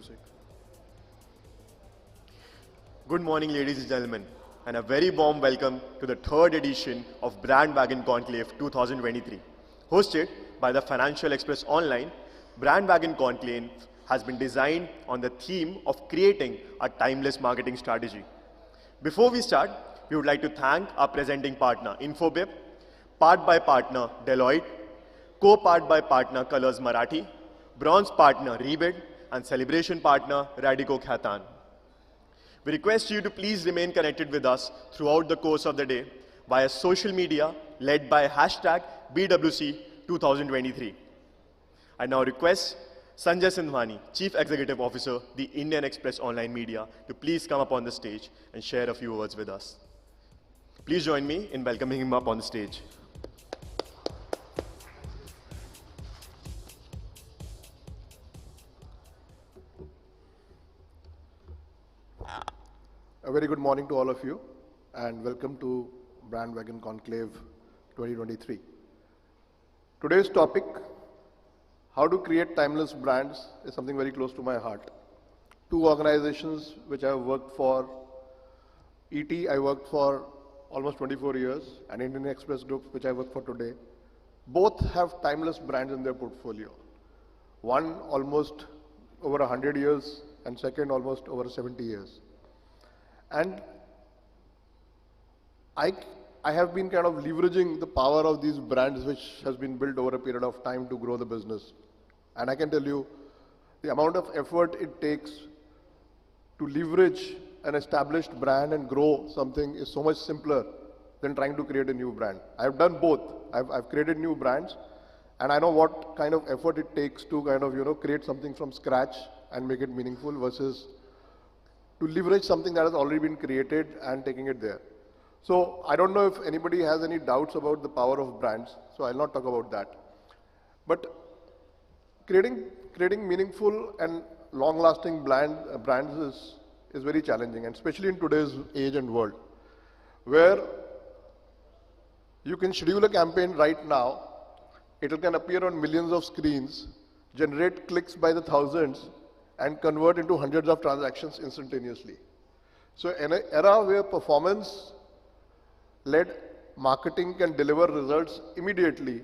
music. Good morning, ladies and gentlemen, and a very warm welcome to the third edition of BrandWagon Conclave 2023. Hosted by the Financial Express Online, BrandWagon Conclave has been designed on the theme of creating a timeless marketing strategy. Before we start, we would like to thank our presenting partner, Infobip, part by partner, Deloitte, co-part by partner, Colors Marathi, bronze partner, Rebid, and celebration partner, Radico Khatan. We request you to please remain connected with us throughout the course of the day via social media led by hashtag BWC2023. I now request Sanjay Sindhwani, Chief Executive Officer, the Indian Express Online Media, to please come up on the stage and share a few words with us. Please join me in welcoming him up on the stage. A very good morning to all of you, and welcome to BrandWagon Conclave 2023. Today's topic, how to create timeless brands, is something very close to my heart. Two organizations which I have worked for, ET I worked for almost 24 years, and Indian Express Group, which I work for today, both have timeless brands in their portfolio. One almost over 100 years, and second almost over 70 years. And I have been kind of leveraging the power of these brands which has been built over a period of time to grow the business. And I can tell you the amount of effort it takes to leverage an established brand and grow something is so much simpler than trying to create a new brand. I've done both. I've created new brands, and I know what kind of effort it takes to kind of, create something from scratch and make it meaningful versus to leverage something that has already been created and taking it there. So I don't know if anybody has any doubts about the power of brands, so I'll not talk about that. But creating meaningful and long-lasting brands is very challenging, and especially in today's age and world, where you can schedule a campaign right now, it can appear on millions of screens, generate clicks by the thousands, and convert into hundreds of transactions instantaneously. So in an era where performance-led marketing can deliver results immediately,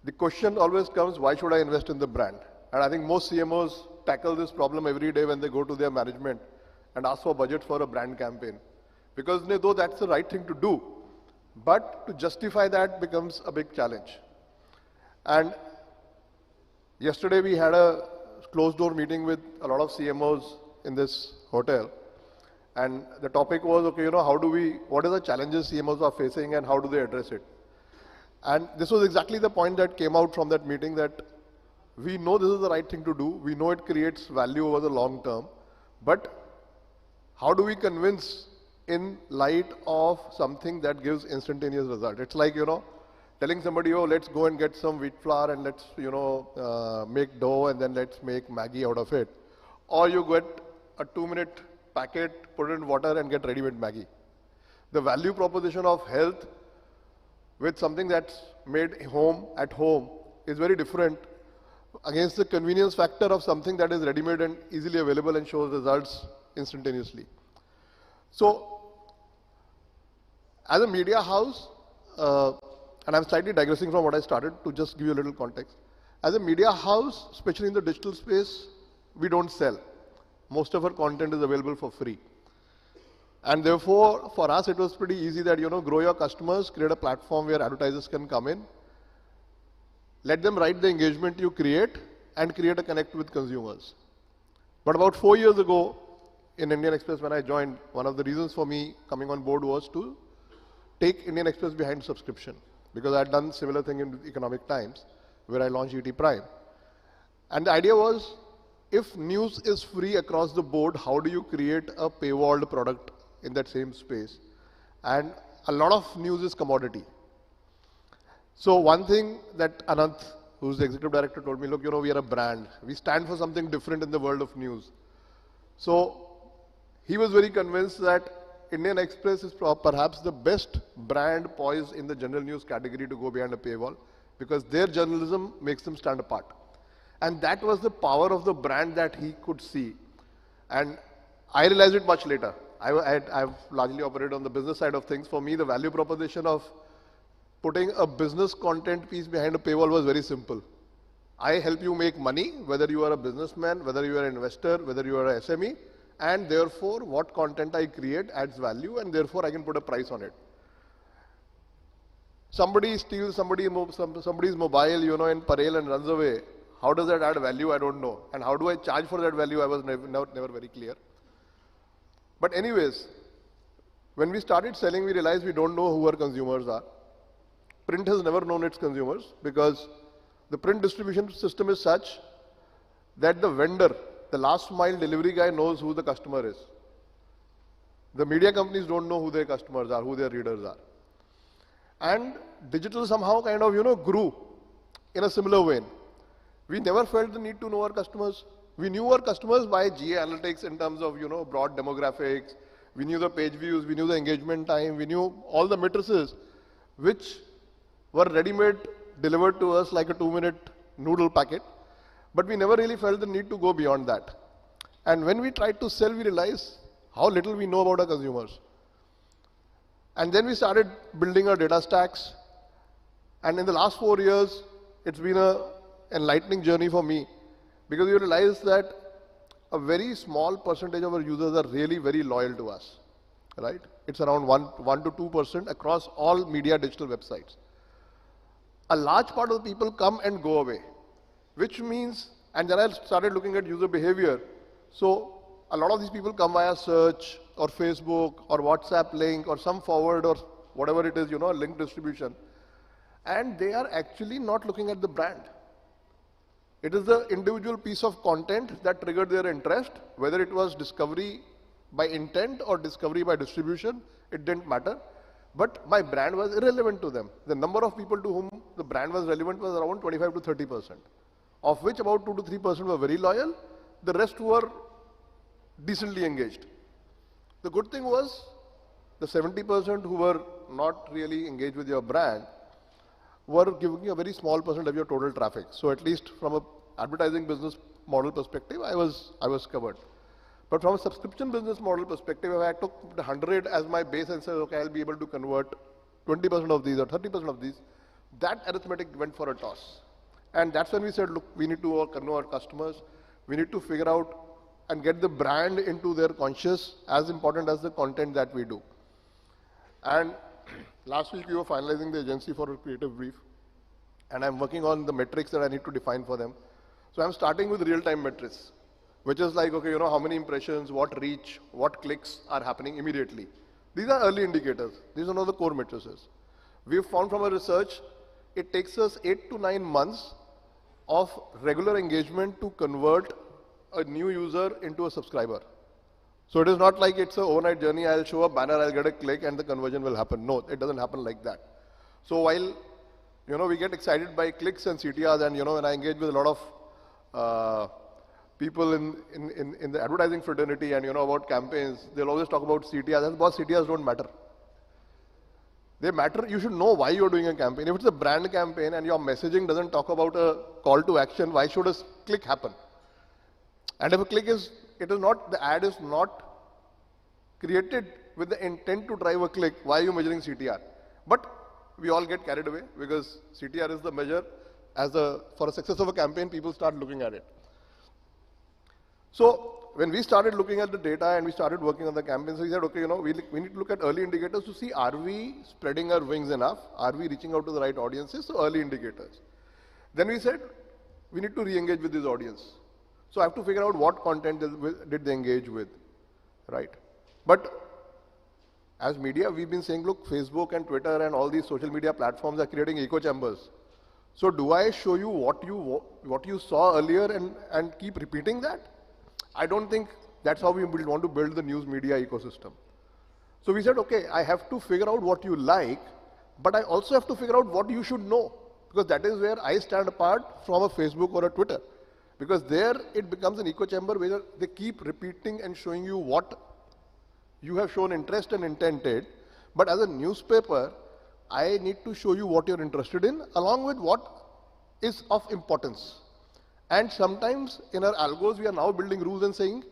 the question always comes, why should I invest in the brand? And I think most CMOs tackle this problem every day when they go to their management and ask for budget for a brand campaign. Because they know that's the right thing to do, but to justify that becomes a big challenge. And yesterday we had a closed door meeting with a lot of CMOs in this hotel, and the topic was, okay, what are the challenges CMOs are facing and how do they address it? And this was exactly the point that came out from that meeting, that we know this is the right thing to do, we know it creates value over the long term, but how do we convince in light of something that gives instantaneous result? It's like, telling somebody, oh, let's go and get some wheat flour and let's, make dough and then let's make Maggi out of it. Or you get a 2-minute packet, put it in water and get ready-made Maggi. The value proposition of health with something that's made at home is very different against the convenience factor of something that is ready-made and easily available and shows results instantaneously. So, as a media house, and I'm slightly digressing from what I started to just give you a little context. As a media house, especially in the digital space, we don't sell. Most of our content is available for free. And therefore, for us, it was pretty easy that, grow your customers, create a platform where advertisers can come in, let them write the engagement you create, and create a connect with consumers. But about 4 years ago, in Indian Express, when I joined, one of the reasons for me coming on board was to take Indian Express behind subscription. Because I had done similar thing in economic times, where I launched ET Prime. And the idea was, if news is free across the board, how do you create a paywalled product in that same space? And a lot of news is commodity. So one thing that Anant, who's the executive director, told me, look, we are a brand. We stand for something different in the world of news. So he was very convinced that Indian Express is perhaps the best brand poised in the general news category to go behind a paywall, because their journalism makes them stand apart. And that was the power of the brand that he could see. And I realized it much later. I've largely operated on the business side of things. For me, the value proposition of putting a business content piece behind a paywall was very simple. I help you make money, whether you are a businessman, whether you are an investor, whether you are a SME, and therefore what content I create adds value, and therefore I can put a price on it. Somebody steals somebody's mobile, in Parel and runs away. How does that add value? I don't know. And how do I charge for that value? I was never very clear. But anyways, when we started selling, we realized we don't know who our consumers are. Print has never known its consumers because the print distribution system is such that the vendor, the last mile delivery guy, knows who the customer is. The media companies don't know who their customers are, who their readers are. And digital somehow kind of, grew in a similar way. We never felt the need to know our customers. We knew our customers by GA analytics in terms of, broad demographics. We knew the page views, we knew the engagement time, we knew all the matrices, which were ready-made, delivered to us like a 2-minute noodle packet. But we never really felt the need to go beyond that. And when we tried to sell, we realized how little we know about our consumers. And then we started building our data stacks. And in the last 4 years, it's been an enlightening journey for me because we realized that a very small percentage of our users are really very loyal to us, right? It's around 1 to 2% across all media digital websites. A large part of the people come and go away, which means, and then I started looking at user behavior. So a lot of these people come via search or Facebook or WhatsApp link or some forward or whatever it is, link distribution. And they are actually not looking at the brand. It is the individual piece of content that triggered their interest, whether it was discovery by intent or discovery by distribution, it didn't matter. But my brand was irrelevant to them. The number of people to whom the brand was relevant was around 25 to 30%, of which about 2 to 3% were very loyal. The rest were decently engaged. The good thing was the 70% who were not really engaged with your brand were giving you a very small percent of your total traffic. So at least from an advertising business model perspective, I was covered. But from a subscription business model perspective, if I took 100 as my base and said, okay, I'll be able to convert 20% of these or 30% of these, that arithmetic went for a toss. And that's when we said, look, we need to know our customers. We need to figure out and get the brand into their conscious as important as the content that we do. And last week we were finalizing the agency for a creative brief. And I'm working on the metrics that I need to define for them. So I'm starting with real-time metrics, which is like, okay, how many impressions, what reach, what clicks are happening immediately. These are early indicators. These are not the core matrices. We've found from our research, it takes us 8 to 9 months of regular engagement to convert a new user into a subscriber. So it is not like it's an overnight journey, I'll show a banner, I'll get a click and the conversion will happen. No, it doesn't happen like that. So while, we get excited by clicks and CTRs and, when I engage with a lot of people in the advertising fraternity and, about campaigns, they'll always talk about CTRs. And boss, CTRs don't matter. They matter, you should know why you're doing a campaign. If it's a brand campaign and your messaging doesn't talk about a call to action, why should a click happen? And if a click is, the ad is not created with the intent to drive a click, why are you measuring CTR? But we all get carried away because CTR is the measure. For a success of a campaign, people start looking at it. So when we started looking at the data and we started working on the campaigns, we said, okay, we need to look at early indicators to see, are we spreading our wings enough? Are we reaching out to the right audiences? So early indicators. Then we said, we need to re-engage with this audience. So I have to figure out what content did they engage with, right? But as media, we've been saying, look, Facebook and Twitter and all these social media platforms are creating echo chambers. So do I show you what you saw earlier and keep repeating that? I don't think that's how we want to build the news media ecosystem. So we said, okay, I have to figure out what you like, but I also have to figure out what you should know, because that is where I stand apart from a Facebook or a Twitter. Because there it becomes an echo chamber where they keep repeating and showing you what you have shown interest and intended. But as a newspaper, I need to show you what you're interested in along with what is of importance. And sometimes in our algos, we are now building rules and saying,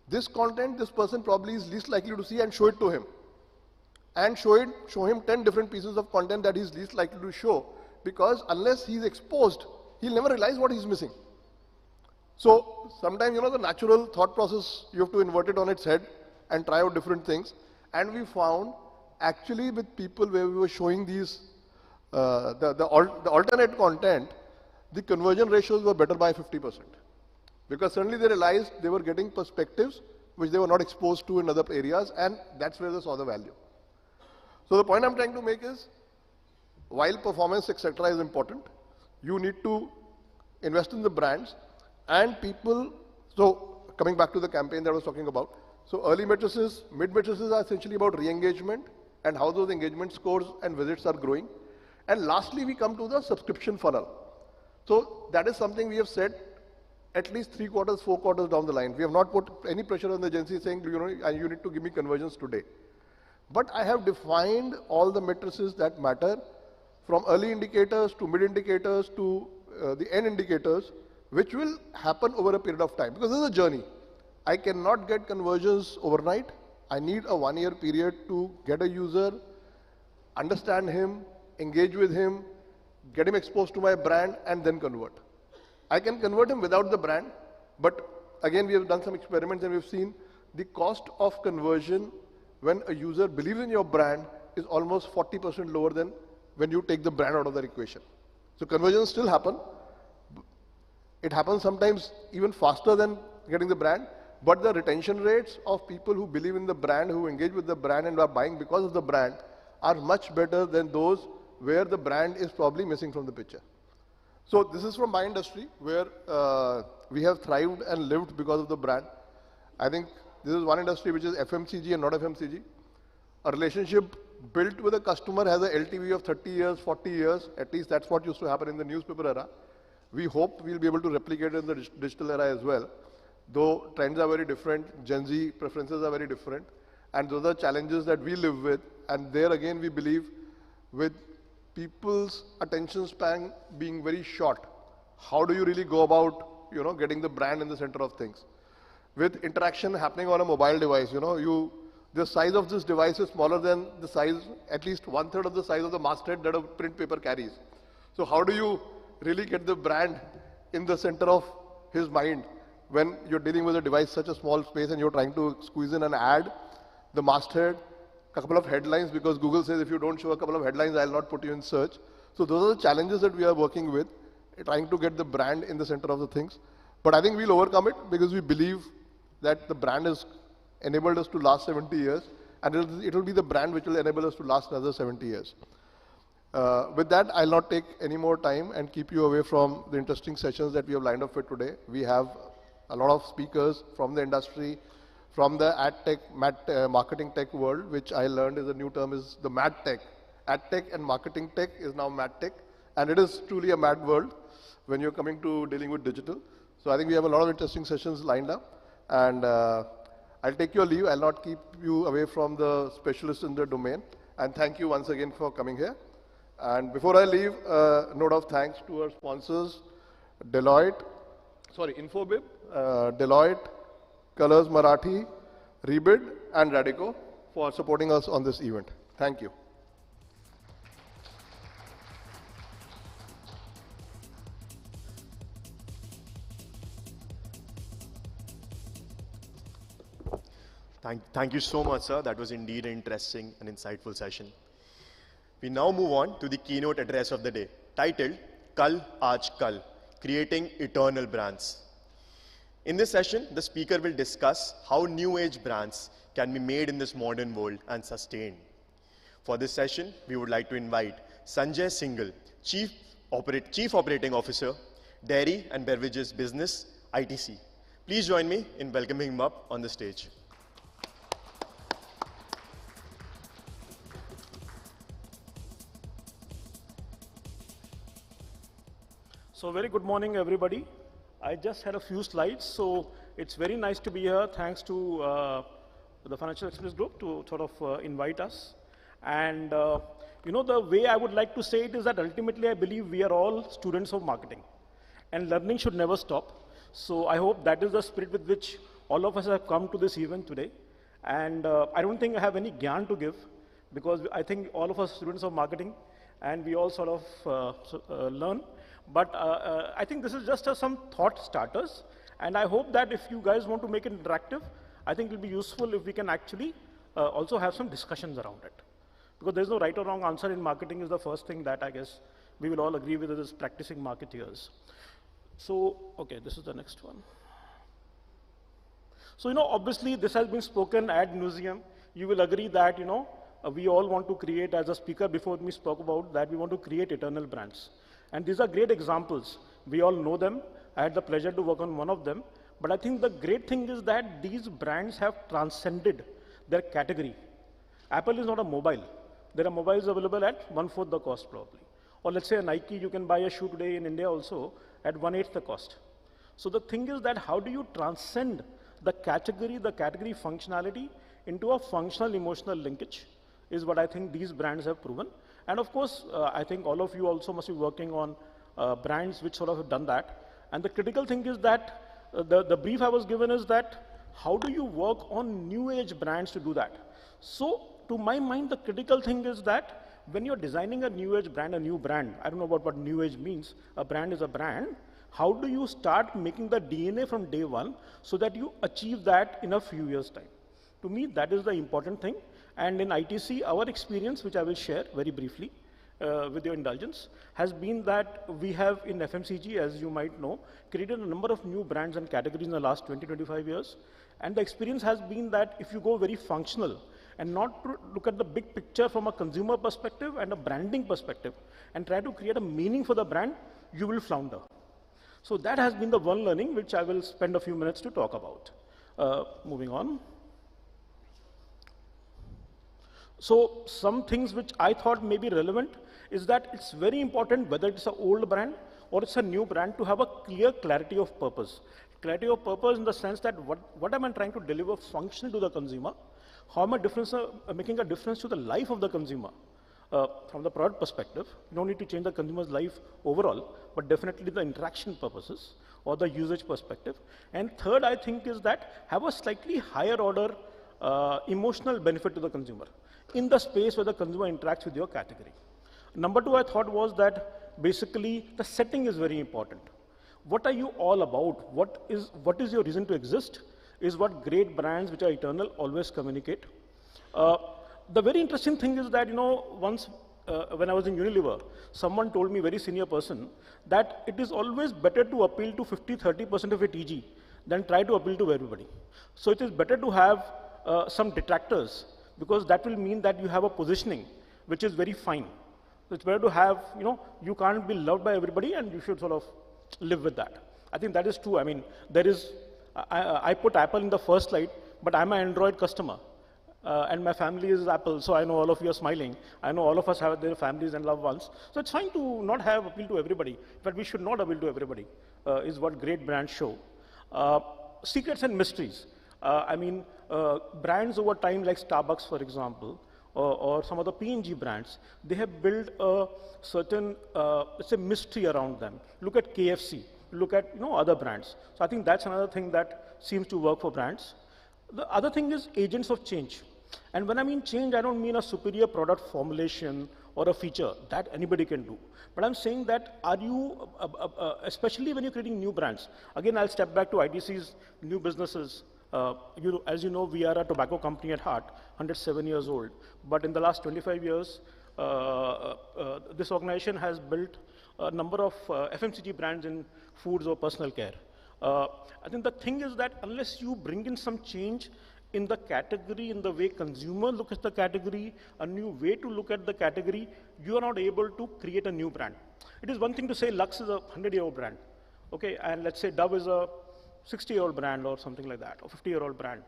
this content, this person probably is least likely to see, and show it to him. And show him 10 different pieces of content that he's least likely to show, because unless he's exposed, he'll never realize what he's missing. So sometimes, the natural thought process, you have to invert it on its head and try out different things. And we found, actually, with people where we were showing these, the alternate content, the conversion ratios were better by 50%. Because suddenly they realized they were getting perspectives which they were not exposed to in other areas, and that's where they saw the value. So the point I'm trying to make is, while performance, etc. is important, you need to invest in the brands and people. So coming back to the campaign that I was talking about, so early matrices, mid matrices are essentially about re-engagement and how those engagement scores and visits are growing. And lastly, we come to the subscription funnel. So that is something we have said at least 3 quarters, 4 quarters down the line. We have not put any pressure on the agency saying, you need to give me conversions today. But I have defined all the matrices that matter, from early indicators to mid indicators to the end indicators, which will happen over a period of time. Because this is a journey. I cannot get conversions overnight. I need a 1-year period to get a user, understand him, engage with him, get him exposed to my brand, and then convert. I can convert him without the brand, but again, we have done some experiments and we've seen the cost of conversion when a user believes in your brand is almost 40% lower than when you take the brand out of the equation. So conversions still happen. It happens sometimes even faster than getting the brand, but the retention rates of people who believe in the brand, who engage with the brand and are buying because of the brand, are much better than those where the brand is probably missing from the picture. So this is from my industry, where we have thrived and lived because of the brand. I think this is one industry which is FMCG and not FMCG. A relationship built with a customer has a LTV of 30 years, 40 years. At least that's what used to happen in the newspaper era. We hope we'll be able to replicate it in the digital era as well. Though trends are very different, Gen Z preferences are very different. And those are challenges that we live with. And there again, we believe with people's attention span being very short, how do you really go about, getting the brand in the center of things? With interaction happening on a mobile device, the size of this device is smaller than the size, at least 1/3 of the size of the masthead that a print paper carries. So how do you really get the brand in the center of his mind when you're dealing with a device such a small space and you're trying to squeeze in an ad, the masthead, a couple of headlines, because Google says if you don't show a couple of headlines, I'll not put you in search. So those are the challenges that we are working with, trying to get the brand in the center of the things. But I think we'll overcome it because we believe that the brand has enabled us to last 70 years, and it will be the brand which will enable us to last another 70 years. With that, I'll not take any more time and keep you away from the interesting sessions that we have lined up for today. We have a lot of speakers from the industry, from the ad tech, marketing tech world, which I learned is a new term, is the mad tech. Ad tech and marketing tech is now mad tech, and it is truly a mad world when you're coming to dealing with digital. So I think we have a lot of interesting sessions lined up, and I'll take your leave. I'll not keep you away from the specialists in the domain, and thank you once again for coming here. And before I leave, a note of thanks to our sponsors, Infobip, Deloitte, Colors Marathi, Rebid, and Radico for supporting us on this event. Thank you. Thank you so much, sir. That was indeed an interesting and insightful session. We now move on to the keynote address of the day, titled Kal Aaj Kal, Creating Eternal Brands. In this session, the speaker will discuss how new age brands can be made in this modern world and sustained. For this session, we would like to invite Sanjay Singhal, Chief Operating Officer, Dairy and Beverages Business, ITC. Please join me in welcoming him up on the stage. So very good morning, everybody. I just had a few slides, so it's very nice to be here. Thanks to the Financial Express Group to sort of invite us. And the way I would like to say it is that ultimately I believe we are all students of marketing. and learning should never stop. So I hope that is the spirit with which all of us have come to this event today. And I don't think I have any gyan to give, because I think all of us students of marketing, and we all sort of learn. But I think this is just some thought starters. And I hope that if you guys want to make it interactive, I think it will be useful if we can actually also have some discussions around it. Because there's no right or wrong answer in marketing is the first thing that I guess we will all agree with as practicing marketeers. So, okay, this is the next one. So, obviously this has been spoken ad nauseum. You will agree that, we all want to create, as a speaker before me spoke about, that we want to create eternal brands. And these are great examples. We all know them. I had the pleasure to work on one of them. But I think the great thing is that these brands have transcended their category. Apple is not a mobile. There are mobiles available at 1/4 the cost probably. Or let's say a Nike, you can buy a shoe today in India also at 1/8 the cost. So the thing is that how do you transcend the category functionality into a functional emotional linkage is what I think these brands have proven. And of course, I think all of you also must be working on brands which sort of have done that. And the critical thing is that the brief I was given is that how do you work on new age brands to do that? So to my mind, the critical thing is that when you're designing a new age brand, I don't know what new age means, a brand is a brand, how do you start making the DNA from day one so that you achieve that in a few years' time? To me, that is the important thing. And in ITC, our experience, which I will share very briefly with your indulgence, has been that we have in FMCG, as you might know, created a number of new brands and categories in the last 20-25 years. And the experience has been that if you go very functional and not to look at the big picture from a consumer perspective and a branding perspective and try to create a meaning for the brand, you will flounder. So that has been the one learning which I will spend a few minutes to talk about. Moving on. So some things which I thought may be relevant is that it's very important whether it's an old brand or it's a new brand to have a clear clarity of purpose. Clarity of purpose in the sense that what am I trying to deliver functional to the consumer? How am I making a difference to the life of the consumer? From the product perspective, you don't need to change the consumer's life overall, but definitely the interaction purposes or the usage perspective. And third, I think, is that have a slightly higher order emotional benefit to the consumer in the space where the consumer interacts with your category. Number two, I thought was that basically the setting is very important. What are you all about? What is your reason to exist is what great brands which are eternal always communicate. The very interesting thing is that, once when I was in Unilever, someone told me, very senior person, that it is always better to appeal to 50-30% of your TG than try to appeal to everybody. So it is better to have some detractors, because that will mean that you have a positioning which is very fine. So it's better to have, you can't be loved by everybody and you should sort of live with that. I think that is true. I mean, I put Apple in the first slide, but I'm an Android customer. And my family is Apple, so I know all of you are smiling. I know all of us have their families and loved ones. So it's fine to not have appeal to everybody, but we should not appeal to everybody, is what great brands show. Secrets and mysteries. Brands over time like Starbucks, for example, or some of the P&G brands, they have built a certain, let's say, mystery around them. Look at KFC, look at other brands. So I think that's another thing that seems to work for brands. The other thing is agents of change. And when I mean change, I don't mean a superior product formulation or a feature that anybody can do. But I'm saying that are you, especially when you're creating new brands, again, I'll step back to ITC's new businesses. As you know, we are a tobacco company at heart, 107 years old. But in the last 25 years, this organization has built a number of FMCG brands in foods or personal care. I think the thing is that unless you bring in some change in the category, in the way consumer look at the category, a new way to look at the category, you are not able to create a new brand. It is one thing to say Lux is a 100-year-old brand, okay, and let's say Dove is a 60-year-old brand or something like that, or 50-year-old brand.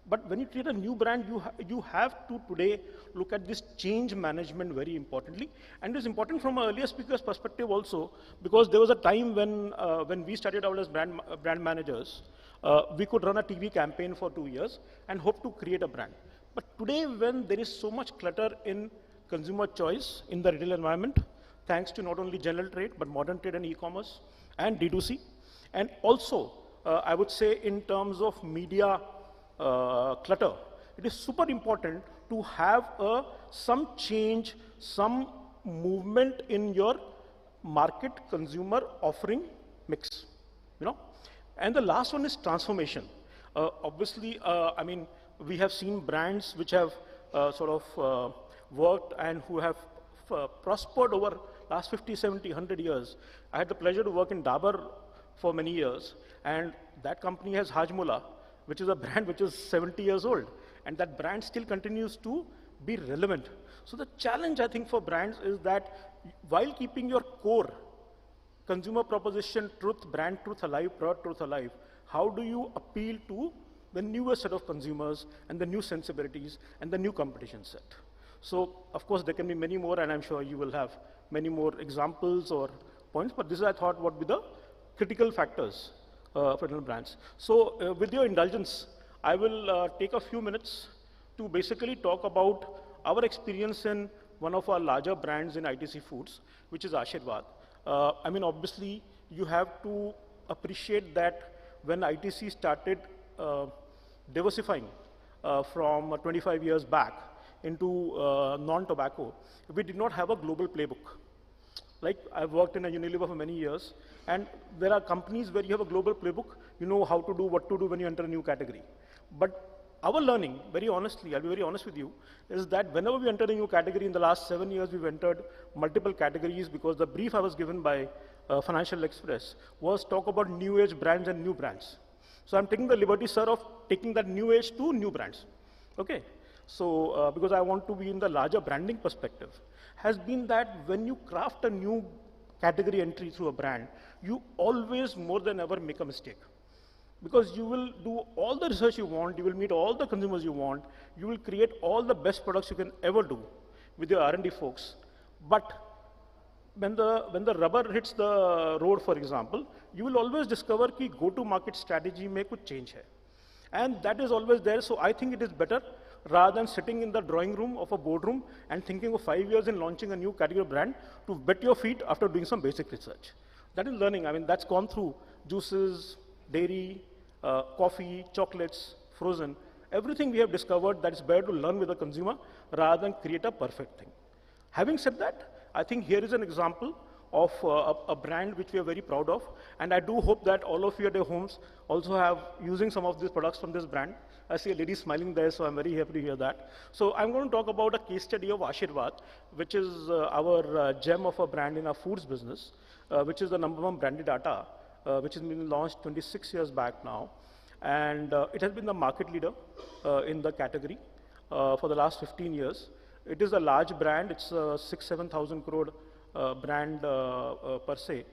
But when you create a new brand, you have to today look at this change management very importantly. And it's important from an earlier speaker's perspective also, because there was a time when we started out as brand managers, we could run a TV campaign for 2 years and hope to create a brand. But today, when there is so much clutter in consumer choice in the retail environment, thanks to not only general trade, but modern trade and e-commerce and D2C. And also, I would say in terms of media clutter, it is super important to have some change, some movement in your market consumer offering mix, you know. And the last one is transformation. Obviously, I mean, we have seen brands which have worked and who have prospered over last 50, 70, 100 years. I had the pleasure to work in Dabur for many years, and that company has Hajmola, which is a brand which is 70 years old, and that brand still continues to be relevant. So the challenge, I think, for brands is that while keeping your core consumer proposition, truth, brand truth alive, product truth alive, how do you appeal to the newest set of consumers and the new sensibilities and the new competition set? So, of course, there can be many more, and I'm sure you will have many more examples or points, but this is, I thought, what would be the critical factors for internal brands. So, with your indulgence, I will take a few minutes to basically talk about our experience in one of our larger brands in ITC Foods, which is Ashirwad. I mean, obviously, you have to appreciate that when ITC started diversifying from 25 years back into non-tobacco, we did not have a global playbook. Like, I've worked in a Unilever for many years, and there are companies where you have a global playbook, you know how to do, what to do when you enter a new category. But our learning, very honestly, I'll be very honest with you, is that whenever we enter a new category, in the last 7 years, we've entered multiple categories because the brief I was given by Financial Express was talk about new age brands and new brands. So I'm taking the liberty, sir, of taking that new age to new brands. Okay? So, because I want to be in the larger branding perspective, has been that when you craft a new category entry through a brand, you always more than ever make a mistake. Because you will do all the research you want, you will meet all the consumers you want, you will create all the best products you can ever do with your R&D folks. But when the rubber hits the road, for example, you will always discover that go-to-market strategy may could change hai. And that is always there. So I think it is better rather than sitting in the drawing room of a boardroom and thinking of 5 years in launching a new category brand to bet your feet after doing some basic research. That is learning. I mean, that's gone through juices, dairy, coffee, chocolates, frozen. Everything we have discovered that it's better to learn with the consumer rather than create a perfect thing. Having said that, I think here is an example of a brand which we are very proud of, and I do hope that all of you at your homes also have using some of these products from this brand. I see a lady smiling there, so I'm very happy to hear that. So I'm going to talk about a case study of Ashirwad, which is our gem of a brand in our foods business, which is the #1 branded atta, which has been launched 26 years back now. And it has been the market leader in the category for the last 15 years. It is a large brand. It's a 6,000-7,000 crore brand per se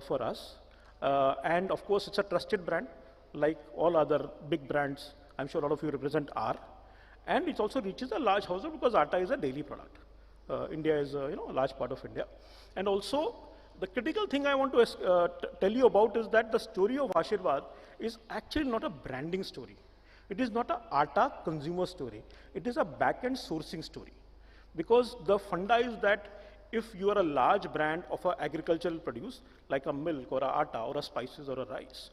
for us. And of course, it's a trusted brand, like all other big brands I'm sure a lot of you represent are. And it also reaches a large household because atta is a daily product. India is a large part of India. And also, the critical thing I want to tell you about is that the story of Ashirwad is actually not a branding story. It is not an atta consumer story. It is a back-end sourcing story. Because the funda is that if you are a large brand of an agricultural produce, like a milk or a atta or a spices or a rice,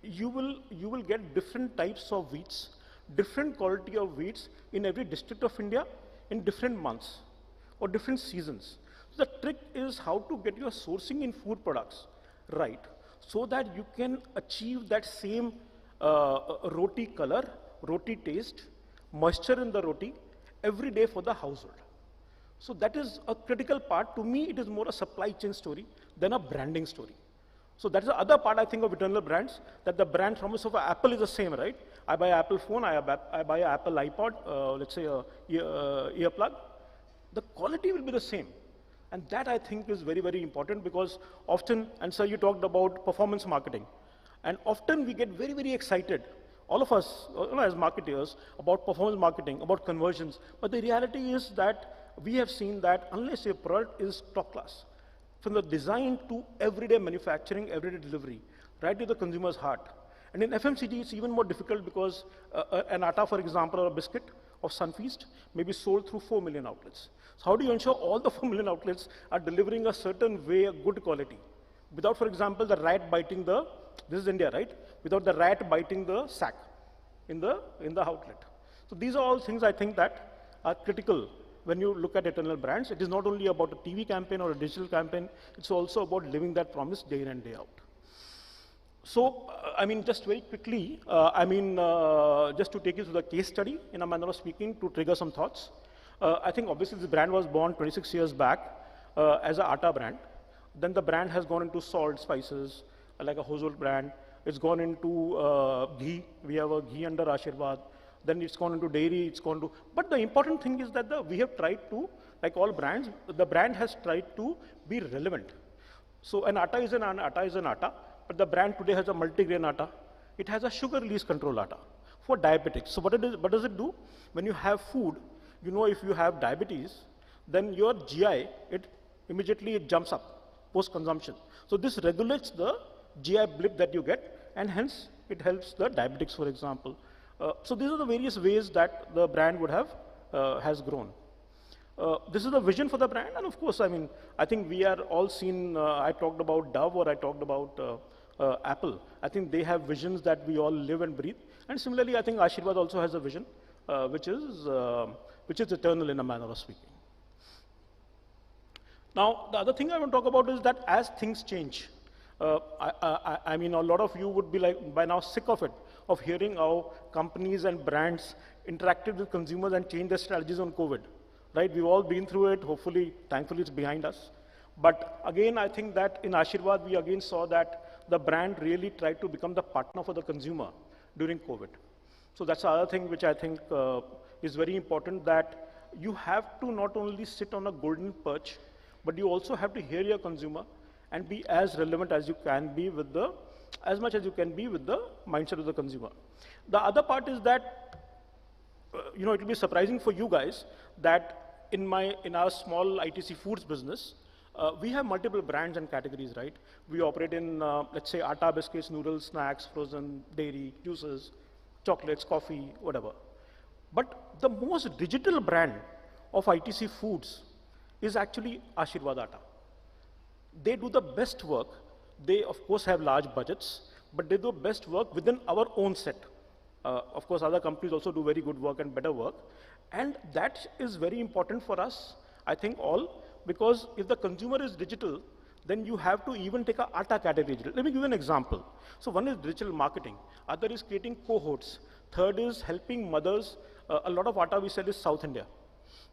you will get different types of wheats, different quality of wheats in every district of India in different months or different seasons. The trick is how to get your sourcing in food products right, so that you can achieve that same roti color, roti taste, moisture in the roti every day for the household. So that is a critical part. To me, it is more a supply chain story than a branding story. So that's the other part, I think, of eternal brands, that the brand promise of Apple is the same, right? I buy an Apple phone, I buy an Apple iPod, let's say a earplug. The quality will be the same. And that, I think, is very, very important because often, and sir, you talked about performance marketing. And often we get very, very excited, all of us as marketers, about performance marketing, about conversions. But the reality is that we have seen that unless your product is top class, from the design to everyday manufacturing, everyday delivery, right to the consumer's heart. And in FMCG, it's even more difficult because an atta, for example, or a biscuit of Sunfeast may be sold through 4 million outlets. So how do you ensure all the 4 million outlets are delivering a certain way, a good quality, without, for example, the rat biting the, this is India, right? Without the rat biting the sack in the outlet. So these are all things I think that are critical when you look at eternal brands. It is not only about a TV campaign or a digital campaign, it's also about living that promise day in and day out. So, I mean, just very quickly, just to take you through the case study in a manner of speaking to trigger some thoughts. I think obviously this brand was born 26 years back as an atta brand. Then the brand has gone into salt, spices, like a household brand. It's gone into ghee. We have a ghee under Ashirwad. Then it's gone into dairy, it's gone to, but the important thing is that we have tried to, like all brands, the brand has tried to be relevant. So an atta is an atta, but the brand today has a multigrain atta. It has a sugar release control atta for diabetics. So what does it do? When you have food, you know if you have diabetes, then your GI, it immediately jumps up post-consumption. So this regulates the GI blip that you get, and hence it helps the diabetics, for example. So these are the various ways that the brand would have has grown. This is the vision for the brand, and of course, I mean, I think we are all seen. I talked about Dove, or I talked about Apple. I think they have visions that we all live and breathe. And similarly, I think Ashirwad also has a vision, which is eternal in a manner of speaking. Now, the other thing I want to talk about is that as things change, I mean, a lot of you would be like by now sick of it, of hearing how companies and brands interacted with consumers and changed their strategies on COVID, right? We've all been through it. Hopefully, thankfully, it's behind us. But again, I think that in Ashirwad, we again saw that the brand really tried to become the partner for the consumer during COVID. So that's the other thing which I think is very important, that you have to not only sit on a golden perch, but you also have to hear your consumer and be as relevant as you can be with the, as much as you can be with the mindset of the consumer. The other part is that, you know, it will be surprising for you guys that in our small ITC foods business, we have multiple brands and categories, right? We operate in, let's say, atta, biscuits, noodles, snacks, frozen, dairy, juices, chocolates, coffee, whatever. But the most digital brand of ITC foods is actually Ashirwad Atta. They do the best work. They, of course, have large budgets, but they do best work within our own set. Of course, other companies also do very good work and better work. And that is very important for us, I think, all, because if the consumer is digital, then you have to even take a atta category. Let me give you an example. So one is digital marketing. Other is creating cohorts. Third is helping mothers. A lot of atta we sell is South India.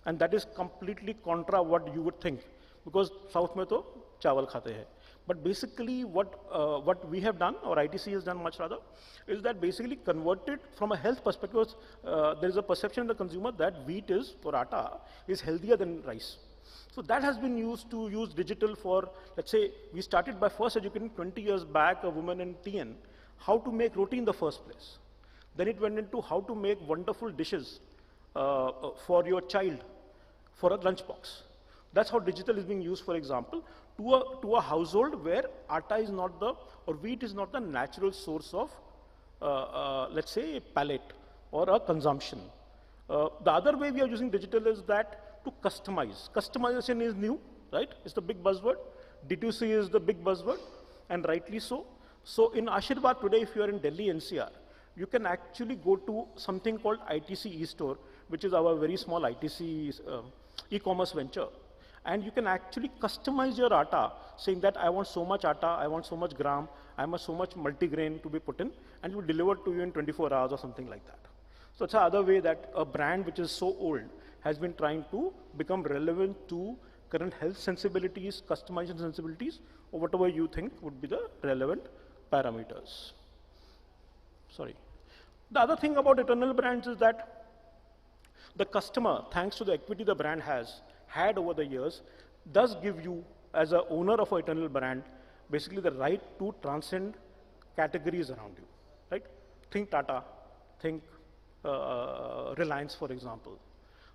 And that is completely contra what you would think, because South mein to chawal khate hai. But basically what we have done, or ITC has done much rather, is that basically converted from a health perspective, there is a perception in the consumer that wheat is, or atta, is healthier than rice. So that has been used to use digital for, let's say, we started by first educating 20 years back a woman in TN how to make roti in the first place. Then it went into how to make wonderful dishes for your child, for a lunchbox. That's how digital is being used, for example, to a household where atta is not the, or wheat is not the natural source of, let's say, palate or a consumption. The other way we are using digital is that to customize. Customization is new, right? It's the big buzzword. D2C is the big buzzword, and rightly so. So in Ashirwad today, if you are in Delhi NCR, you can actually go to something called ITC eStore, which is our very small ITC e-commerce venture. And you can actually customize your atta, saying that I want so much atta, I want so much gram, I want so much multigrain to be put in, and it will deliver to you in 24 hours or something like that. So it's another way that a brand which is so old has been trying to become relevant to current health sensibilities, customization sensibilities, or whatever you think would be the relevant parameters. Sorry. The other thing about eternal brands is that the customer, thanks to the equity the brand has had over the years, does give you, as an owner of an eternal brand, basically the right to transcend categories around you, right? Think Tata, think Reliance, for example.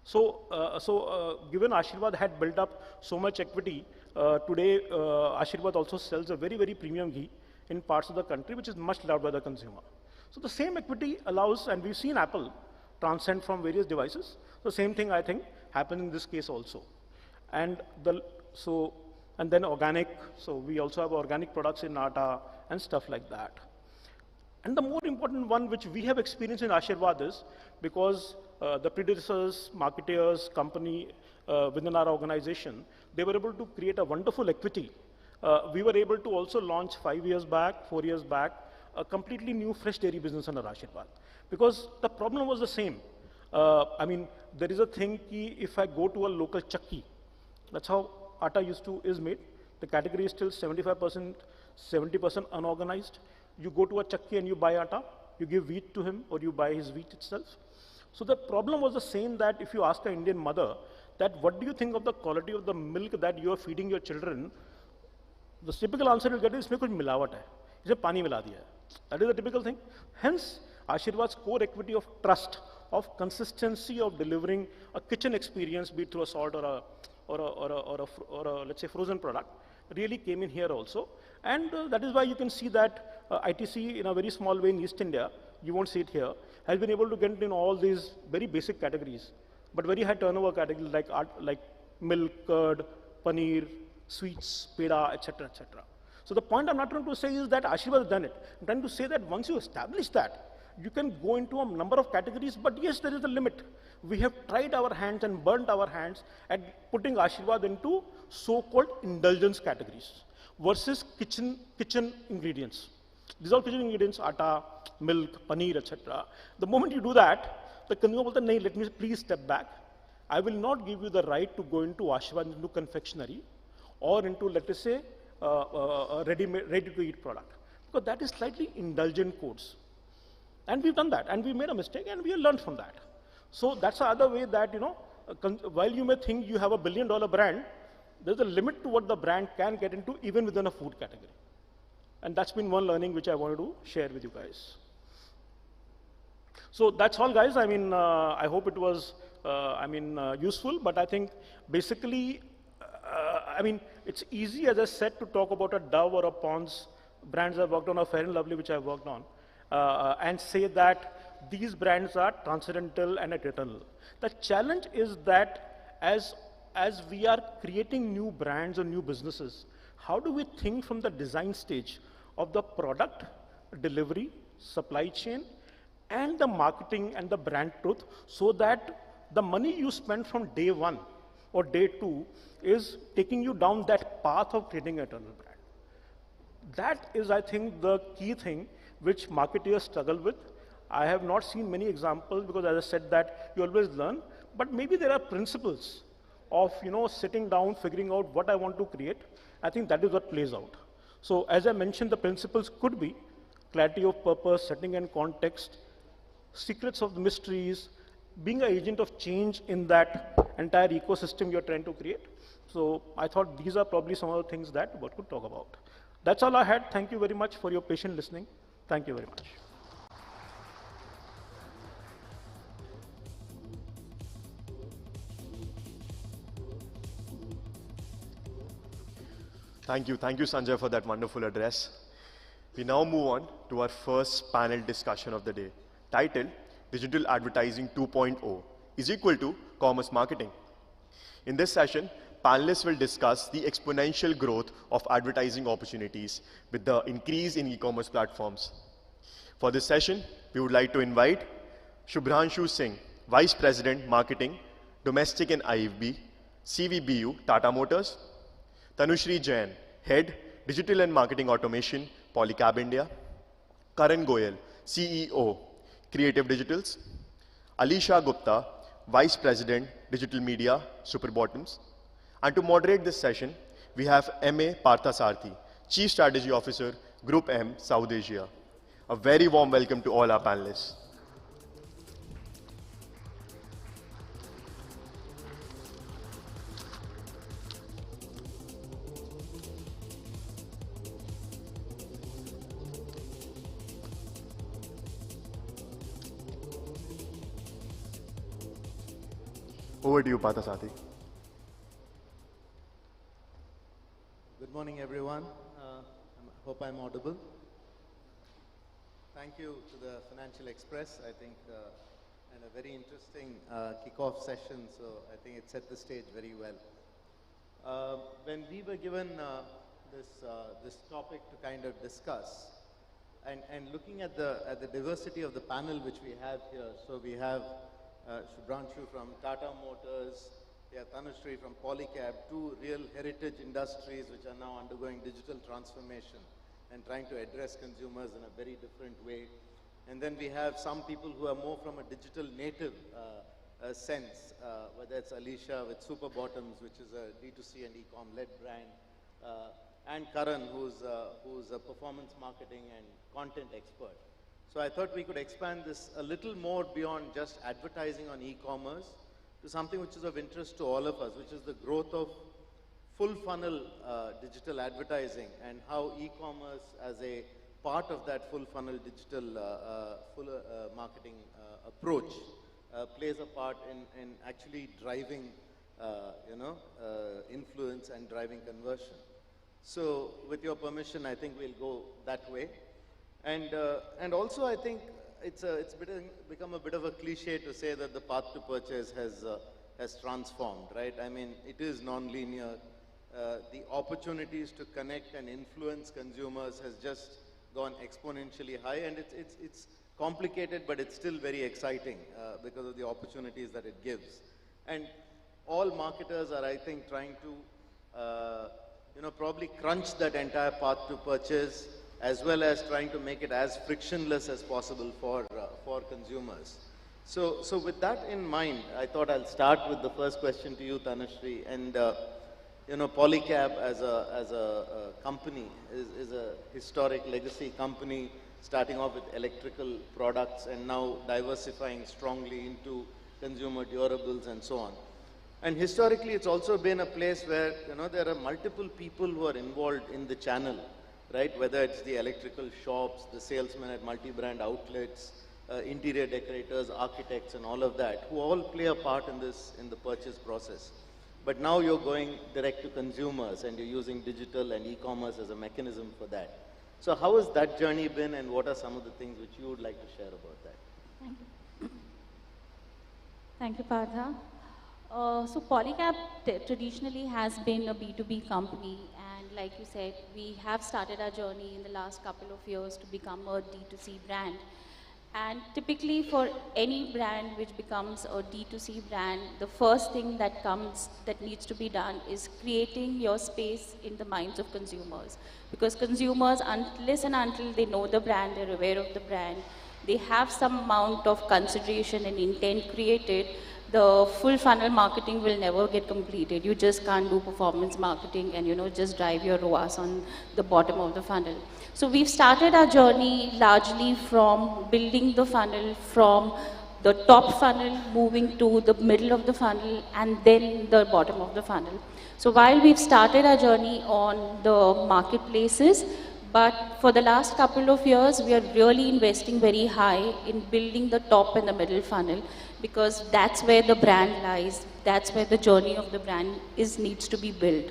So, given Ashirwad had built up so much equity, today Ashirwad also sells a very, very premium ghee in parts of the country, which is much loved by the consumer. So the same equity allows, and we've seen Apple, transcend from various devices. So same thing, I think, happened in this case also. And and then organic, so we also have organic products in Atta and stuff like that. And the more important one which we have experienced in Ashirvad is because the predecessors, marketeers, company within our organization, they were able to create a wonderful equity. We were able to also launch 4 years back, a completely new fresh dairy business under Ashirvad. Because the problem was the same. I mean, there is a thing ki if I go to a local chakki, that's how atta is made. The category is still 75%, 70% unorganized. You go to a chakki and you buy atta, you give wheat to him or you buy his wheat itself. So the problem was the same that if you ask an Indian mother that what do you think of the quality of the milk that you are feeding your children, the typical answer you'll get is इसमें कुछ मिलावट है, इसे पानी मिला दिया है. That is the typical thing. Hence, Ashirvad's core equity of trust, of consistency of delivering a kitchen experience, be it through a salt or a let's say frozen product, really came in here also. And that is why you can see that ITC in a very small way in East India, you won't see it here, has been able to get in all these very basic categories, but very high turnover categories like milk, curd, paneer, sweets, peda, etc., etc. So the point I'm not trying to say is that Ashirvad has done it. I'm trying to say that once you establish that, you can go into a number of categories, but yes, there is a limit. We have tried our hands and burnt our hands at putting Ashirvad into so-called indulgence categories versus kitchen ingredients. These are kitchen ingredients, atta, milk, paneer, etc. The moment you do that, the consumer will say, "No, let me please step back. I will not give you the right to go into Ashirvad, into confectionery, or into, let us say, a ready-to-eat product." Because that is slightly indulgent codes. And we've done that, and we made a mistake, and we have learned from that. So that's the other way that, while you may think you have a $1 billion brand, there's a limit to what the brand can get into even within a food category. And that's been one learning which I wanted to share with you guys. So that's all, guys. I mean, I hope it was, useful, but I think basically, it's easy, as I said, to talk about a Dove or a Pond's brands I've worked on, or Fair and Lovely, which I've worked on, and say that these brands are transcendental and eternal. The challenge is that as we are creating new brands or new businesses, how do we think from the design stage of the product, delivery, supply chain, and the marketing and the brand truth, so that the money you spend from day one or day two is taking you down that path of creating an eternal brand. That is, I think, the key thing which marketers struggle with. I have not seen many examples because, as I said, that you always learn, but maybe there are principles of, sitting down, figuring out what I want to create. I think that is what plays out. So as I mentioned, the principles could be clarity of purpose, setting and context, secrets of the mysteries, being an agent of change in that entire ecosystem you're trying to create. So I thought these are probably some of the things that we could talk about. That's all I had. Thank you very much for your patient listening. Thank you very much. Thank you, Sanjay, for that wonderful address. We now move on to our first panel discussion of the day, titled Digital Advertising 2.0 is equal to Commerce Marketing. In this session, panelists will discuss the exponential growth of advertising opportunities with the increase in e-commerce platforms. For this session, we would like to invite Shubhranshu Singh, Vice President Marketing, Domestic and IFB, CVBU, Tata Motors; Tanushri Jain, Head, Digital and Marketing Automation, Polycab India; Karan Goyal, CEO, Creative Digitals; Alisha Gupta, Vice President, Digital Media, Super Bottoms. And to moderate this session, we have M.A. Parthasarthi, Chief Strategy Officer, Group M, South Asia. A very warm welcome to all our panelists. Over to you, Parthasarthi. Good morning, everyone. I hope I'm audible. Thank you to the Financial Express. I think and a very interesting kickoff session, so I think it set the stage very well. When we were given this topic to kind of discuss, and looking at the diversity of the panel which we have here, so we have Shubhranshu from Tata Motors, we have Tanushree from Polycab, two real heritage industries which are now undergoing digital transformation and trying to address consumers in a very different way. And then we have some people who are more from a digital native sense, whether it's Alicia with Super Bottoms, which is a D2C and e-com led brand, and Karan, who's a performance marketing and content expert. So I thought we could expand this a little more beyond just advertising on e-commerce to something which is of interest to all of us, which is the growth of full funnel digital advertising and how e-commerce as a part of that full funnel digital marketing approach plays a part in actually driving influence and driving conversion. So with your permission, I think we'll go that way. And also I think it's become a bit of a cliche to say that the path to purchase has transformed, right? I mean, it is non-linear. The opportunities to connect and influence consumers has just gone exponentially high, and it's complicated, but it's still very exciting because of the opportunities that it gives. And all marketers are, I think, trying to probably crunch that entire path to purchase, as well as trying to make it as frictionless as possible for consumers. So with that in mind, I thought I'll start with the first question to you, Tanushree. And Polycab as a company is a historic legacy company, starting off with electrical products and now diversifying strongly into consumer durables and so on. And historically, it's also been a place where there are multiple people who are involved in the channel, right? Whether it's the electrical shops, the salesmen at multi-brand outlets, interior decorators, architects, and all of that, who all play a part in the purchase process. But now you're going direct to consumers, and you're using digital and e-commerce as a mechanism for that. So how has that journey been, and what are some of the things which you would like to share about that? Thank you. Thank you, Partha. So Polycab traditionally has been a B2B company, and like you said, we have started our journey in the last couple of years to become a D2C brand. And typically for any brand which becomes a D2C brand, the first thing that needs to be done is creating your space in the minds of consumers. Because consumers, unless and until they know the brand, they're aware of the brand, they have some amount of consideration and intent created, the full funnel marketing will never get completed. You just can't do performance marketing and just drive your ROAS on the bottom of the funnel. So we've started our journey largely from building the funnel from the top funnel, moving to the middle of the funnel, and then the bottom of the funnel. So while we've started our journey on the marketplaces, but for the last couple of years, we are really investing very high in building the top and the middle funnel, because that's where the brand lies, that's where the journey of the brand needs to be built.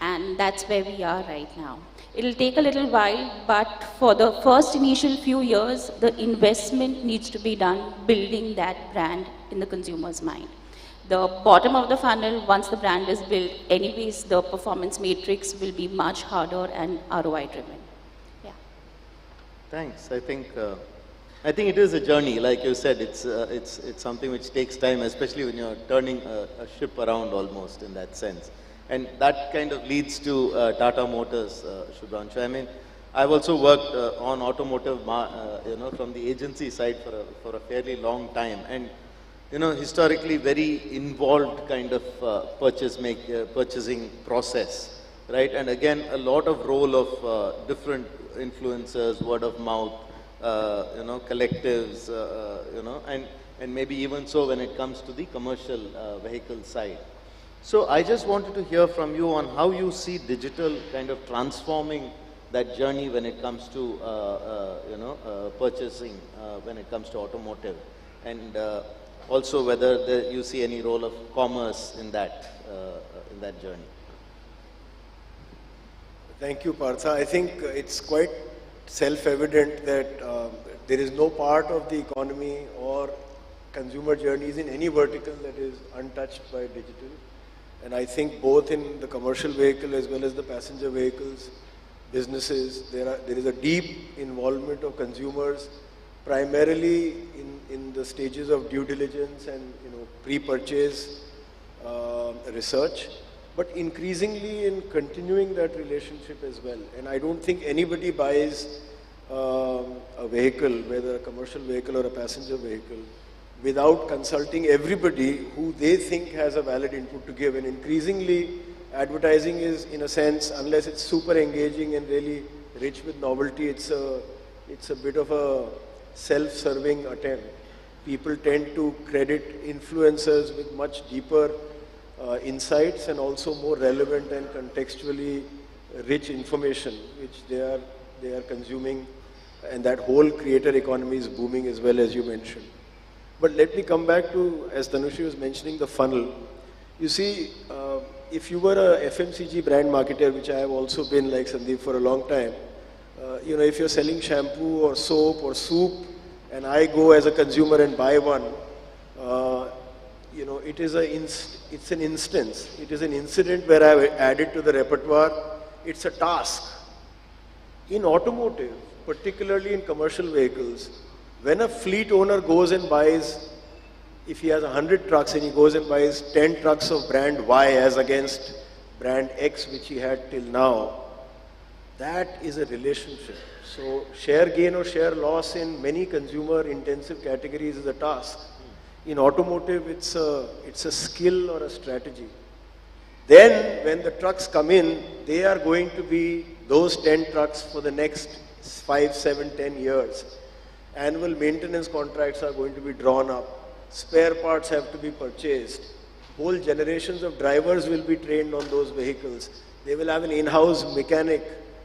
And that's where we are right now. It'll take a little while, but for the first initial few years, the investment needs to be done building that brand in the consumer's mind. The bottom of the funnel, once the brand is built, anyways, the performance matrix will be much harder and ROI driven. Yeah. Thanks. I think it is a journey, like you said. It's something which takes time, especially when you're turning a ship around almost in that sense. And that kind of leads to Tata Motors, Shubhranshu. I mean, I've also worked on automotive, from the agency side for a fairly long time. And, historically very involved kind of purchasing process, right? And again, a lot of role of different influencers, word of mouth, collectives, and maybe even so when it comes to the commercial vehicle side. So I just wanted to hear from you on how you see digital kind of transforming that journey when it comes to, purchasing, when it comes to automotive, and also whether you see any role of commerce in that journey. Thank you, Partha. I think it's quite self-evident that there is no part of the economy or consumer journeys in any vertical that is untouched by digital. And I think both in the commercial vehicle as well as the passenger vehicles, businesses, there is a deep involvement of consumers, primarily in the stages of due diligence and pre-purchase research, but increasingly in continuing that relationship as well. And I don't think anybody buys a vehicle, whether a commercial vehicle or a passenger vehicle, without consulting everybody who they think has a valid input to give. And increasingly, advertising is, in a sense, unless it's super engaging and really rich with novelty, it's a bit of a self-serving attempt. People tend to credit influencers with much deeper insights and also more relevant and contextually rich information, which they are consuming, and that whole creator economy is booming as well, as you mentioned. But let me come back to, as Tanushri was mentioning, the funnel. You see, if you were a FMCG brand marketer, which I have also been, like Sandeep, for a long time, if you're selling shampoo or soap or soup, and I go as a consumer and buy one, it's an instance. It is an incident where I've added to the repertoire. It's a task. In automotive, particularly in commercial vehicles, when a fleet owner goes and buys, if he has 100 trucks and he goes and buys 10 trucks of brand Y as against brand X, which he had till now, that is a relationship. So share gain or share loss in many consumer intensive categories is a task. In automotive, it's a skill or a strategy. Then when the trucks come in, they are going to be those 10 trucks for the next 5, 7, 10 years. Annual maintenance contracts are going to be drawn up. Spare parts have to be purchased. Whole generations of drivers will be trained on those vehicles. They will have an in-house mechanic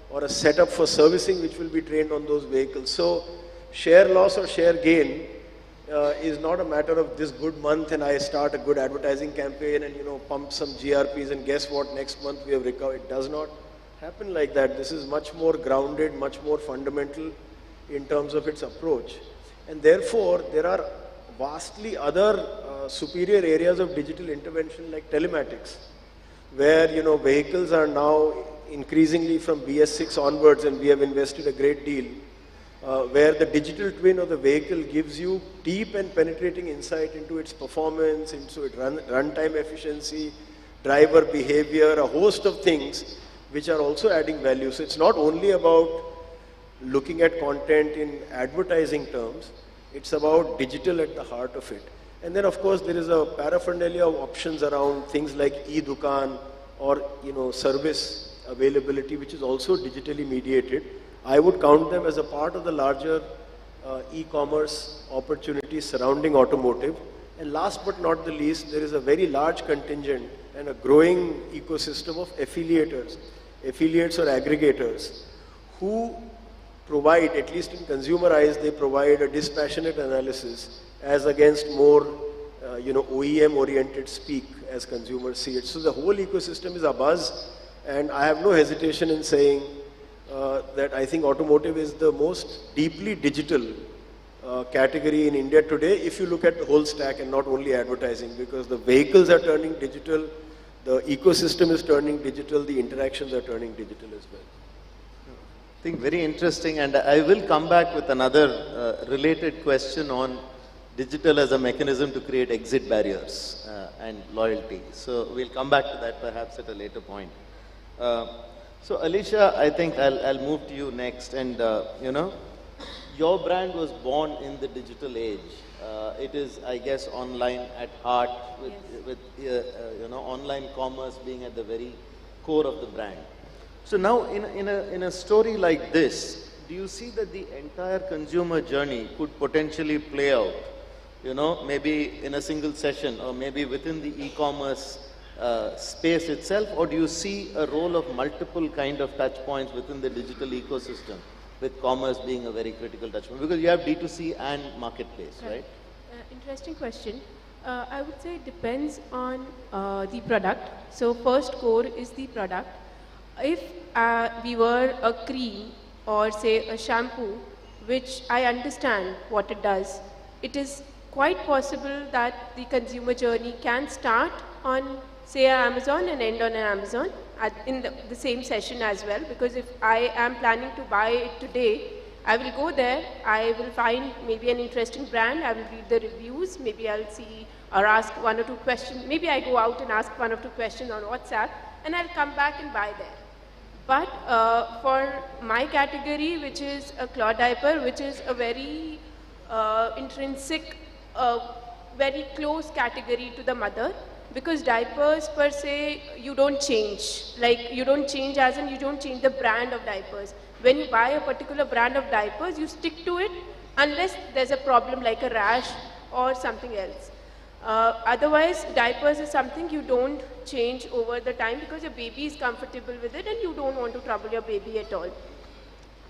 or a setup for servicing which will be trained on those vehicles. So share loss or share gain is not a matter of this good month and I start a good advertising campaign and pump some GRPs and guess what, next month we have recovered. It does not happen like that. This is much more grounded, much more fundamental in terms of its approach. And therefore, there are vastly other superior areas of digital intervention like telematics, where vehicles are now increasingly from BS6 onwards, and we have invested a great deal, where the digital twin of the vehicle gives you deep and penetrating insight into its performance, into its runtime efficiency, driver behavior, a host of things which are also adding value. So it's not only about looking at content in advertising terms, it's about digital at the heart of it. And then of course there is a paraphernalia of options around things like e-dukan or service availability, which is also digitally mediated. I would count them as a part of the larger e-commerce opportunities surrounding automotive. And last but not the least, there is a very large contingent and a growing ecosystem of affiliates or aggregators who provide, at least in consumer eyes, they provide a dispassionate analysis as against more OEM-oriented speak as consumers see it. So the whole ecosystem is abuzz, and I have no hesitation in saying that I think automotive is the most deeply digital category in India today if you look at the whole stack and not only advertising, because the vehicles are turning digital, the ecosystem is turning digital, the interactions are turning digital as well. I think very interesting, and I will come back with another related question on digital as a mechanism to create exit barriers and loyalty. So we'll come back to that perhaps at a later point. So Alicia, I think I'll move to you next, and your brand was born in the digital age. It is, I guess, online at heart, with online commerce being at the very core of the brand. So now, in a story like this, do you see that the entire consumer journey could potentially play out, maybe in a single session or maybe within the e-commerce space itself, or do you see a role of multiple kind of touch points within the digital ecosystem, with commerce being a very critical touch point? Because you have D2C and marketplace, right? Interesting question. I would say it depends on the product. So first core is the product. If we were a cream or say a shampoo, which I understand what it does, it is quite possible that the consumer journey can start on, say, Amazon and end on an Amazon in the same session as well. Because if I am planning to buy it today, I will go there, I will find maybe an interesting brand, I will read the reviews, maybe I'll see or ask one or two questions, maybe I go out and ask one or two questions on WhatsApp, and I'll come back and buy there. But for my category, which is a cloth diaper, which is a very intrinsic, very close category to the mother, because diapers per se, you don't change. Like, you don't change as in you don't change the brand of diapers. When you buy a particular brand of diapers, you stick to it unless there's a problem like a rash or something else. Otherwise, diapers is something you don't change over the time because your baby is comfortable with it and you don't want to trouble your baby at all.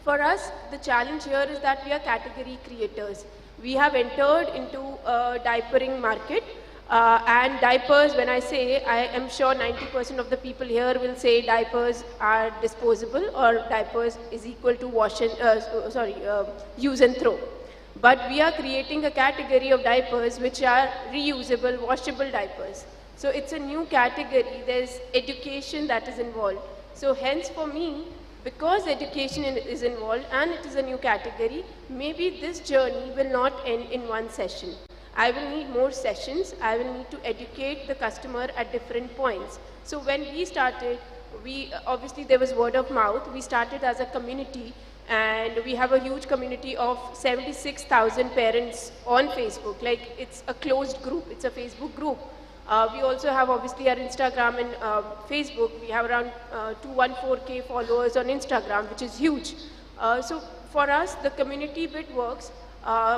For us, the challenge here is that we are category creators. We have entered into a diapering market, and diapers, when I say, I am sure 90% of the people here will say diapers are disposable or diapers is equal to use and throw. But we are creating a category of diapers which are reusable, washable diapers. So it's a new category. There's education that is involved. So hence for me, because education is involved and it is a new category, maybe this journey will not end in one session. I will need more sessions. I will need to educate the customer at different points. So when we started, obviously there was word of mouth. We started as a community, and we have a huge community of 76,000 parents on Facebook. Like, it's a closed group. It's a Facebook group. We also have obviously our Instagram and Facebook. We have around 214K followers on Instagram, which is huge. So for us, the community bit works.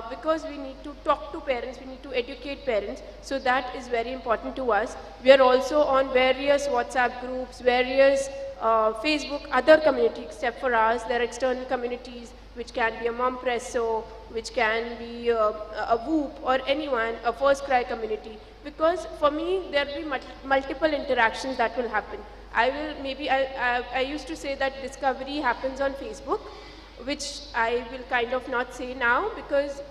Because we need to talk to parents, we need to educate parents, so that is very important to us. We are also on various WhatsApp groups, various Facebook, other communities except for us. There are external communities which can be a Mom Presso, which can be a Whoop or anyone, a First Cry community. Because for me, there will be multiple interactions that will happen. I used to say that discovery happens on Facebook, which I will kind of not say now, because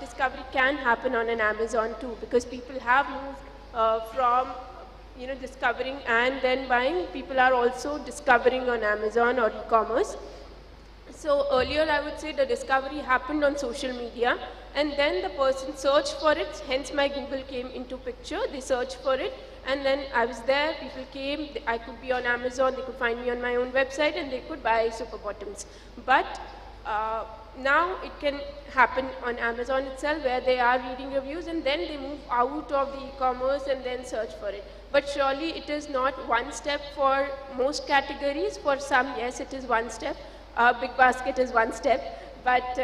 discovery can happen on an Amazon too, because people have moved from discovering and then buying. People are also discovering on Amazon or e-commerce. So earlier I would say the discovery happened on social media, and then the person searched for it, hence my Google came into picture. They searched for it, and then I was there, people came, I could be on Amazon, they could find me on my own website, and they could buy super bottoms. But now it can happen on Amazon itself, where they are reading reviews and then they move out of the e-commerce and then search for it. But surely it is not one step for most categories. For some, yes, it is one step. Big basket is one step. But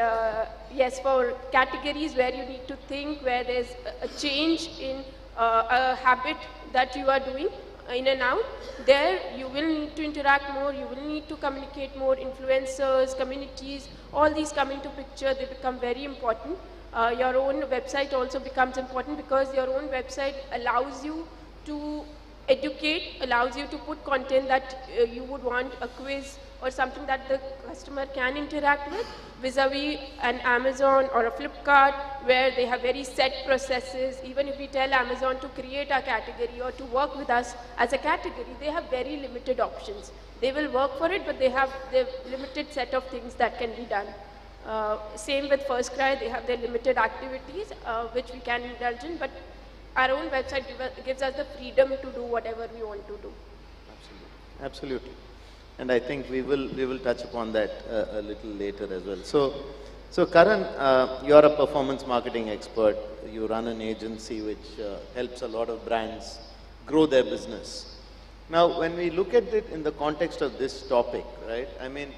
yes, for categories where you need to think, where there's a change in a habit that you are doing in and out, there you will need to interact more, you will need to communicate more. Influencers, communities, all these come into picture, they become very important. Your own website also becomes important, because your own website allows you to educate, allows you to put content that you would want, a quiz or something that the customer can interact with, vis-a-vis an Amazon or a Flipkart, where they have very set processes. Even if we tell Amazon to create a category or to work with us as a category, they have very limited options. They will work for it, but they have the limited set of things that can be done. Same with First Cry, they have their limited activities, which we can indulge in, but our own website gives us the freedom to do whatever we want to do. Absolutely. Absolutely. And I think we will touch upon that a little later as well. So Karan, you're a performance marketing expert. You run an agency which helps a lot of brands grow their business. Now, when we look at it in the context of this topic, right? I mean,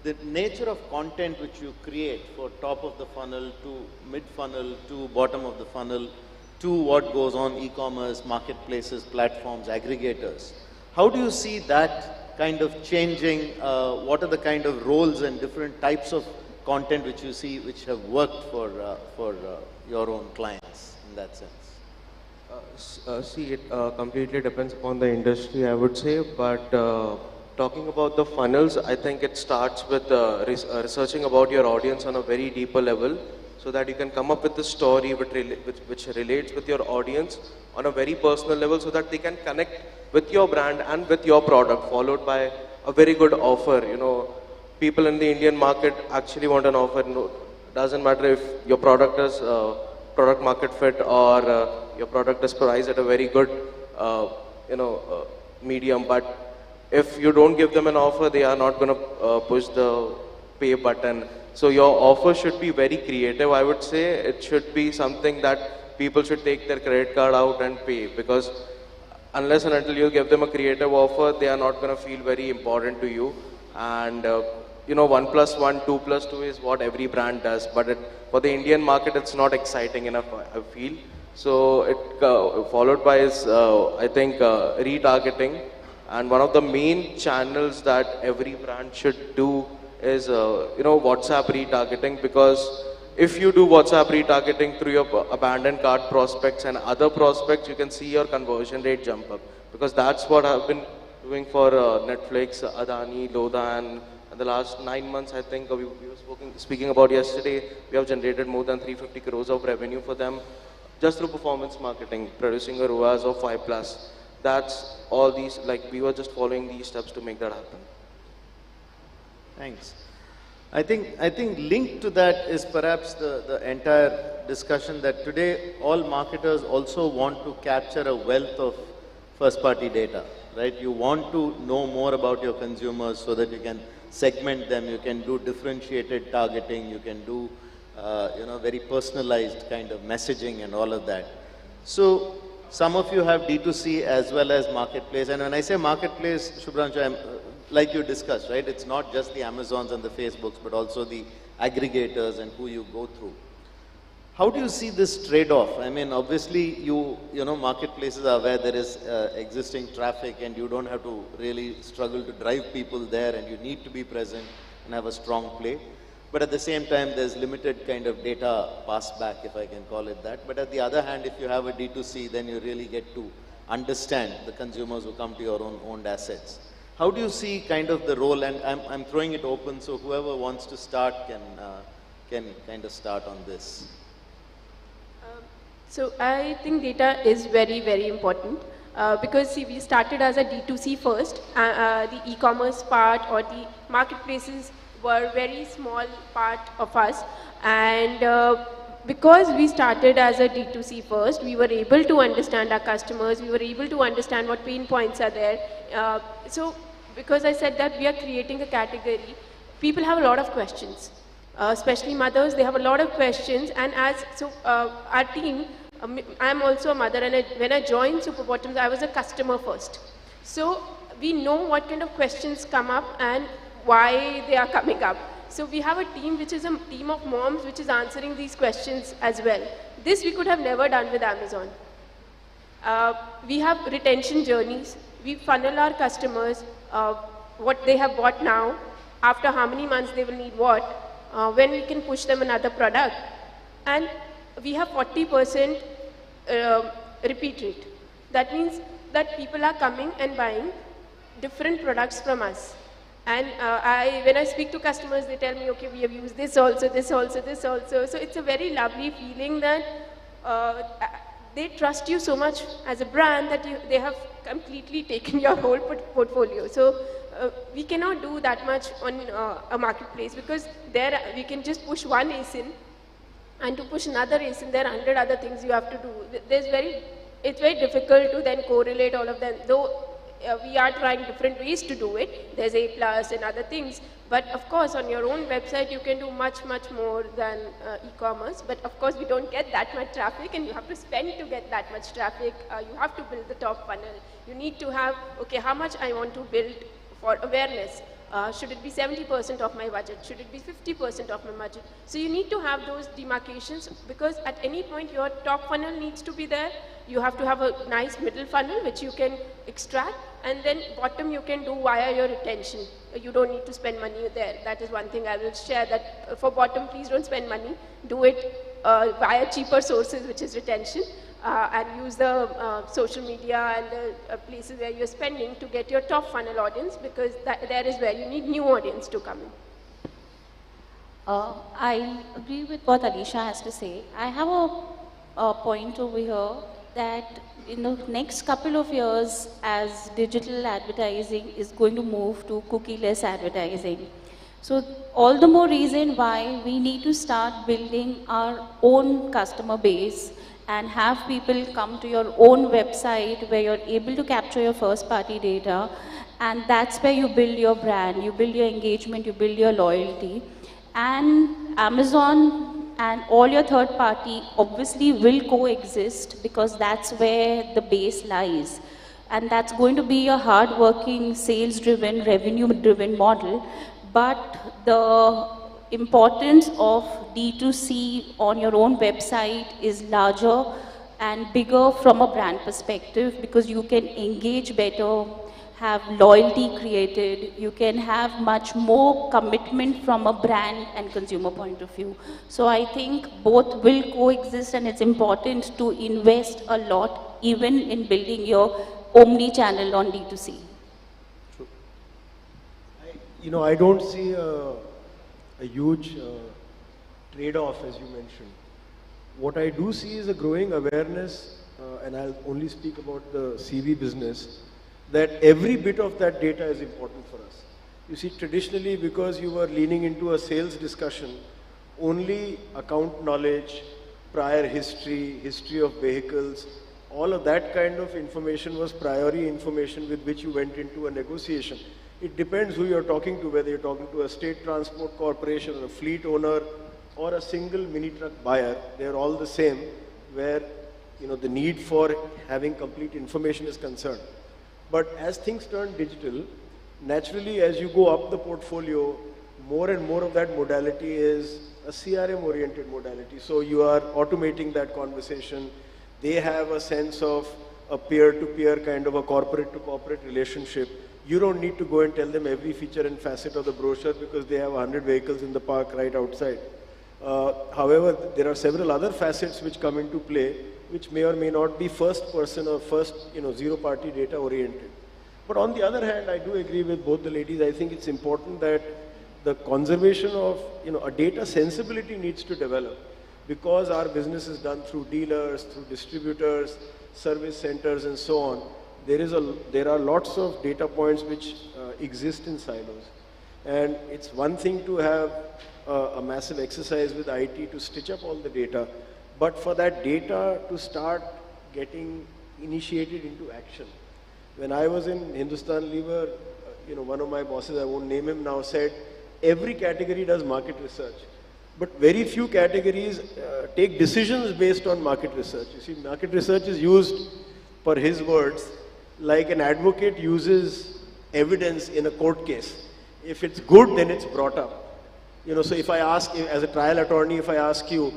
the nature of content which you create for top of the funnel to mid funnel to bottom of the funnel to what goes on e-commerce, marketplaces, platforms, aggregators. How do you see that kind of changing? What are the kind of roles and different types of content which you see which have worked for your own clients in that sense? See, it completely depends upon the industry, I would say, but talking about the funnels, I think it starts with researching about your audience on a very deeper level. so that you can come up with a story which relates with your audience on a very personal level, so that they can connect with your brand and with your product, followed by a very good offer. You know, people in the Indian market actually want an offer. No, doesn't matter if your product is product market fit, or your product is priced at a very good medium, but if you don't give them an offer, they are not going to push the pay button. So your offer should be very creative, I would say. It should be something that people should take their credit card out and pay, because unless and until you give them a creative offer, they are not going to feel very important to you. And 1 plus 1, 2 plus 2 is what every brand does, but for the Indian market, it's not exciting enough, I feel. So it followed by is, I think, retargeting. And one of the main channels that every brand should do is, WhatsApp retargeting, because if you do WhatsApp retargeting through your abandoned cart prospects and other prospects, you can see your conversion rate jump up. Because that's what I've been doing for Netflix, Adani, Lodha, and in the last 9 months, I think we were speaking about yesterday, we have generated more than 350 crores of revenue for them just through performance marketing, producing a ROAS of 5+. That's all these, like, we were just following these steps to make that happen. Thanks. I think linked to that is perhaps the entire discussion that today all marketers also want to capture a wealth of first-party data, right? You want to know more about your consumers so that you can segment them, you can do differentiated targeting, you can do very personalized kind of messaging and all of that. So some of you have D2C as well as marketplace, and when I say marketplace, Shubhranshu, like you discussed, right? It's not just the Amazons and the Facebooks, but also the aggregators and who you go through. How do you see this trade-off? I mean, obviously, marketplaces are where there is existing traffic, and you don't have to really struggle to drive people there, and you need to be present and have a strong play. But at the same time, there's limited kind of data pass back, if I can call it that. But at the other hand, if you have a D2C, then you really get to understand the consumers who come to your owned assets. How do you see kind of the role? And I'm throwing it open, so whoever wants to start can kind of start on this. So I think data is very, very important. Because see, we started as a D2C first. The e-commerce part or the marketplaces were very small part of us, and because we started as a D2C first, we were able to understand our customers, we were able to understand what pain points are there. So because I said that we are creating a category, people have a lot of questions, especially mothers, they have a lot of questions, and our team, I'm also a mother, and when I joined Super Bottoms, I was a customer first. So we know what kind of questions come up and why they are coming up. So we have a team which is a team of moms which is answering these questions as well. This we could have never done with Amazon. We have retention journeys. We funnel our customers, what they have bought now, after how many months they will need what, when we can push them another product. And we have 40% repeat rate. That means that people are coming and buying different products from us. And when I speak to customers, they tell me, okay, we have used this also, this also, this also. So it's a very lovely feeling that they trust you so much as a brand that they have completely taken your whole portfolio. So we cannot do that much on a marketplace, because there we can just push one ASIN, and to push another ASIN, there are 100 other things you have to do. It's very difficult to then correlate all of them, though we are trying different ways to do it. There's A+ and other things. But of course, on your own website, you can do much, much more than e-commerce. But of course, we don't get that much traffic, and you have to spend to get that much traffic. You have to build the top funnel. You need to have, okay, how much I want to build for awareness. Should it be 70% of my budget? Should it be 50% of my budget? So you need to have those demarcations, because at any point your top funnel needs to be there. You have to have a nice middle funnel which you can extract, and then bottom you can do via your retention. You don't need to spend money there. That is one thing I will share, that for bottom, please don't spend money. Do it via cheaper sources, which is retention. And use the social media and the places where you're spending to get your top funnel audience, because there is where you need new audience to come in. I agree with what Alicia has to say. I have a point over here that in the next couple of years, as digital advertising is going to move to cookie-less advertising, so all the more reason why we need to start building our own customer base and have people come to your own website where you're able to capture your first party data, and that's where you build your brand, you build your engagement, you build your loyalty. And Amazon and all your third party obviously will coexist because that's where the base lies. And that's going to be a hard-working, sales-driven, revenue-driven model. But the importance of D2C on your own website is larger and bigger from a brand perspective because you can engage better, have loyalty created, you can have much more commitment from a brand and consumer point of view. So I think both will coexist, and it's important to invest a lot even in building your omni-channel on D2C. I don't see a huge trade-off, as you mentioned. What I do see is a growing awareness, and I'll only speak about the CV business, that every bit of that data is important for us. You see, traditionally, because you were leaning into a sales discussion, only account knowledge, prior history, history of vehicles, all of that kind of information was priori information with which you went into a negotiation. It depends who you're talking to, whether you're talking to a state transport corporation or a fleet owner or a single mini truck buyer. They're all the same, where the need for having complete information is concerned. But as things turn digital, naturally as you go up the portfolio, more and more of that modality is a CRM-oriented modality. So you are automating that conversation. They have a sense of a peer-to-peer kind of a corporate-to-corporate relationship. You don't need to go and tell them every feature and facet of the brochure because they have 100 vehicles in the park right outside. However, there are several other facets which come into play, which may or may not be first person or first, zero party data oriented. But on the other hand, I do agree with both the ladies. I think it's important that the conservation of, a data sensibility needs to develop, because our business is done through dealers, through distributors, service centers and so on. There are lots of data points which exist in silos. And it's one thing to have a massive exercise with IT to stitch up all the data, but for that data to start getting initiated into action. When I was in Hindustan Lever, one of my bosses, I won't name him now, said every category does market research, but very few categories take decisions based on market research. You see, market research is used, per his words, like an advocate uses evidence in a court case. If it's good, then it's brought up. So if I ask, as a trial attorney, if I ask you,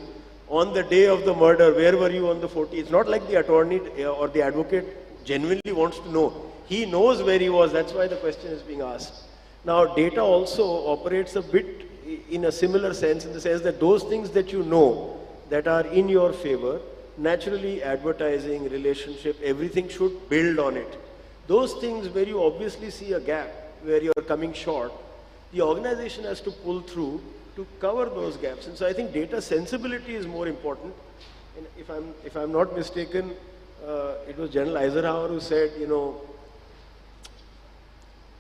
on the day of the murder, where were you on the 40th? It's not like the attorney or the advocate genuinely wants to know. He knows where he was, that's why the question is being asked. Now, data also operates a bit in a similar sense, in the sense that those things that you know that are in your favor, naturally advertising, relationship, everything should build on it. Those things where you obviously see a gap, where you're coming short, the organization has to pull through to cover those gaps. And so I think data sensibility is more important. And if I'm not mistaken, it was General Eisenhower who said,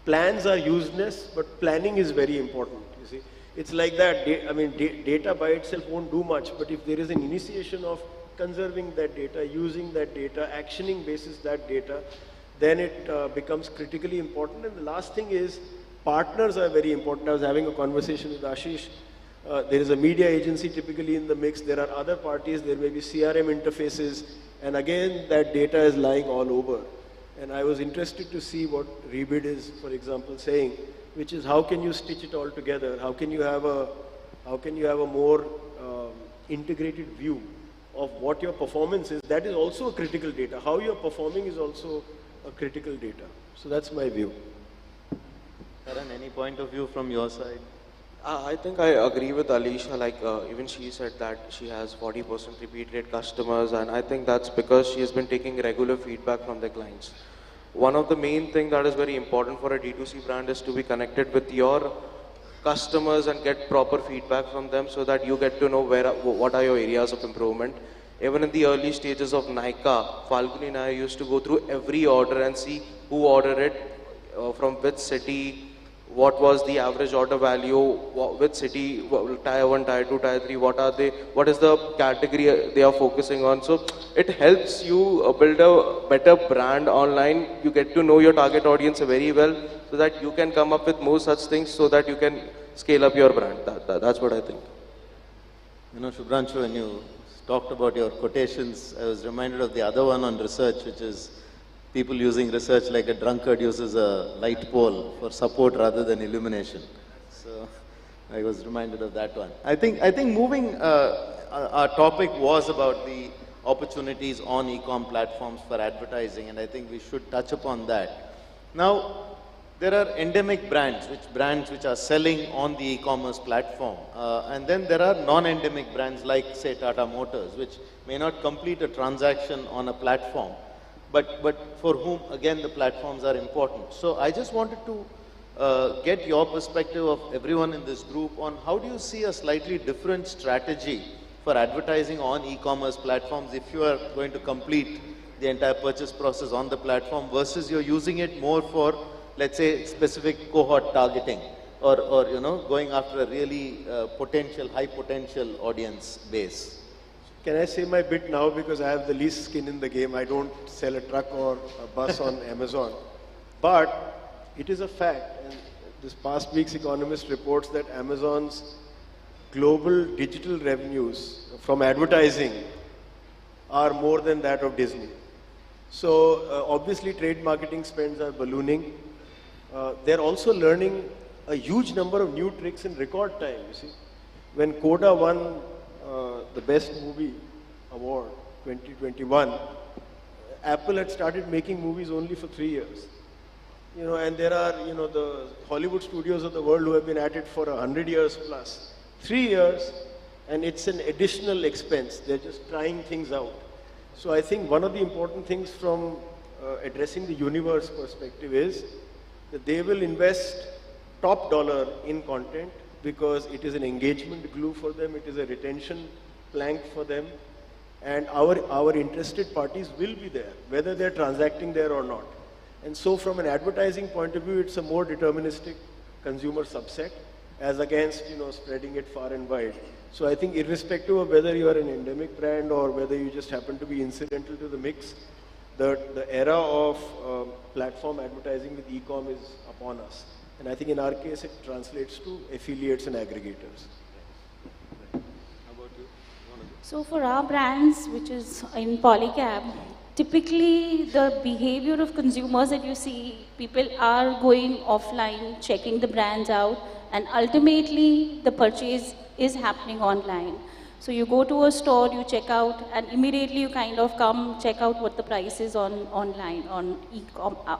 plans are useless, but planning is very important. You see, it's like that. Data by itself won't do much, but if there is an initiation of conserving that data, using that data, actioning basis that data, then it becomes critically important. And the last thing is, partners are very important. I was having a conversation with Ashish. There is a media agency typically in the mix. There are other parties. There may be CRM interfaces. And again, that data is lying all over. And I was interested to see what Rebid is, for example, saying, which is how can you stitch it all together? How can you have a more integrated view of what your performance is? That is also a critical data. How you're performing is also a critical data. So that's my view. Karan, any point of view from your side? I think I agree with Alicia, even she said that she has 40% repeat rate customers, and I think that's because she has been taking regular feedback from the clients. One of the main things that is very important for a D2C brand is to be connected with your customers and get proper feedback from them so that you get to know what are your areas of improvement. Even in the early stages of Nika, Falguni and I used to go through every order and see who ordered it, from which city, what was the average order value, which city, tier 1, tier 2, tier 3, what is the category they are focusing on. So it helps you build a better brand online. You get to know your target audience very well so that you can come up with more such things so that you can scale up your brand. That's what I think. You know, Shubhranshu, when you talked about your quotations, I was reminded of the other one on research, which is people using research like a drunkard uses a light pole for support rather than illumination. So I was reminded of that one. I think moving, our topic was about the opportunities on e-com platforms for advertising, and I think we should touch upon that. Now, there are endemic brands which are selling on the e-commerce platform, and then there are non-endemic brands like, say, Tata Motors, which may not complete a transaction on a platform, but for whom, again, the platforms are important. So I just wanted to get your perspective of everyone in this group on how do you see a slightly different strategy for advertising on e-commerce platforms if you are going to complete the entire purchase process on the platform versus you're using it more for, let's say, specific cohort targeting or you know, going after a really high potential audience base. Can I say my bit now because I have the least skin in the game? I don't sell a truck or a bus on Amazon. But it is a fact, and this past week's Economist reports that Amazon's global digital revenues from advertising are more than that of Disney. So obviously trade marketing spends are ballooning. They're also learning a huge number of new tricks in record time, you see. When Coda won the Best Movie Award 2021, Apple had started making movies only for 3 years. You know, and there are, you know, the Hollywood studios of the world who have been at it for 100 years plus. 3 years, and it's an additional expense. They're just trying things out. So I think one of the important things from addressing the universe perspective is that they will invest top dollar in content because it is an engagement glue for them, it is a retention plank for them, and our interested parties will be there, whether they're transacting there or not. And so from an advertising point of view, it's a more deterministic consumer subset as against, you know, spreading it far and wide. So I think irrespective of whether you are an endemic brand or whether you just happen to be incidental to the mix, the era of platform advertising with e-com is upon us. And I think in our case, it translates to affiliates and aggregators. How about you? So for our brands, which is in Polycab, typically the behavior of consumers that you see, people are going offline, checking the brands out, and ultimately the purchase is happening online. So you go to a store, you check out, and immediately you kind of come check out what the price is online, on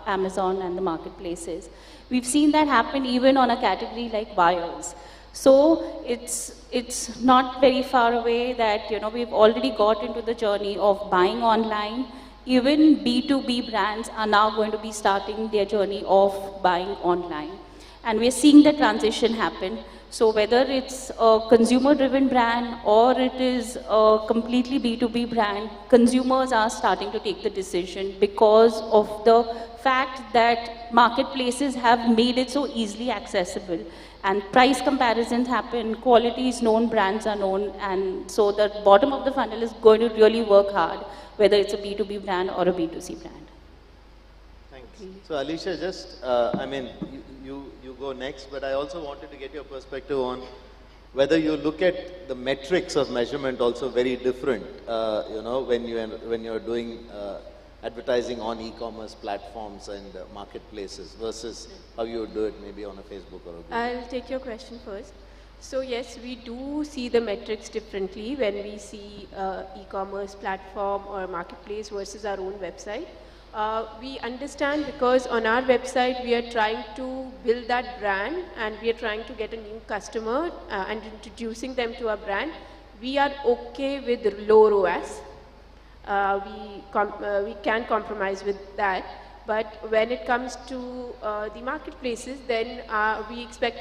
Amazon and the marketplaces. We've seen that happen even on a category like wires. So it's not very far away that, you know, we've already got into the journey of buying online. Even B2B brands are now going to be starting their journey of buying online. And we're seeing the transition happen. So whether it's a consumer-driven brand or it is a completely B2B brand, consumers are starting to take the decision because of the fact that marketplaces have made it so easily accessible. And price comparisons happen, quality is known, brands are known, and so the bottom of the funnel is going to really work hard, whether it's a B2B brand or a B2C brand. Thanks. So Alicia, just, I mean, you go next, but I also wanted to get your perspective on whether you look at the metrics of measurement also very different, you know, when you're doing advertising on e-commerce platforms and marketplaces versus how you would do it maybe on a Facebook or a Google. I'll take your question first. So yes, we do see the metrics differently when we see e-commerce platform or marketplace versus our own website. We understand because on our website we are trying to build that brand and we are trying to get a new customer and introducing them to our brand. We are okay with low ROAS. We can compromise with that. But when it comes to the marketplaces, then we expect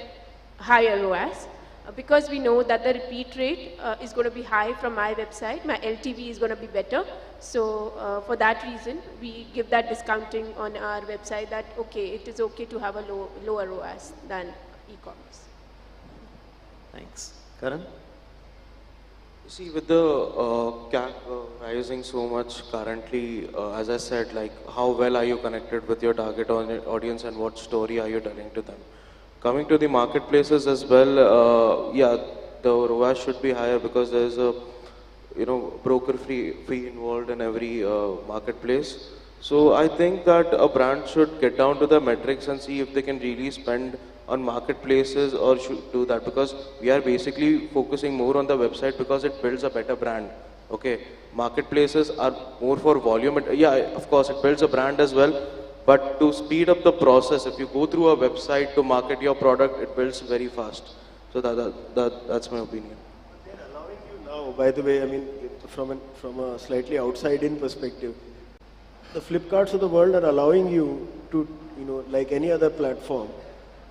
higher ROAS. Because we know that the repeat rate is going to be high from my website, my LTV is going to be better. So for that reason, we give that discounting on our website that, okay, it is okay to have a lower ROAS than e-commerce. Thanks. Karan? See, with the CAC rising so much currently, as I said, like how well are you connected with your target audience and what story are you telling to them? Coming to the marketplaces as well, yeah, the ROAS should be higher because there is a broker fee involved in every marketplace. So I think that a brand should get down to the metrics and see if they can really spend on marketplaces or should do that, because we are basically focusing more on the website because it builds a better brand. Okay, marketplaces are more for volume. Yeah, of course, it builds a brand as well. But to speed up the process, if you go through a website to market your product, it builds very fast. So that's my opinion. They're allowing you now, by the way, I mean, from a slightly outside-in perspective, the Flipkarts of the world are allowing you to, like any other platform,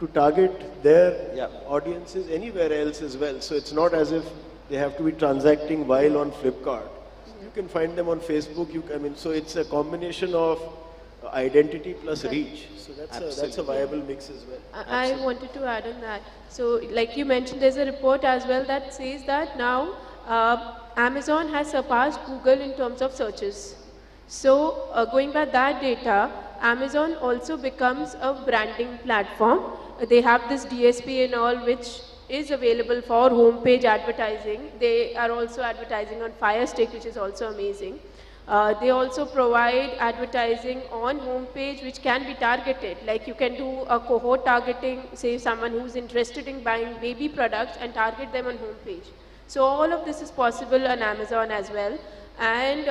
to target their audiences anywhere else as well. So it's not as if they have to be transacting while on Flipkart. You can find them on Facebook. So it's a combination of identity plus reach. So that's a viable mix as well. I wanted to add on that. So like you mentioned, there's a report as well that says that now Amazon has surpassed Google in terms of searches. So going by that data, Amazon also becomes a branding platform. They have this DSP and all, which is available for homepage advertising. They are also advertising on Fire Stick, which is also amazing. They also provide advertising on homepage which can be targeted. Like you can do a cohort targeting, say someone who's interested in buying baby products and target them on homepage. So all of this is possible on Amazon as well. And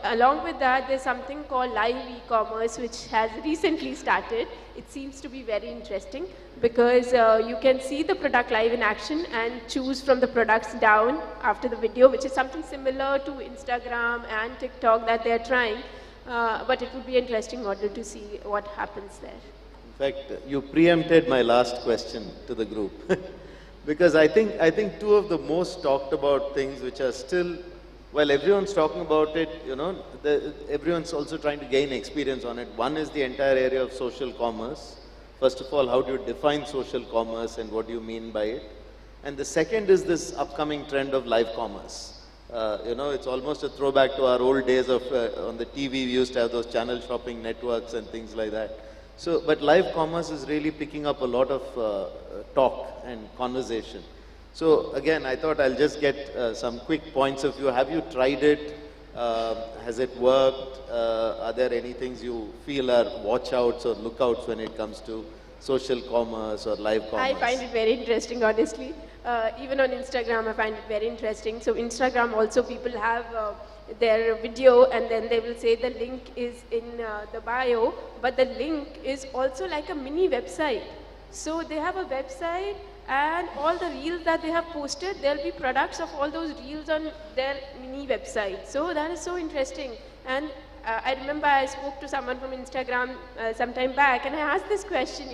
along with that, there's something called live e-commerce, which has recently started. It seems to be very interesting because you can see the product live in action and choose from the products down after the video, which is something similar to Instagram and TikTok that they're trying. But it would be an interesting model to see what happens there. In fact, you preempted my last question to the group. Because I think two of the most talked about things which are still, while everyone's talking about it, everyone's also trying to gain experience on it. One is the entire area of social commerce. First of all, how do you define social commerce and what do you mean by it? And the second is this upcoming trend of live commerce. It's almost a throwback to our old days of on the TV, we used to have those channel shopping networks and things like that. So, but live commerce is really picking up a lot of talk and conversation. So again, I thought I'll just get some quick points of view. Have you tried it? Has it worked? Are there any things you feel are watch-outs or look-outs when it comes to social commerce or live commerce? I find it very interesting, honestly. Even on Instagram, I find it very interesting. So Instagram also, people have their video and then they will say the link is in the bio, but the link is also like a mini website. So they have a website and all the reels that they have posted, there'll be products of all those reels on their mini website. So that is so interesting. And I remember I spoke to someone from Instagram some time back and I asked this question,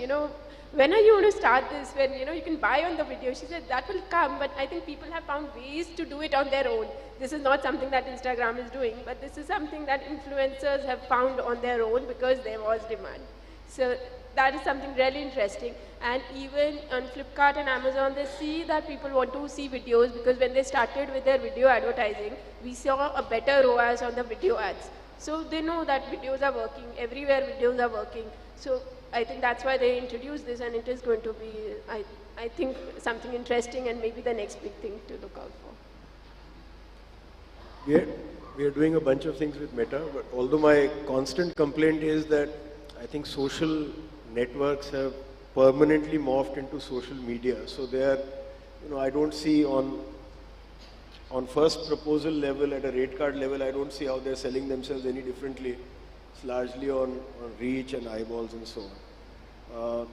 when are you going to start this? When, you can buy on the video. She said that will come, but I think people have found ways to do it on their own. This is not something that Instagram is doing, but this is something that influencers have found on their own because there was demand. So that is something really interesting. And even on Flipkart and Amazon, they see that people want to see videos because when they started with their video advertising, we saw a better ROAS on the video ads. So they know that videos are working, everywhere videos are working. So I think that's why they introduced this, and it is going to be, I think, something interesting and maybe the next big thing to look out for. We are doing a bunch of things with Meta, but although my constant complaint is that I think social networks have permanently morphed into social media. So they are, I don't see on first proposal level, at a rate card level, I don't see how they're selling themselves any differently. It's largely on reach and eyeballs and so on.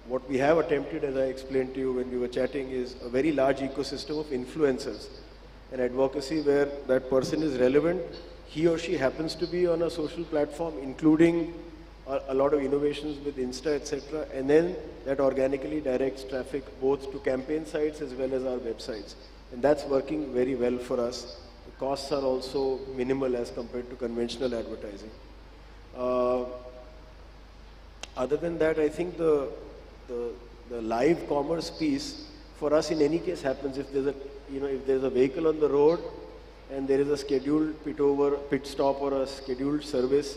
What we have attempted, as I explained to you when we were chatting, is a very large ecosystem of influencers and advocacy where that person is relevant. He or she happens to be on a social platform, including a lot of innovations with Insta, etc. And then that organically directs traffic both to campaign sites as well as our websites. And that's working very well for us. The costs are also minimal as compared to conventional advertising. Other than that, I think the live commerce piece for us in any case happens if there's if there's a vehicle on the road and there is a scheduled pit stop or a scheduled service,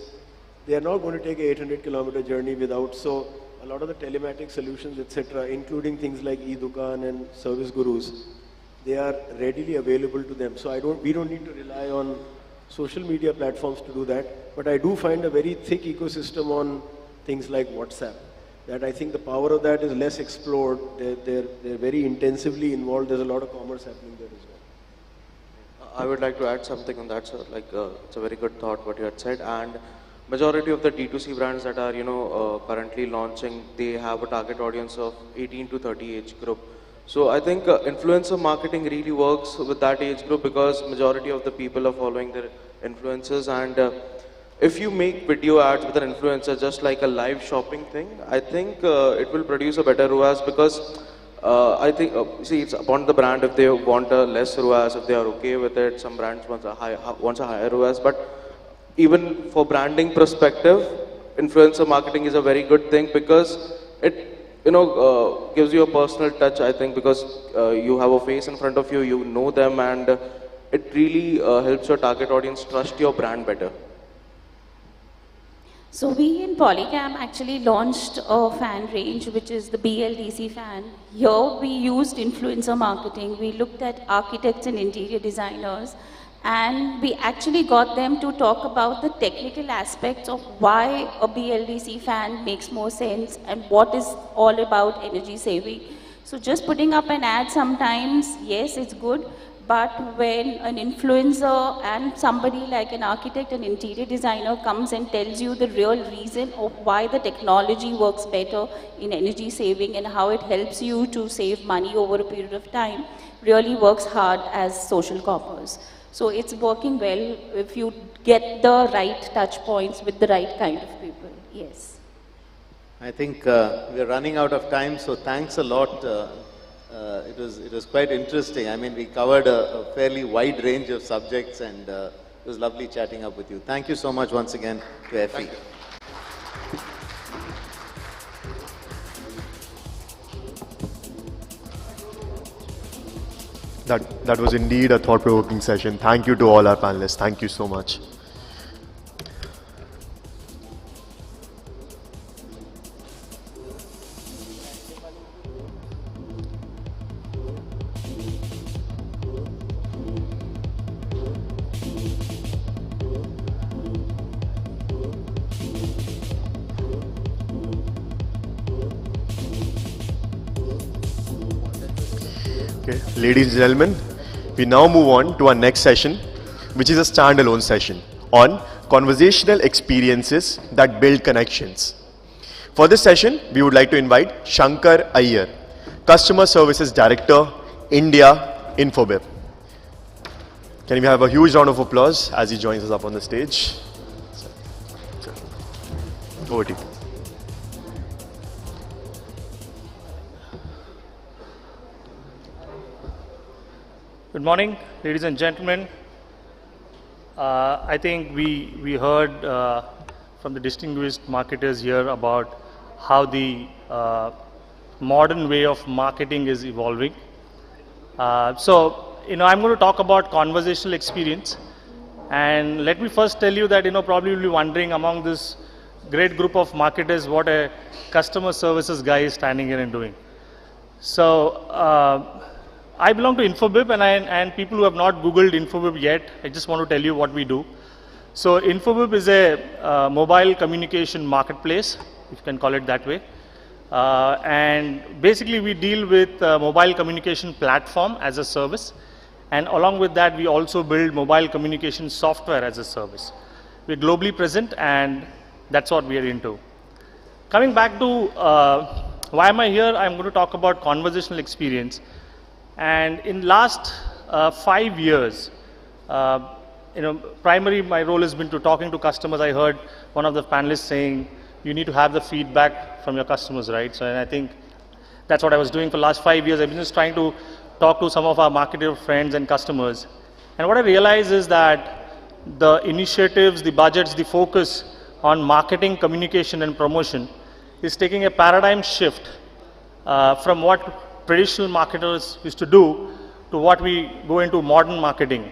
they are not going to take a 800-kilometer journey without. So a lot of the telematic solutions, etc., including things like e-Dukaan and service gurus, they are readily available to them. So we don't need to rely on social media platforms to do that. But I do find a very thick ecosystem on things like WhatsApp. That I think the power of that is less explored. They're very intensively involved. There's a lot of commerce happening there as well. I would like to add something on that, sir. It's a very good thought what you had said. And majority of the D2C brands that are, currently launching, they have a target audience of 18 to 30 age group. So I think influencer marketing really works with that age group because majority of the people are following their influencers. And if you make video ads with an influencer, just like a live shopping thing, I think it will produce a better ROAS because I think, it's upon the brand if they want a less ROAS, if they are okay with it. Some brands want a higher ROAS, but even for branding perspective, influencer marketing is a very good thing because it gives you a personal touch, I think, because you have a face in front of you, you know them, and it really helps your target audience trust your brand better. So we in Polycam actually launched a fan range, which is the BLDC fan. Here we used influencer marketing. We looked at architects and interior designers, and we actually got them to talk about the technical aspects of why a BLDC fan makes more sense and what is all about energy saving. So just putting up an ad sometimes, yes, it's good, but when an influencer and somebody like an architect and interior designer comes and tells you the real reason of why the technology works better in energy saving and how it helps you to save money over a period of time, really works hard as social commerce. So it's working well if you get the right touch points with the right kind of people, yes. I think we're running out of time, so thanks a lot. It was quite interesting. I mean, we covered a fairly wide range of subjects, and it was lovely chatting up with you. Thank you so much once again to FE. That was indeed a thought-provoking session. Thank you to all our panelists. Thank you so much. Okay, ladies and gentlemen, we now move on to our next session, which is a standalone session on conversational experiences that build connections. For this session, we would like to invite Shankar Iyer, Customer Services Director, India, Infobip. Can we have a huge round of applause as he joins us up on the stage? Over to you. Good morning, ladies and gentlemen. I think we heard from the distinguished marketers here about how the modern way of marketing is evolving. I'm going to talk about conversational experience. And let me first tell you that, probably you'll be wondering among this great group of marketers what a customer services guy is standing here and doing. So, I belong to Infobip, and people who have not Googled Infobip yet, I just want to tell you what we do. So Infobip is a mobile communication marketplace, if you can call it that way. And basically we deal with mobile communication platform as a service. And along with that, we also build mobile communication software as a service. We're globally present, and that's what we are into. Coming back to why am I here, I'm going to talk about conversational experience. And in last 5 years, primarily my role has been to talking to customers. I heard one of the panelists saying, you need to have the feedback from your customers, right? So, and I think that's what I was doing for the last 5 years. I've been just trying to talk to some of our marketer friends and customers. And what I realized is that the initiatives, the budgets, the focus on marketing, communication, and promotion is taking a paradigm shift from what traditional marketers used to do to what we go into modern marketing.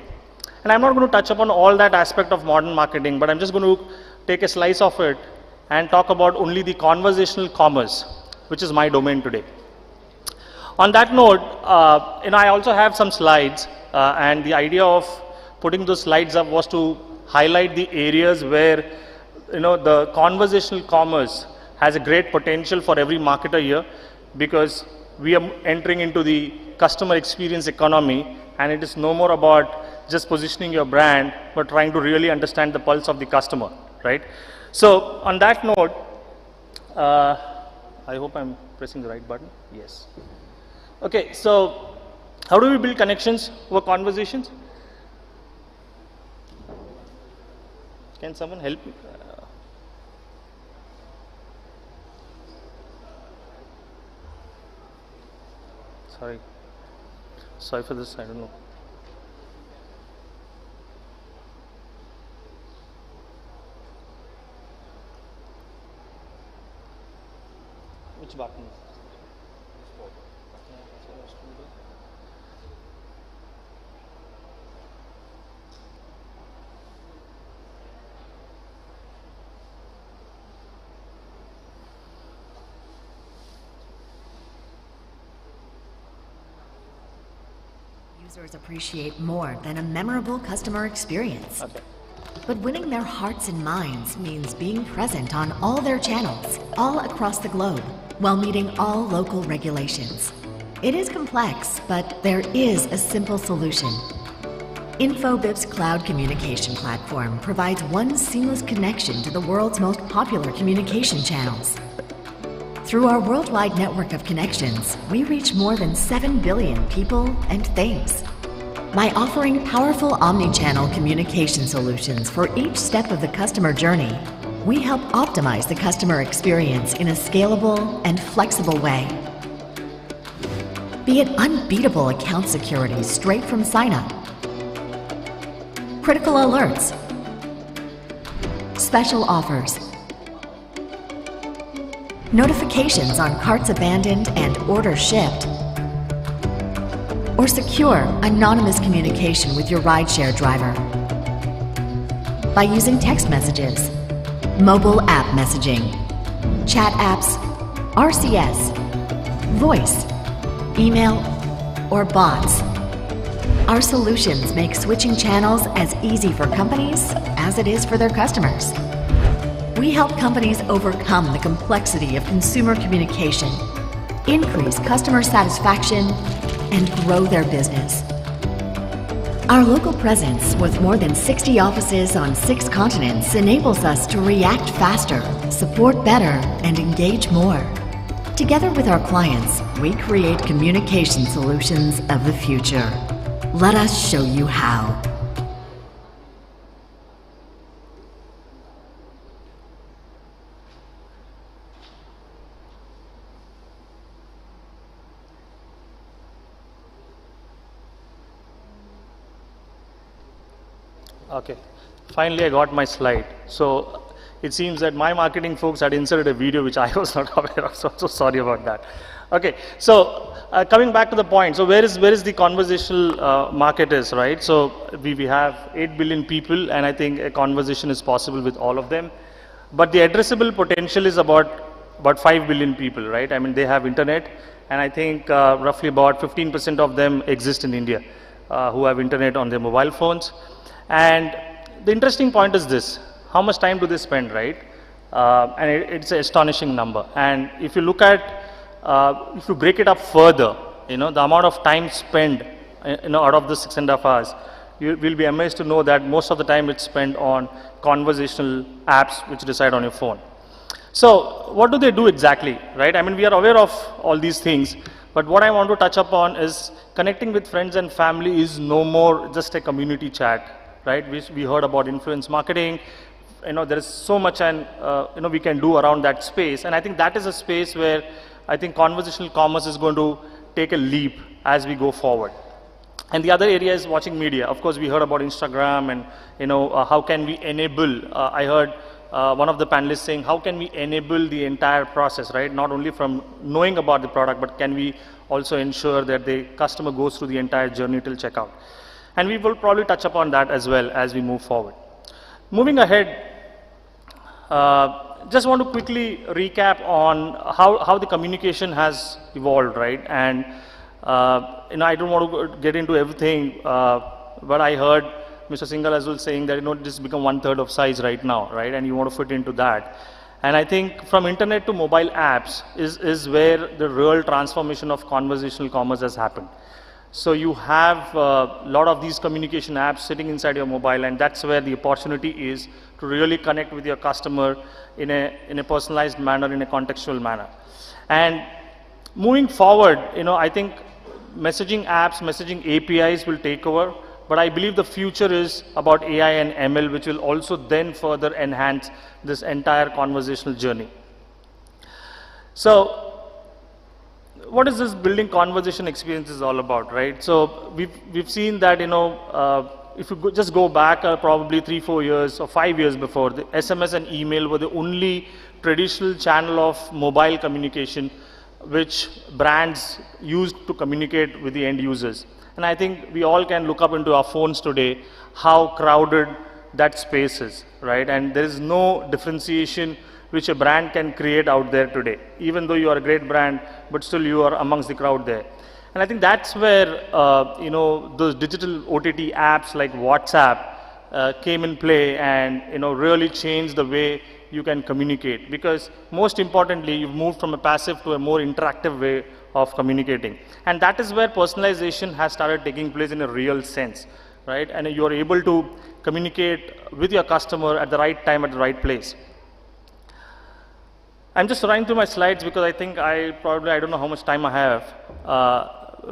And I'm not going to touch upon all that aspect of modern marketing, but I'm just going to take a slice of it and talk about only the conversational commerce, which is my domain today. On that note, I also have some slides, and the idea of putting those slides up was to highlight the areas where the conversational commerce has a great potential for every marketer here, because we are entering into the customer experience economy, and it is no more about just positioning your brand, but trying to really understand the pulse of the customer, right? So on that note, I hope I'm pressing the right button. Yes. Okay, so how do we build connections over conversations? Can someone help me? Sorry for this, I don't know. Which button? Users appreciate more than a memorable customer experience. Okay. But winning their hearts and minds means being present on all their channels, all across the globe, while meeting all local regulations. It is complex, but there is a simple solution. Infobip's cloud communication platform provides one seamless connection to the world's most popular communication channels. Through our worldwide network of connections, we reach more than 7 billion people and things. By offering powerful omni-channel communication solutions for each step of the customer journey, we help optimize the customer experience in a scalable and flexible way. Be it unbeatable account security straight from sign-up, critical alerts, special offers, notifications on carts abandoned and orders shipped, or secure, anonymous communication with your rideshare driver. By using text messages, mobile app messaging, chat apps, RCS, voice, email, or bots, our solutions make switching channels as easy for companies as it is for their customers. We help companies overcome the complexity of consumer communication, increase customer satisfaction, and grow their business. Our local presence, with more than 60 offices on 6 continents, enables us to react faster, support better, and engage more. Together with our clients, we create communication solutions of the future. Let us show you how. Okay, finally I got my slide. So it seems that my marketing folks had inserted a video which I was not aware of, so I'm so sorry about that. Okay, so coming back to the point, so where is the conversational market is, right? So we have 8 billion people, and I think a conversation is possible with all of them. But the addressable potential is about 5 billion people, right? I mean, they have internet, and I think roughly about 15% of them exist in India who have internet on their mobile phones. And the interesting point is this: how much time do they spend, right? And it's an astonishing number. And if you look at, if you break it up further, the amount of time spent, out of the 6.5 hours, you will be amazed to know that most of the time it's spent on conversational apps which reside on your phone. So what do they do exactly, right? I mean, we are aware of all these things, but what I want to touch upon is connecting with friends and family is no more just a community chat, right? We heard about influence marketing. there is so much and we can do around that space, and I think that is a space where I think conversational commerce is going to take a leap as we go forward. And the other area is watching media. Of course, we heard about Instagram and how can we enable. I heard one of the panelists saying, how can we enable the entire process, right? Not only from knowing about the product, but can we also ensure that the customer goes through the entire journey till checkout. And we will probably touch upon that as well as we move forward. Moving ahead, just want to quickly recap on how the communication has evolved, right? And I don't want to get into everything, but I heard Mr. Singhal as well saying that it has become 1/3 of size right now, right? And you want to fit into that. And I think from internet to mobile apps is where the real transformation of conversational commerce has happened. So you have a lot of these communication apps sitting inside your mobile, and that's where the opportunity is to really connect with your customer in a personalized manner, in a contextual manner. And moving forward, I think messaging apps, messaging APIs will take over, but I believe the future is about AI and ML, which will also then further enhance this entire conversational journey. So, what is this building conversation experience is all about, right? So we've seen that if you just go back probably 3-4 years or 5 years before, the SMS and email were the only traditional channel of mobile communication which brands used to communicate with the end users. And I think we all can look up into our phones today how crowded that space is, right? And there is no differentiation which a brand can create out there today. Even though you are a great brand, but still you are amongst the crowd there. And I think that's where, those digital OTT apps like WhatsApp came in play and, really changed the way you can communicate. Because most importantly, you've moved from a passive to a more interactive way of communicating. And that is where personalization has started taking place in a real sense, right? And you're able to communicate with your customer at the right time, at the right place. I'm just running through my slides because I think I don't know how much time I have,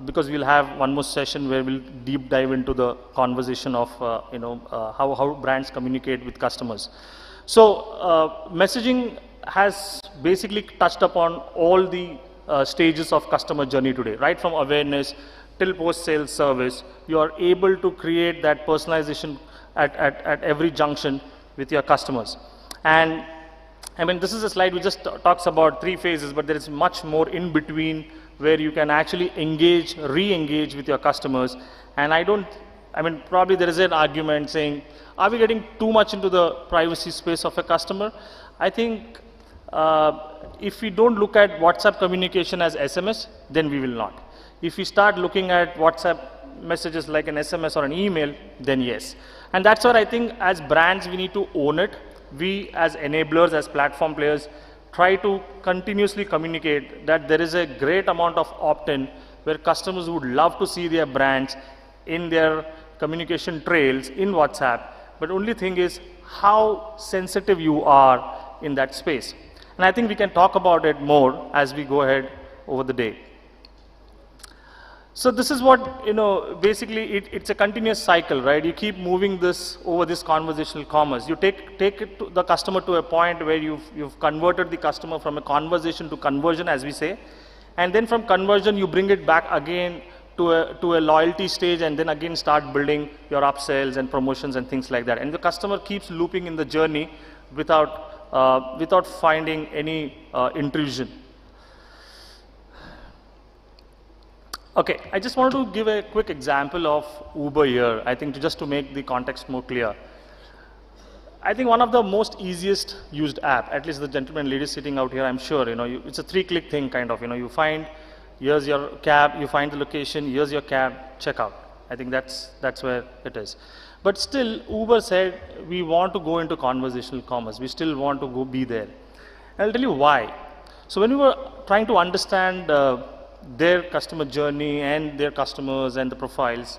because we'll have one more session where we'll deep dive into the conversation of, how brands communicate with customers. So, messaging has basically touched upon all the stages of customer journey today, right from awareness till post-sales service. You are able to create that personalization at every junction with your customers. And I mean, this is a slide which just talks about 3 phases, but there is much more in between where you can actually engage, re-engage with your customers. And probably there is an argument saying, are we getting too much into the privacy space of a customer? I think if we don't look at WhatsApp communication as SMS, then we will not. If we start looking at WhatsApp messages like an SMS or an email, then yes. And that's what I think as brands we need to own it. We as enablers, as platform players, try to continuously communicate that there is a great amount of opt-in where customers would love to see their brands in their communication trails in WhatsApp. But only thing is how sensitive you are in that space. And I think we can talk about it more as we go ahead over the day. So this is what, basically it's a continuous cycle, right? You keep moving this over this conversational commerce. You take the customer to a point where you've converted the customer from a conversation to conversion, as we say. And then from conversion, you bring it back again to a loyalty stage, and then again start building your upsells and promotions and things like that. And the customer keeps looping in the journey without finding any intrusion. Okay, I just wanted to give a quick example of Uber here, I think just to make the context more clear. I think one of the most easiest used app, at least the gentlemen and ladies sitting out here, I'm sure, it's a 3-click thing kind of, you find, here's your cab, you find the location, here's your cab, check out. I think that's where it is. But still, Uber said, we want to go into conversational commerce. We still want to be there. And I'll tell you why. So when we were trying to understand their customer journey and their customers and the profiles,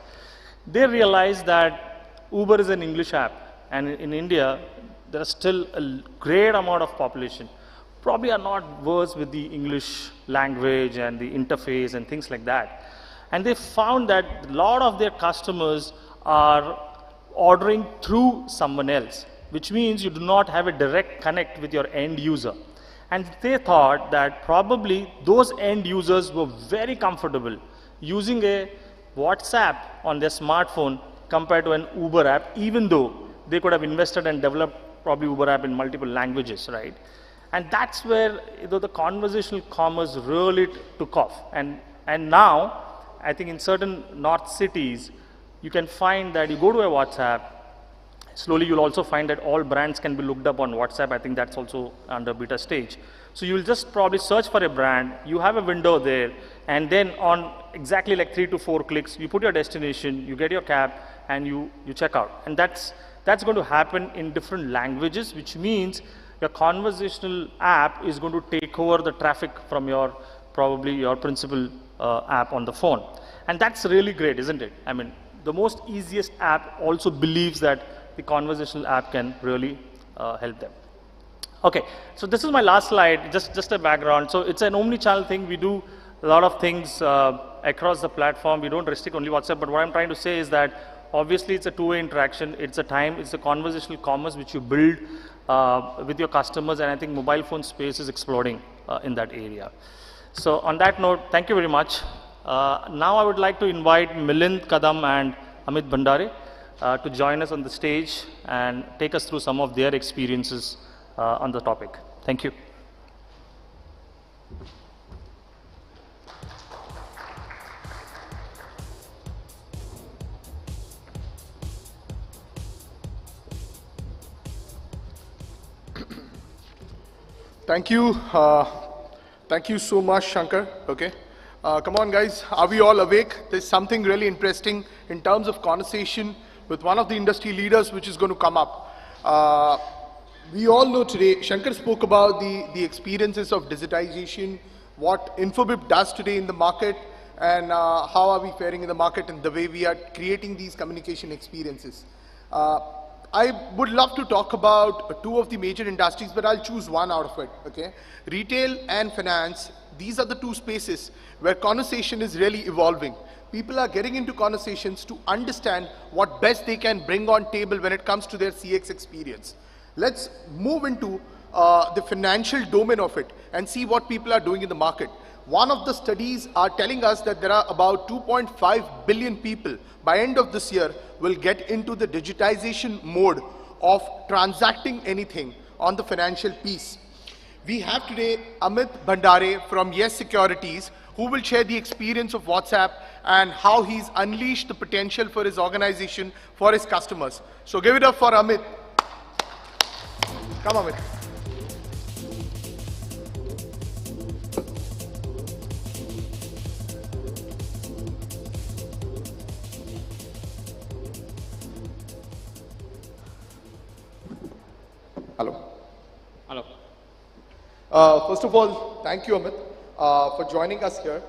they realized that Uber is an English app. And in India, there is still a great amount of population probably are not versed with the English language and the interface and things like that. And they found that a lot of their customers are ordering through someone else. which means you do not have a direct connect with your end user. And they thought that probably those end users were very comfortable using a WhatsApp on their smartphone compared to an Uber app, even though they could have invested and developed probably Uber app in multiple languages, right? And that's where the conversational commerce really took off. And now, I think in certain north cities, you can find that you go to a WhatsApp, slowly you'll also find that all brands can be looked up on WhatsApp. I think that's also under beta stage. So you'll just probably search for a brand, you have a window there, and then on exactly like 3 to 4 clicks, you put your destination, you get your cab, and you check out. And that's going to happen in different languages, which means your conversational app is going to take over the traffic from probably your principal app on the phone. And that's really great, isn't it? I mean, the most easiest app also believes that the conversational app can really help them. Okay, so this is my last slide, just a background. So it's an omni-channel thing. We do a lot of things across the platform. We don't restrict only WhatsApp, but what I'm trying to say is that obviously it's a two-way interaction. It's a conversational commerce which you build with your customers, and I think mobile phone space is exploding in that area. So on that note, thank you very much. Now I would like to invite Milind Kadam and Amit Bhandare to join us on the stage and take us through some of their experiences on the topic. Thank you. Thank you. Thank you so much, Shankar. Okay. Come on, guys. Are we all awake? There's something really interesting in terms of conversation with one of the industry leaders which is going to come up. We all know today, Shankar spoke about the experiences of digitization, what Infobip does today in the market, and how are we faring in the market and the way we are creating these communication experiences. I would love to talk about two of the major industries, but I'll choose one out of it, okay? Retail and finance, these are the two spaces where conversation is really evolving. People are getting into conversations to understand what best they can bring on table when it comes to their CX experience. Let's move into the financial domain of it and see what people are doing in the market. One of the studies are telling us that there are about 2.5 billion people by end of this year will get into the digitization mode of transacting anything on the financial piece. We have today Amit Bhandare from Yes Securities, who will share the experience of WhatsApp and how he's unleashed the potential for his organization, for his customers. So give it up for Amit. Come Amit. Hello. Hello. First of all, thank you, Amit, for joining us here.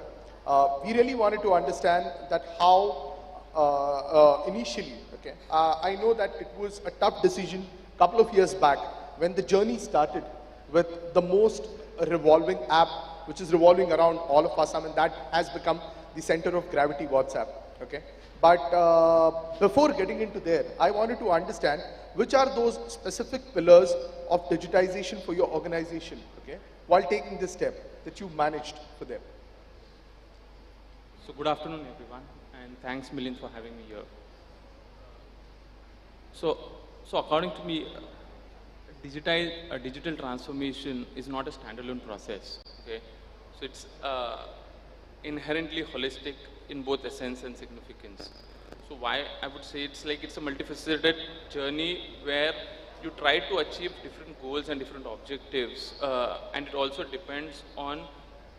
We really wanted to understand that how initially, okay, I know that it was a tough decision a couple of years back when the journey started with the most revolving app, which is revolving around all of us. I mean, that has become the center of gravity, WhatsApp, okay? But before getting into there, I wanted to understand which are those specific pillars of digitization for your organization, okay, while taking this step that you managed for them. So good afternoon, everyone, and thanks, Milind, for having me here. So according to me, digital transformation is not a standalone process, okay? So it's inherently holistic in both essence and significance. So why I would say it's a multifaceted journey where you try to achieve different goals and different objectives, and it also depends on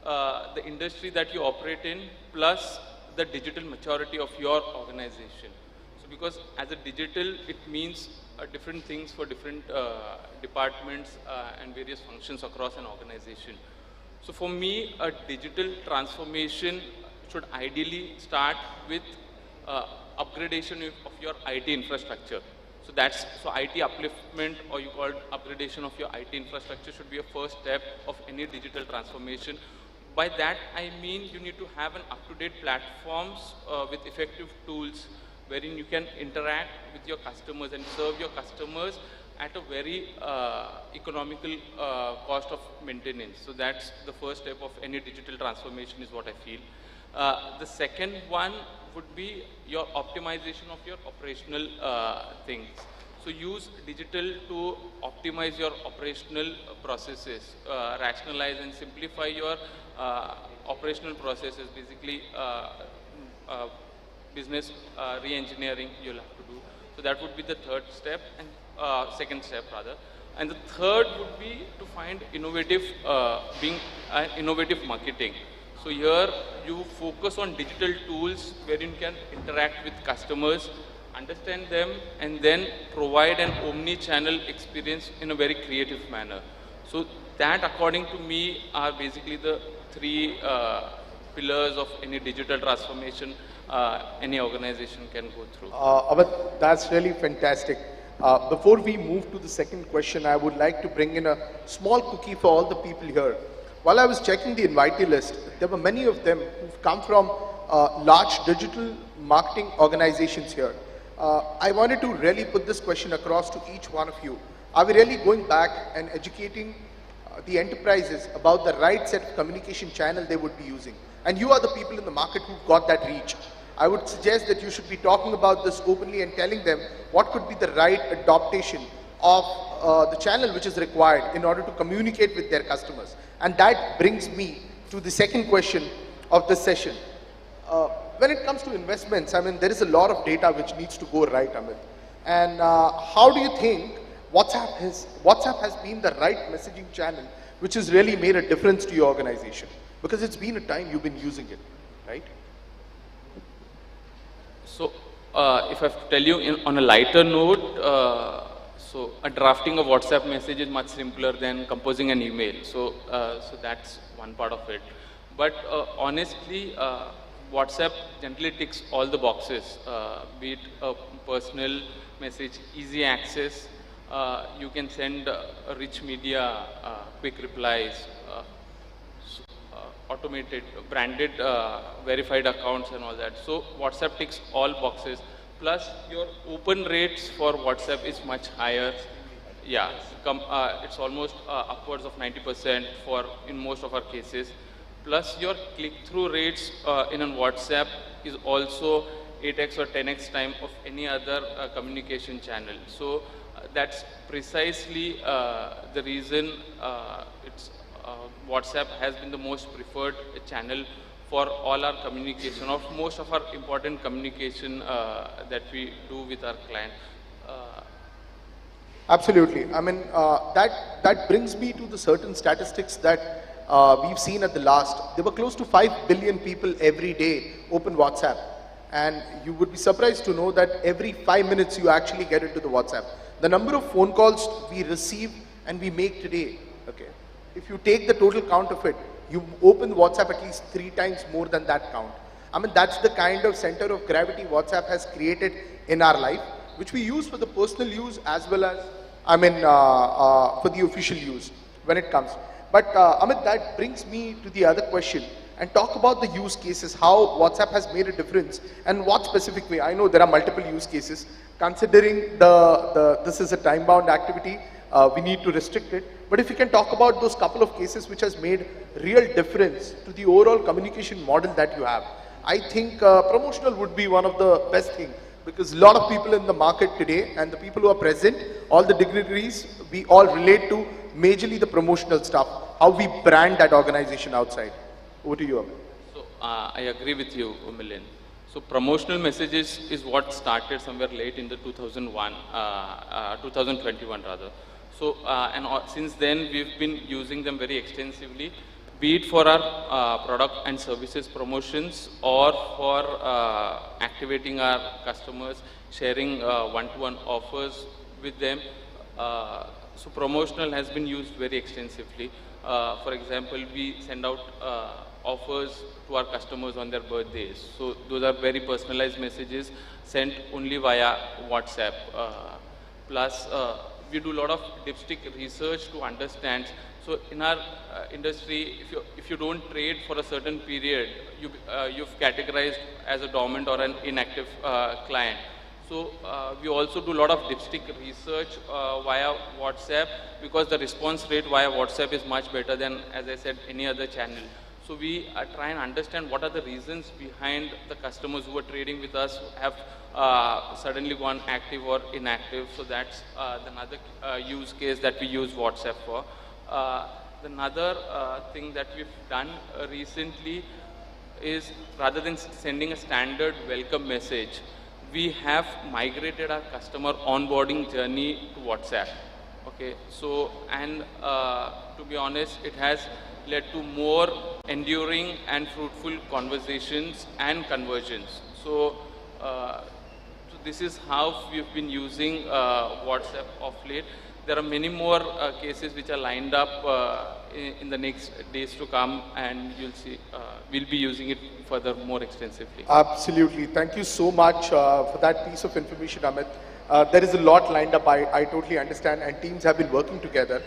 the industry that you operate in, plus the digital maturity of your organization. So because as a digital, it means different things for different departments and various functions across an organization. So for me, a digital transformation should ideally start with upgradation of your IT infrastructure. So IT upliftment, or you call it upgradation of your IT infrastructure, should be a first step of any digital transformation. By that, I mean you need to have an up-to-date platforms with effective tools wherein you can interact with your customers and serve your customers at a very economical cost of maintenance. So that's the first step of any digital transformation is what I feel. The second one would be your optimization of your operational things. So use digital to optimize your operational processes, rationalize and simplify your operational processes, basically business re-engineering you'll have to do. So that would be the third step, and second step rather. And the third would be to find innovative, innovative marketing. So here you focus on digital tools where you can interact with customers, understand them, and then provide an omni-channel experience in a very creative manner. So that, according to me, are basically the three pillars of any digital transformation any organization can go through. Amit, that's really fantastic. Before we move to the second question, I would like to bring in a small cookie for all the people here. While I was checking the invitee list, there were many of them who've come from large digital marketing organizations here. I wanted to really put this question across to each one of you. Are we really going back and educating the enterprises about the right set of communication channel they would be using? And you are the people in the market who've got that reach. I would suggest that you should be talking about this openly and telling them what could be the right adaptation of the channel which is required in order to communicate with their customers. And that brings me to the second question of this session. When it comes to investments, I mean, there is a lot of data which needs to go right, Amit. And how do you think WhatsApp has been the right messaging channel which has really made a difference to your organization? Because it's been a time you've been using it, right? So, if I have to tell you on a lighter note, so a drafting a WhatsApp message is much simpler than composing an email. So, so that's one part of it. But honestly, WhatsApp generally ticks all the boxes, be it a personal message, easy access, you can send rich media, quick replies, automated, branded, verified accounts and all that. So WhatsApp ticks all boxes. Plus your open rates for WhatsApp is much higher. Yeah, it's almost upwards of 90% for in most of our cases. Plus your click-through rates in on WhatsApp is also 8x or 10x time of any other communication channel. So that's precisely the reason WhatsApp has been the most preferred channel for all our communication, of most of our important communication that we do with our client. Absolutely. I mean, that brings me to the certain statistics that we've seen at the last. There were close to 5 billion people every day open WhatsApp. And you would be surprised to know that every 5 minutes you actually get into the WhatsApp. The number of phone calls we receive and we make today, okay, if you take the total count of it, you open WhatsApp at least 3 times more than that count. I mean, that's the kind of center of gravity WhatsApp has created in our life, which we use for the personal use as well as, I mean, for the official use when it comes. But Amit, that brings me to the other question and talk about the use cases, how WhatsApp has made a difference and what specific way. I know there are multiple use cases. Considering this is a time-bound activity, we need to restrict it. But if you can talk about those couple of cases which has made real difference to the overall communication model that you have, I think promotional would be one of the best things, because a lot of people in the market today and the people who are present, all the dignitaries, we all relate to majorly the promotional stuff, how we brand that organization outside. Over to you, Amit. So I agree with you, Milind. So promotional messages is what started somewhere late in the 2021 rather. So since then we've been using them very extensively, be it for our product and services promotions or for activating our customers, sharing one-to-one offers with them. So promotional has been used very extensively. For example, we send out offers to our customers on their birthdays. So those are very personalized messages sent only via WhatsApp. Plus, we do a lot of dipstick research to understand. So in our industry, if you don't trade for a certain period, you've categorized as a dormant or an inactive client. So we also do a lot of dipstick research via WhatsApp, because the response rate via WhatsApp is much better than, as I said, any other channel. So we try and understand what are the reasons behind the customers who are trading with us have suddenly gone active or inactive. So that's another use case that we use WhatsApp for. Another thing that we've done recently is, rather than sending a standard welcome message, we have migrated our customer onboarding journey to WhatsApp. Okay, so, and to be honest, it has led to more enduring and fruitful conversations and conversions. So, so this is how we've been using WhatsApp of late. There are many more cases which are lined up in the next days to come, and you'll see we'll be using it further more extensively. Absolutely. Thank you so much for that piece of information, Amit. There is a lot lined up, I totally understand, and teams have been working together.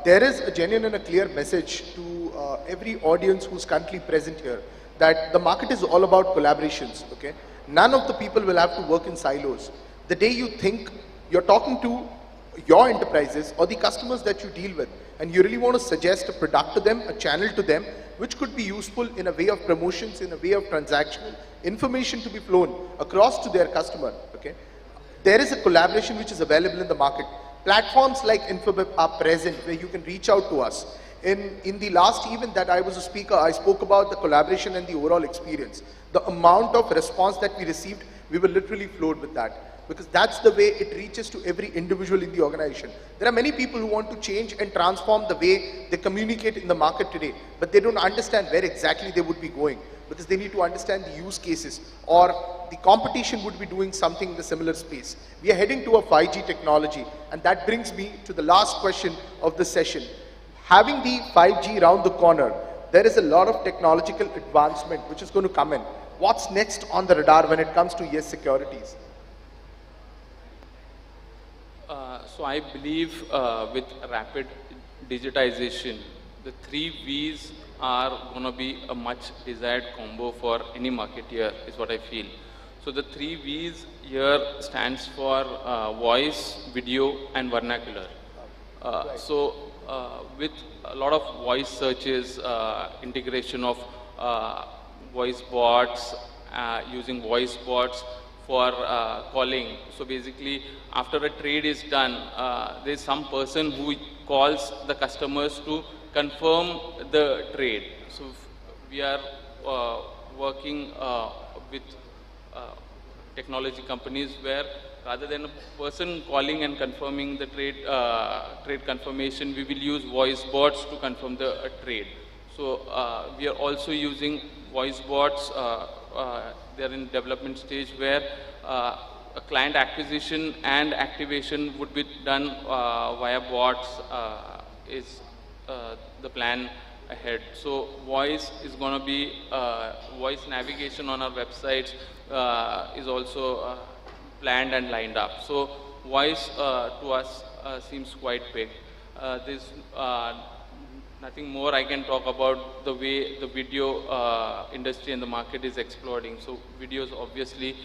There is a genuine and a clear message to every audience who's currently present here, that the market is all about collaborations, okay? None of the people will have to work in silos. The day you think you're talking to your enterprises or the customers that you deal with, and you really want to suggest a product to them, a channel to them, which could be useful in a way of promotions, in a way of transactional information to be flown across to their customer, okay? There is a collaboration which is available in the market. Platforms like Infobip are present where you can reach out to us. In the last event that I was a speaker, I spoke about the collaboration and the overall experience. The amount of response that we received, we were literally floored with that, because that's the way it reaches to every individual in the organization. There are many people who want to change and transform the way they communicate in the market today, but they don't understand where exactly they would be going, because they need to understand the use cases, or the competition would be doing something in the similar space. We are heading to a 5G technology, and that brings me to the last question of the session. Having the 5G around the corner, there is a lot of technological advancement which is going to come in. What's next on the radar when it comes to yes securities? So I believe with rapid digitization, the 3 V's are going to be a much desired combo for any marketeer, is what I feel. So the 3 V's here stands for voice, video, and vernacular. So with a lot of voice searches, integration of voice bots, using voice bots for calling. So basically, after a trade is done, there's some person who calls the customers to confirm the trade. So we are working with technology companies where, rather than a person calling and confirming the trade confirmation, we will use voice bots to confirm the trade. So we are also using voice bots. They're in development stage where a client acquisition and activation would be done via bots is the plan ahead. So voice is going to be, voice navigation on our websites is also planned and lined up. So voice to us seems quite big. There's nothing more I can talk about the way the video industry and the market is exploding. So video is obviously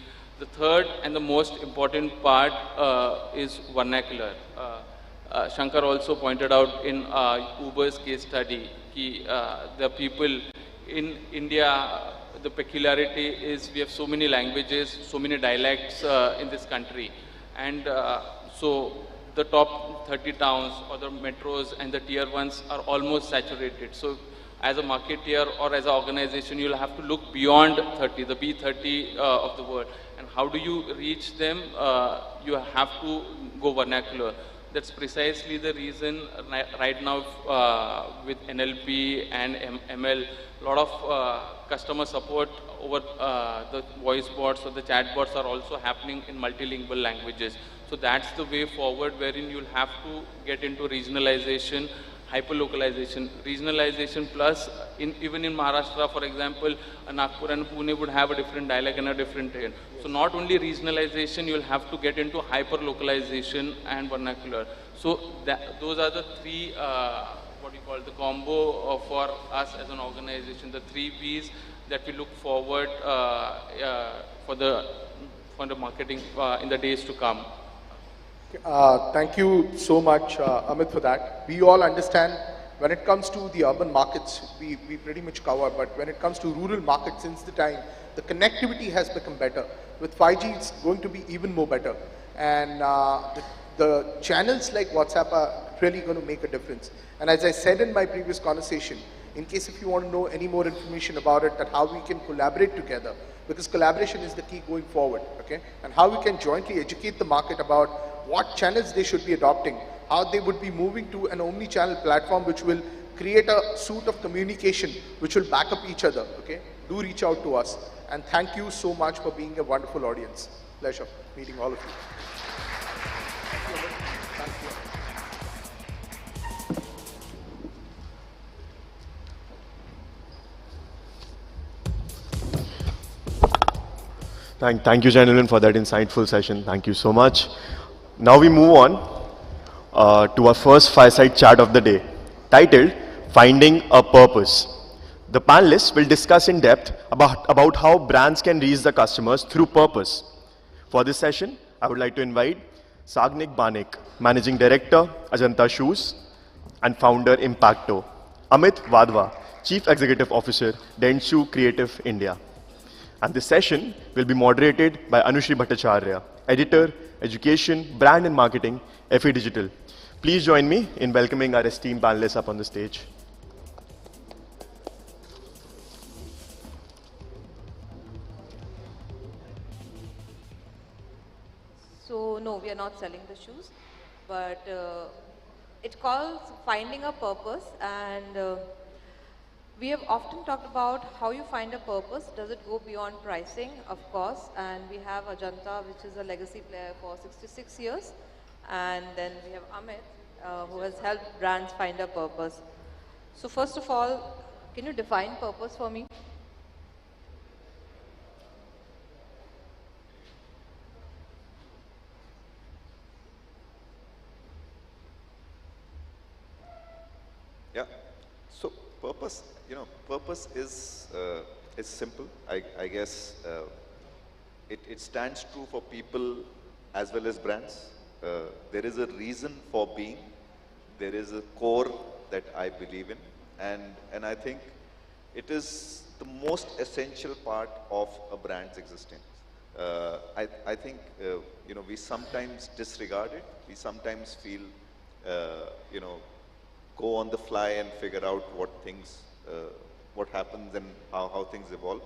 the third and the most important part is vernacular. Shankar also pointed out in Uber's case study, the people in India, the peculiarity is we have so many languages, so many dialects in this country. And so the top 30 towns or the metros and the tier 1s are almost saturated. So as a marketeer or as an organization, you'll have to look beyond 30, the B30 of the world. And how do you reach them? You have to go vernacular. That's precisely the reason right now with NLP and ML, a lot of customer support over the voice bots or the chat bots are also happening in multilingual languages. So that's the way forward, wherein you'll have to get into regionalization, hyper-localization. Regionalization plus, even in Maharashtra, for example, Nagpur and Pune would have a different dialect and a different tone. So not only regionalization, you'll have to get into hyper-localization and vernacular. So those are the 3, what you call the combo for us as an organization, the 3 V's that we look forward for the for the marketing in the days to come? Thank you so much, Amit, for that. We all understand when it comes to the urban markets, we pretty much cover, but when it comes to rural markets, since the time, the connectivity has become better. With 5G, it's going to be even more better. And the channels like WhatsApp are really going to make a difference. And as I said in my previous conversation, in case if you want to know any more information about it, that how we can collaborate together, because collaboration is the key going forward, okay? And how we can jointly educate the market about what channels they should be adopting, how they would be moving to an omni-channel platform which will create a suite of communication which will back up each other, okay? Do reach out to us. And thank you so much for being a wonderful audience. Pleasure meeting all of you. Thank you, gentlemen, for that insightful session. Thank you so much. Now we move on to our first fireside chat of the day, titled Finding a Purpose. The panelists will discuss in depth about how brands can reach the customers through purpose. For this session, I would like to invite Sagnik Banik, Managing Director, Ajanta Shoes, and Founder, Impacto; Amit Wadhwa, Chief Executive Officer, Dentsu Creative India. And this session will be moderated by Anushri Bhattacharya, Editor, Education, Brand and Marketing, FE Digital. Please join me in welcoming our esteemed panelists up on the stage. So no, we are not selling the shoes, but it calls finding a purpose, and we have often talked about how you find a purpose. Does it go beyond pricing? Of course. And we have Ajanta, which is a legacy player for 66 years. And then we have Amit, who has helped brands find a purpose. So first of all, can you define purpose for me? Yeah. So purpose, purpose is simple. I guess it stands true for people as well as brands. There is a reason for being. There is a core that I believe in, and I think it is the most essential part of a brand's existence. I think we sometimes disregard it. We sometimes feel go on the fly and figure out what happens and how things evolve.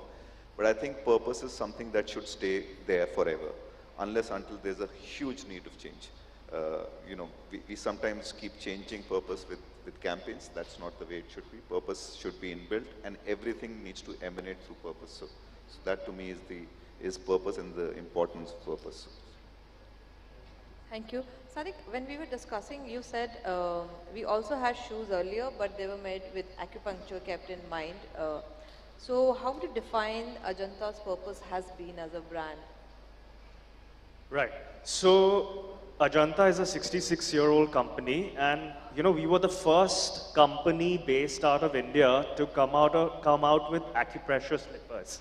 But I think purpose is something that should stay there forever, unless until there's a huge need of change. We sometimes keep changing purpose with campaigns. That's not the way it should be. Purpose should be inbuilt, and everything needs to emanate through purpose. So that to me is purpose and the importance of purpose. Thank you. Sadik, when we were discussing, you said we also had shoes earlier, but they were made with acupuncture kept in mind. So how would you define Ajanta's purpose has been as a brand? Right. So Ajanta is a 66-year-old company, and we were the first company based out of India to come out with acupressure slippers.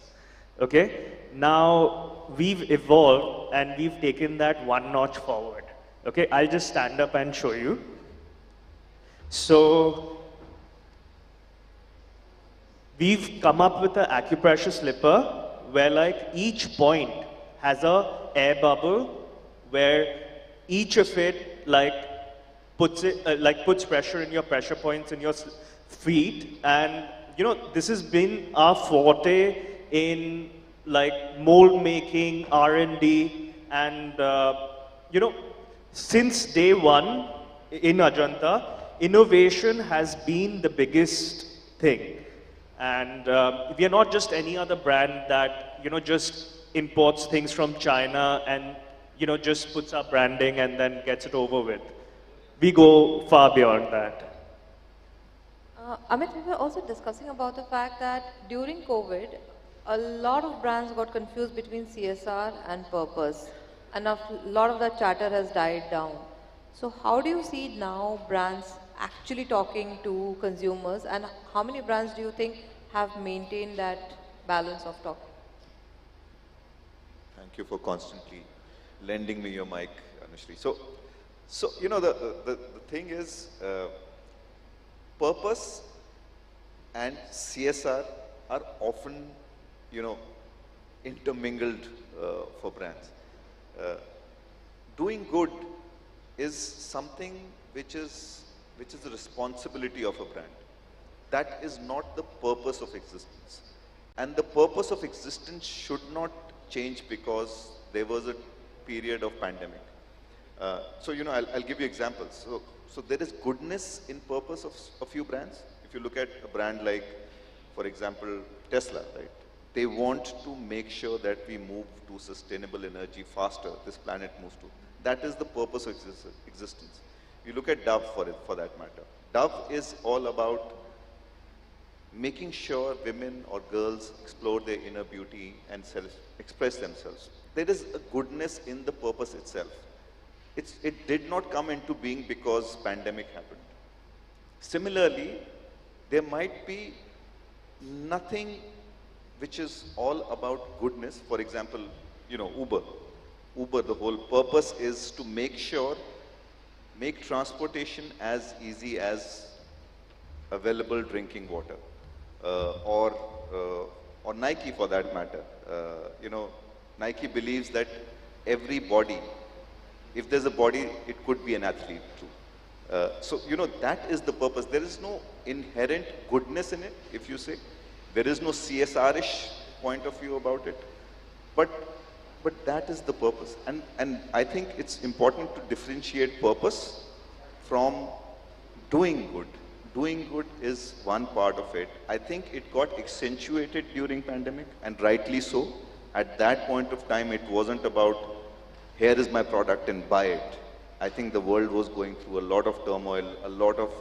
Okay. Now we've evolved and we've taken that one notch forward. Okay. I'll just stand up and show you. So we've come up with an acupressure slipper where like each point has a air bubble where each of it puts pressure in your pressure points in your feet, and this has been our forte in like mold making, R&D, and since day one in Ajanta, innovation has been the biggest thing. And we are not just any other brand that just imports things from China and just puts our branding and then gets it over with. We go far beyond that. Amit, we were also discussing about the fact that during COVID, a lot of brands got confused between CSR and purpose, and a lot of that chatter has died down. So how do you see now brands actually talking to consumers, and how many brands do you think have maintained that balance of talking? Thank you for constantly lending me your mic, Anushri. So you know, the thing is, purpose and CSR are often, you know, intermingled for brands. Doing good is something which is the responsibility of a brand. That is not the purpose of existence. And the purpose of existence should not change because there was a period of pandemic. So, you know, I'll give you examples. So there is goodness in purpose of a few brands. If you look at a brand like, for example, Tesla, right? They want to make sure that we move to sustainable energy faster, this planet moves to. That is the purpose of existence. You look at Dove for that matter. Dove is all about making sure women or girls explore their inner beauty and express themselves. There is a goodness in the purpose itself. It did not come into being because pandemic happened. Similarly, there might be nothing which is all about goodness. For example, you know, Uber. Uber, the whole purpose is to make transportation as easy as available drinking water. Or Nike for that matter. You know, Nike believes that every body, if there's a body, it could be an athlete too. So, you know, that is the purpose. There is no inherent goodness in it, if you say. There is no CSR-ish point of view about it. But that is the purpose. And I think it's important to differentiate purpose from doing good. Doing good is one part of it. I think it got accentuated during pandemic, and rightly so. At that point of time, it wasn't about, here is my product and buy it. I think the world was going through a lot of turmoil, a lot of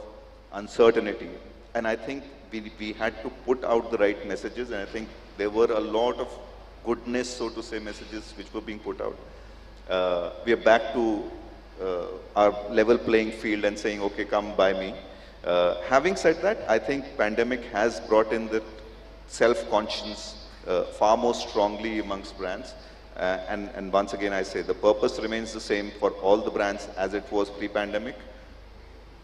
uncertainty. And I think we had to put out the right messages, and I think there were a lot of goodness, so to say, messages which were being put out. We are back to our level playing field and saying, okay, come buy me. Having said that, I think pandemic has brought in the self-conscience far more strongly amongst brands. And once again, I say the purpose remains the same for all the brands as it was pre-pandemic.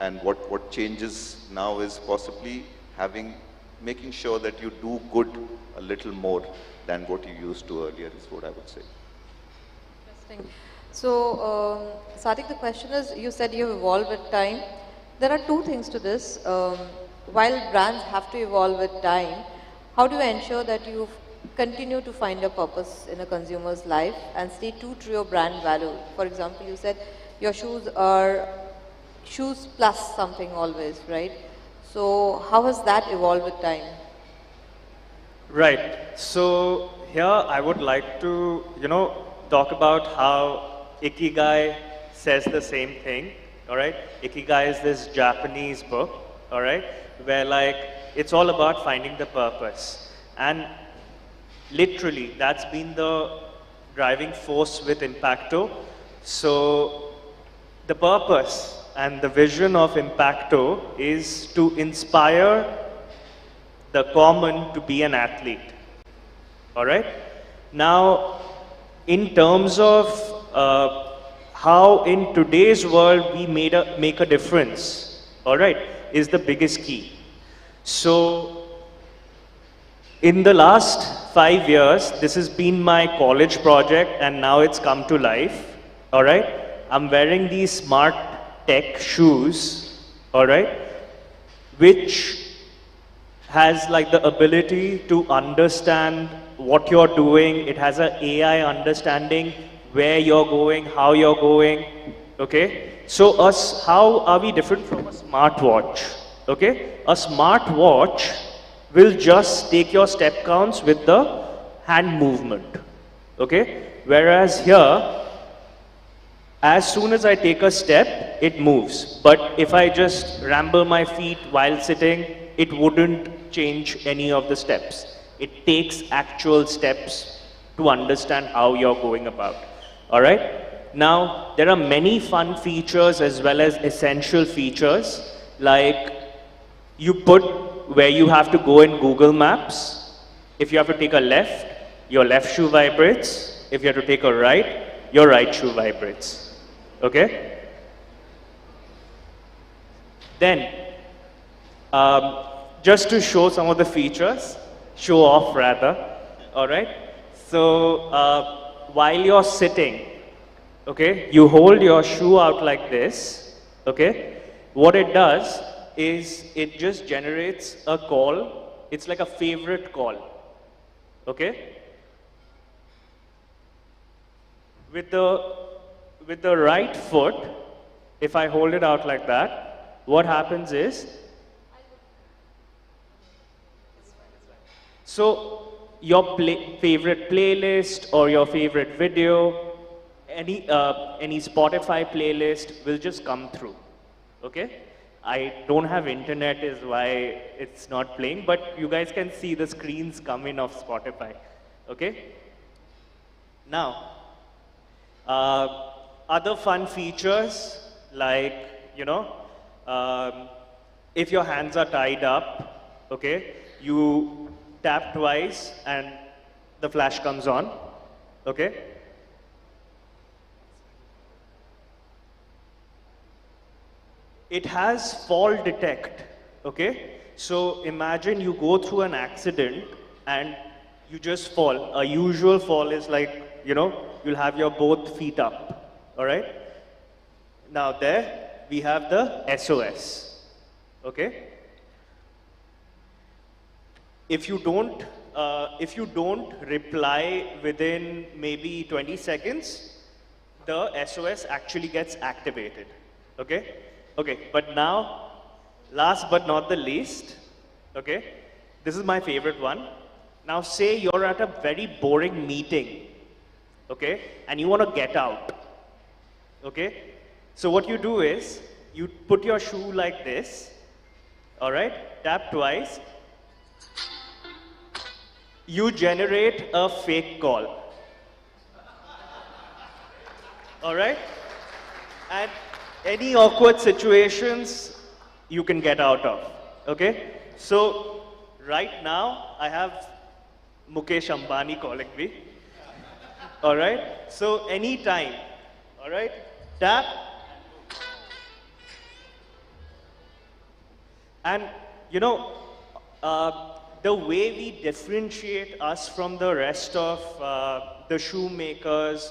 And what changes now is possibly making sure that you do good a little more than what you used to earlier is what I would say. Interesting. So, Sadik, the question is, you said you have evolved with time. There are two things to this. While brands have to evolve with time, how do you ensure that you continue to find a purpose in a consumer's life and stay true to your brand value? For example, you said your shoes are shoes plus something always, right? So how has that evolved with time? Right. So here I would like to, talk about how Ikigai says the same thing. All right. Ikigai is this Japanese book. All right, where it's all about finding the purpose, and literally that's been the driving force with Impacto. So the purpose and the vision of Impacto is to inspire the common to be an athlete. All right. Now, in terms of how in today's world we make a difference, all right, is the biggest key. So, in the last 5 years, this has been my college project, and now it's come to life. All right, I'm wearing these smart tech shoes, all right, which has the ability to understand what you're doing. It has an AI understanding where you're going, how you're going, okay? So how are we different from a smartwatch, okay? A smartwatch will just take your step counts with the hand movement, okay? Whereas here, as soon as I take a step, it moves. But if I just ramble my feet while sitting, it wouldn't change any of the steps. It takes actual steps to understand how you're going about. All right? Now, there are many fun features as well as essential features, like you put where you have to go in Google Maps. If you have to take a left, your left shoe vibrates. if you have to take a right, your right shoe vibrates. Okay? Then, just to show some of the features, show off rather, all right? So, while you're sitting, okay, you hold your shoe out like this, okay? What it does is it just generates a call. It's like a favorite call, okay? With the right foot, if I hold it out like that, what happens is, so your favorite playlist or your favorite video, any Spotify playlist will just come through, okay? I don't have internet is why it's not playing, but you guys can see the screens come in of Spotify, okay? Now, other fun features like, you know, if your hands are tied up, okay, you tap twice and the flash comes on, okay? It has fall detect, okay? So imagine you go through an accident and you just fall. A usual fall is like, you know, you'll have your both feet up, all right? Now there, we have the SOS, okay? If you don't reply within maybe 20 seconds, the SOS actually gets activated, okay? Okay, but now, last but not the least, okay, this is my favorite one. Now say you're at a very boring meeting, okay, and you want to get out, okay? So what you do is, you put your shoe like this, all right, tap twice, you generate a fake call, all right, and any awkward situations you can get out of, okay? So, right now, I have Mukesh Ambani calling me, all right? So, anytime, all right, tap, and you know, the way we differentiate us from the rest of the shoemakers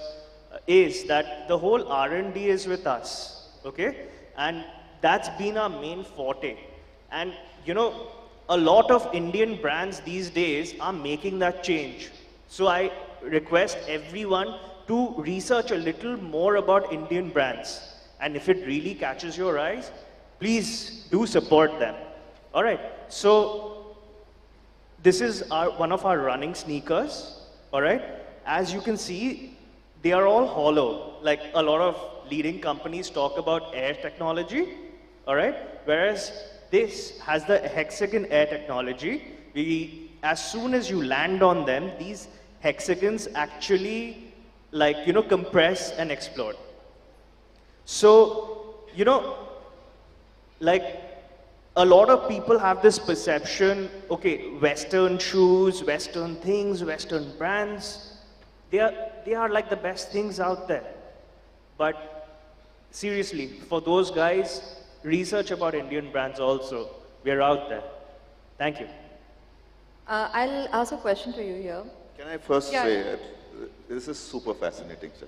is that the whole R&D is with us. Okay, and that's been our main forte. And you know, a lot of Indian brands these days are making that change. So I request everyone to research a little more about Indian brands. And if it really catches your eyes, please do support them. All right, so this is one of our running sneakers. All right, as you can see, they are all hollow. Like a lot of leading companies talk about air technology, all right? Whereas this has the hexagon air technology. As soon as you land on them, these hexagons actually, like, you know, compress and explode. So, you know, like, a lot of people have this perception, okay, Western shoes, Western things, Western brands, they are like the best things out there. But seriously, for those guys, research about Indian brands also. We're out there. Thank you. I'll ask a question to you here. Can I first say, this is super fascinating, sir.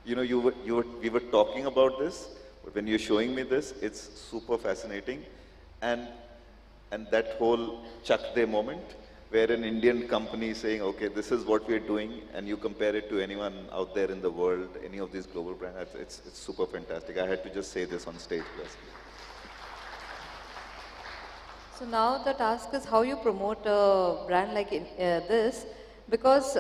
You know, we were talking about this, but when you're showing me this, it's super fascinating. And that whole Chak De moment, where an Indian company is saying, okay, this is what we're doing, and you compare it to anyone out there in the world, any of these global brands, it's super fantastic. I had to just say this on stage, plus. So now the task is how you promote a brand like this, because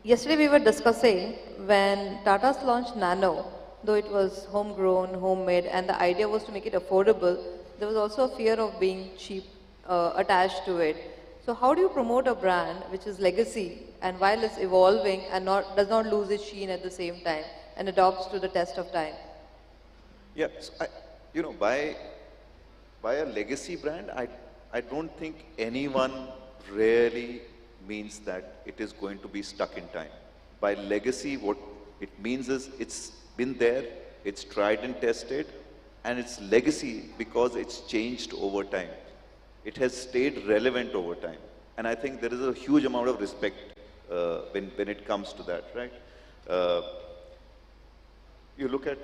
yesterday we were discussing when Tata's launched Nano, though it was homegrown, homemade, and the idea was to make it affordable, there was also a fear of being cheap attached to it. So how do you promote a brand which is legacy and while it's evolving and does not lose its sheen at the same time and adopts to the test of time? Yeah, so you know, by a legacy brand, I don't think anyone really means that it is going to be stuck in time. By legacy, what it means is it's been there, it's tried and tested, and it's legacy because it's changed over time. It has stayed relevant over time. And I think there is a huge amount of respect when it comes to that, right? You look at,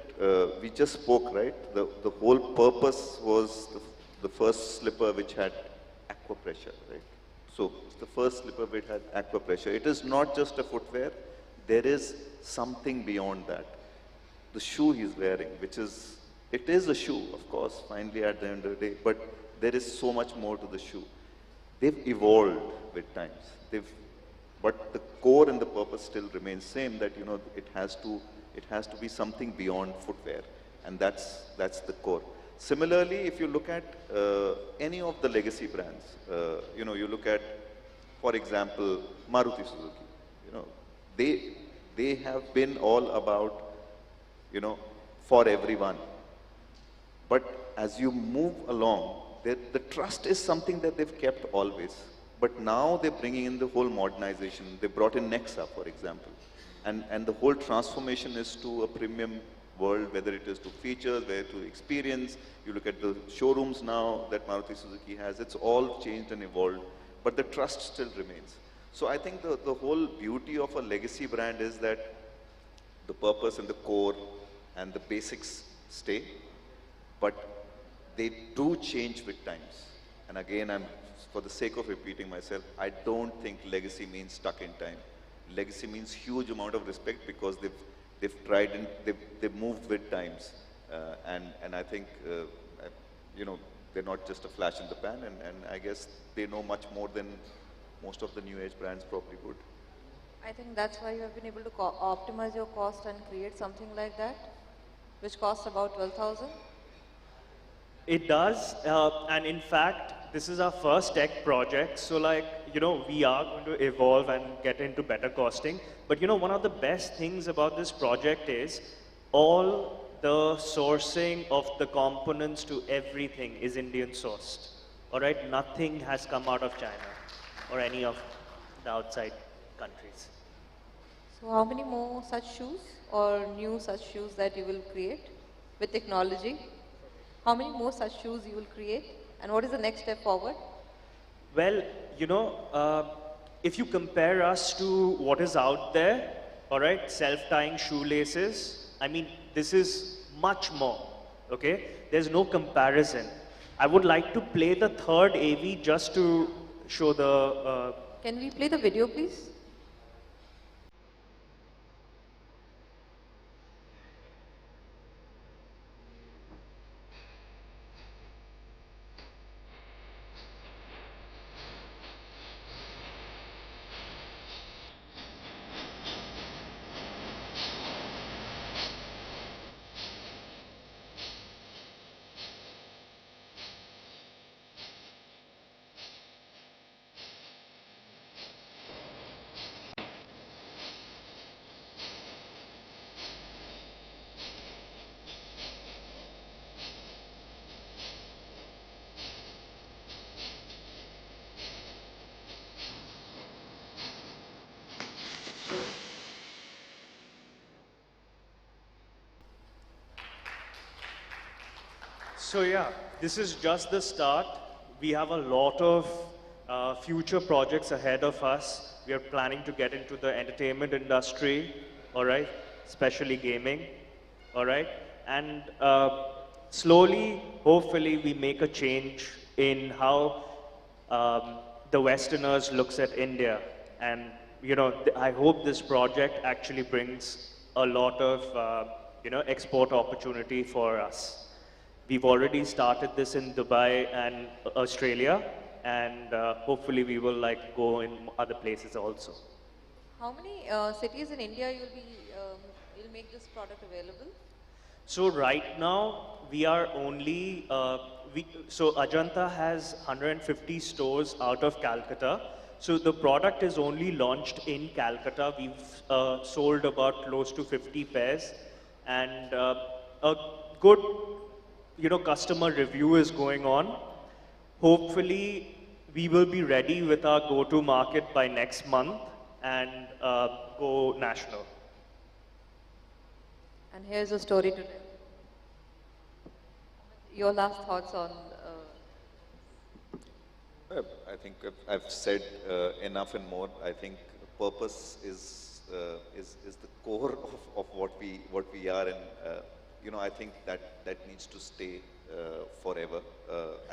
we just spoke, right? The whole purpose was the first slipper which had aqua pressure, right? So the first slipper which had aqua pressure. It is not just a footwear. There is something beyond that. The shoe he's wearing, it is a shoe, of course, finally at the end of the day, but there is so much more to the shoe. They've evolved with times. But the core and the purpose still remains same, that, you know, it has to be something beyond footwear, and that's the core. Similarly, if you look at any of the legacy brands, you know, you look at, for example, Maruti Suzuki, you know, they have been all about, you know, for everyone. But as you move along, the trust is something that they've kept always. But now they're bringing in the whole modernization. They brought in Nexa, for example. And the whole transformation is to a premium world, whether it is to features, whether to experience. You look at the showrooms now that Maruti Suzuki has, it's all changed and evolved, but the trust still remains. So I think the whole beauty of a legacy brand is that the purpose and the core and the basics stay, but they do change with times. And again, for the sake of repeating myself, I don't think legacy means stuck in time. Legacy means huge amount of respect because they've tried and they've moved with times. And I think, you know, they're not just a flash in the pan, and I guess they know much more than most of the new age brands probably would. I think that's why you have been able to optimize your cost and create something like that, which costs about 12,000. It does, and in fact, this is our first tech project, so like, you know, we are going to evolve and get into better costing. But you know, one of the best things about this project is all the sourcing of the components to everything is Indian sourced. All right, nothing has come out of China or any of the outside countries. So how many more such shoes or new such shoes that you will create with technology? How many more such shoes you will create? And what is the next step forward? Well, you know, if you compare us to what is out there, all right, self-tying shoelaces, I mean, this is much more, okay? There's no comparison. I would like to play the third AV just to show the... Can we play the video, please? So yeah, this is just the start. We have a lot of future projects ahead of us. We are planning to get into the entertainment industry, all right, especially gaming, all right, and slowly, hopefully, we make a change in how the Westerners looks at India. And you know, I hope this project actually brings a lot of you know, export opportunity for us. We've already started this in Dubai and Australia, and hopefully we will like go in other places also. How many cities in India you'll make this product available? So right now we are only, so Ajanta has 150 stores out of Calcutta. So the product is only launched in Calcutta. We've sold about close to 50 pairs, and a good, you know, customer review is going on. Hopefully, we will be ready with our go-to market by next month and go national. And here's a story to tell. Your last thoughts on... I think I've said enough and more. I think purpose is the core of what we are, and you know, I think that needs to stay forever.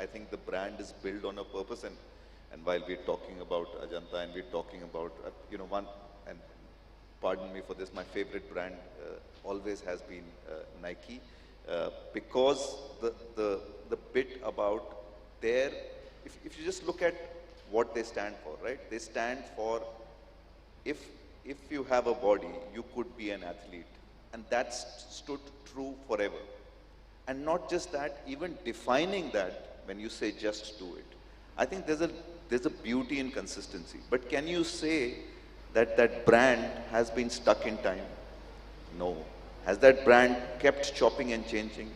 I think the brand is built on a purpose, and while we're talking about Ajanta and we're talking about you know, one, and pardon me for this, my favorite brand always has been Nike, because the bit about their, if you just look at what they stand for, right? They stand for, if you have a body, you could be an athlete. And that's stood true forever. And not just that, even defining that when you say just do it. I think there's a beauty in consistency. But can you say that that brand has been stuck in time? No. Has that brand kept chopping and changing?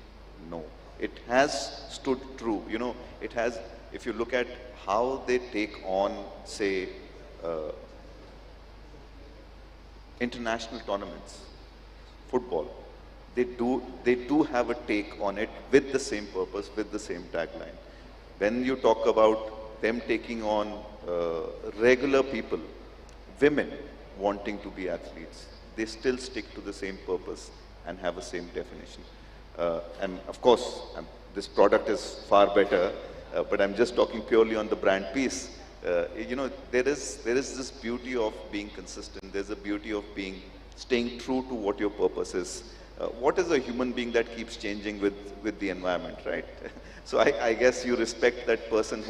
No. It has stood true. You know, it has. If you look at how they take on, say, international tournaments, football, they do have a take on it with the same purpose, with the same tagline. When you talk about them taking on regular people, women wanting to be athletes, they still stick to the same purpose and have the same definition. And of course, this product is far better. But I'm just talking purely on the brand piece. You know, there is this beauty of being consistent. There's a beauty of staying true to what your purpose is. What is a human being that keeps changing with the environment, right? So I guess you respect that person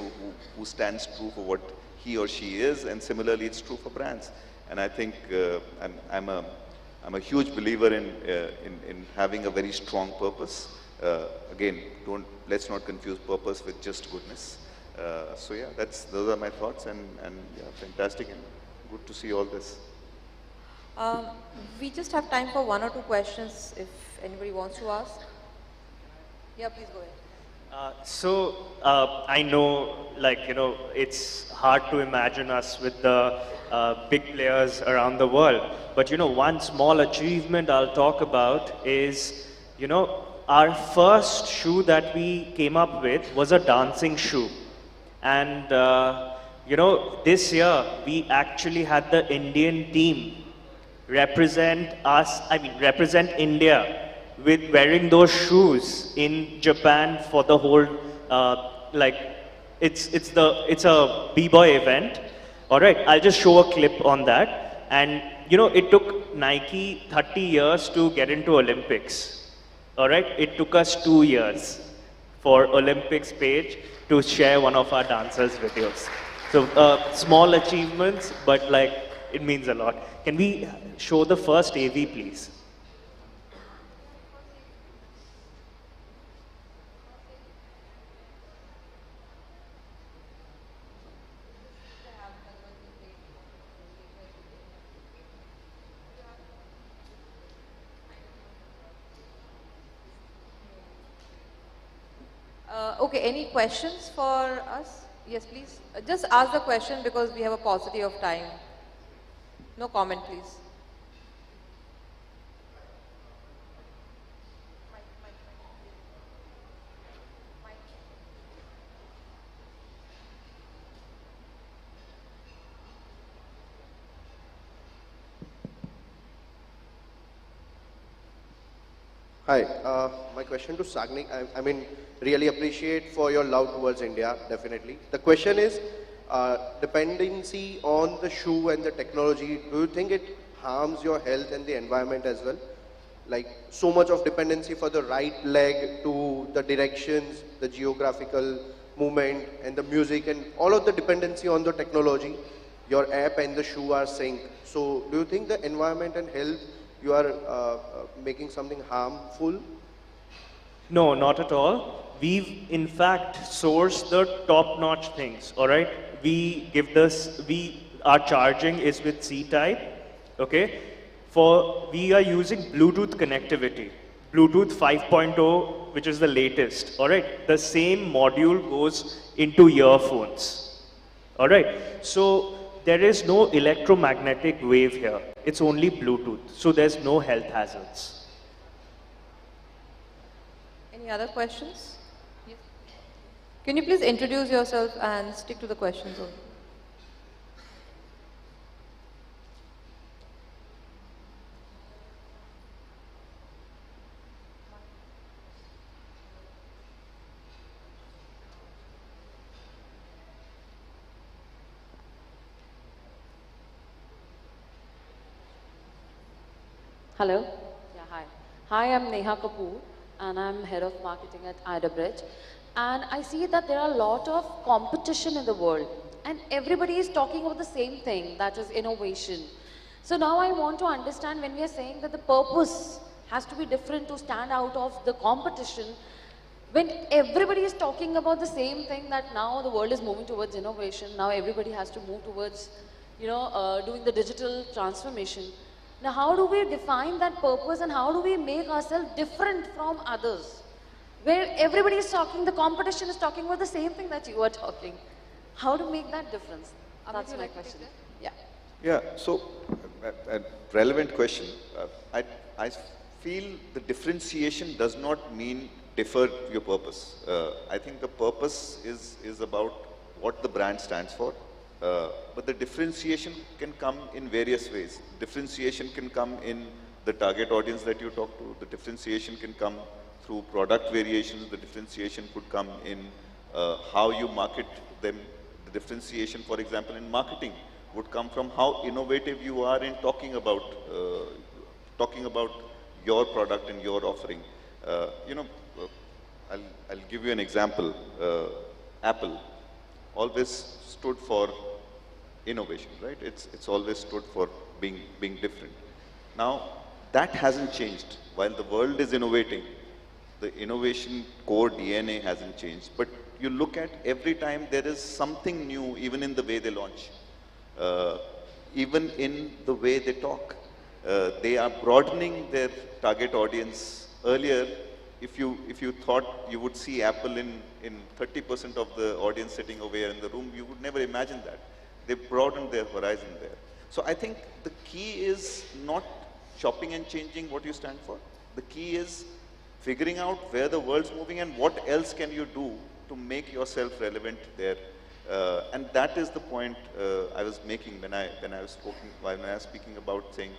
who stands true for what he or she is, and similarly it's true for brands. And I think I'm a huge believer in having a very strong purpose. Again, let's not confuse purpose with just goodness. So yeah, those are my thoughts, and yeah, fantastic and good to see all this. We just have time for one or two questions if anybody wants to ask. Yeah, please go ahead. I know, like, you know, it's hard to imagine us with the big players around the world. But, you know, one small achievement I'll talk about is, you know, our first shoe that we came up with was a dancing shoe. And, you know, this year we actually had the Indian team represent India with wearing those shoes in Japan for the whole, it's a b-boy event. All right, I'll just show a clip on that. And, you know, it took Nike 30 years to get into Olympics. All right, it took us 2 years for Olympics page to share one of our dancers' videos. So small achievements, but like it means a lot. Can we show the first AV, please? Okay, any questions for us? Yes, please. Just ask the question because we have a paucity of time. No comment, please. Hi, my question to Sagnik, I mean, really appreciate for your love towards India, definitely. The question is, dependency on the shoe and the technology, do you think it harms your health and the environment as well? Like, so much of dependency for the right leg to the directions, the geographical movement and the music and all of the dependency on the technology, your app and the shoe are synced. So, do you think the environment and health, you are making something harmful? No, not at all. We've in fact sourced the top-notch things, all right? We give this, our charging is with C-type, okay? We are using Bluetooth connectivity, Bluetooth 5.0, which is the latest, all right? The same module goes into earphones, all right? So there is no electromagnetic wave here. It's only Bluetooth, so there's no health hazards. Any other questions? Yes. Can you please introduce yourself and stick to the questions only? Hello. Yeah, hi. Hi, I'm Neha Kapoor, and I'm head of marketing at Idabridge. And I see that there are a lot of competition in the world, and everybody is talking about the same thing, that is innovation. So now I want to understand, when we are saying that the purpose has to be different to stand out of the competition, when everybody is talking about the same thing, that now the world is moving towards innovation, now everybody has to move towards, doing the digital transformation. Now, how do we define that purpose, and how do we make ourselves different from others? Where everybody is talking, the competition is talking about the same thing that you are talking. How to make that difference? That's my question. Yeah. Yeah, so a relevant question. I feel the differentiation does not mean defer your purpose. I think the purpose is about what the brand stands for. But the differentiation can come in various ways. Differentiation can come in the target audience that you talk to. The differentiation can come through product variations. The differentiation could come in how you market them. The differentiation, for example, in marketing would come from how innovative you are in talking about your product and your offering. I'll give you an example. Apple always stood for innovation, right? It's always stood for being different. Now, that hasn't changed. While the world is innovating, the innovation core DNA hasn't changed. But you look at every time there is something new, even in the way they launch, even in the way they talk. They are broadening their target audience. Earlier, if you thought you would see Apple in 30% of the audience sitting over here in the room, you would never imagine that. They broadened their horizon there. So I think the key is not chopping and changing what you stand for. The key is figuring out where the world's moving and what else can you do to make yourself relevant there. And that is the point I was making when I was speaking about saying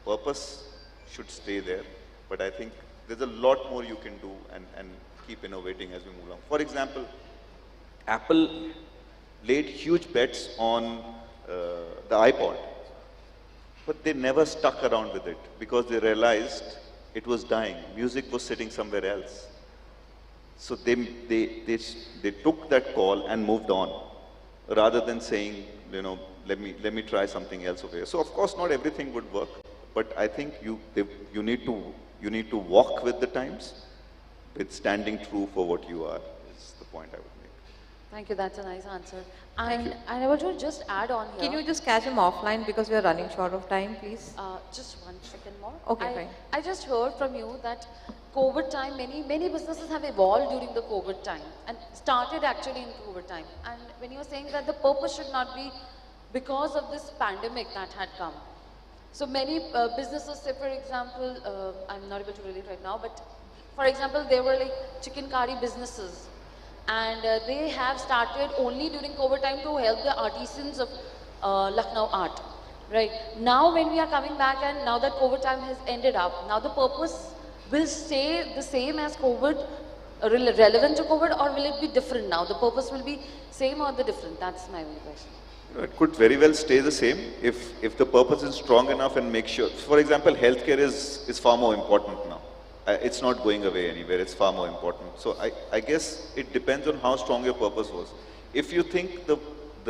purpose should stay there. But I think there's a lot more you can do and keep innovating as we move along. For example, Apple laid huge bets on the iPod, but they never stuck around with it because they realized it was dying. Music was sitting somewhere else. So they took that call and moved on, rather than saying, let me try something else over here. So of course, not everything would work, but I think you need to walk with the times, with standing true for what you are. Is the point I would make. Thank you, that's a nice answer. And I want to just add on here. Can you just catch him offline because we are running short of time, please? Just 1 second more. Okay, fine. I just heard from you that COVID time, many businesses have evolved during the COVID time and started actually in COVID time. And when you were saying that the purpose should not be because of this pandemic that had come. So many businesses, say for example, I'm not able to relate right now, but for example, there were like chicken curry businesses. And they have started only during COVID time to help the artisans of Lucknow art, right? Now when we are coming back and now that COVID time has ended up, now the purpose will stay the same as COVID, relevant to COVID, or will it be different now? The purpose will be same or the different? That's my only question. It could very well stay the same if the purpose is strong enough and make sure. For example, healthcare is far more important now. It's not going away anywhere, it's far more important. So I guess it depends on how strong your purpose was. If you think the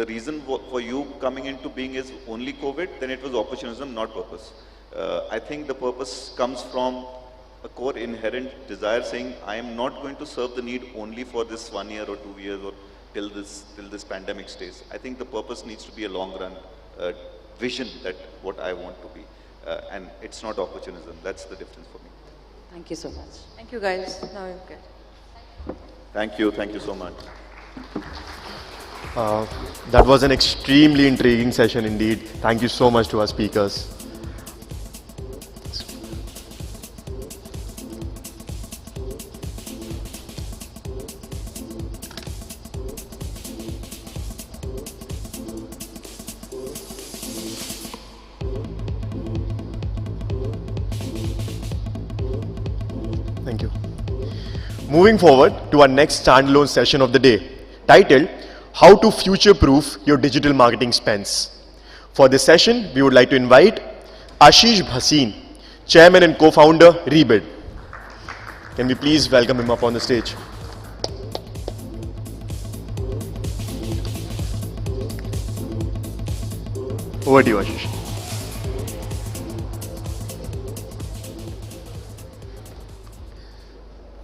reason for you coming into being is only COVID, then it was opportunism, not purpose. I think the purpose comes from a core inherent desire saying, I am not going to serve the need only for this 1 year or 2 years or till this pandemic stays. I think the purpose needs to be a long run vision that what I want to be. And it's not opportunism, that's the difference for me. Thank you so much. Thank you guys. Now you're good. Thank you so much. That was an extremely intriguing session indeed. Thank you so much to our speakers. Thank you. Moving forward to our next standalone session of the day, titled How to Future-Proof Your Digital Marketing Spends. For this session, we would like to invite Ashish Bhasin, Chairman and Co-Founder, Rebid. Can we please welcome him up on the stage? Over to you, Ashish.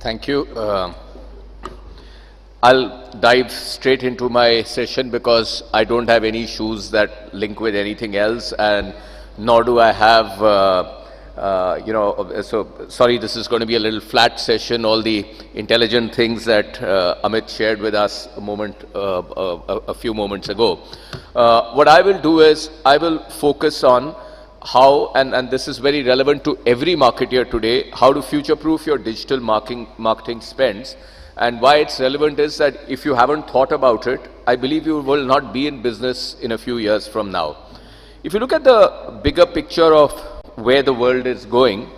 Thank you. I'll dive straight into my session because I don't have any issues that link with anything else, and nor do I have, so sorry, this is going to be a little flat session. All the intelligent things that Amit shared with us a few moments ago. What I will do is I will focus on how, and this is very relevant to every marketer today, how to future-proof your digital marketing spends. And why it's relevant is that if you haven't thought about it, I believe you will not be in business in a few years from now. If you look at the bigger picture of where the world is going,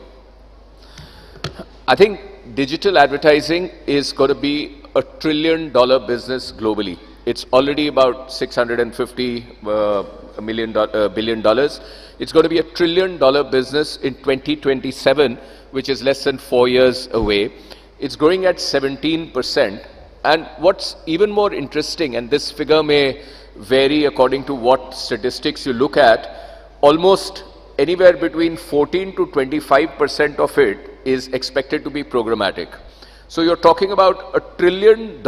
I think digital advertising is going to be $1 trillion business globally. It's already about $650 billion. It's going to be $1 trillion business in 2027, which is less than 4 years away. It's growing at 17%. And what's even more interesting, and this figure may vary according to what statistics you look at, almost anywhere between 14 to 25% of it is expected to be programmatic. So you're talking about $1 trillion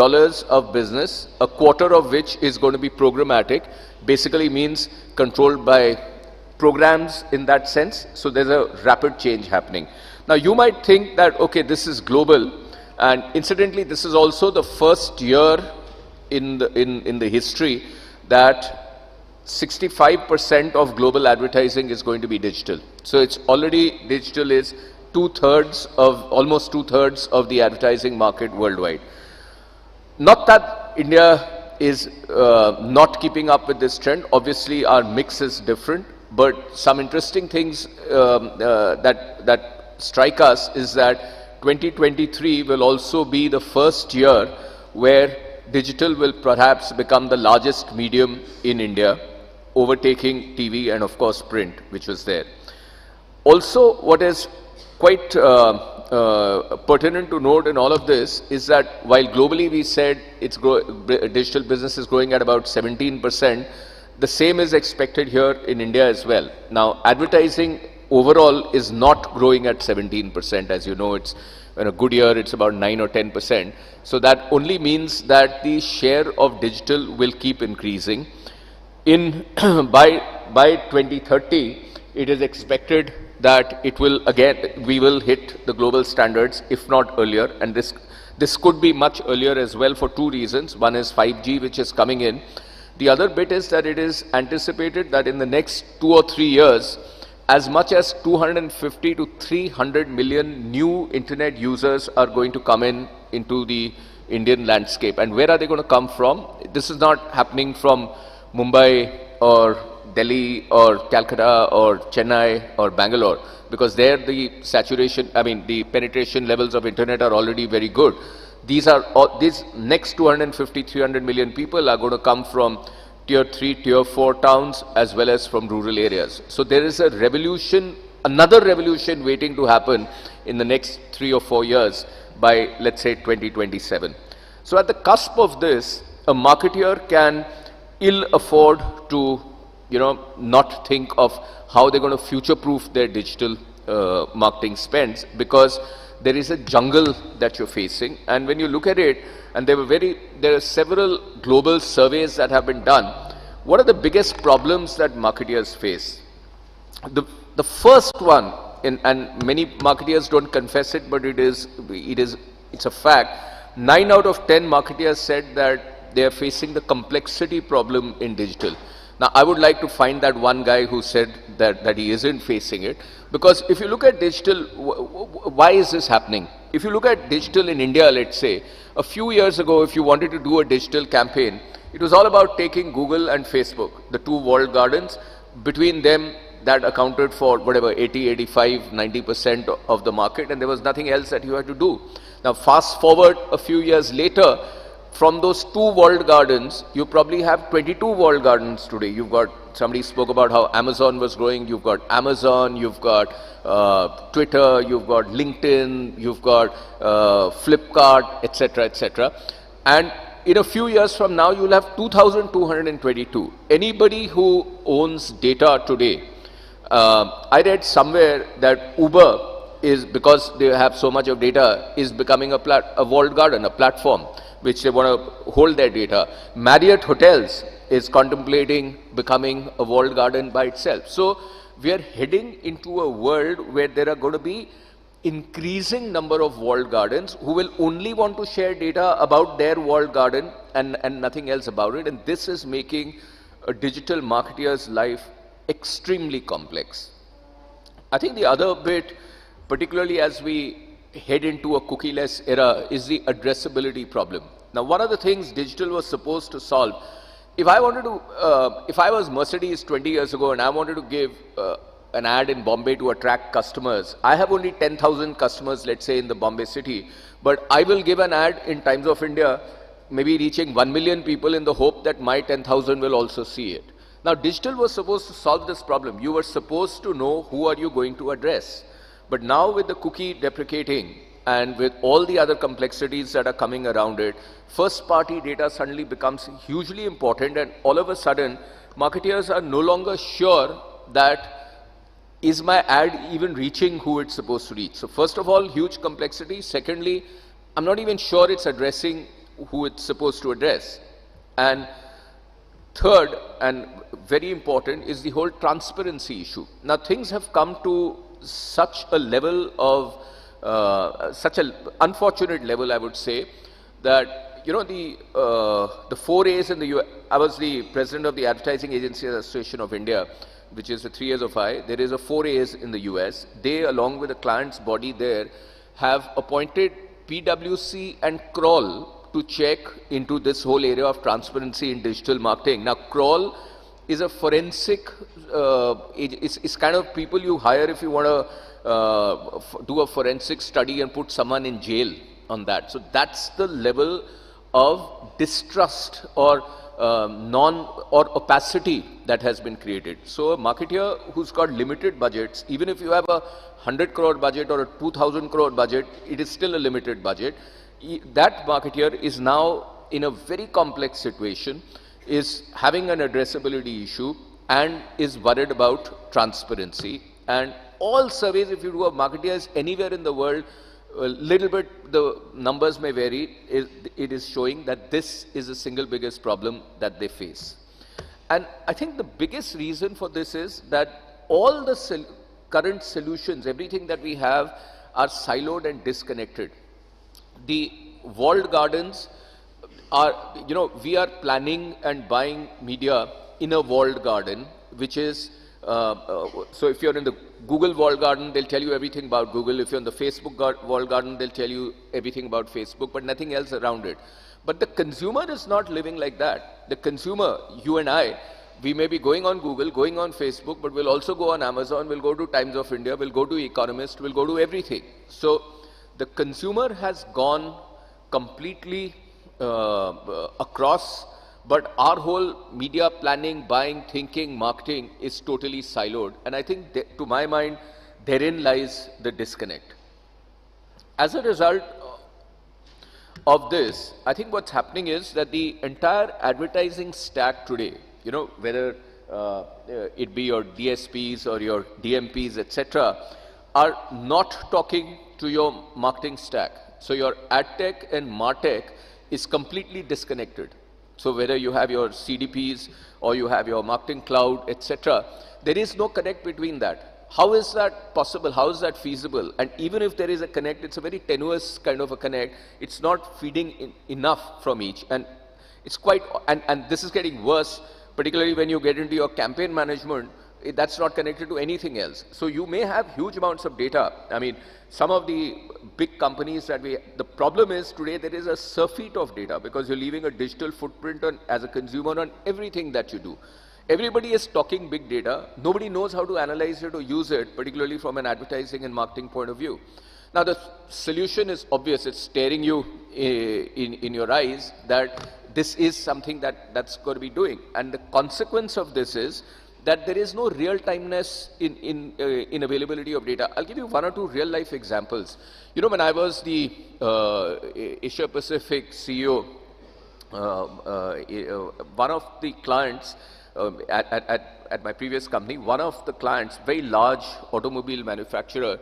of business, a quarter of which is going to be programmatic, basically means controlled by programs in that sense. So there's a rapid change happening. Now you might think that, okay, this is global, and incidentally this is also the first year in the history that 65% of global advertising is going to be digital. So it's already digital is almost two-thirds of the advertising market worldwide. Not that India is not keeping up with this trend. Obviously our mix is different, but some interesting things that strike us is that 2023 will also be the first year where digital will perhaps become the largest medium in India, overtaking TV and of course print, which was there. Also, what is quite pertinent to note in all of this is that while globally we said digital business is growing at about 17%, the same is expected here in India as well. Now, advertising overall is not growing at 17%. As you know, it's in a good year, it's about 9 or 10%. So that only means that the share of digital will keep increasing. By 2030, it is expected that we will hit the global standards, if not earlier. And this could be much earlier as well for two reasons. One is 5G, which is coming in. The other bit is that it is anticipated that in the next 2 or 3 years, as much as 250 to 300 million new internet users are going to come into the Indian landscape. And where are they going to come from? This is not happening from Mumbai or Delhi or Calcutta or Chennai or Bangalore, because there the the penetration levels of internet are already very good. These next 250, 300 million people are going to come from tier 3, tier 4 towns as well as from rural areas. So there is a revolution, another revolution waiting to happen in the next 3 or 4 years by, let's say, 2027. So at the cusp of this, a marketeer can ill afford to, not think of how they're going to future-proof their digital marketing spends, because there is a jungle that you're facing. And when you look at it, and there are several global surveys that have been done, what are the biggest problems that marketeers face? The first one, and many marketeers don't confess it, but it's a fact. 9 out of 10 marketeers said that they are facing the complexity problem in digital. Now, I would like to find that one guy who said that he isn't facing it. Because if you look at digital, why is this happening? If you look at digital in India, let's say, a few years ago, if you wanted to do a digital campaign, it was all about taking Google and Facebook, the two walled gardens. Between them, that accounted for whatever, 80, 85, 90% of the market, and there was nothing else that you had to do. Now, fast forward a few years later, from those two walled gardens, you probably have 22 walled gardens today. You've got, somebody spoke about how Amazon was growing. You've got Amazon, you've got Twitter, you've got LinkedIn, you've got Flipkart, etc., etc. And in a few years from now, you'll have 2,222. Anybody who owns data today, I read somewhere that Uber is, because they have so much of data, is becoming a walled garden, a platform which they want to hold their data. Marriott Hotels is contemplating becoming a walled garden by itself. So we are heading into a world where there are going to be increasing number of walled gardens who will only want to share data about their walled garden and nothing else about it. And this is making a digital marketer's life extremely complex. I think the other bit, particularly as we head into a cookie-less era, is the addressability problem. Now, one of the things digital was supposed to solve, if I wanted to, if I was Mercedes 20 years ago and I wanted to give an ad in Bombay to attract customers, I have only 10,000 customers, let's say, in the Bombay city, but I will give an ad in Times of India, maybe reaching 1 million people in the hope that my 10,000 will also see it. Now, digital was supposed to solve this problem. You were supposed to know who are you going to address. But now with the cookie deprecating and with all the other complexities that are coming around it, first-party data suddenly becomes hugely important, and all of a sudden, marketeers are no longer sure that is my ad even reaching who it's supposed to reach. So first of all, huge complexity. Secondly, I'm not even sure it's addressing who it's supposed to address. And third, and very important, is the whole transparency issue. Now, things have come to such a level of, such an unfortunate level, I would say, that, you know, the 4As in the US, I was the president of the Advertising Agency Association of India, which is the 3 As of I. There is a 4As in the US. They, along with the client's body there, have appointed PwC and Kroll to check into this whole area of transparency in digital marketing. Now, Kroll is a forensic, it's kind of people you hire if you want to do a forensic study and put someone in jail on that. So that's the level of distrust or opacity that has been created. So a marketeer who's got limited budgets, even if you have a 100 crore budget or a 2,000 crore budget, it is still a limited budget. That marketeer is now in a very complex situation, is having an addressability issue and is worried about transparency. And all surveys, if you do of marketeers anywhere in the world, a little bit the numbers may vary, it is showing that this is the single biggest problem that they face. And I think the biggest reason for this is that all the current solutions, everything that we have, are siloed and disconnected. The walled gardens are, you know, we are planning and buying media in a walled garden, which is, so if you're in the Google walled garden, they'll tell you everything about Google. If you're in the Facebook walled garden, they'll tell you everything about Facebook, but nothing else around it. But the consumer is not living like that. The consumer, you and I, we may be going on Google, going on Facebook, but we'll also go on Amazon, we'll go to Times of India, we'll go to Economist, we'll go to everything. So the consumer has gone completely across, but our whole media planning, buying, thinking, marketing is totally siloed. And I think, to my mind, therein lies the disconnect. As a result of this, I think what's happening is that the entire advertising stack today, you know, whether it be your DSPs or your DMPs, etc., are not talking to your marketing stack. So your ad tech and martech is completely disconnected. So whether you have your CDPs or you have your marketing cloud, etc., there is no connect between that. How is that possible? How is that feasible? And even if there is a connect, it's a very tenuous kind of a connect. It's not feeding enough from each. And It's quite, and this is getting worse, particularly when you get into your campaign management, that's not connected to anything else. So you may have huge amounts of data. I mean, some of the big companies that the problem is today there is a surfeit of data because you're leaving a digital footprint on, as a consumer on everything that you do. Everybody is talking big data. Nobody knows how to analyze it or use it, particularly from an advertising and marketing point of view. Now the solution is obvious. It's staring you in your eyes that this is something that's going to be doing. And the consequence of this is that there is no real-timeness in availability of data. I'll give you one or two real-life examples. You know, when I was the Asia-Pacific CEO, one of the clients at my previous company, one of the clients, very large automobile manufacturer,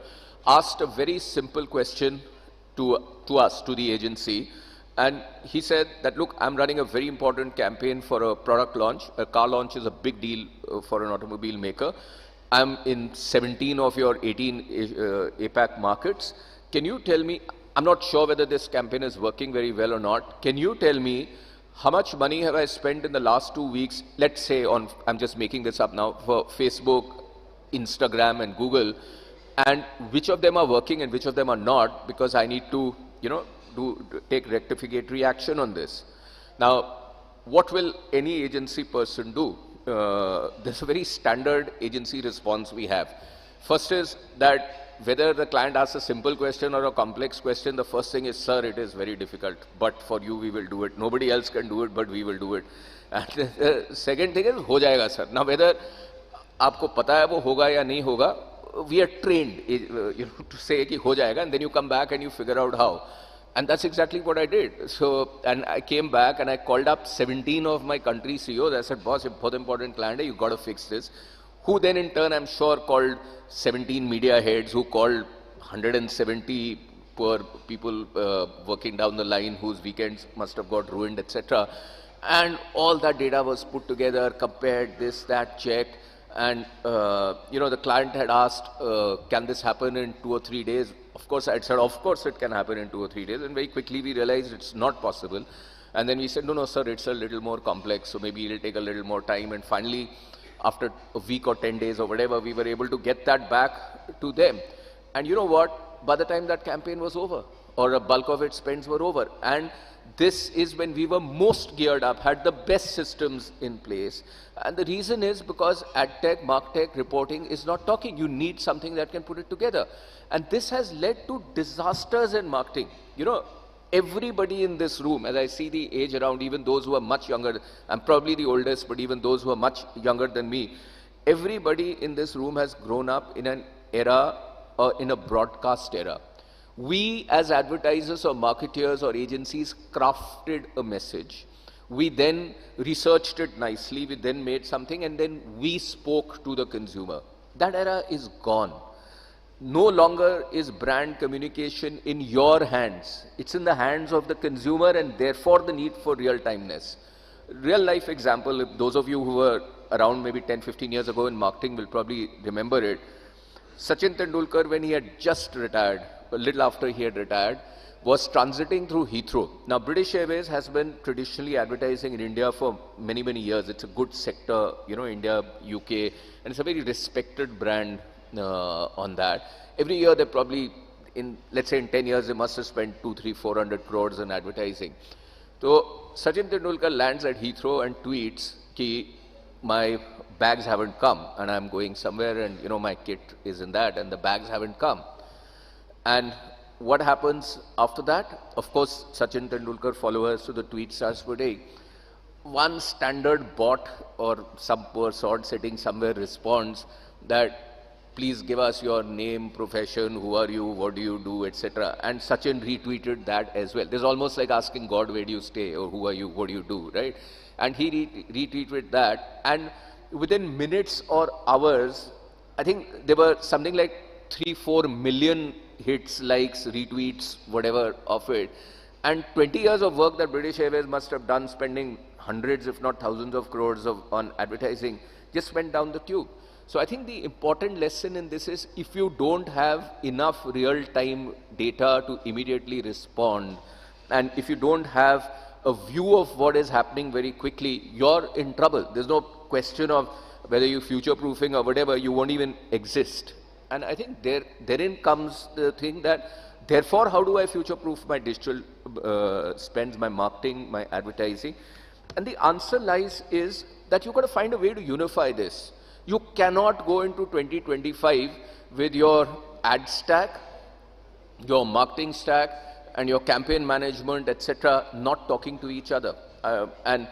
asked a very simple question to us, to the agency. And he said that, look, I'm running a very important campaign for a product launch. A car launch is a big deal for an automobile maker. I'm in 17 of your 18 APAC markets. Can you tell me, I'm not sure whether this campaign is working very well or not. Can you tell me how much money have I spent in the last 2 weeks, let's say on, I'm just making this up now, for Facebook, Instagram and Google, and which of them are working and which of them are not, because I need to, you know, take rectificatory action on this. Now, what will any agency person do? There's a very standard agency response we have. First is that whether the client asks a simple question or a complex question, the first thing is, sir, it is very difficult, but for you we will do it. Nobody else can do it, but we will do it. And the second thing is, ho jayega, sir. Now, whether aapko pata hai wo hoga ya nahi hoga, we are trained, you know, to say ki ho jayega, and then you come back and you figure out how. And that's exactly what I did. So, and I came back and I called up 17 of my country CEOs. I said, boss, it's a very important client, you got to fix this. Who then in turn, I'm sure, called 17 media heads, who called 170 poor people working down the line whose weekends must have got ruined, etc. And all that data was put together, compared, this, that, checked. And, you know, the client had asked, can this happen in 2 or 3 days? Of course, I said, of course it can happen in 2 or 3 days. And very quickly we realized it's not possible. And then we said, no, sir, it's a little more complex. So maybe it'll take a little more time. And finally, after a week or 10 days or whatever, we were able to get that back to them. And you know what? By the time that campaign was over, or a bulk of its spends were over. And this is when we were most geared up, had the best systems in place. And the reason is because AdTech, MarTech reporting is not talking. You need something that can put it together. And this has led to disasters in marketing. You know, everybody in this room, as I see the age around, even those who are much younger, I'm probably the oldest, but even those who are much younger than me, everybody in this room has grown up in an era, in a broadcast era. We as advertisers or marketeers or agencies crafted a message. We then researched it nicely, we then made something, and then we spoke to the consumer. That era is gone. No longer is brand communication in your hands. It's in the hands of the consumer, and therefore the need for real-timeness. Real life example, if those of you who were around maybe 10, 15 years ago in marketing will probably remember it. Sachin Tendulkar, when he had just retired, a little after he had retired, was transiting through Heathrow. Now, British Airways has been traditionally advertising in India for many, many years. It's a good sector, you know, India, UK, and it's a very respected brand on that. Every year they probably, let's say in 10 years, they must have spent 200, 300, 400 crores in advertising. So, Sachin Tendulkar lands at Heathrow and tweets, ki, my bags haven't come and I'm going somewhere and, you know, my kit is in that and the bags haven't come. And what happens after that? Of course, Sachin Tendulkar followers to the tweet starts putting. One standard bot or some poor sort sitting somewhere responds that, please give us your name, profession, who are you, what do you do, etc. And Sachin retweeted that as well. There's almost like asking God, where do you stay, or who are you, what do you do, right? And he retweeted that. And within minutes or hours, I think there were something like 3-4 million hits, likes, retweets, whatever of it. And 20 years of work that British Airways must have done, spending hundreds, if not thousands of crores on advertising, just went down the tube. So I think the important lesson in this is, if you don't have enough real-time data to immediately respond, and if you don't have a view of what is happening very quickly, you're in trouble. There's no question of whether you're future-proofing or whatever, you won't even exist. And I think therein comes the thing that, therefore, how do I future-proof my digital spends, my marketing, my advertising? And the answer lies is that you've got to find a way to unify this. You cannot go into 2025 with your ad stack, your marketing stack, and your campaign management, etc., not talking to each other. And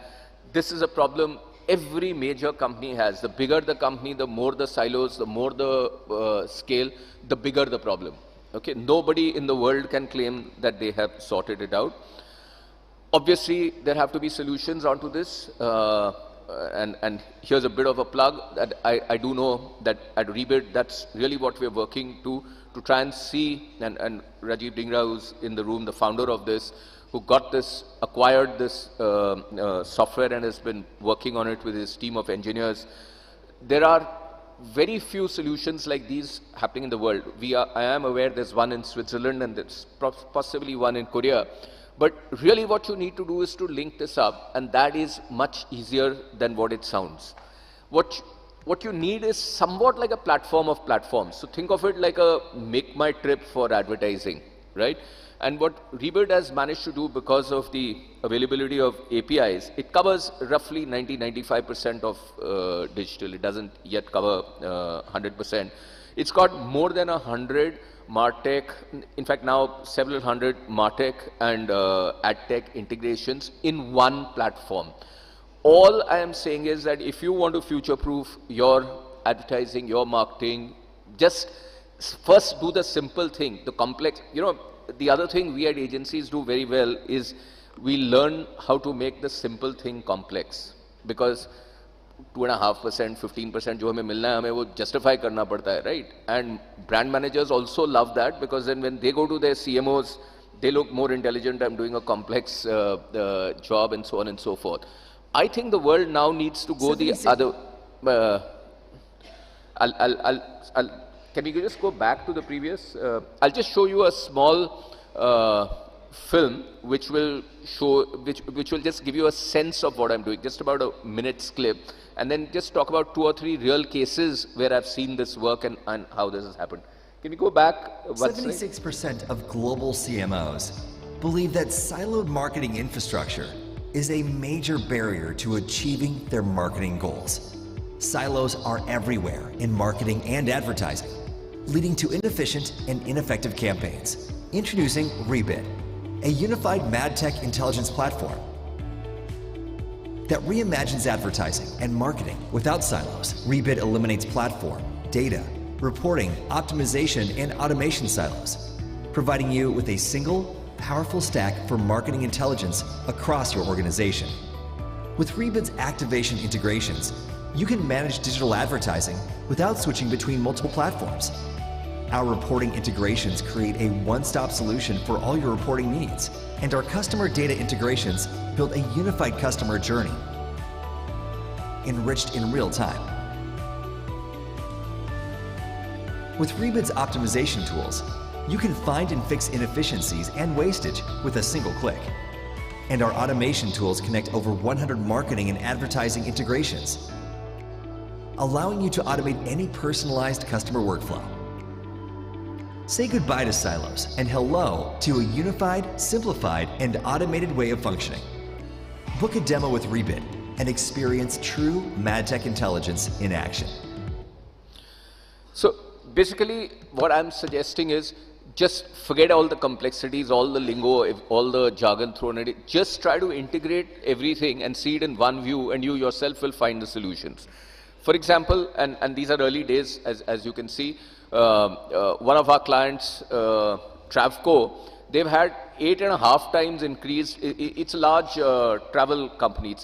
this is a problem every major company has. The bigger the company, the more the silos, the more the scale, the bigger the problem. Okay, nobody in the world can claim that they have sorted it out. Obviously, there have to be solutions onto this. And here's a bit of a plug that I do know that at Rebid, that's really what we're working to try and see, and Rajiv Dingra, who's in the room, the founder of this, who got this, acquired this software and has been working on it with his team of engineers. There are very few solutions like these happening in the world. I am aware there's one in Switzerland and there's possibly one in Korea. But really what you need to do is to link this up, and that is much easier than what it sounds. What you need is somewhat like a platform of platforms. So think of it like a make my trip for advertising, right? And what Rebid has managed to do because of the availability of APIs, it covers roughly 90-95% of digital. It doesn't yet cover 100%. It's got more than 100 MarTech, in fact now several hundred MarTech and AdTech integrations in one platform. All I am saying is that if you want to future-proof your advertising, your marketing, just first do the simple thing. The complex, the other thing we at agencies do very well is we learn how to make the simple thing complex, because 2.5%, 15% जो हमें मिलना है हमें वो justify करना पड़ता है, right? And brand managers also love that, because then when they go to their CMOs, they look more intelligent. I'm doing a complex job and so on and so forth. I think the world now needs to go the other. Can we just go back to the previous? I'll just show you a small film which will show, which will just give you a sense of what I'm doing, just about a minute's clip, and then just talk about 2 or 3 real cases where I've seen this work and how this has happened. Can we go back? 76% of global CMOs believe that siloed marketing infrastructure is a major barrier to achieving their marketing goals. Silos are everywhere in marketing and advertising, leading to inefficient and ineffective campaigns. Introducing Rebid, a unified MadTech intelligence platform that reimagines advertising and marketing without silos. Rebid eliminates platform, data, reporting, optimization, and automation silos, providing you with a single, powerful stack for marketing intelligence across your organization. With Rebid's activation integrations, you can manage digital advertising without switching between multiple platforms. Our reporting integrations create a one-stop solution for all your reporting needs, and our customer data integrations build a unified customer journey, enriched in real time. With Rebid's optimization tools, you can find and fix inefficiencies and wastage with a single click. And our automation tools connect over 100 marketing and advertising integrations, allowing you to automate any personalized customer workflow. Say goodbye to silos and hello to a unified, simplified, and automated way of functioning. Book a demo with Rebid and experience true MadTech intelligence in action. So basically what I'm suggesting is just forget all the complexities, all the lingo, all the jargon thrown at it. Just try to integrate everything and see it in one view, and you yourself will find the solutions. For example, and these are early days, as you can see, one of our clients, Travco, they've had 8.5 times increase. It's a large travel company.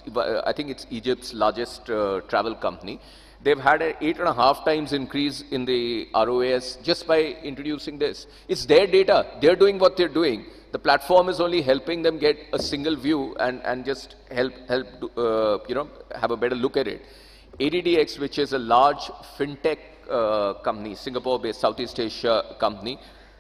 I think it's Egypt's largest travel company. They've had an 8.5 times increase in the ROAS just by introducing this. It's their data. They're doing what they're doing. The platform is only helping them get a single view and just help have a better look at it. ADDX, which is a large fintech company, Singapore-based Southeast Asia company,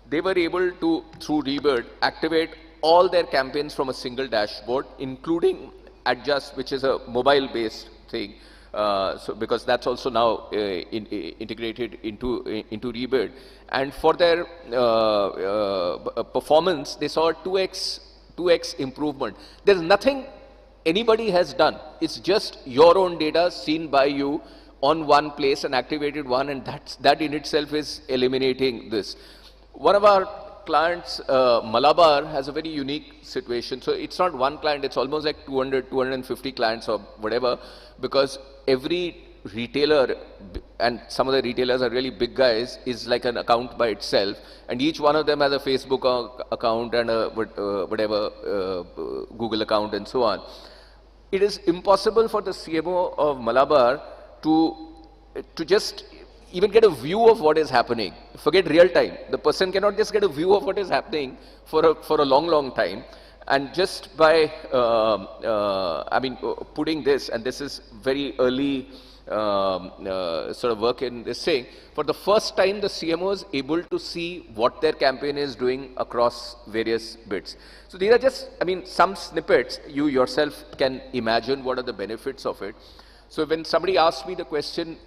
they were able to, through Rebid, activate all their campaigns from a single dashboard, including Adjust, which is a mobile-based thing. So because that's also now integrated into Rebid. And for their performance, they saw a 2x improvement. There's nothing anybody has done. It's just your own data seen by you on one place and activated one, and that in itself is eliminating this. One of our clients, Malabar, has a very unique situation. So it's not one client, it's almost like 200, 250 clients or whatever, because every retailer, and some of the retailers are really big guys, is like an account by itself, and each one of them has a Facebook account and a Google account and so on. It is impossible for the CMO of Malabar to just even get a view of what is happening. Forget real time. The person cannot just get a view of what is happening for a long time. And just by, putting this, and this is very early sort of work in this thing, for the first time the CMO is able to see what their campaign is doing across various bits. So these are just, some snippets. You yourself can imagine what are the benefits of it. So when somebody asks me the question,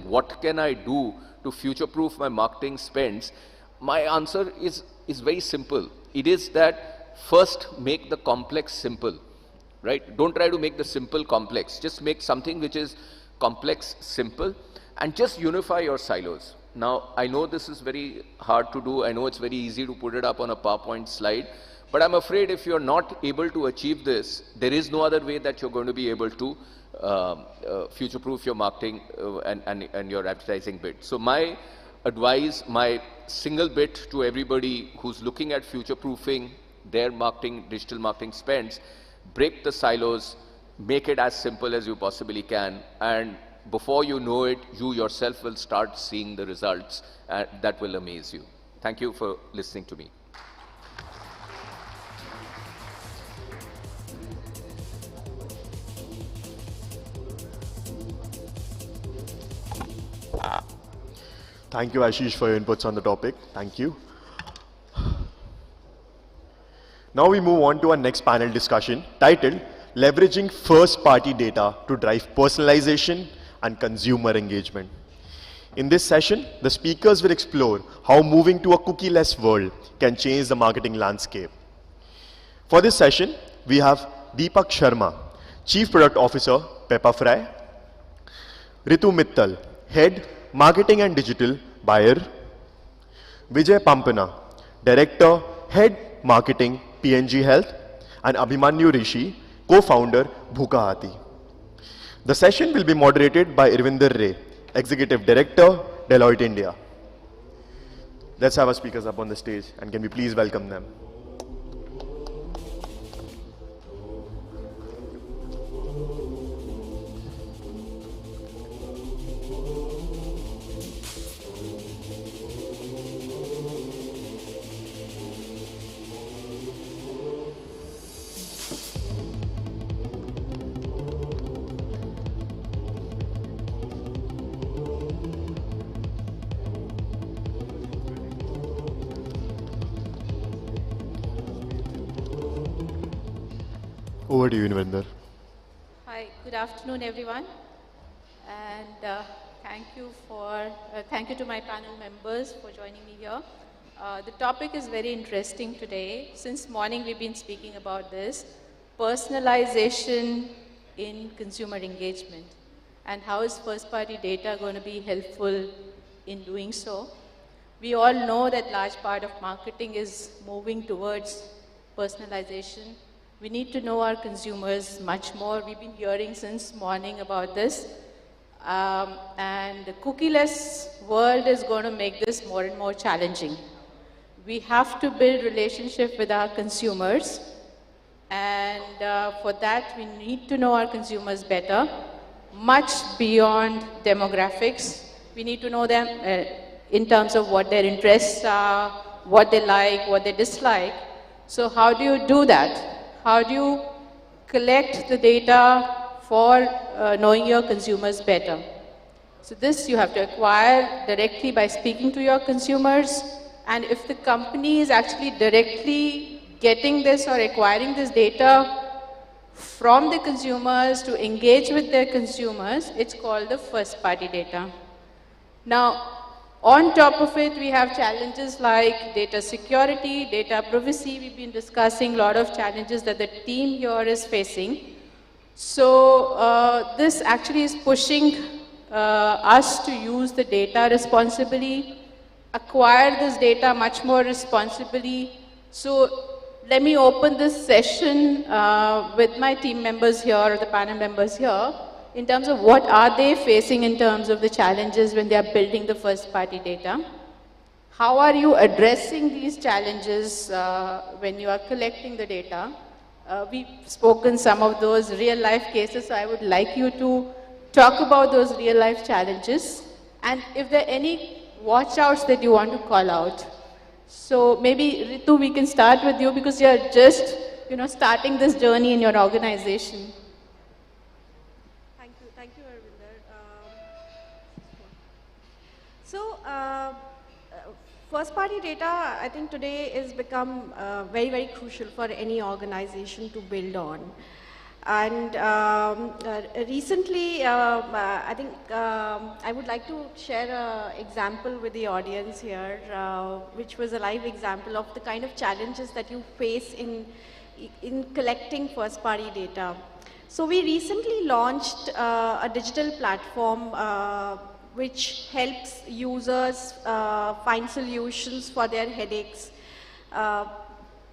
what can I do to future-proof my marketing spends, my answer is very simple. It is that first make the complex simple, right? Don't try to make the simple complex. Just make something which is complex simple, and just unify your silos. Now, I know this is very hard to do. I know it's very easy to put it up on a PowerPoint slide, but I'm afraid if you're not able to achieve this, there is no other way that you're going to be able to future-proof your marketing and your advertising bit. So my advice, my single bit to everybody who's looking at future-proofing their marketing, digital marketing spends, break the silos, make it as simple as you possibly can, and before you know it, you yourself will start seeing the results that will amaze you. Thank you for listening to me. Thank you, Ashish, for your inputs on the topic. Thank you. Now we move on to our next panel discussion titled Leveraging First-Party Data to Drive Personalization and Consumer Engagement. In this session, the speakers will explore how moving to a cookie-less world can change the marketing landscape. For this session, we have Deepak Sharma, Chief Product Officer, Pepperfry; Ritu Mittal, Head, Marketing and Digital, Bayer; Vijay Pampana, Director, Head, Marketing, P&G Health; and Abhimanyu Rishi, Co-founder, Bhukahati. The session will be moderated by Irvinder Ray, Executive Director, Deloitte India. Let's have our speakers up on the stage, and can we please welcome them. Over to you, Irvinder. Hi, good afternoon, everyone. And thank you to my panel members for joining me here. The topic is very interesting today. Since morning, we've been speaking about this, personalization in consumer engagement, and how is first-party data going to be helpful in doing so. We all know that large part of marketing is moving towards personalization. We need to know our consumers much more. We've been hearing since morning about this. And the cookie-less world is going to make this more and more challenging. We have to build relationship with our consumers. And for that, we need to know our consumers better, much beyond demographics. We need to know them in terms of what their interests are, what they like, what they dislike. So how do you do that? How do you collect the data for knowing your consumers better? So this you have to acquire directly by speaking to your consumers And if the company is actually directly getting this or acquiring this data from the consumers to engage with their consumers, it's called the first party data. Now, on top of it, we have challenges like data security, data privacy. We've been discussing a lot of challenges that the team here is facing. So this actually is pushing us to use the data responsibly, acquire this data much more responsibly. So let me open this session with my team members here, or the panel members here, in terms of what are they facing in terms of the challenges when they are building the first party data. How are you addressing these challenges when you are collecting the data? We've spoken some of those real life cases, so I would like you to talk about those real life challenges, and if there are any watch outs that you want to call out. So maybe Ritu, we can start with you because you're just starting this journey in your organization. Thank you, Arvinder. First party data, I think today is become very, very crucial for any organization to build on. And recently, I think I would like to share an example with the audience here, which was a live example of the kind of challenges that you face in collecting first party data. So we recently launched a digital platform which helps users find solutions for their headaches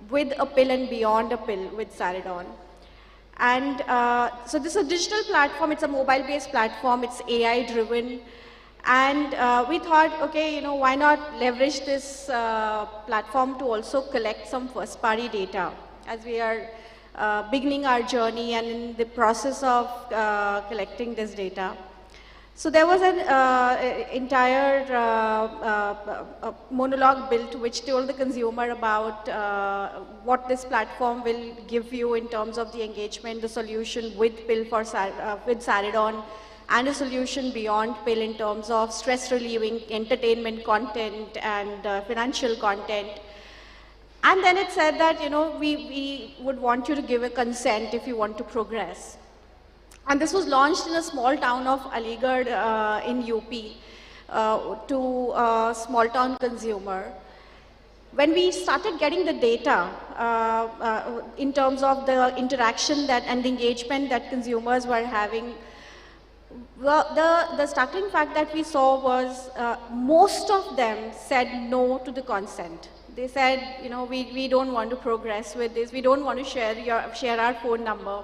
with a pill and beyond a pill with Saridon. And so this is a digital platform, it's a mobile-based platform, it's AI-driven. And we thought, okay, why not leverage this platform to also collect some first-party data as we are beginning our journey and in the process of collecting this data. So there was an entire monologue built which told the consumer about what this platform will give you in terms of the engagement, the solution with pill for with Saridon, and a solution beyond pill in terms of stress relieving entertainment content and financial content. And then it said that we would want you to give a consent if you want to progress. And this was launched in a small town of Aligarh in UP to a small town consumer. When we started getting the data in terms of the interaction and the engagement that consumers were having, the startling fact that we saw was most of them said no to the consent. They said, we don't want to progress with this, we don't want to share our phone number.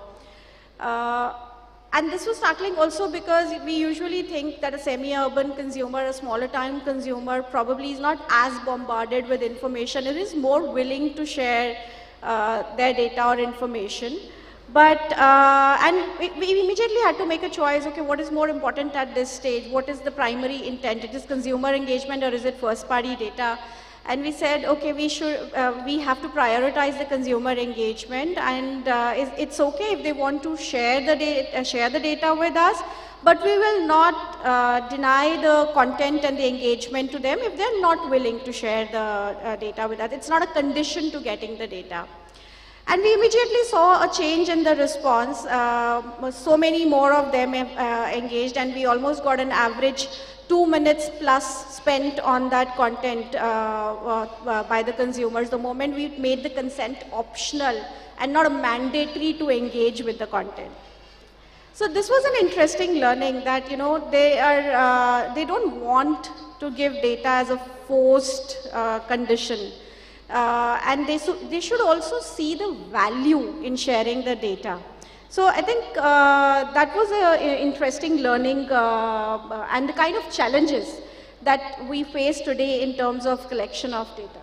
And this was startling also because we usually think that a semi-urban consumer, a smaller town consumer probably is not as bombarded with information. It is more willing to share their data or information. But, and we immediately had to make a choice, okay, what is more important at this stage? What is the primary intent? It is consumer engagement or is it first party data? And we said, okay, we have to prioritize the consumer engagement, and it's okay if they want to share the data with us, but we will not deny the content and the engagement to them if they're not willing to share the data with us. It's not a condition to getting the data. And we immediately saw a change in the response. So many more of them engaged, and we almost got an average 2 minutes plus spent on that content by the consumers the moment we made the consent optional and not a mandatory to engage with the content. So this was an interesting learning that they don't want to give data as a forced condition, and they should also see the value in sharing the data. So I think that was an interesting learning and the kind of challenges that we face today in terms of collection of data.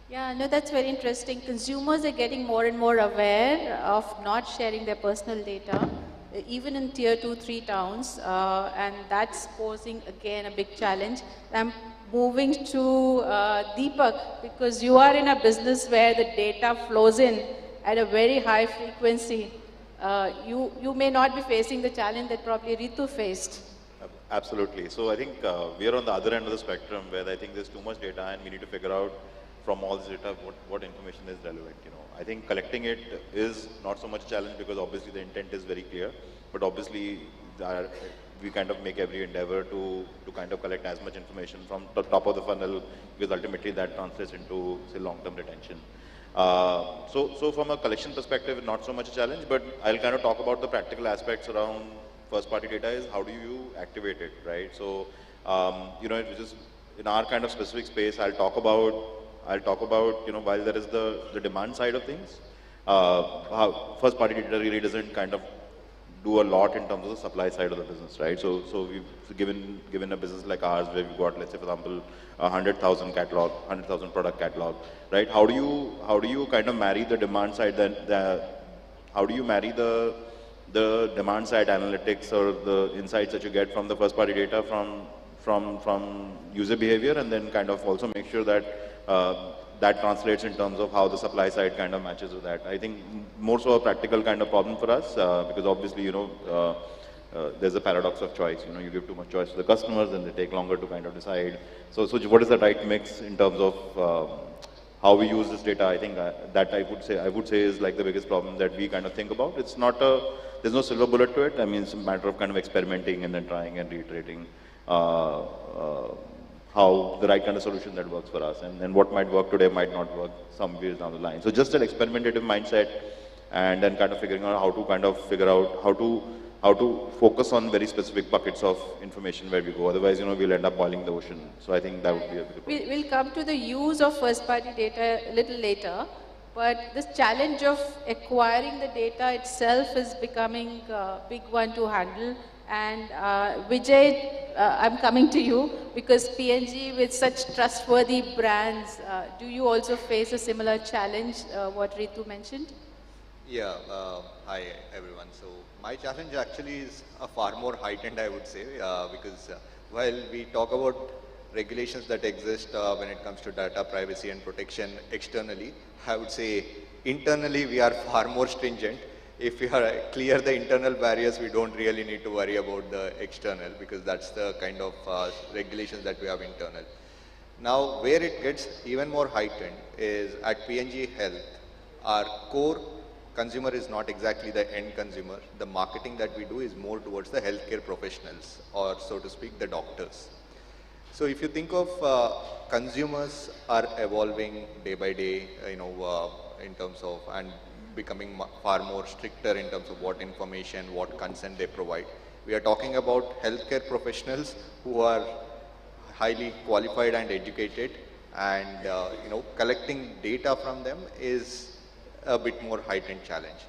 Yeah, no, that's very interesting. Consumers are getting more and more aware of not sharing their personal data, even in tier 2, 3 towns, and that's posing again a big challenge. I'm moving to Deepak, because you are in a business where the data flows in at a very high frequency. You may not be facing the challenge that probably Ritu faced. Absolutely. So I think we are on the other end of the spectrum where I think there's too much data and we need to figure out from all this data what information is relevant. I think collecting it is not so much a challenge because obviously the intent is very clear, but obviously we kind of make every endeavor to kind of collect as much information from the top of the funnel because ultimately that translates into, say, long-term retention. So from a collection perspective, not so much a challenge, but I'll kind of talk about the practical aspects around first-party data is how do you activate it, right? So, which is in our kind of specific space, I'll talk about, while there is the demand side of things, how first-party data really doesn't kind of do a lot in terms of the supply side of the business, right? So we've given a business like ours where we've got, let's say, for example, 100,000 catalog, 100,000 product catalog, right? How do you kind of marry the demand side how do you marry the demand side analytics or the insights that you get from the first party data from user behavior, and then kind of also make sure that that translates in terms of how the supply side kind of matches with that. I think more so a practical kind of problem for us because obviously, there's a paradox of choice. You give too much choice to the customers and they take longer to kind of decide. So what is the right mix in terms of how we use this data? I think that I would say is like the biggest problem that we kind of think about. It's not there's no silver bullet to it. I mean, it's a matter of kind of experimenting and then trying and reiterating how the right kind of solution that works for us, and then what might work today might not work some years down the line. So just an experimentative mindset, and then kind of figuring out how to kind of figure out how to focus on very specific buckets of information where we go. Otherwise, we'll end up boiling the ocean. So I think that would be a big problem. We'll come to the use of first-party data a little later, but this challenge of acquiring the data itself is becoming a big one to handle. And Vijay, I'm coming to you because P&G with such trustworthy brands, do you also face a similar challenge, what Ritu mentioned? Yeah, hi everyone. So my challenge actually is a far more heightened, I would say, because while we talk about regulations that exist when it comes to data privacy and protection externally, I would say internally we are far more stringent. If we clear the internal barriers, we don't really need to worry about the external because that's the kind of regulations that we have internal. Now, where it gets even more heightened is at P&G Health, our core consumer is not exactly the end consumer. The marketing that we do is more towards the healthcare professionals, or so to speak, the doctors. So if you think of consumers are evolving day by day, in terms of, and becoming far more stricter in terms of what information, what consent they provide. We are talking about healthcare professionals who are highly qualified and educated, and collecting data from them is a bit more heightened challenge.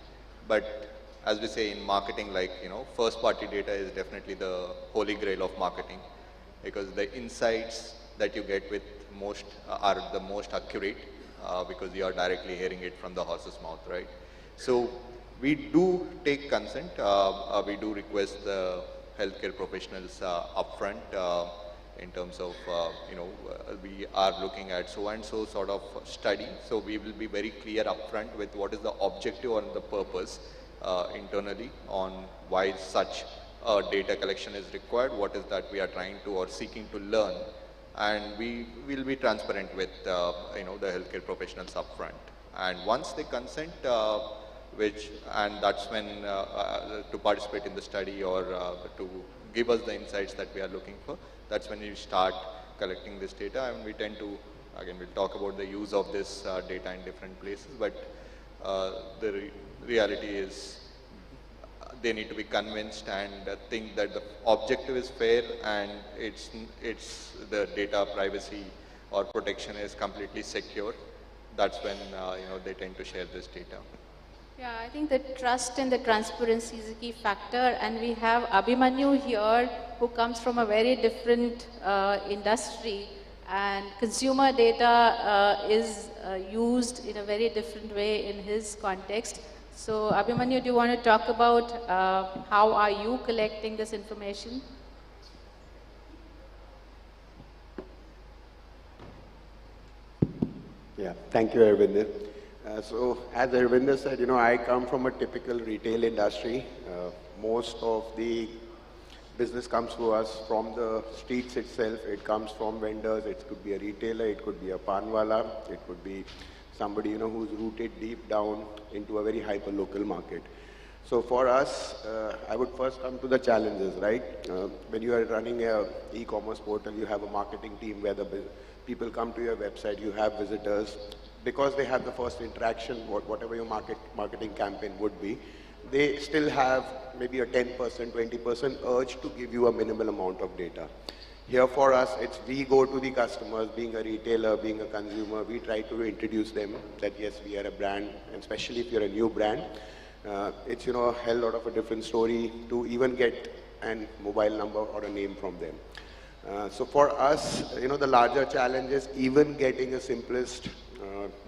But as we say in marketing, like first party data is definitely the holy grail of marketing, because the insights that you get with are the most accurate. Because you are directly hearing it from the horse's mouth, right? So we do take consent. We do request the healthcare professionals upfront in terms of, we are looking at so-and-so sort of study. So we will be very clear upfront with what is the objective or the purpose internally on why such data collection is required, what is that we are trying to or seeking to learn. And we will be transparent with the healthcare professionals upfront. And once they consent, and that's when to participate in the study or to give us the insights that we are looking for, that's when you start collecting this data. And we tend to, again, we'll talk about the use of this data in different places, but the reality is they need to be convinced and think that the objective is fair and it's the data privacy or protection is completely secure. That's when they tend to share this data. Yeah, I think the trust and the transparency is a key factor, and we have Abhimanyu here who comes from a very different industry, and consumer data is used in a very different way in his context. So Abhimanyu, do you want to talk about how are you collecting this information? Yeah, thank you, Arvinder. So as Arvinder said, I come from a typical retail industry. Most of the business comes to us from the streets itself. It comes from vendors. It could be a retailer. It could be a panwala. It could be somebody, you know, who's rooted deep down into a very hyper-local market. So for us, I would first come to the challenges, right? When you are running a e-commerce portal, you have a marketing team where the people come to your website, you have visitors. Because they have the first interaction, whatever your marketing campaign would be, they still have maybe a 10%, 20% urge to give you a minimal amount of data. Here for us, it's we go to the customers, being a retailer, being a consumer, we try to introduce them that yes, we are a brand, and especially if you're a new brand, it's, you know, a hell lot of a different story to even get a mobile number or a name from them. So for us, you know, the larger challenge is even getting a simplest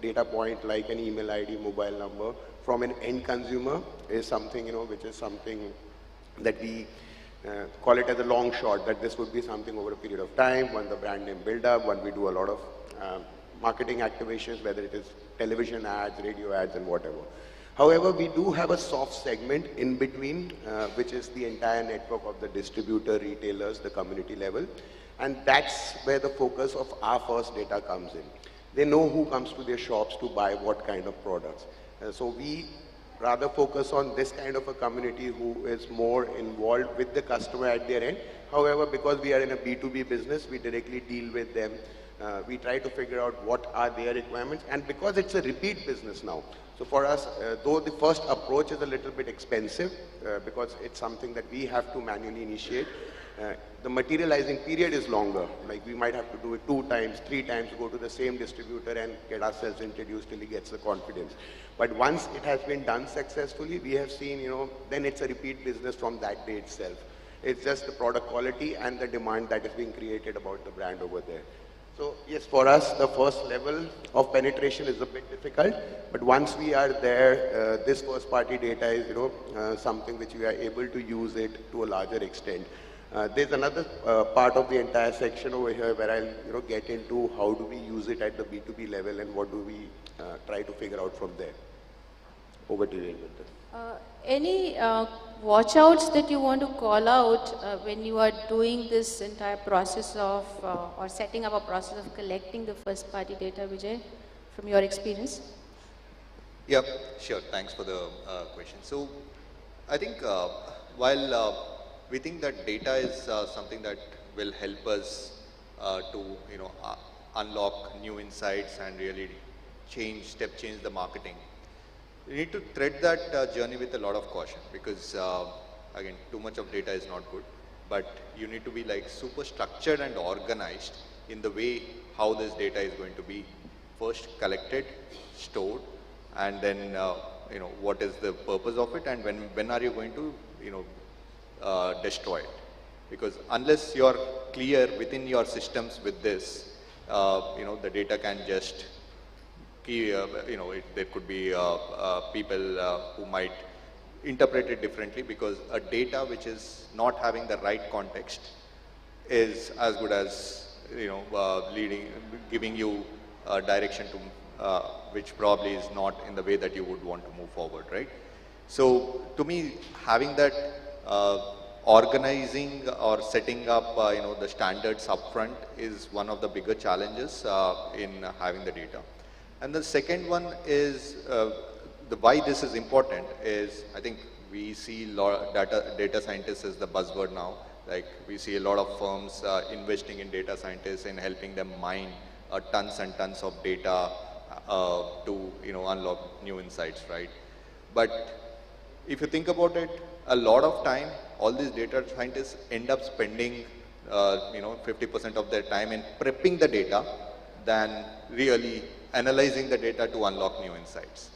data point like an email ID, mobile number from an end consumer is something, you know, which is something that we call it as a long shot, that this would be something over a period of time, when the brand name build up, when we do a lot of marketing activations, whether it is television ads, radio ads, and whatever. However, we do have a soft segment in between, which is the entire network of the distributor, retailers, the community level. And that's where the focus of our first data comes in. They know who comes to their shops to buy what kind of products. So we rather focus on this kind of a community who is more involved with the customer at their end. However, because we are in a B2B business, we directly deal with them. We try to figure out what are their requirements, and because it's a repeat business now. So for us, though the first approach is a little bit expensive, because it's something that we have to manually initiate, the materializing period is longer. Like we might have to do it 2 times, 3 times, go to the same distributor and get ourselves introduced till he gets the confidence. But once it has been done successfully, we have seen, you know, then it's a repeat business from that day itself. It's just the product quality and the demand that is being created about the brand over there. So yes, for us, the first level of penetration is a bit difficult, but once we are there, this first party data is, you know, something which we are able to use it to a larger extent. There's another part of the entire section over here where I'll, you know, get into how do we use it at the B2B level and what do we try to figure out from there. Over to you, Indrajit. Any watch-outs that you want to call out when you are doing this entire process of, or setting up a process of collecting the first-party data, Vijay, from your experience? Yeah, sure. Thanks for the question. So, I think while we think that data is something that will help us to, you know, unlock new insights and really step change the marketing, you need to tread that journey with a lot of caution, because again, too much of data is not good, but you need to be like super structured and organized in the way how this data is going to be first collected, stored, and then you know, what is the purpose of it, and when are you going to, you know, destroy it. Because unless you're clear within your systems with this, you know, the data can just you know, there could be people who might interpret it differently, because a data which is not having the right context is as good as, you know, giving you direction to which probably is not in the way that you would want to move forward, right? So to me, having that organizing or setting up, you know, the standards upfront is one of the bigger challenges in having the data. And the second one is why this is important is, I think we see data scientists as the buzzword now. Like we see a lot of firms investing in data scientists and helping them mine tons and tons of data to, you know, unlock new insights, right? But if you think about it, a lot of time, all these data scientists end up spending, you know, 50% of their time in prepping the data than really analyzing the data to unlock new insights.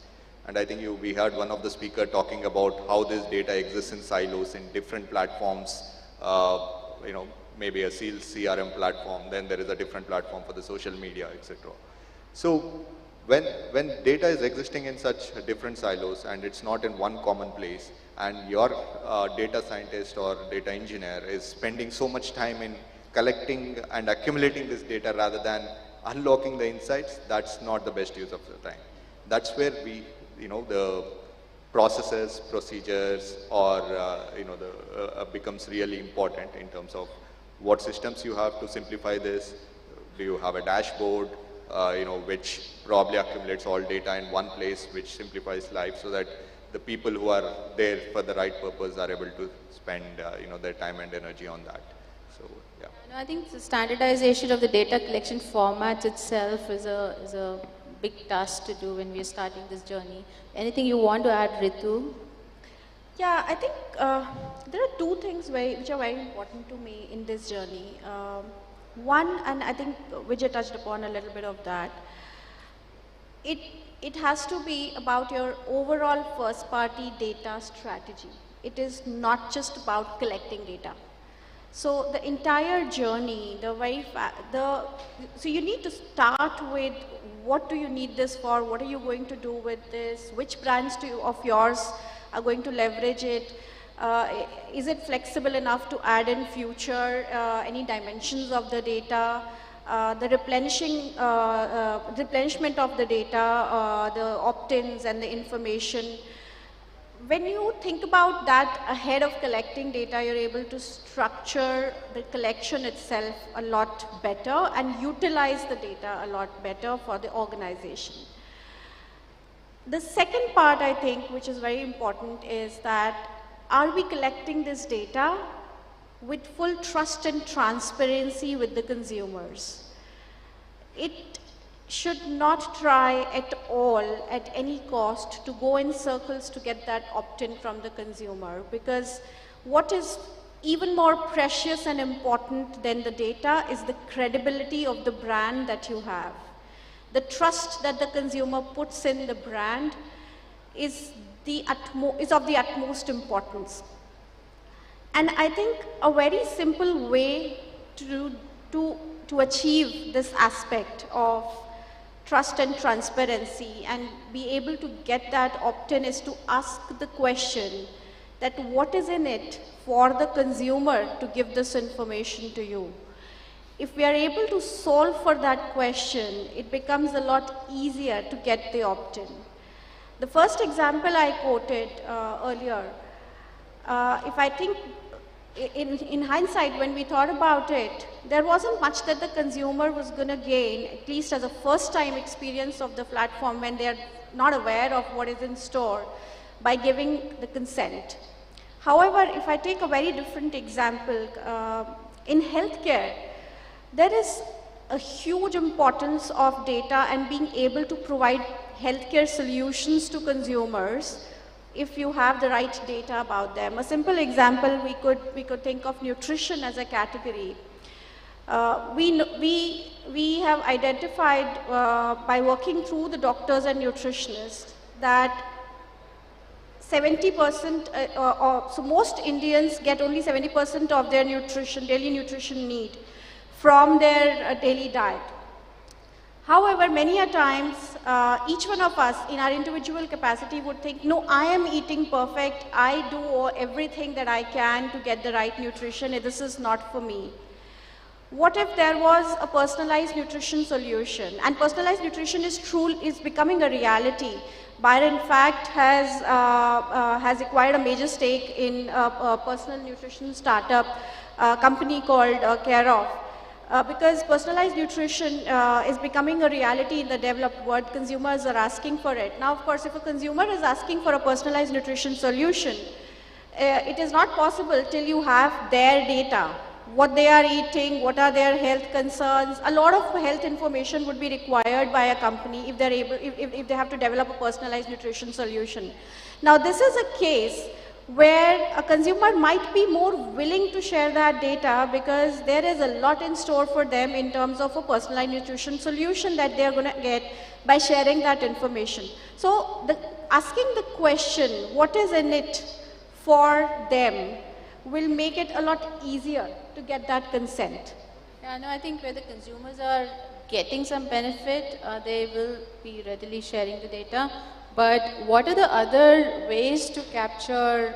And I think we heard one of the speakers talking about how this data exists in silos in different platforms, you know, maybe a sales CRM platform, then there is a different platform for the social media, etc. So when data is existing in such different silos and it's not in one common place, and your data scientist or data engineer is spending so much time in collecting and accumulating this data rather than unlocking the insights, that's not the best use of the time. That's where we, you know, processes, procedures, or becomes really important in terms of what systems you have to simplify this. Do you have a dashboard, which probably accumulates all data in one place, which simplifies life so that the people who are there for the right purpose are able to spend, their time and energy on that. So, yeah. No, I think the standardization of the data collection format itself is a big task to do when we are starting this journey. Anything you want to add, Ritu? Yeah, I think there are two things which are very important to me in this journey. One, and I think Vijay touched upon a little bit of that, it has to be about your overall first-party data strategy. It is not just about collecting data. So the entire journey, so you need to start with what do you need this for, what are you going to do with this, which brands of yours are going to leverage it, is it flexible enough to add in future any dimensions of the data, the replenishment of the data, the opt-ins and the information. When you think about that ahead of collecting data, you're able to structure the collection itself a lot better and utilize the data a lot better for the organization. The second part, I think, which is very important, is that are we collecting this data with full trust and transparency with the consumers? It should not try at all, at any cost, to go in circles to get that opt-in from the consumer, because what is even more precious and important than the data is the credibility of the brand that you have. The trust that the consumer puts in the brand is of the utmost importance. And I think a very simple way to achieve this aspect of trust and transparency and be able to get that opt-in is to ask the question that what is in it for the consumer to give this information to you. If we are able to solve for that question, it becomes a lot easier to get the opt-in. The first example I quoted earlier, if I think in hindsight, when we thought about it, there wasn't much that the consumer was going to gain, at least as a first-time experience of the platform when they're not aware of what is in store, by giving the consent. However, if I take a very different example, in healthcare, there is a huge importance of data and being able to provide healthcare solutions to consumers if you have the right data about them. A simple example, we could think of nutrition as a category. We have identified by working through the doctors and nutritionists that 70%, so most Indians get only 70% of their daily nutrition need from their daily diet. However, many a times, each one of us in our individual capacity would think, no, I am eating perfect, I do everything that I can to get the right nutrition, this is not for me. What if there was a personalized nutrition solution? And personalized nutrition is becoming a reality. Bayer, in fact, has acquired a major stake in a personal nutrition startup company called Care Of. Because personalized nutrition is becoming a reality in the developed world, consumers are asking for it. Now, of course, if a consumer is asking for a personalized nutrition solution, it is not possible till you have their data, what they are eating, what are their health concerns. A lot of health information would be required by a company if they're able, if they have to develop a personalized nutrition solution. Now, this is a case where a consumer might be more willing to share that data because there is a lot in store for them in terms of a personalized nutrition solution that they are going to get by sharing that information. So asking the question, what is in it for them, will make it a lot easier to get that consent. Yeah, no, I think where the consumers are getting some benefit, they will be readily sharing the data. But what are the other ways to capture,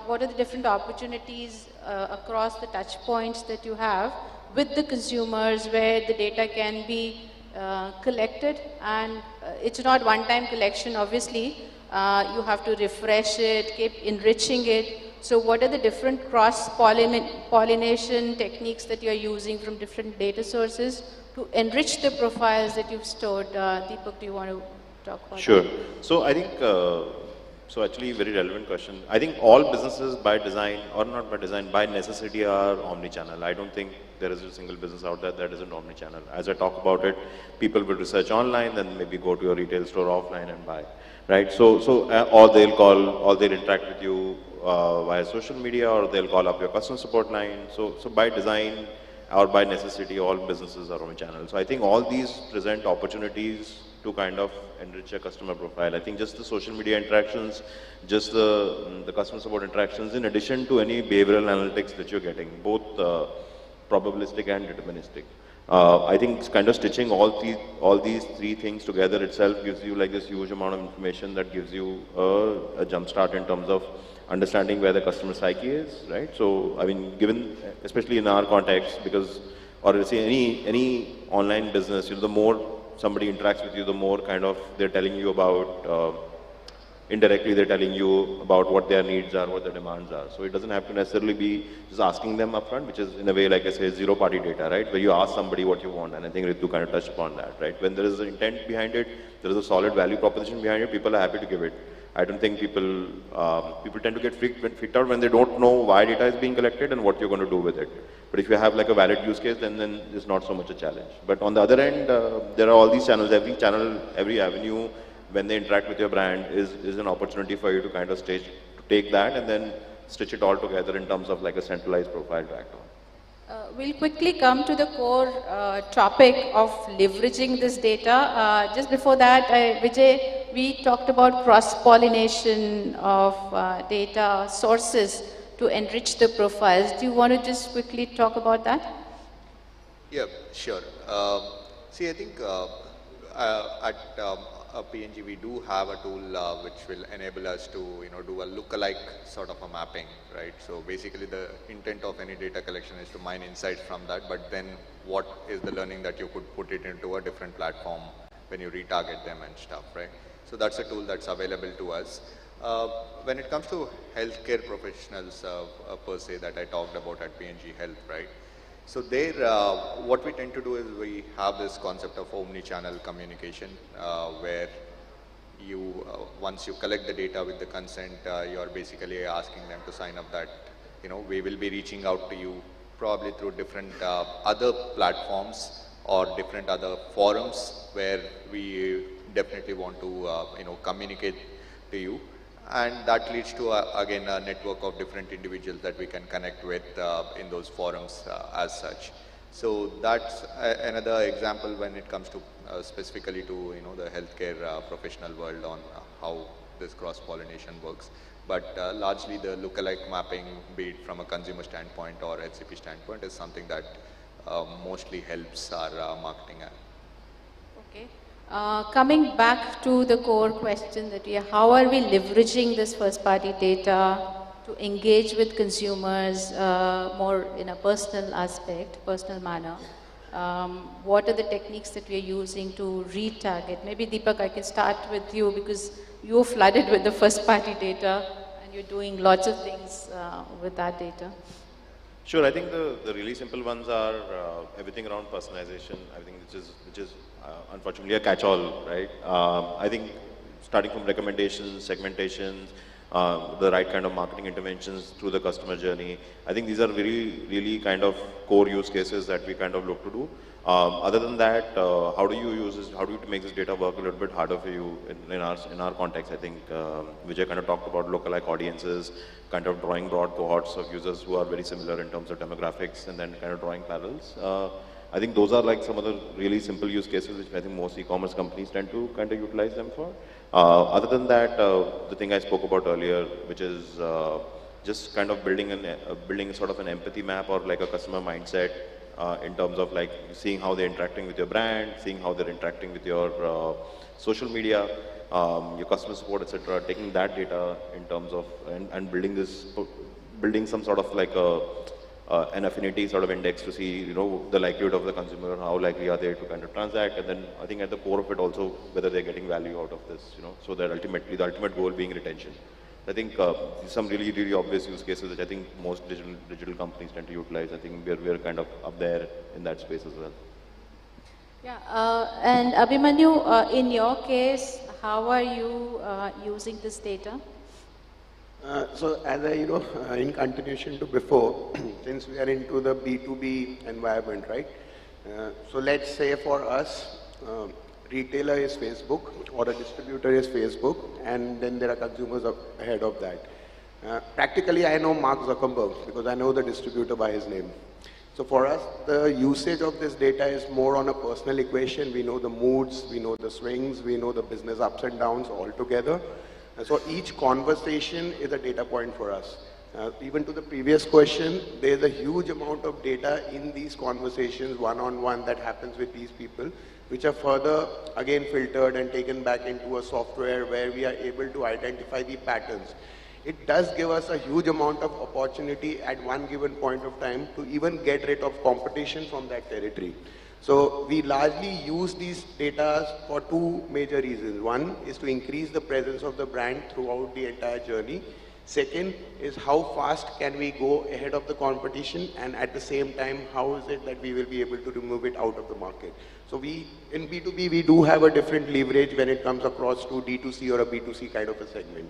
what are the different opportunities across the touch points that you have with the consumers where the data can be collected, and it's not one-time collection obviously, You have to refresh it, keep enriching it. So what are the different cross-pollination techniques that you're using from different data sources to enrich the profiles that you've stored? Deepak, do you want to talk about Sure. that? So I think, so actually very relevant question. I think all businesses by design, or not by design, by necessity are omni-channel. I don't think there is a single business out there that isn't omni-channel. As I talk about it, people will research online, then maybe go to a retail store offline and buy, right? Or they'll call, or they'll interact with you via social media, or they'll call up your customer support line. So by design or by necessity, all businesses are omni-channel. So I think all these present opportunities to kind of enrich a customer profile. I think just the social media interactions, just the customer support interactions, in addition to any behavioral analytics that you're getting, both probabilistic and deterministic. I think kind of stitching all these three things together itself gives you like this huge amount of information that gives you a jump start in terms of understanding where the customer psyche is, right? So, I mean, given, especially in our context, because, or let's say any online business, you know, the more somebody interacts with you, the more kind of they're telling you about, indirectly they're telling you about what their needs are, what their demands are. So it doesn't have to necessarily be just asking them upfront, which is in a way, like I say, zero party data, right? Where you ask somebody what you want, and I think Ritu kind of touched upon that, right? When there is an intent behind it, there is a solid value proposition behind it, people are happy to give it. I don't think people tend to get freaked out when they don't know why data is being collected and what you're going to do with it. But if you have like a valid use case, then it's not so much a challenge. But on the other end, there are all these channels, every avenue, when they interact with your brand is an opportunity for you to kind of take that and then stitch it all together in terms of like a centralized profile to act on. We'll quickly come to the core topic of leveraging this data. Just before that, Vijay, we talked about cross-pollination of data sources to enrich the profiles. Do you want to just quickly talk about that? Yeah, sure. See, I think at P&G we do have a tool which will enable us to do a lookalike sort of a mapping, right? So basically the intent of any data collection is to mine insights from that, but then what is the learning that you could put it into a different platform when you retarget them and stuff, right? So that's a tool that's available to us. When it comes to healthcare professionals per se that I talked about at P&G Health, right? So there, what we tend to do is we have this concept of omni-channel communication, where you, once you collect the data with the consent, you're basically asking them to sign up that, we will be reaching out to you probably through different other platforms or different other forums where we definitely want to, communicate to you. And that leads to, again, a network of different individuals that we can connect with in those forums as such. So that's another example when it comes to specifically to, the healthcare professional world on how this cross-pollination works. But largely the lookalike mapping, be it from a consumer standpoint or HCP standpoint, is something that mostly helps our marketing. Okay. Coming back to the core question that how are we leveraging this first-party data to engage with consumers more in a personal aspect, personal manner? What are the techniques that we are using to retarget? Maybe Deepak, I can start with you because you're flooded with the first-party data and you're doing lots of things with that data. Sure, I think the really simple ones are everything around personalization. I think which is unfortunately a catch-all, right? I think starting from recommendations, segmentations, the right kind of marketing interventions through the customer journey. I think these are really kind of core use cases that we kind of look to do. Other than that, how do you use this? How do you make this data work a little bit harder for you in our context? I think Vijay kind of talked about lookalike audiences, kind of drawing broad cohorts of users who are very similar in terms of demographics, and then kind of drawing parallels. I think those are like some of the really simple use cases which I think most e-commerce companies tend to kind of utilize them for. Other than that, the thing I spoke about earlier, which is just kind of building sort of an empathy map or like a customer mindset in terms of like seeing how they're interacting with your brand, seeing how they're interacting with your social media, your customer support, etc. Taking that data in terms of and building some sort of like a an affinity sort of index to see, you know, the likelihood of the consumer, how likely are they to kind of transact, and then I think at the core of it also whether they're getting value out of this, you know, so that ultimately the ultimate goal being retention. I think some really obvious use cases which I think most digital companies tend to utilize. I think we're kind of up there in that space as well. Yeah, and Abhimanyu, in your case, how are you using this data? So as I, in continuation to before, since we are into the B2B environment, right? So let's say for us, retailer is Facebook or a distributor is Facebook, and then there are consumers ahead of that. Practically, I know Mark Zuckerberg because I know the distributor by his name. So for us, the usage of this data is more on a personal equation. We know the moods, we know the swings, we know the business ups and downs all together. And so each conversation is a data point for us. Even to the previous question, there's a huge amount of data in these conversations one-on-one that happens with these people, which are further again filtered and taken back into a software where we are able to identify the patterns. It does give us a huge amount of opportunity at one given point of time to even get rid of competition from that territory. So we largely use these data for two major reasons. One is to increase the presence of the brand throughout the entire journey. Second is how fast can we go ahead of the competition, and at the same time, how is it that we will be able to remove it out of the market. So in B2B, we do have a different leverage when it comes across to D2C or a B2C kind of a segment.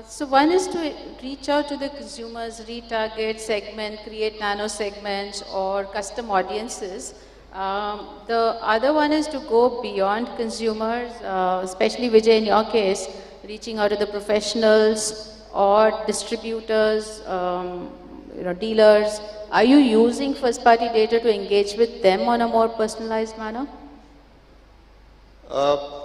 So one is to reach out to the consumers, retarget, segment, create nano segments or custom audiences. The other one is to go beyond consumers, especially Vijay in your case, reaching out to the professionals or distributors, dealers. Are you using first party data to engage with them on a more personalized manner?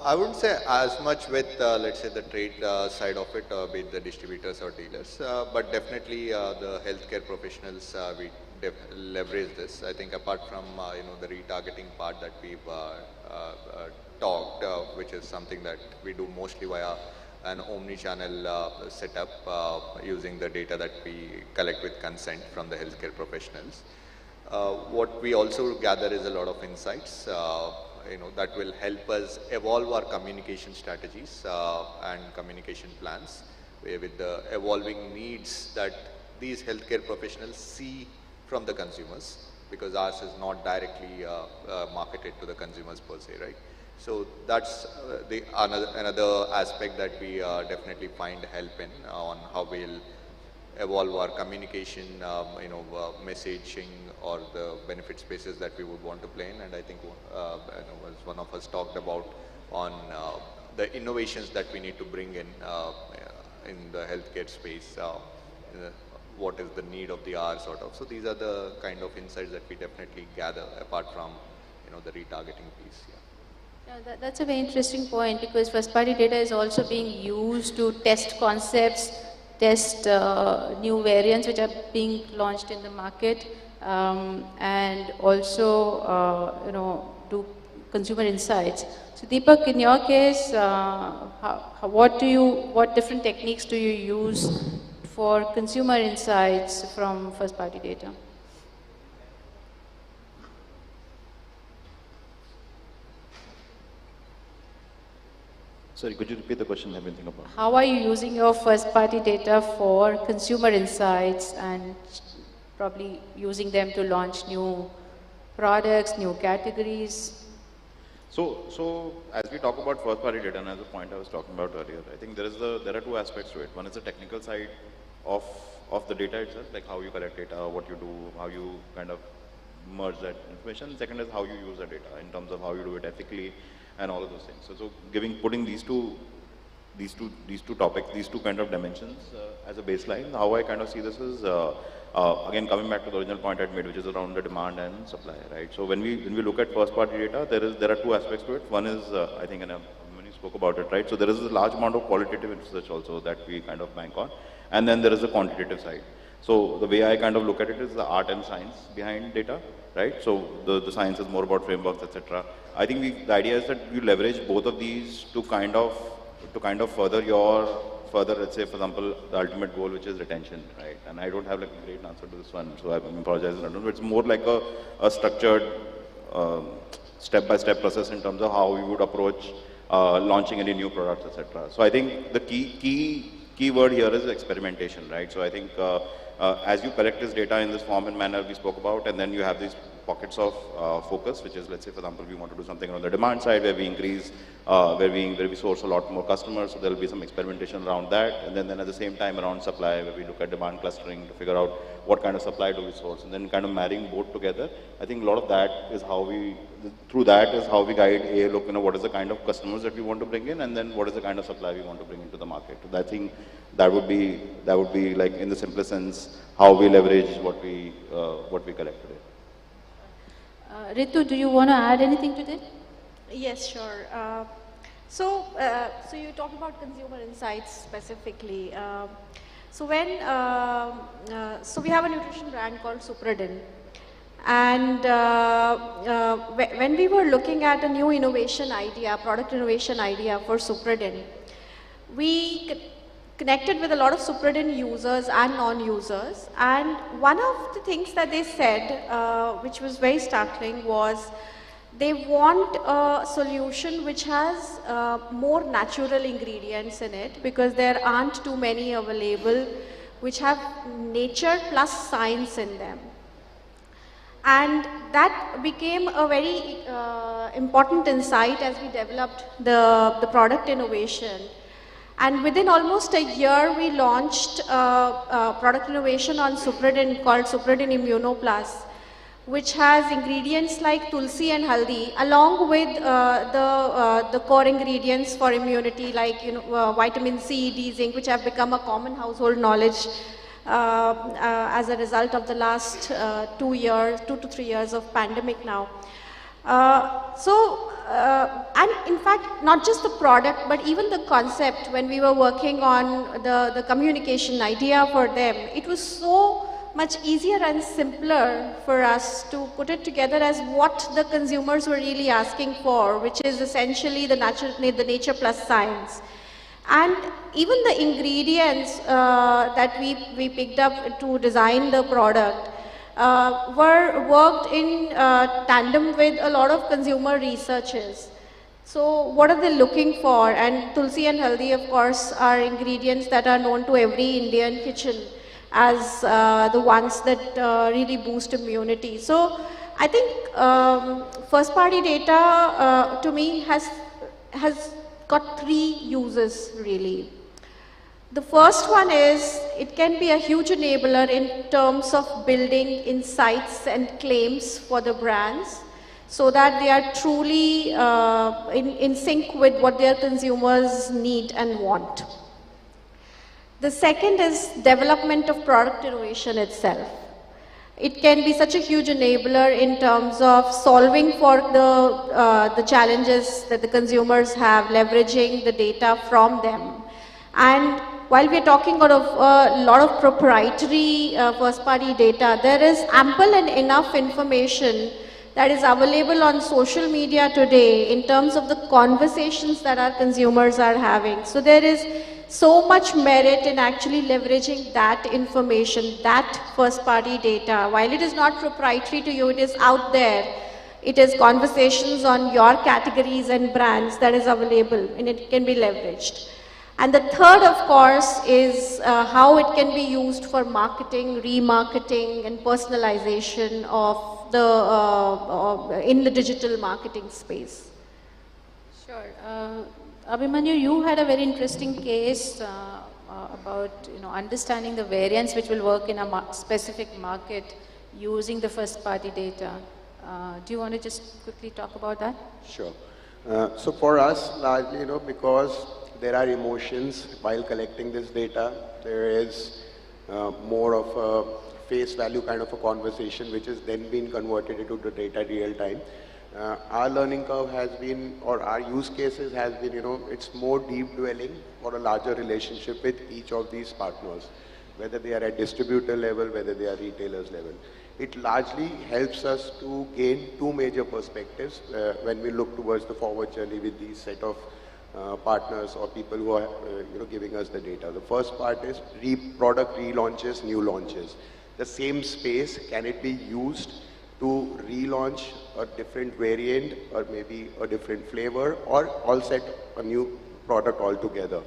I wouldn't say as much with, let's say, the trade side of it, be it the distributors or dealers, but definitely the healthcare professionals, we leverage this. I think apart from, the retargeting part that we've talked, which is something that we do mostly via an omni-channel setup using the data that we collect with consent from the healthcare professionals. What we also gather is a lot of insights that will help us evolve our communication strategies and communication plans with the evolving needs that these healthcare professionals see from the consumers, because ours is not directly marketed to the consumers per se, right? So that's another aspect that we definitely find help in on how we'll evolve our communication, messaging or the benefit spaces that we would want to play in. And I think as one of us talked about on the innovations that we need to bring in the healthcare space, what is the need of the hour sort of. So these are the kind of insights that we definitely gather apart from the retargeting piece. Yeah, that's a very interesting point, because first party data is also being used to test concepts, test new variants which are being launched in the market, and also do consumer insights. So Deepak, in your case, what different techniques do you use for consumer insights from first party data? Sorry, could you repeat the question? I've been thinking about. How are you using your first party data for consumer insights and probably using them to launch new products, new categories? So as we talk about first party data, and as a point I was talking about earlier, I think there are two aspects to it. One is the technical side of the data itself, like how you collect data, what you do, how you kind of merge that information. Second is how you use the data in terms of how you do it ethically and all of those things. So putting these two topics, these two kind of dimensions as a baseline, how I kind of see this is again coming back to the original point I made, which is around the demand and supply, right? So when we look at first party data, there are two aspects to it. One is I think, and when you spoke about it, right? So there is a large amount of qualitative research also that we kind of bank on, and then there is a quantitative side. So the way I kind of look at it is the art and science behind data, right? So the science is more about frameworks, etc. I think the idea is that you leverage both of these to kind of further your further, let's say, for example, the ultimate goal, which is retention, right? And I don't have like a great answer to this one, so I apologize. But it's more like a structured, step-by-step process in terms of how we would approach launching any new products, etc. So I think the key word here is experimentation, right? So I think as you collect this data in this form and manner we spoke about, and then you have these pockets of focus, which is, let's say, for example, we want to do something on the demand side where we increase, where we source a lot more customers, so there will be some experimentation around that, and then at the same time around supply, where we look at demand clustering to figure out what kind of supply do we source, and then kind of marrying both together. I think a lot of that is how we, through that is how we guide, look, what is the kind of customers that we want to bring in, and then what is the kind of supply we want to bring into the market. So I think that would be like, in the simplest sense, how we leverage what we collect today. Ritu, do you want to add anything to that? Yes, sure. So you talked about consumer insights specifically. So we have a nutrition brand called Supradin, and when we were looking at a new innovation idea, product innovation idea for Supradin, we connected with a lot of Supradin users and non-users, and one of the things that they said, which was very startling, was they want a solution which has more natural ingredients in it, because there aren't too many available which have nature plus science in them. And that became a very important insight as we developed the product innovation. And within almost a year, we launched product innovation on Supradin called Supradin Immuno Plus, which has ingredients like tulsi and haldi, along with the core ingredients for immunity, like vitamin C, D, zinc, which have become a common household knowledge as a result of the last 2 to 3 years of pandemic now. And in fact, not just the product, but even the concept, when we were working on the communication idea for them, it was so much easier and simpler for us to put it together as what the consumers were really asking for, which is essentially the nature plus science. And even the ingredients that we picked up to design the product were worked in tandem with a lot of consumer researches. So what are they looking for? And tulsi and haldi, of course, are ingredients that are known to every Indian kitchen as the ones that really boost immunity. So I think first party data to me has got 3 uses really. The first one is it can be a huge enabler in terms of building insights and claims for the brands, so that they are truly in sync with what their consumers need and want. The second is development of product innovation itself. It can be such a huge enabler in terms of solving for the challenges that the consumers have, leveraging the data from them. And while we are talking about a lot of proprietary first-party data, there is ample and enough information that is available on social media today in terms of the conversations that our consumers are having. So there is so much merit in actually leveraging that information, that first-party data. While it is not proprietary to you, it is out there. It is conversations on your categories and brands that is available, and it can be leveraged. And the third, of course, is how it can be used for marketing, remarketing, and personalization of in the digital marketing space. Sure. Abhimanyu, you had a very interesting case about understanding the variance which will work in a specific market using the first-party data. Do you want to just quickly talk about that? Sure. So for us, largely, because there are emotions while collecting this data, there is more of a face value kind of a conversation, which is then being converted into the data real time. Our learning curve has been, or our use cases has been, it's more deep dwelling or a larger relationship with each of these partners, whether they are at distributor level, whether they are retailers level. It largely helps us to gain 2 major perspectives when we look towards the forward journey with these set of partners or people who are giving us the data. The first part is product relaunches, new launches. The same space, can it be used to relaunch a different variant or maybe a different flavor, or all set a new product altogether?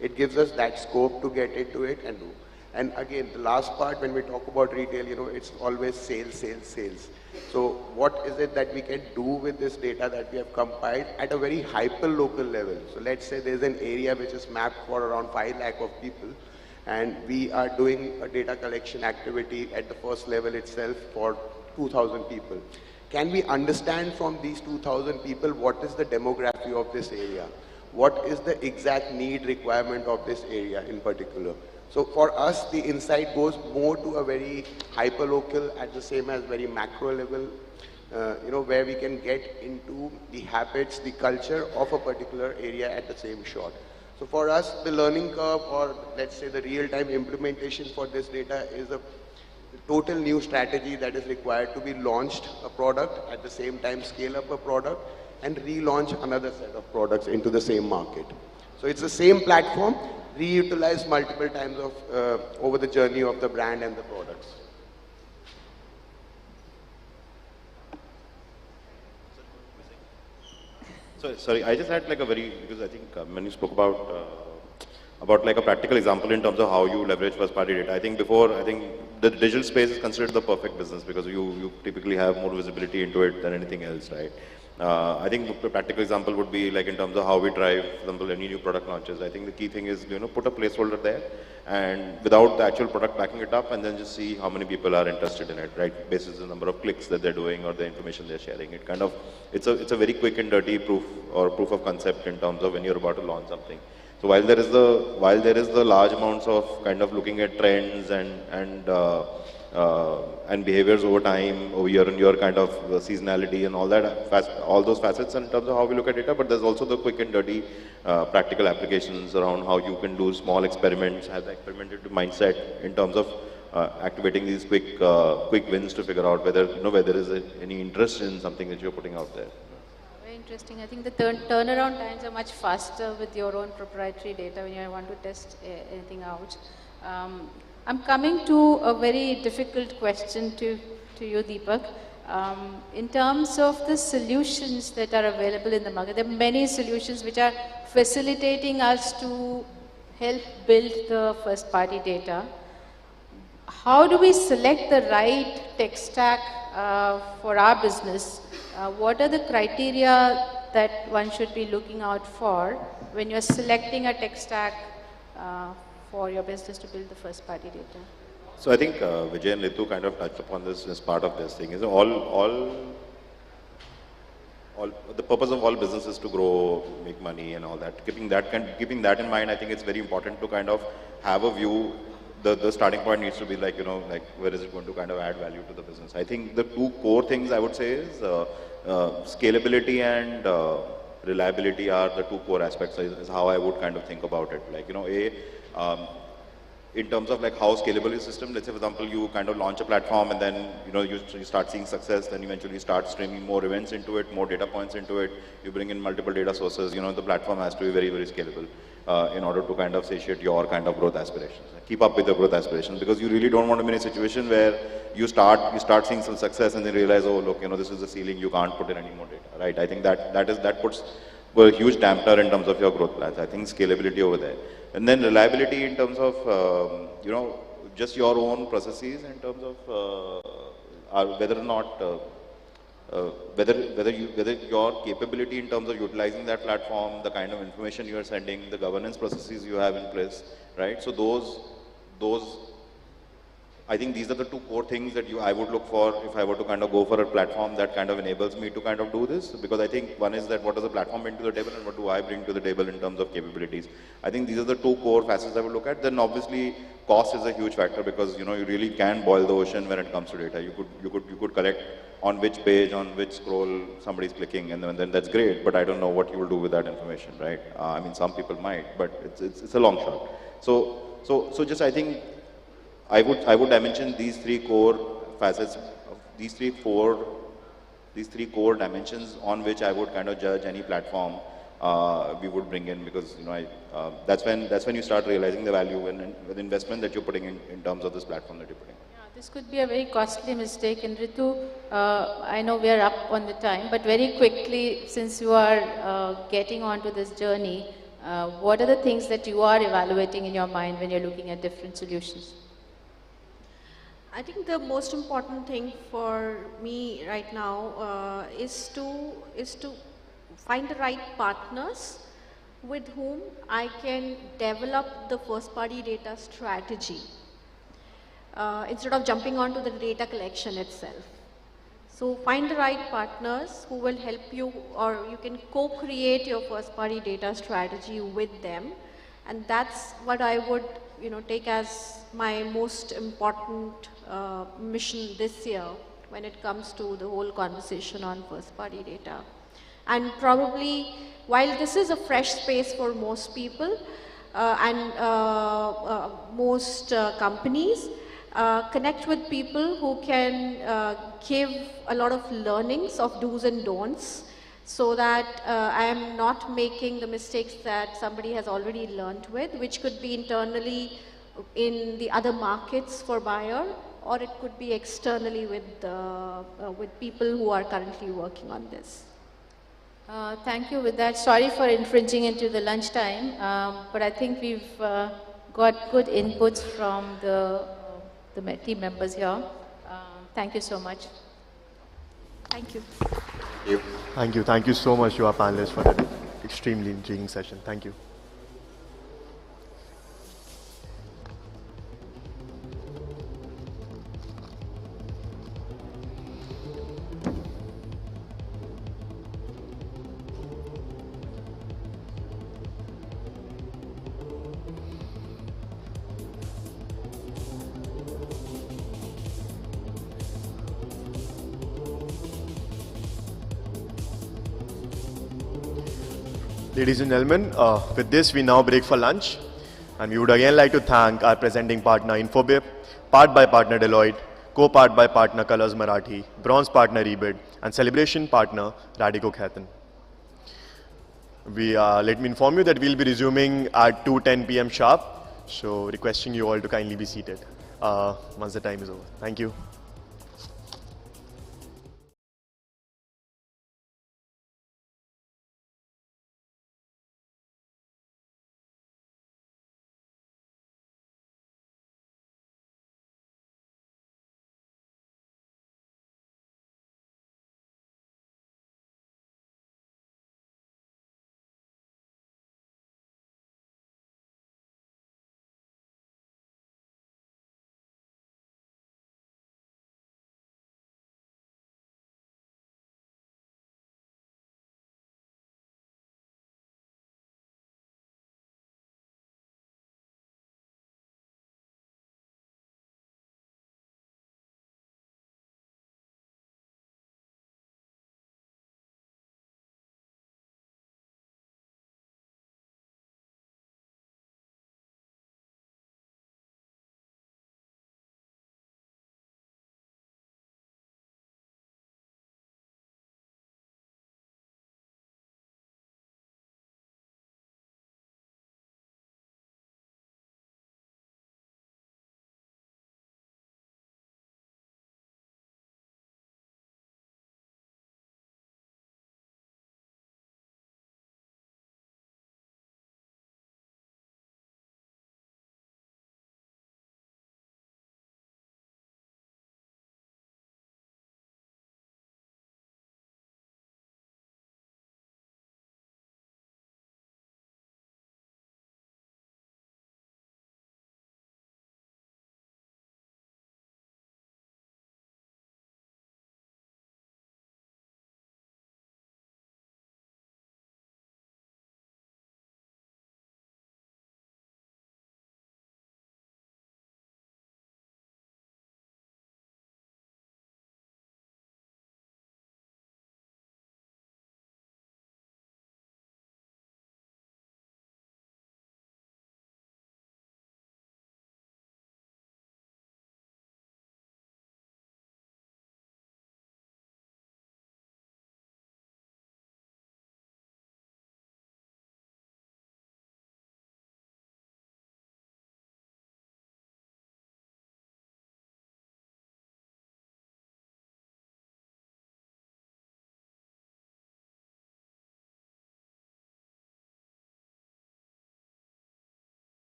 It gives us that scope to get into it and do. And again, the last part, when we talk about retail, it's always sales, sales, sales. So what is it that we can do with this data that we have compiled at a very hyper-local level? So let's say there's an area which is mapped for around 5 lakh of people, and we are doing a data collection activity at the first level itself for 2,000 people. Can we understand from these 2,000 people what is the demography of this area? What is the exact need requirement of this area in particular? So for us, the insight goes more to a very hyper-local at the same as very macro level, where we can get into the habits, the culture of a particular area at the same shot. So for us, the learning curve, or let's say the real-time implementation for this data, is a total new strategy that is required to be launched a product, at the same time scale up a product, and relaunch another set of products into the same market. So it's the same platform, reutilized multiple times over the journey of the brand and the products. Sorry, I just had like a because I think when you spoke about like a practical example in terms of how you leverage first party data. I think the digital space is considered the perfect business because you typically have more visibility into it than anything else, right? I think the practical example would be like in terms of how we drive, for example, any new product launches. I think the key thing is, put a placeholder there and without the actual product backing it up, and then just see how many people are interested in it, right? Based on the number of clicks that they're doing or the information they're sharing. It's a very quick and dirty proof of concept in terms of when you're about to launch something. So while there is the large amounts of kind of looking at trends and behaviors over time, over year on year kind of seasonality and all that, all those facets in terms of how we look at data, but there's also the quick and dirty practical applications around how you can do small experiments, have the experimentative mindset in terms of activating these quick wins to figure out whether there is any interest in something that you're putting out there. Very interesting. I think the turnaround times are much faster with your own proprietary data when you want to test anything out. I'm coming to a very difficult question to you, Deepak. In terms of the solutions that are available in the market, there are many solutions which are facilitating us to help build the first party data. How do we select the right tech stack for our business? What are the criteria that one should be looking out for when you're selecting a tech stack for your business to build the first party data? So I think Vijay and Ritu kind of touched upon this as part of this thing. Is all the purpose of all businesses to grow, make money and all that. Keeping that in mind, I think it's very important to kind of have a view. The starting point needs to be like, where is it going to kind of add value to the business? I think the two core things I would say is scalability and reliability are the two core aspects, is how I would kind of think about it. Like, in terms of like how scalable is system, let's say for example, you kind of launch a platform and then, you start seeing success, then eventually start streaming more events into it, more data points into it, you bring in multiple data sources, the platform has to be very, very scalable in order to kind of satiate your kind of growth aspirations, keep up with your growth aspirations, because you really don't want to be in a situation where you start seeing some success and then realize, oh look, this is the ceiling, you can't put in any more data, right? I think that puts a huge dampener in terms of your growth plans. I think scalability over there. And then reliability in terms of, just your own processes in terms of whether or not, whether your capability in terms of utilizing that platform, the kind of information you are sending, the governance processes you have in place, right? So those, I think these are the two core things that I would look for if I were to kind of go for a platform that kind of enables me to kind of do this. Because I think one is that what does the platform bring to the table and what do I bring to the table in terms of capabilities. I think these are the two core facets I would look at. Then obviously cost is a huge factor because you really can boil the ocean when it comes to data. You could collect on which page, on which scroll somebody's clicking, and then that's great, but I don't know what you will do with that information, right? I mean, some people might, but it's a long shot. So just I think I would dimension these three core facets, these three core dimensions on which I would kind of judge any platform we would bring in, because that's when you start realizing the value and the investment that you're putting in terms of this platform that you're putting. This could be a very costly mistake. And Ritu, I know we are up on the time, but very quickly, since you are getting onto this journey, what are the things that you are evaluating in your mind when you're looking at different solutions? I think the most important thing for me right now is to find the right partners with whom I can develop the first party data strategy instead of jumping onto the data collection itself. So find the right partners who will help you, or you can co-create your first party data strategy with them, and that's what I would take as my most important mission this year when it comes to the whole conversation on first party data. And probably, while this is a fresh space for most people and most companies, connect with people who can give a lot of learnings of do's and don'ts, so that I am not making the mistakes that somebody has already learned with, which could be internally in the other markets for buyer, or it could be externally with people who are currently working on this. Thank you. With that, sorry for infringing into the lunchtime, but I think we've got good inputs from the team members here. Thank you so much. Thank you. Thank you. Thank you so much to our panelists for that extremely intriguing session. Thank you. Ladies and gentlemen, with this we now break for lunch, and we would again like to thank our presenting partner Infobip, part by partner Deloitte, co-part by partner Colors Marathi, bronze partner Rebid, and celebration partner Radico Khaitan. Let me inform you that we'll be resuming at 2:10 p.m. sharp, so requesting you all to kindly be seated once the time is over. Thank you.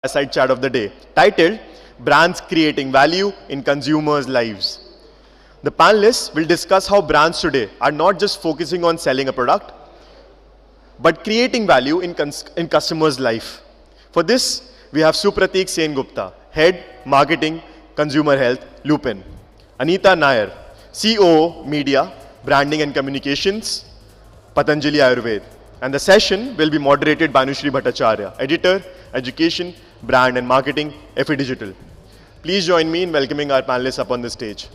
Side chat of the day, titled Brands Creating Value in Consumers' Lives. The panelists will discuss how brands today are not just focusing on selling a product, but creating value in customers' life. For this, we have Supratik Sengupta, Head Marketing Consumer Health, Lupin. Anita Nair, COO Media, Branding and Communications, Patanjali Ayurved. And the session will be moderated by Anushri Bhattacharya, Editor, Education, Brand and Marketing, FE Digital. Please join me in welcoming our panelists up on the stage.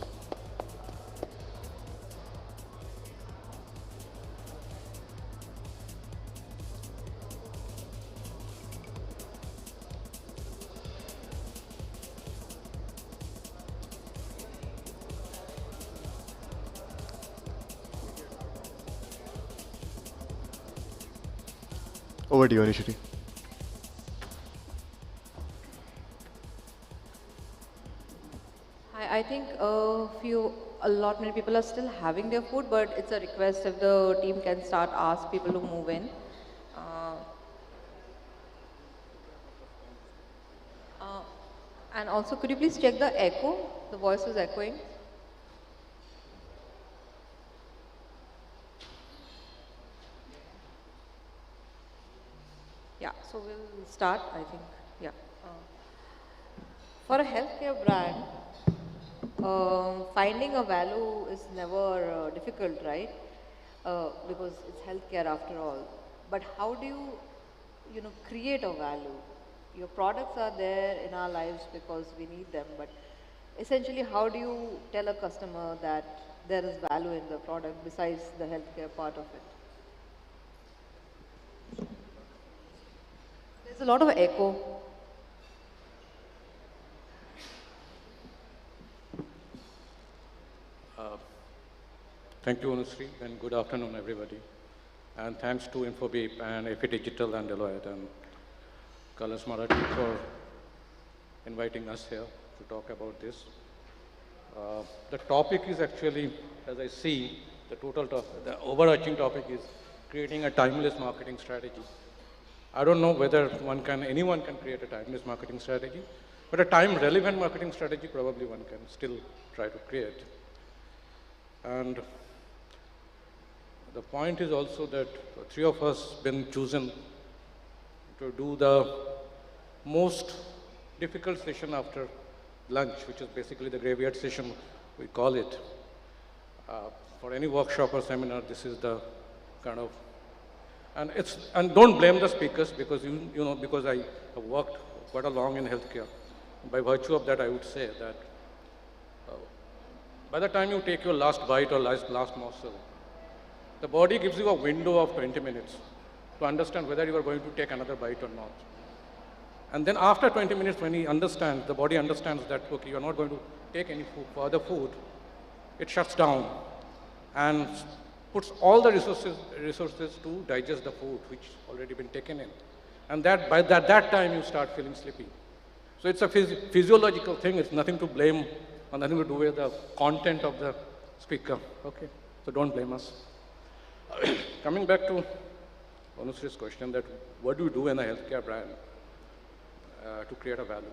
Over to you, Anushri. I think many people are still having their food, but it's a request if the team can start ask people to move in. And also, could you please check the echo? The voice is echoing. Yeah, so we'll start, I think. Yeah. For a healthcare brand, finding a value is never difficult, right? Because it's healthcare after all. But how do you create a value? Your products are there in our lives because we need them, but essentially, how do you tell a customer that there is value in the product besides the healthcare part of it? There's a lot of echo. Thank you, Anusri, and good afternoon, everybody. And thanks to Infobeep and FE Digital and Deloitte and Kalas Marathi for inviting us here to talk about this. The topic is actually, as I see, the overarching topic is creating a timeless marketing strategy. I don't know whether anyone can create a timeless marketing strategy, but a time-relevant marketing strategy probably one can still try to create. And the point is also that three of us been chosen to do the most difficult session after lunch, which is basically the graveyard session, we call it. For any workshop or seminar, this is the kind of, and don't blame the speakers because because I have worked quite a long in healthcare. By virtue of that, I would say that by the time you take your last bite or last morsel, the body gives you a window of 20 minutes to understand whether you are going to take another bite or not. And then after 20 minutes, when the body understands that, okay, you are not going to take any further food, it shuts down and puts all the resources to digest the food which already been taken in. And by that time, you start feeling sleepy. So it's a physiological thing. It's nothing to blame or nothing to do with the content of the speaker. Okay, so don't blame us. Coming back to Anusri's question that what do you do in a healthcare brand to create a value?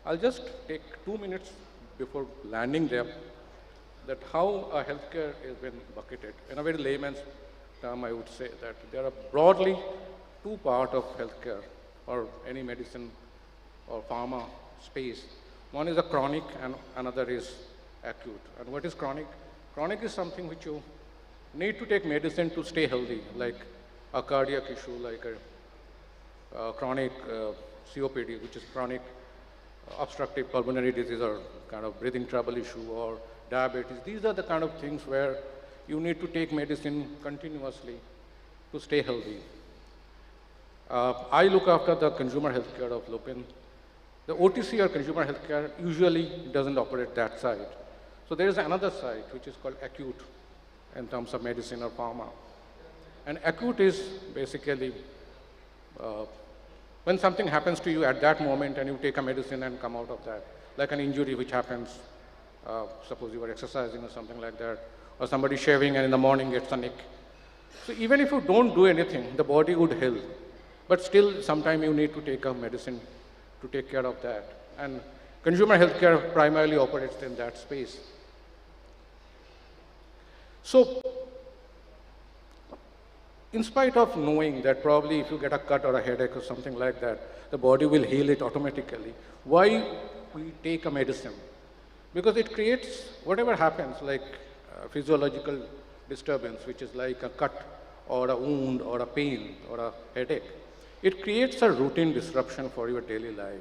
I'll just take 2 minutes before landing there that how a healthcare has been bucketed. In a very layman's term, I would say that there are broadly two parts of healthcare or any medicine or pharma space. One is a chronic and another is acute. And what is chronic? Chronic is something which you need to take medicine to stay healthy, like a cardiac issue, like a chronic COPD, which is chronic obstructive pulmonary disease or kind of breathing trouble issue, or diabetes. These are the kind of things where you need to take medicine continuously to stay healthy. I look after the consumer healthcare of Lupin. The OTC or consumer healthcare usually doesn't operate that side. So there is another side which is called acute in terms of medicine or pharma. And acute is basically when something happens to you at that moment and you take a medicine and come out of that, like an injury which happens, suppose you were exercising or something like that, or somebody shaving and in the morning gets a nick. So even if you don't do anything, the body would heal. But still, sometimes you need to take a medicine to take care of that. And consumer healthcare primarily operates in that space. So, in spite of knowing that probably if you get a cut or a headache or something like that, the body will heal it automatically, why we take a medicine? Because it creates whatever happens, like physiological disturbance, which is like a cut or a wound or a pain or a headache. It creates a routine disruption for your daily life.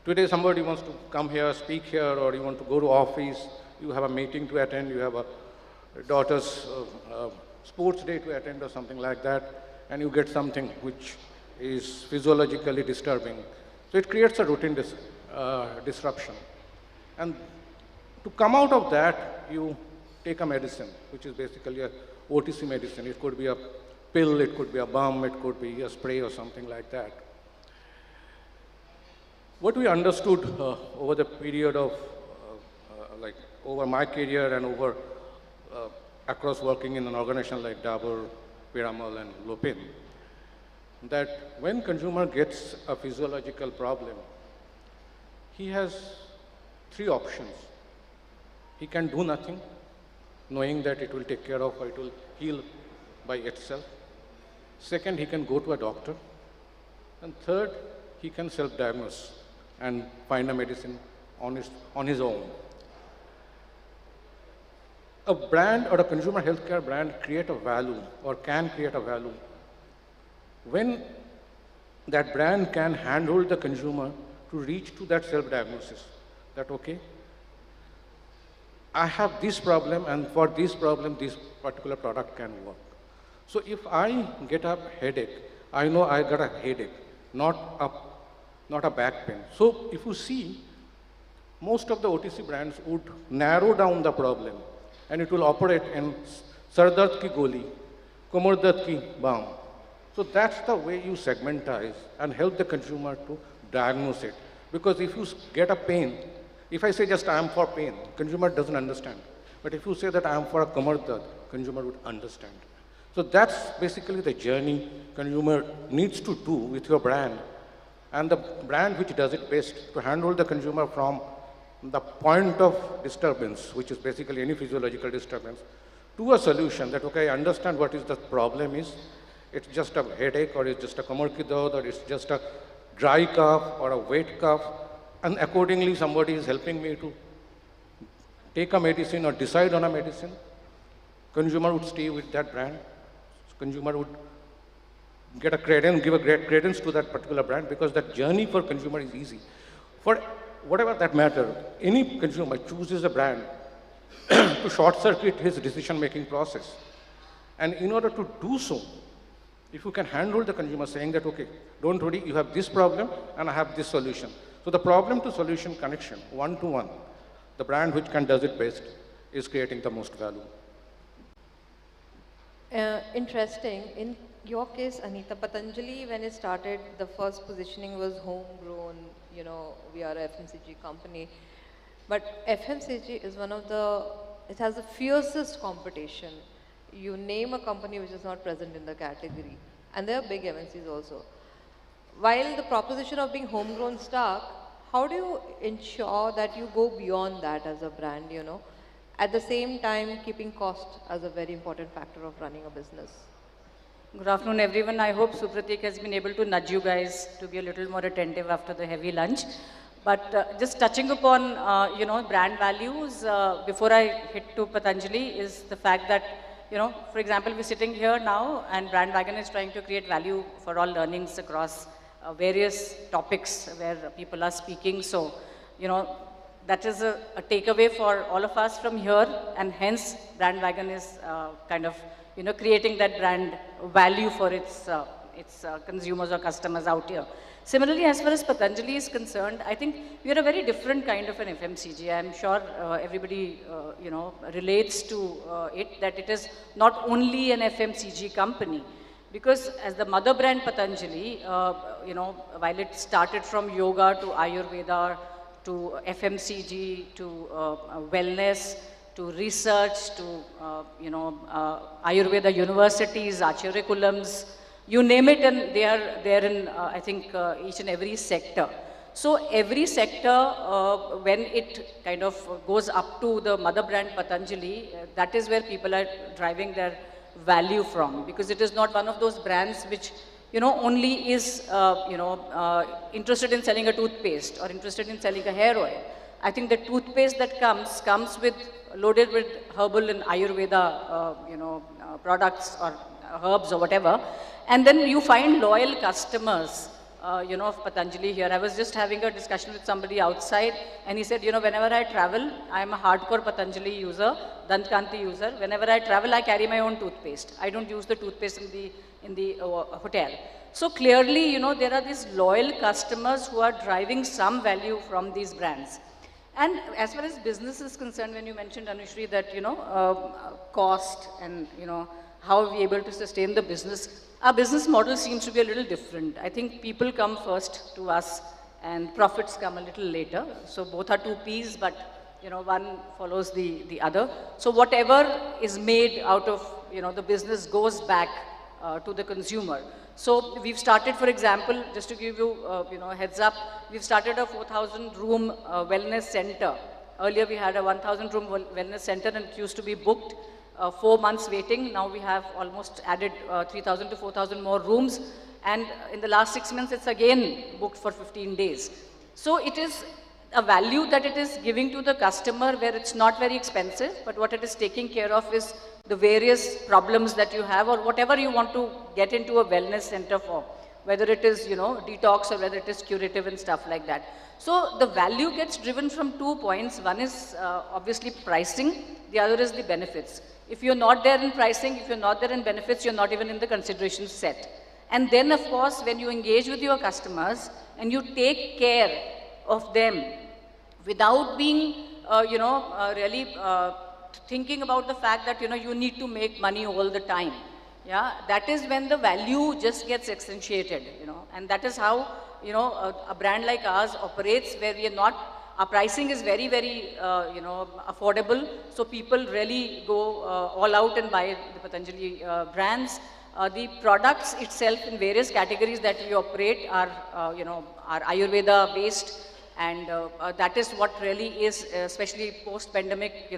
Today somebody wants to come here, speak here, or you want to go to office, you have a meeting to attend, you have a daughter's sports day to attend or something like that, and you get something which is physiologically disturbing. So it creates a routine disruption. And to come out of that, you take a medicine, which is basically a OTC medicine. It could be a pill, it could be a balm, it could be a spray or something like that. What we understood over the period of, like over my career and over across working in an organization like Dabur, Piramal and Lupin, that when consumer gets a physiological problem, he has three options. He can do nothing, knowing that it will take care of or it will heal by itself. Second, he can go to a doctor. And third, he can self-diagnose and find a medicine on his own. A brand or a consumer healthcare brand create a value or can create a value when that brand can handhold the consumer to reach to that self-diagnosis. That, okay, I have this problem and for this problem, this particular product can work. So if I get a headache, I know I got a headache, not a back pain. So if you see, most of the OTC brands would narrow down the problem and it will operate in Sar Dard ki goli, Kamar Dard ki balm. So that's the way you segmentize and help the consumer to diagnose it. Because if you get a pain, if I say just I am for pain, consumer doesn't understand. But if you say that I am for a Kamar Dard, consumer would understand. So that's basically the journey consumer needs to do with your brand. And the brand which does it best to handle the consumer from the point of disturbance, which is basically any physiological disturbance, to a solution that, okay, I understand what is the problem is. It's just a headache, or it's just a kamar ki dard, or it's just a dry cough or a wet cough. And accordingly, somebody is helping me to take a medicine or decide on a medicine. Consumer would stay with that brand. Consumer would get a credence, give a great credence to that particular brand because that journey for consumer is easy. For whatever that matter, any consumer chooses a brand to short-circuit his decision-making process. And in order to do so, if you can handle the consumer saying that, okay, don't worry, you have this problem and I have this solution. So the problem to solution connection, one-to-one, the brand which can does it best is creating the most value. Interesting. In your case, Anita, Patanjali, when it started, the first positioning was homegrown, you know, we are a FMCG company. But FMCG is one of the, it has the fiercest competition. You name a company which is not present in the category. And there are big MNCs also. While the proposition of being homegrown stuck, how do you ensure that you go beyond that as a brand, you know? At the same time, keeping cost as a very important factor of running a business. Good afternoon, everyone. I hope Supratik has been able to nudge you guys to be a little more attentive after the heavy lunch. But just touching upon, you know, brand values, before I hit to Patanjali, is the fact that, you know, for example, we're sitting here now and BrandWagon is trying to create value for all learnings across various topics where people are speaking. So, you know, that is a takeaway for all of us from here, and hence BrandWagon is kind of, you know, creating that brand value for its consumers or customers out here. Similarly, as far as Patanjali is concerned, I think we are a very different kind of an FMCG. I'm sure everybody, you know, relates to it, that it is not only an FMCG company. Because as the mother brand Patanjali, you know, while it started from yoga to Ayurveda, to FMCG, to wellness, to research, to, you know, Ayurveda universities, curriculums, You name it and they are there in, I think, each and every sector. So every sector, when it kind of goes up to the mother brand Patanjali, that is where people are driving their value from, because it is not one of those brands which, you know, only is, interested in selling a toothpaste or interested in selling a hair oil. I think the toothpaste that comes with, loaded with herbal and Ayurveda, products or herbs or whatever. And then you find loyal customers, of Patanjali here. I was just having a discussion with somebody outside and he said, whenever I travel, I'm a hardcore Patanjali user, Dantkanti user. Whenever I travel, I carry my own toothpaste. I don't use the toothpaste in the hotel. So clearly, there are these loyal customers who are driving some value from these brands. And as far as business is concerned, when you mentioned, Anushri, that, cost and, how are we able to sustain the business, our business model seems to be a little different. I think people come first to us and profits come a little later. So both are two P's, but, one follows the other. So whatever is made out of, the business goes back to the consumer. So we've started, for example, just to give you, a heads up, we've started a 4,000 room wellness center. Earlier we had a 1,000 room wellness center and it used to be booked, 4 months waiting. Now we have almost added 3,000 to 4,000 more rooms. And in the last 6 months, it's again booked for 15 days. So it is a value that it is giving to the customer where it's not very expensive, but what it is taking care of is the various problems that you have or whatever you want to get into a wellness center for, whether it is, detox or whether it is curative and stuff like that. So the value gets driven from 2 points. One is obviously pricing, the other is the benefits. If you're not there in pricing, if you're not there in benefits, you're not even in the consideration set. And then of course, when you engage with your customers and you take care of them without being, really thinking about the fact that, you need to make money all the time. Yeah, that is when the value just gets accentuated, and that is how, a brand like ours operates, where we are not, our pricing is very, very, affordable. So people really go all out and buy the Patanjali brands. The products itself in various categories that we operate are, are Ayurveda based. And that is what really is, especially post-pandemic,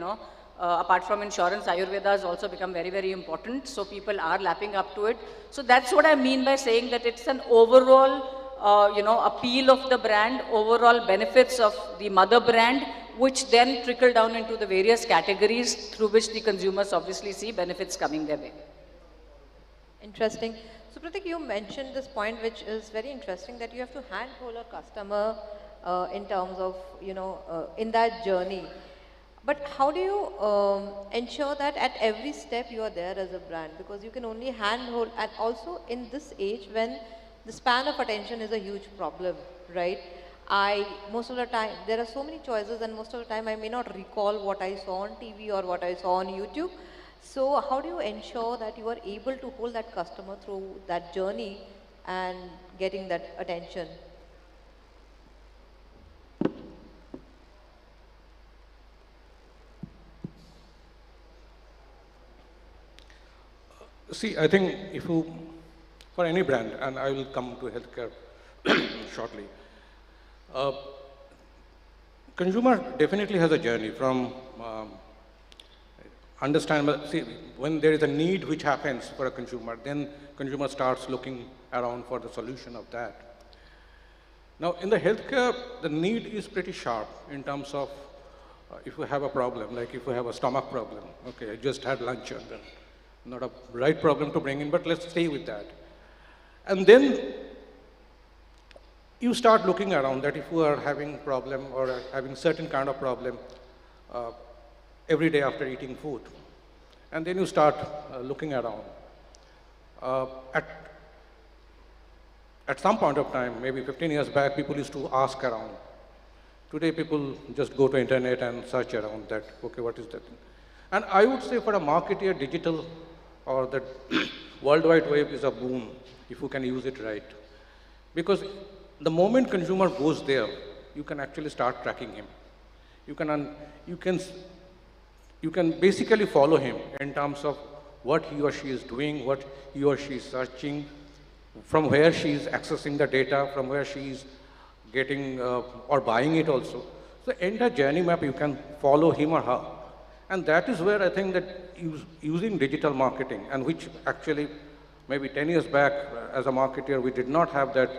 apart from insurance, Ayurveda has also become very, very important. So people are lapping up to it. So that's what I mean by saying that it's an overall, appeal of the brand, overall benefits of the mother brand, which then trickle down into the various categories through which the consumers obviously see benefits coming their way. Interesting. So Pratik, you mentioned this point which is very interesting, that you have to handhold a customer in terms of, in that journey. But how do you ensure that at every step you are there as a brand? Because you can only handhold, and also in this age when the span of attention is a huge problem, right? Most of the time, there are so many choices and most of the time I may not recall what I saw on TV or what I saw on YouTube. So how do you ensure that you are able to hold that customer through that journey and getting that attention? See, I think if you, for any brand, and I will come to healthcare shortly, consumer definitely has a journey from see, when there is a need which happens for a consumer, then consumer starts looking around for the solution of that. Now, in the healthcare, the need is pretty sharp in terms of if you have a problem, like if you have a stomach problem, okay, I just had lunch and then not a right problem to bring in, but let's stay with that. And then you start looking around that if you are having problem or having certain kind of problem every day after eating food. And then you start looking around. At some point of time, maybe 15 years back, people used to ask around. Today, people just go to internet and search around that, okay, what is that? And I would say for a marketer, digital or the World Wide Web is a boon if you can use it right. Because the moment consumer goes there, you can actually start tracking him. You can basically follow him in terms of what he or she is doing, what he or she is searching, from where she is accessing the data, from where she is getting or buying it also. So entire journey map, you can follow him or her. And that is where I think that using digital marketing, and which actually maybe 10 years back as a marketer, we did not have that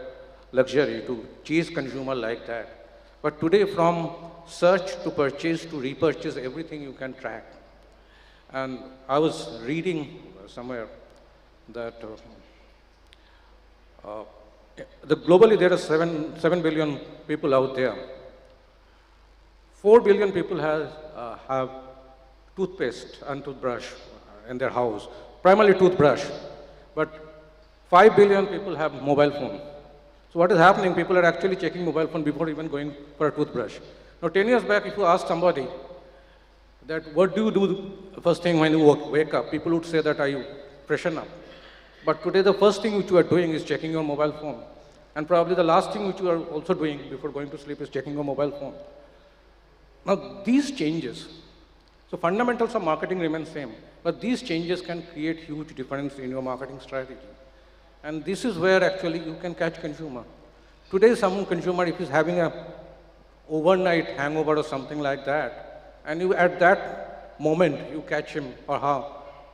luxury to chase consumer like that. But today from search to purchase to repurchase, everything you can track. And I was reading somewhere that globally there are 7 billion people out there. 4 billion people have toothpaste and toothbrush in their house, primarily toothbrush. But 5 billion people have mobile phone. So what is happening? People are actually checking mobile phone before even going for a toothbrush. Now 10 years back, if you ask somebody that what do you do first thing when you wake up, people would say that I freshen up. But today the first thing which you are doing is checking your mobile phone. And probably the last thing which you are also doing before going to sleep is checking your mobile phone. Now these changes, so fundamentals of marketing remain same, but these changes can create huge difference in your marketing strategy. And this is where actually you can catch consumer. Today some consumer, if he's having a overnight hangover or something like that, and you at that moment you catch him or her,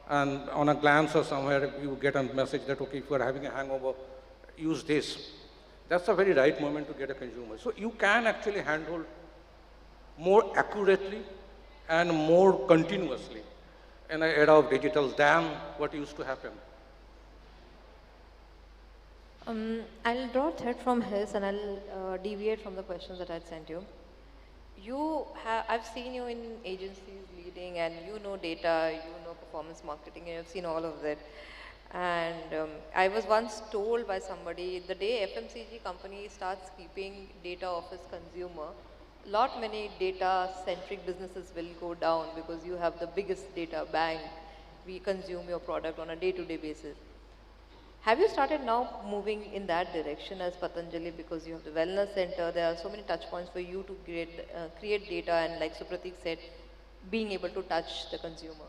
and on a glance or somewhere you get a message that, okay, if you are having a hangover, use this. That's a very right moment to get a consumer. So you can actually handle more accurately and more continuously in an era of digital than what used to happen. I'll draw a thread from his and I'll deviate from the questions that I'd sent you. I've seen you in agencies leading, and you know data, you know performance marketing, and you've seen all of that. And I was once told by somebody, the day FMCG company starts keeping data of its consumer, many data-centric businesses will go down because you have the biggest data bank. We consume your product on a day-to-day basis. Have you started now moving in that direction as Patanjali, because you have the wellness center, there are so many touch points for you to create data, and like Supratik said, being able to touch the consumer?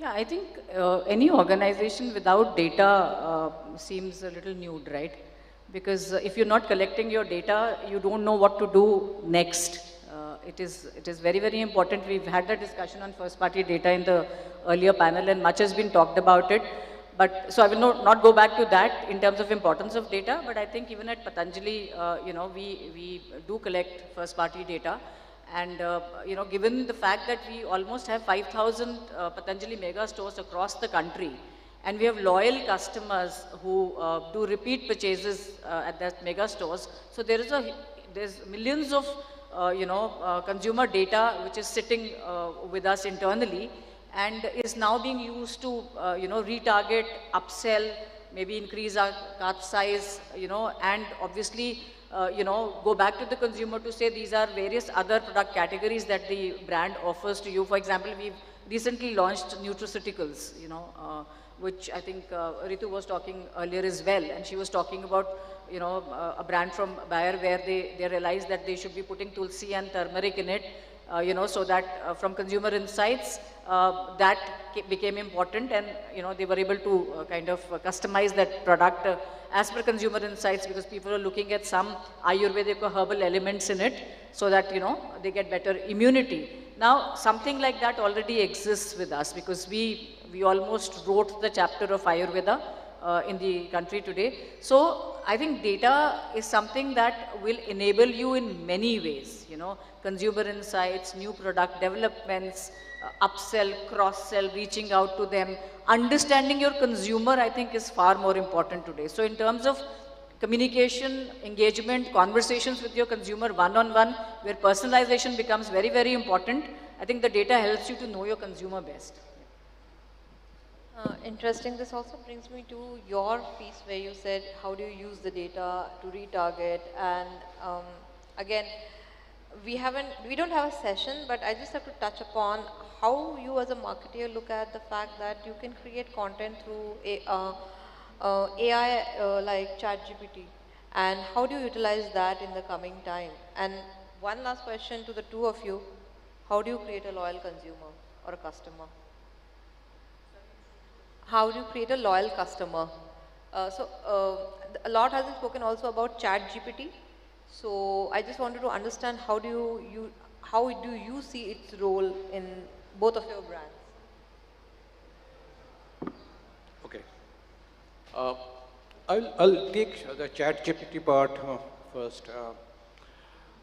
Yeah, I think any organization without data seems a little nude, right? Because if you're not collecting your data, you don't know what to do next. It is very, very important. We've had the discussion on first-party data in the earlier panel, and much has been talked about it. But so I will not go back to that in terms of importance of data. But I think even at Patanjali, we do collect first-party data. And, given the fact that we almost have 5,000 Patanjali mega stores across the country, and we have loyal customers who do repeat purchases at that mega stores, so there's millions of, consumer data which is sitting with us internally and is now being used to, retarget, upsell, maybe increase our cart size, and obviously, go back to the consumer to say these are various other product categories that the brand offers to you. For example, we've recently launched nutraceuticals, which I think Ritu was talking earlier as well, and she was talking about, a brand from Bayer where they realized that they should be putting tulsi and turmeric in it, so that from consumer insights, that became important, and, they were able to kind of customize that product as per consumer insights, because people are looking at some Ayurvedic or herbal elements in it so that, they get better immunity. Now, something like that already exists with us, because we almost wrote the chapter of Ayurveda in the country today. So I think data is something that will enable you in many ways, consumer insights, new product developments, upsell, cross-sell, reaching out to them. Understanding your consumer, I think, is far more important today. So in terms of communication, engagement, conversations with your consumer one-on-one, where personalization becomes very, very important, I think the data helps you to know your consumer best. Interesting. This also brings me to your piece where you said, how do you use the data to retarget? And again, we don't have a session, but I just have to touch upon how you as a marketer look at the fact that you can create content through AI like ChatGPT, and how do you utilize that in the coming time? And one last question to the two of you, how do you create a loyal consumer or a customer? How do you create a loyal customer A lot has been spoken also about ChatGPT. So I just wanted to understand how do you see its role in both of your brands? Okay. I'll take the ChatGPT part first.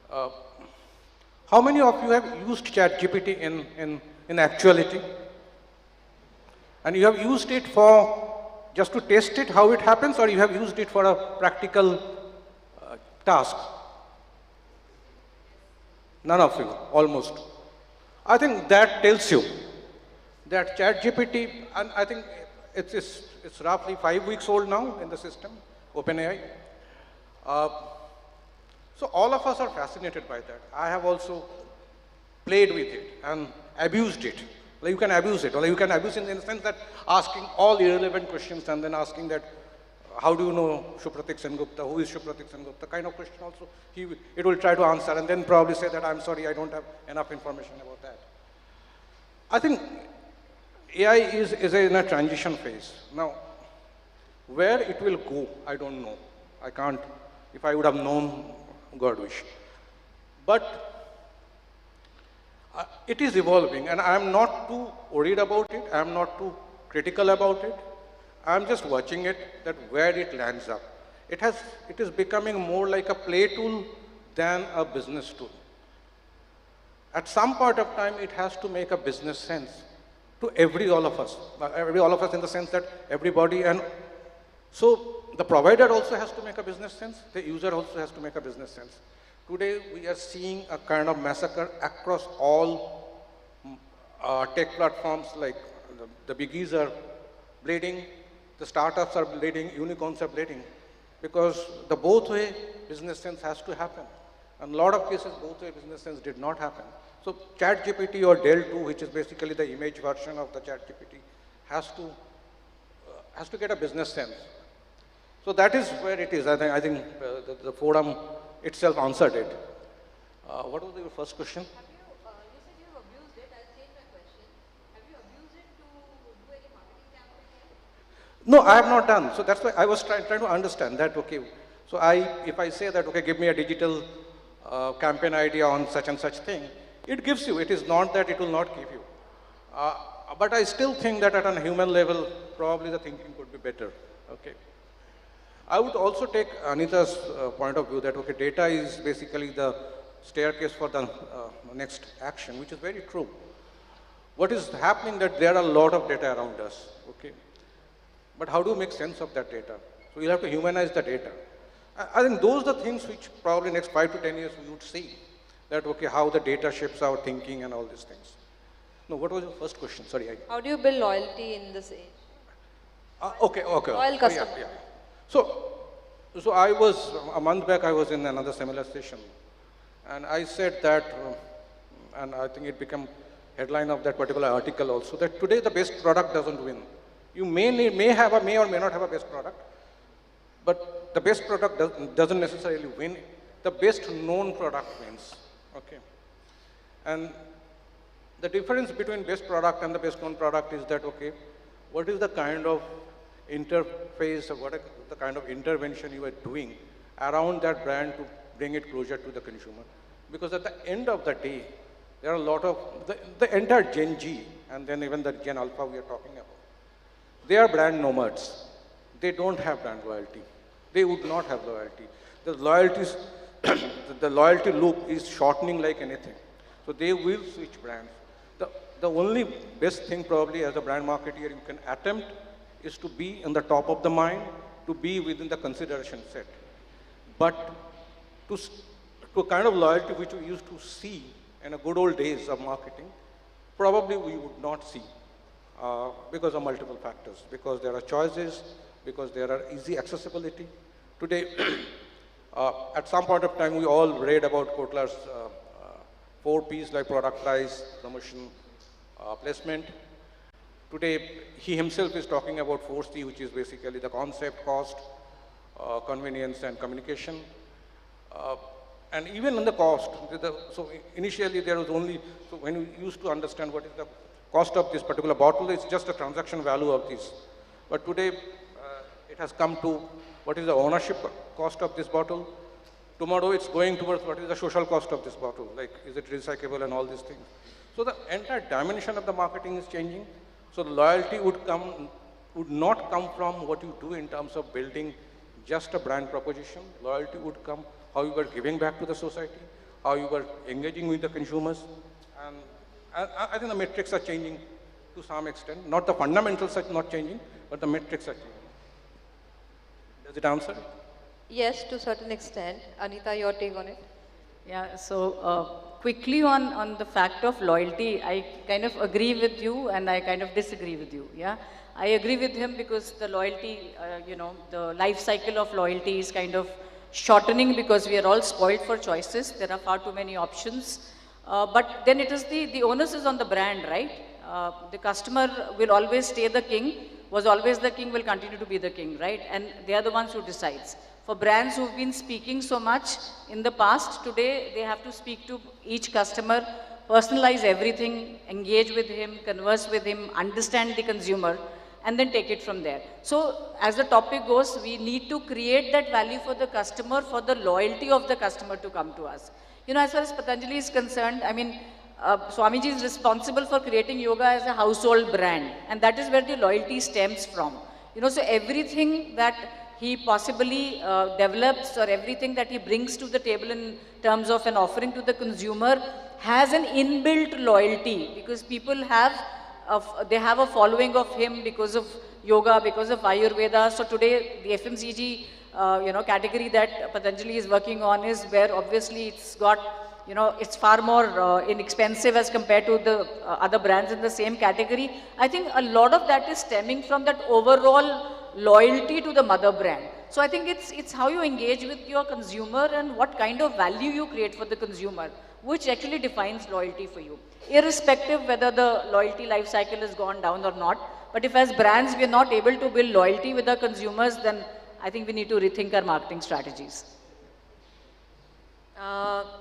How many of you have used ChatGPT in actuality? And you have used it for just to test it, how it happens, or you have used it for a practical task? None of you, almost. I think that tells you that ChatGPT, and I think it's roughly 5 weeks old now in the system, OpenAI. So all of us are fascinated by that. I have also played with it and abused it. Like you can abuse it, or you can abuse it in the sense that asking all irrelevant questions and then asking that, how do you know Supratik Sengupta, who is Supratik Sengupta, kind of question also, it will try to answer and then probably say that, I'm sorry, I don't have enough information about that. I think AI is in a transition phase. Now, where it will go, I don't know. I can't, if I would have known, God wish. But it is evolving, and I am not too worried about it. I am not too critical about it. I am just watching it, that where it lands up. It is becoming more like a play tool than a business tool. At some point of time, it has to make a business sense to all of us. All of us in the sense that everybody, and so the provider also has to make a business sense. The user also has to make a business sense. Today, we are seeing a kind of massacre across all tech platforms, like the biggies are bleeding, the startups are bleeding, unicorns are bleeding, because the both-way business sense has to happen. In a lot of cases, both-way business sense did not happen. So ChatGPT or Dell 2, which is basically the image version of the ChatGPT, has to get a business sense. So that is where it is. I think the forum itself answered it. What was your first question? You said you have abused it. I'll change my question. Have you abused it to do any marketing campaign? No, I have not done. So that's why I was trying to understand that, okay. So if I say that, okay, give me a digital campaign idea on such and such thing, it gives you. It is not that it will not give you. But I still think that at a human level, probably the thinking could be better, okay. I would also take Anita's point of view that, okay, data is basically the staircase for the next action, which is very true. What is happening that there are a lot of data around us, okay? But how do you make sense of that data? So you'll have to humanize the data. I think those are the things which probably next 5 to 10 years we would see. That, okay, how the data shapes our thinking and all these things. No, what was your first question? Sorry. How do you build loyalty in this age? Okay. Loyal customer. Yeah. So I was, a month back, I was in another similar session. And I said that, and I think it became headline of that particular article also, that today the best product doesn't win. You may or may not have a best product, but the best product doesn't necessarily win. The best known product wins, okay? And the difference between best product and the best known product is that, okay, what is the kind of interface or what the kind of intervention you are doing around that brand to bring it closer to the consumer. Because at the end of the day, there are a lot of, the entire Gen G, and then even the Gen Alpha we are talking about, they are brand nomads. They don't have brand loyalty. They would not have loyalty. The loyalty loop is shortening like anything. So they will switch brands. The only best thing probably as a brand marketer you can attempt is to be on the top of the mind, to be within the consideration set. But to kind of loyalty which we used to see in the good old days of marketing, probably we would not see because of multiple factors. Because there are choices, because there are easy accessibility. Today, at some point of time, we all read about Kotler's 4 Ps like product, price, promotion, placement. Today, he himself is talking about 4C, which is basically the concept, cost, convenience, and communication. And even in the cost, so initially there was only, so when we used to understand what is the cost of this particular bottle, it's just a transaction value of this. But today, it has come to what is the ownership cost of this bottle. Tomorrow it's going towards what is the social cost of this bottle, like is it recyclable and all these things. So the entire dimension of the marketing is changing. So the loyalty would not come from what you do in terms of building just a brand proposition. Loyalty would come how you were giving back to the society, how you were engaging with the consumers. And I think the metrics are changing to some extent. Not the fundamentals are not changing, but the metrics are changing. Does it answer? Yes, to a certain extent. Anita, your take on it? Yeah, so quickly on the fact of loyalty, I kind of agree with you and I kind of disagree with you, yeah. I agree with him because the loyalty, the life cycle of loyalty is kind of shortening because we are all spoiled for choices. There are far too many options. But then it is the onus is on the brand, right? The customer will always stay the king, was always the king, will continue to be the king, right? And they are the ones who decides. For brands who've been speaking so much in the past, today they have to speak to each customer, personalize everything, engage with him, converse with him, understand the consumer, and then take it from there. So as the topic goes, we need to create that value for the customer, for the loyalty of the customer to come to us. As far as Patanjali is concerned, I mean, Swamiji is responsible for creating yoga as a household brand, and that is where the loyalty stems from. So everything that he possibly develops or everything that he brings to the table in terms of an offering to the consumer has an inbuilt loyalty because people they have a following of him because of yoga, because of Ayurveda. So today the FMCG category that Patanjali is working on is where obviously it's got, it's far more inexpensive as compared to the other brands in the same category. I think a lot of that is stemming from that overall loyalty to the mother brand. So I think it's how you engage with your consumer and what kind of value you create for the consumer, which actually defines loyalty for you, irrespective whether the loyalty life cycle has gone down or not. But if as brands we are not able to build loyalty with our consumers, then I think we need to rethink our marketing strategies.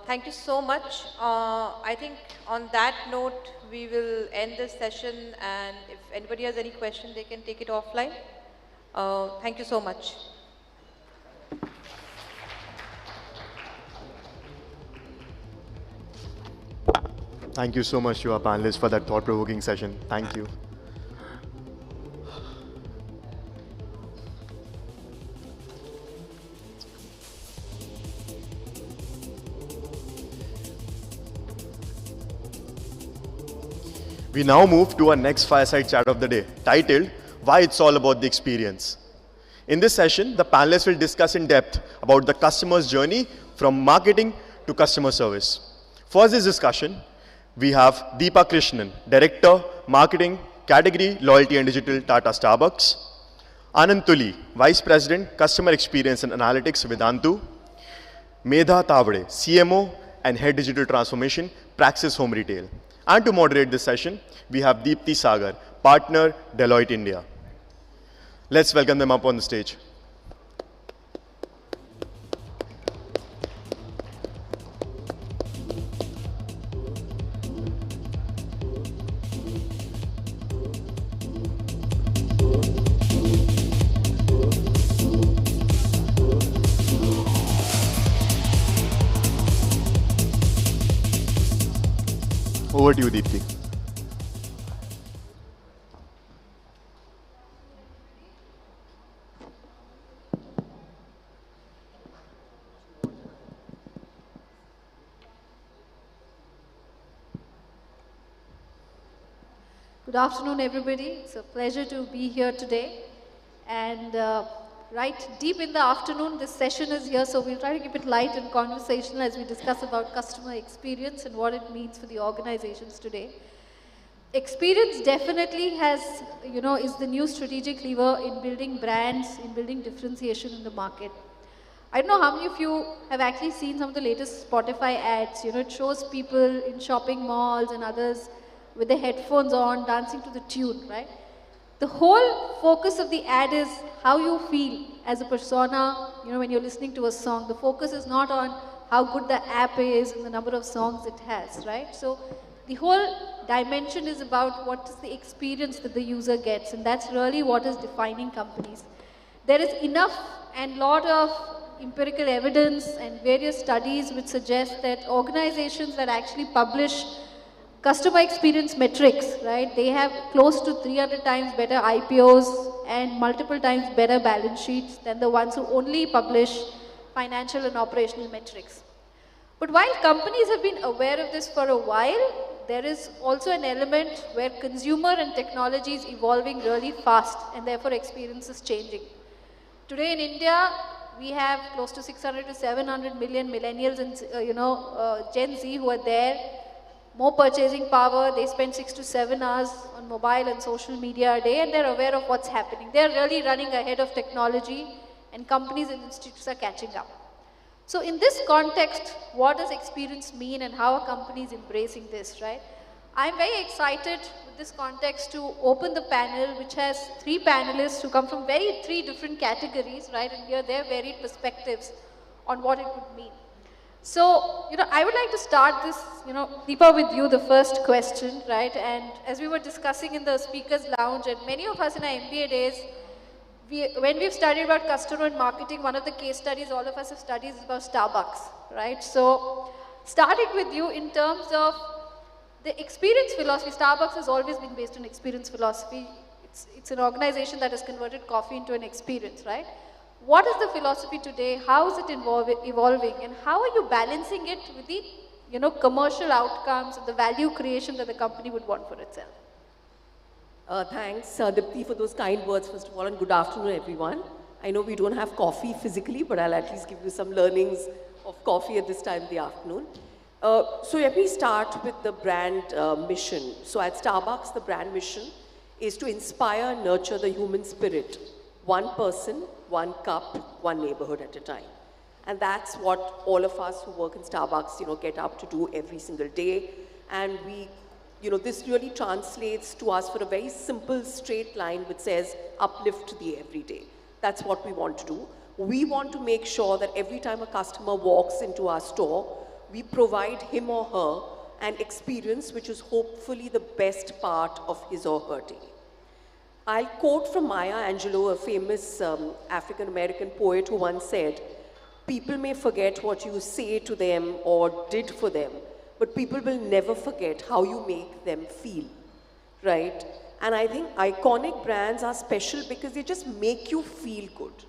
Thank you so much. I think on that note, we will end this session, and if anybody has any question, they can take it offline. Thank you so much. Thank you so much to our panelists for that thought-provoking session. Thank you. We now move to our next fireside chat of the day, titled, Why It's All About the Experience. In this session, the panelists will discuss in depth about the customer's journey from marketing to customer service. For this discussion, we have Deepa Krishnan, Director, Marketing, Category, Loyalty and Digital, Tata Starbucks. Anand Tuli, Vice President, Customer Experience and Analytics, Vedantu. Medha Tavade, CMO and Head Digital Transformation, Praxis Home Retail. And to moderate this session, we have Deepti Sagar, Partner, Deloitte India. Let's welcome them up on the stage. Over to you, Deepti. Good afternoon, everybody. It's a pleasure to be here today. And right deep in the afternoon, this session is here, so we'll try to keep it light and conversational as we discuss about customer experience and what it means for the organizations today. Experience definitely has, is the new strategic lever in building brands, in building differentiation in the market. I don't know how many of you have actually seen some of the latest Spotify ads. It shows people in shopping malls and others with their headphones on, dancing to the tune, right? The whole focus of the ad is how you feel as a persona, when you're listening to a song. The focus is not on how good the app is and the number of songs it has, right? So the whole dimension is about what is the experience that the user gets, and that's really what is defining companies. there is enough and lot of empirical evidence and various studies which suggest that organizations that actually publish customer experience metrics, right, they have close to 300 times better IPOs and multiple times better balance sheets than the ones who only publish financial and operational metrics. But while companies have been aware of this for a while, there is also an element where consumer and technology is evolving really fast and therefore experience is changing. Today in India, we have close to 600 to 700 million millennials and Gen Z who are there. More purchasing power, they spend 6 to 7 hours on mobile and social media a day and they're aware of what's happening. They're really running ahead of technology and companies and institutes are catching up. So in this context, what does experience mean and how are companies embracing this, right? I'm very excited with this context to open the panel, which has 3 panelists who come from 3 different categories, right? And hear their varied perspectives on what it would mean. So, I would like to start this, Deepa, with you, the first question, right? And as we were discussing in the speakers lounge, and many of us in our MBA days, when we've studied about customer and marketing, one of the case studies all of us have studied is about Starbucks, right? So, starting with you in terms of the experience philosophy, Starbucks has always been based on experience philosophy. It's an organization that has converted coffee into an experience, right? What is the philosophy today? How is it evolving? And how are you balancing it with the commercial outcomes and the value creation that the company would want for itself? Thanks, Dipti, for those kind words, first of all, and good afternoon, everyone. I know we don't have coffee physically, but I'll at least give you some learnings of coffee at this time in the afternoon. So let me start with the brand mission. So at Starbucks, the brand mission is to inspire and nurture the human spirit. One person, one cup, one neighborhood at a time. And that's what all of us who work in Starbucks, get up to do every single day. And we, this really translates to us for a very simple straight line which says uplift the everyday. That's what we want to do. We want to make sure that every time a customer walks into our store, we provide him or her an experience which is hopefully the best part of his or her day. I'll quote from Maya Angelou, a famous African-American poet who once said, "People may forget what you say to them or did for them, but people will never forget how you make them feel," right? And I think iconic brands are special because they just make you feel good.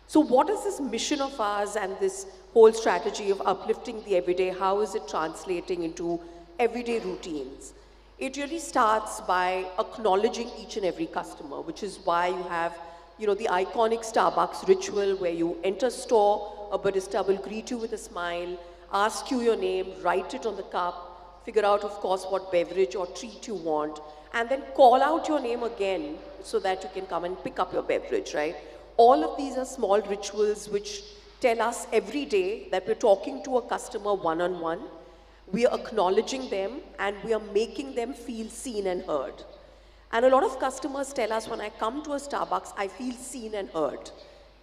So what is this mission of ours and this whole strategy of uplifting the everyday? How is it translating into everyday routines? It really starts by acknowledging each and every customer, which is why you have, the iconic Starbucks ritual where you enter store, a barista will greet you with a smile, ask you your name, write it on the cup, figure out, of course, what beverage or treat you want, and then call out your name again so that you can come and pick up your beverage, right? All of these are small rituals which tell us every day that we're talking to a customer one-on-one, we are acknowledging them, and we are making them feel seen and heard. And a lot of customers tell us, when I come to a Starbucks, I feel seen and heard.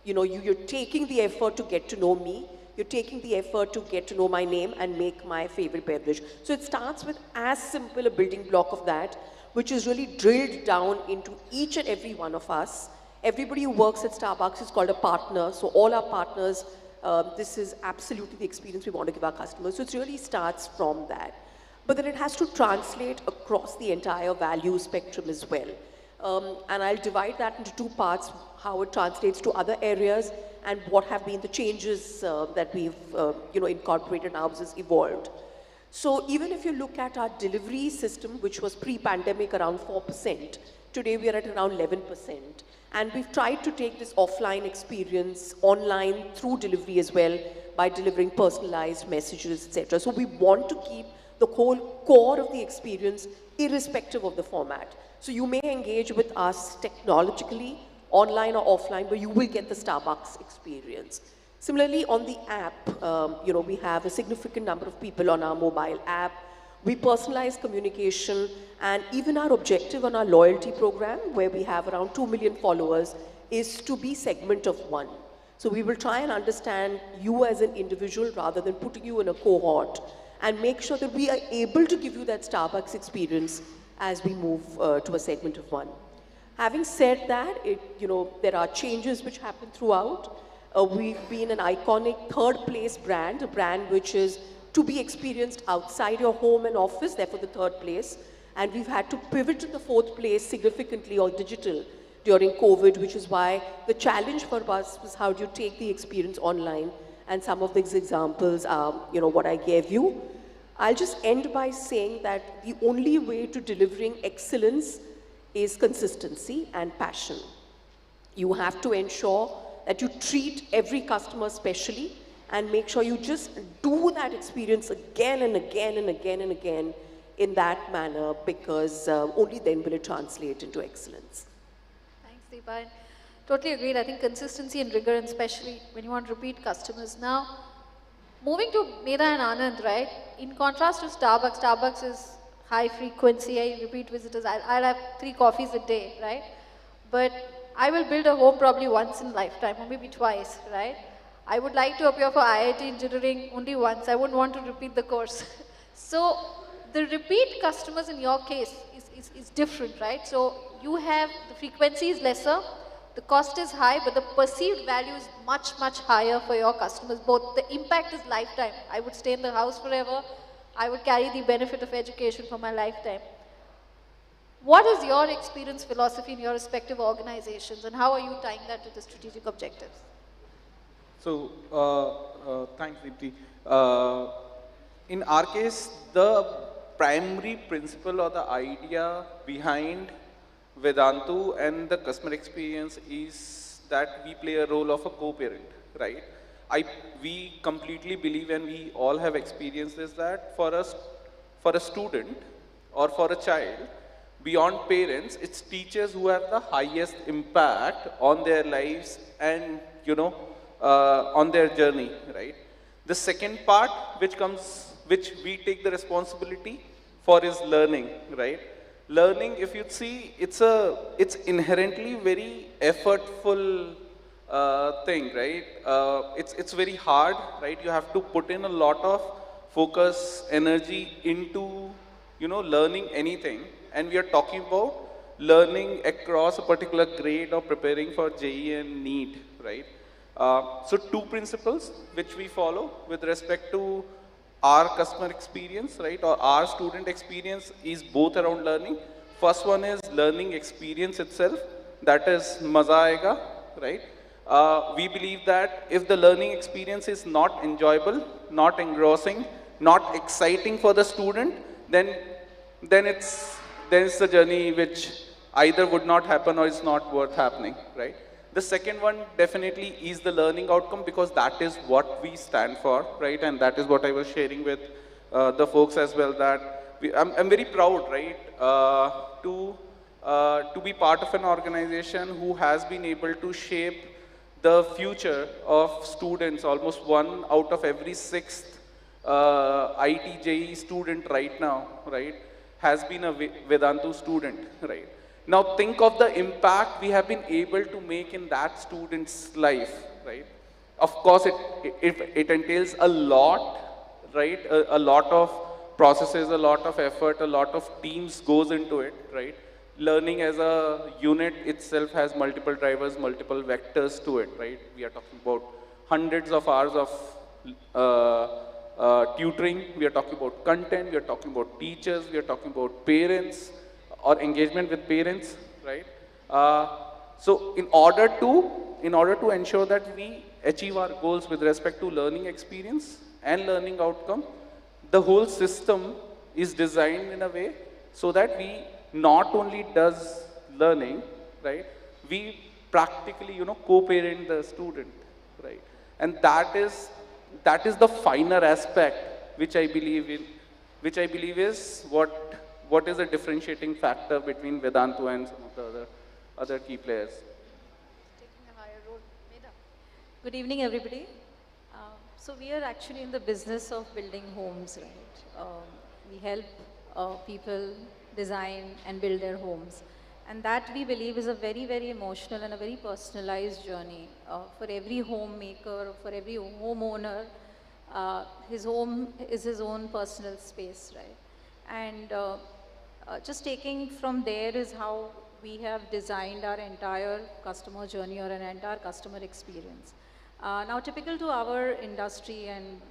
You're taking the effort to get to know me, you're taking the effort to get to know my name and make my favorite beverage. So it starts with as simple a building block of that, which is really drilled down into each and every one of us. Everybody who works at Starbucks is called a partner, so all our partners, this is absolutely the experience we want to give our customers. So it really starts from that. But then it has to translate across the entire value spectrum as well. And I'll divide that into 2 parts, how it translates to other areas and what have been the changes that we've incorporated now as it's evolved. So even if you look at our delivery system, which was pre-pandemic around 4%, today we are at around 11%. And we've tried to take this offline experience online through delivery as well by delivering personalized messages, etc. So we want to keep the whole core of the experience irrespective of the format. So you may engage with us technologically, online or offline, but you will get the Starbucks experience. Similarly, on the app, we have a significant number of people on our mobile app. We personalize communication, and even our objective on our loyalty program, where we have around 2 million followers, is to be segment of one. So we will try and understand you as an individual rather than putting you in a cohort, and make sure that we are able to give you that Starbucks experience as we move to a segment of one. Having said that, there are changes which happen throughout. We've been an iconic third place brand, a brand which is to be experienced outside your home and office, therefore the third place. And we've had to pivot to the fourth place significantly on digital during COVID, which is why the challenge for us was how do you take the experience online, and some of these examples are, what I gave you. I'll just end by saying that the only way to delivering excellence is consistency and passion. You have to ensure that you treat every customer specially and make sure you just do that experience again and again and again and again in that manner, because only then will it translate into excellence. Thanks, Deepa. And totally agreed. I think consistency and rigor, and especially when you want repeat customers. Now, moving to Meda and Anand, right? In contrast to Starbucks, Starbucks is high frequency, repeat visitors. I'll have 3 coffees a day, right? But I will build a home probably once in a lifetime, or maybe twice, right? I would like to appear for IIT engineering only once. I wouldn't want to repeat the course. So the repeat customers in your case is different, right? So you have, the frequency is lesser, the cost is high, but the perceived value is much, much higher for your customers. Both the impact is lifetime. I would stay in the house forever. I would carry the benefit of education for my lifetime. What is your experience philosophy in your respective organizations, and how are you tying that to the strategic objectives? So, thanks, Deepti. In our case, the primary principle or the idea behind Vedantu and the customer experience is that we play a role of a co-parent, right? We completely believe, and we all have experienced this, that for a student or for a child, beyond parents, it's teachers who have the highest impact on their lives and, on their journey, right? The second part, which we take the responsibility for, is learning, right? Learning, if you see, it's inherently very effortful thing, right? It's very hard, right? You have to put in a lot of focus, energy into, learning anything. And we are talking about learning across a particular grade or preparing for JEE and NEET, right? So 2 principles which we follow with respect to our customer experience, right, or our student experience, is both around learning. First one is learning experience itself, that is maza aayega, right? We believe that if the learning experience is not enjoyable, not engrossing, not exciting for the student, then it's the journey which either would not happen or is not worth happening, right? The second one definitely is the learning outcome, because that is what we stand for, right? And that is what I was sharing with the folks as well, that I'm very proud, right, to be part of an organization who has been able to shape the future of students. Almost 1 out of every 6th IT JEE student right now, right, has been a Vedantu student, right? Now think of the impact we have been able to make in that student's life, right? Of course, it entails a lot, right? A lot of processes, a lot of effort, a lot of teams goes into it, right? Learning as a unit itself has multiple drivers, multiple vectors to it, right? We are talking about hundreds of hours of tutoring, we are talking about content, we are talking about teachers, we are talking about parents, or engagement with parents, right? So in order to ensure that we achieve our goals with respect to learning experience and learning outcome, the whole system is designed in a way so that we not only does learning, right? We practically, co-parent the student, right? And that is the finer aspect which I believe is what is a differentiating factor between Vedantu and some of the other key players. Good evening, everybody. So we are actually in the business of building homes, right? We help people design and build their homes. And that, we believe, is a very, very emotional and a very personalized journey for every homemaker, for every homeowner. His home is his own personal space, right? And just taking from there is how we have designed our entire customer journey or an entire customer experience. Now, typical to our industry and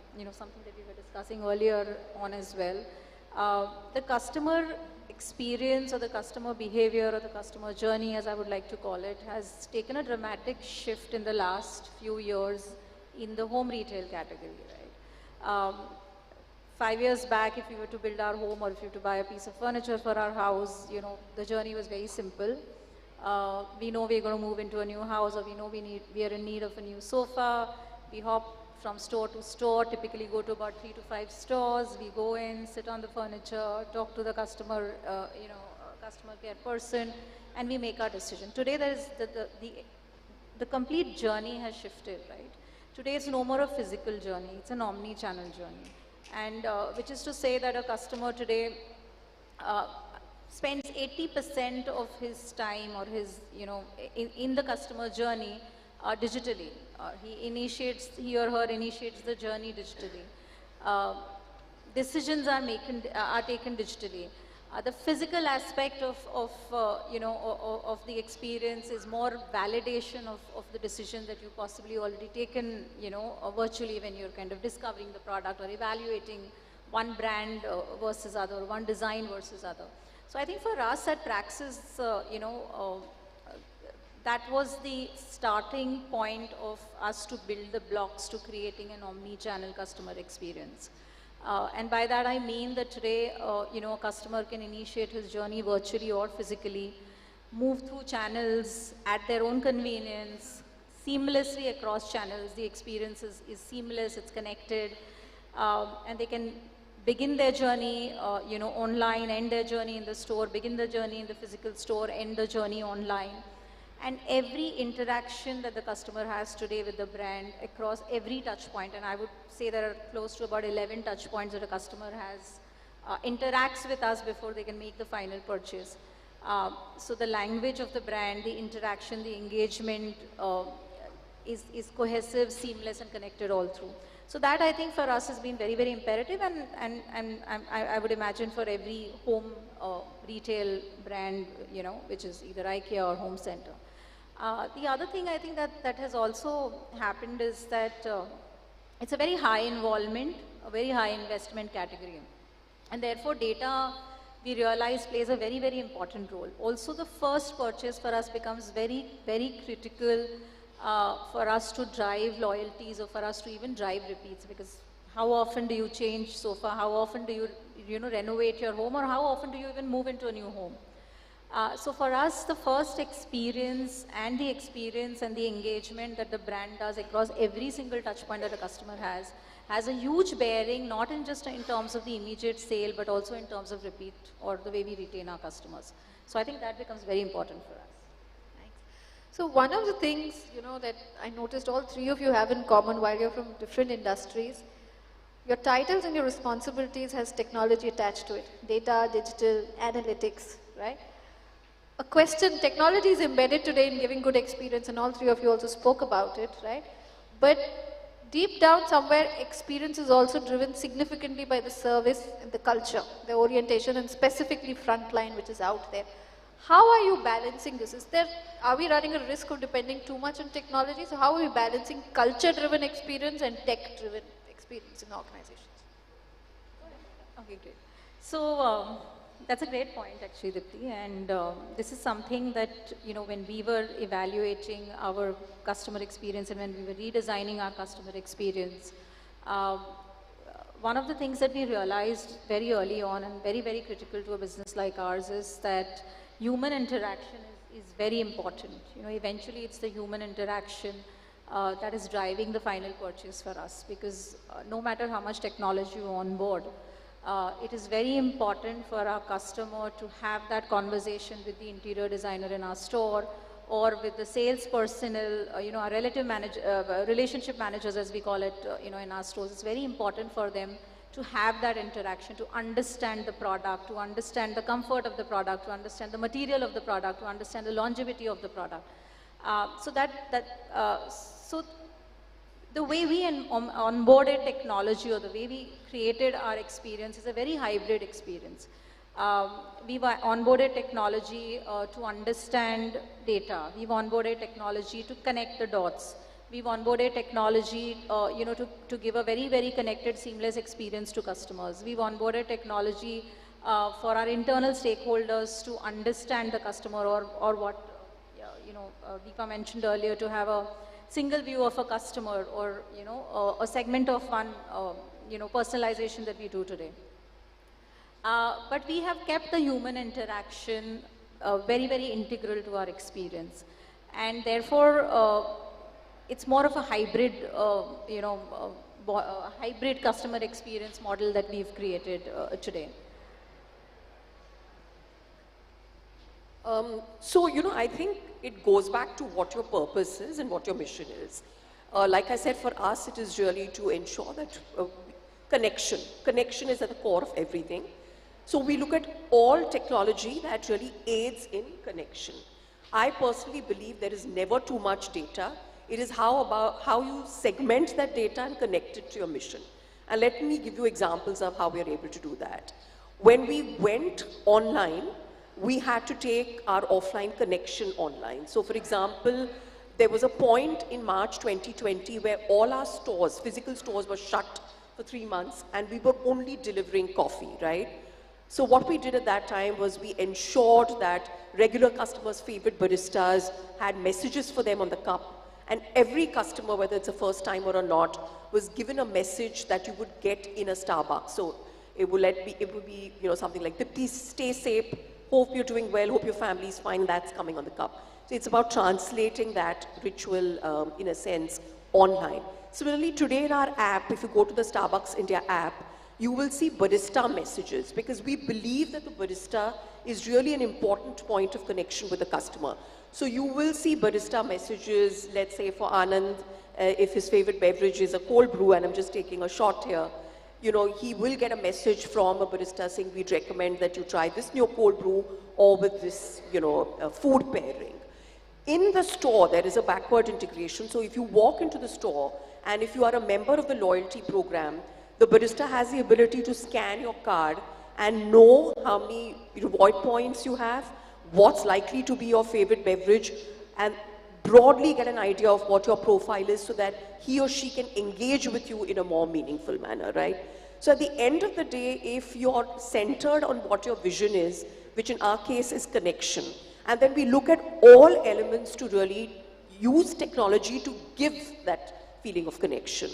something that we were discussing earlier on as well, the customer experience or the customer behavior or the customer journey, as I would like to call it, has taken a dramatic shift in the last few years in the home retail category, right? 5 years back, if we were to build our home or if we were to buy a piece of furniture for our house, the journey was very simple. We know we're going to move into a new house, or we know we are in need of a new sofa. We hop from store to store, typically go to about 3 to 5 stores. We go in, sit on the furniture, talk to the customer, customer care person, and we make our decision. Today, there is the complete journey has shifted, right? Today, it's no more a physical journey; it's an omni-channel journey, and which is to say that a customer today spends 80% of his time or his, in the customer journey digitally. He or her initiates the journey digitally. Decisions are taken digitally. The physical aspect of the experience is more validation of the decision that you've possibly already taken, virtually when you're kind of discovering the product or evaluating one brand versus other, one design versus other. So I think for us at Praxis, that was the starting point of us to build the blocks to creating an omni-channel customer experience. And by that I mean that today, a customer can initiate his journey virtually or physically, move through channels at their own convenience, seamlessly across channels. The experience is seamless, it's connected, and they can begin their journey, online, end their journey in the store, begin the journey in the physical store, end the journey online. And every interaction that the customer has today with the brand across every touch point, and I would say there are close to about 11 touch points that a customer has, interacts with us before they can make the final purchase. So the language of the brand, the interaction, the engagement is cohesive, seamless, and connected all through. So that I think for us has been very, very imperative, and I would imagine for every home retail brand, which is either IKEA or Home Center. The other thing I think that has also happened is that it's a very high involvement, a very high investment category. And therefore data, we realize, plays a very, very important role. Also the first purchase for us becomes very, very critical for us to drive loyalties or for us to even drive repeats, because how often do you change sofa, how often do you renovate your home, or how often do you even move into a new home? So for us, the first experience and the engagement that the brand does across every single touch point that a customer has a huge bearing, not in just in terms of the immediate sale, but also in terms of repeat or the way we retain our customers. So I think that becomes very important for us. So one of the things, that I noticed all three of you have in common while you're from different industries, your titles and your responsibilities has technology attached to it. Data, digital, analytics, right? A question, technology is embedded today in giving good experience, and all three of you also spoke about it, right? But deep down somewhere, experience is also driven significantly by the service and the culture, the orientation, and specifically frontline, which is out there. How are you balancing this? Are we running a risk of depending too much on technology? So how are we balancing culture-driven experience and tech-driven experience in organizations? Okay, great. So that's a great point actually, Dipti, and this is something that, when we were evaluating our customer experience and when we were redesigning our customer experience, one of the things that we realized very early on and very, very critical to a business like ours is that human interaction is very important. Eventually it's the human interaction that is driving the final purchase for us, because no matter how much technology you onboard, it is very important for our customer to have that conversation with the interior designer in our store or with the sales personnel, our relationship managers, as we call it, in our stores. It's very important for them to have that interaction, to understand the product, to understand the comfort of the product, to understand the material of the product, to understand the longevity of the product. So the way we onboarded technology or the way we created our experience is a very hybrid experience. We've onboarded technology to understand data. We've onboarded technology to connect the dots. We've onboarded technology, to give a very, very connected, seamless experience to customers. We've onboarded technology for our internal stakeholders to understand the customer, or what, Deepa mentioned earlier, to have a single view of a customer, or, a segment of one, personalization that we do today. But we have kept the human interaction very, very integral to our experience. And therefore, it's more of a hybrid, hybrid customer experience model that we've created today. I think it goes back to what your purpose is and what your mission is. Like I said, for us, it is really to ensure that connection is at the core of everything. So we look at all technology that really aids in connection. I personally believe there is never too much data. It is how you segment that data and connect it to your mission. And let me give you examples of how we are able to do that. When we went online, we had to take our offline connection online. So for example, there was a point in March 2020 where all our stores, physical stores, were shut for 3 months, and we were only delivering coffee, right? So what we did at that time was we ensured that regular customers' favorite baristas had messages for them on the cup, and every customer, whether it's a first timer or not, was given a message that you would get in a Starbucks. So it would be something like, please stay safe, hope you're doing well, hope your family is fine, that's coming on the cup. So it's about translating that ritual, in a sense, online. Similarly, today in our app, if you go to the Starbucks India app, you will see barista messages, because we believe that the barista is really an important point of connection with the customer. So you will see barista messages, let's say for Anand, if his favorite beverage is a cold brew, and I'm just taking a shot here, he will get a message from a barista saying, we'd recommend that you try this new cold brew or with this, food pairing. In the store, there is a backward integration. So if you walk into the store, and if you are a member of the loyalty program, the barista has the ability to scan your card and know how many reward points you have, what's likely to be your favorite beverage, and broadly get an idea of what your profile is so that he or she can engage with you in a more meaningful manner, right? So at the end of the day, if you're centered on what your vision is, which in our case is connection, and then we look at all elements to really use technology to give that feeling of connection.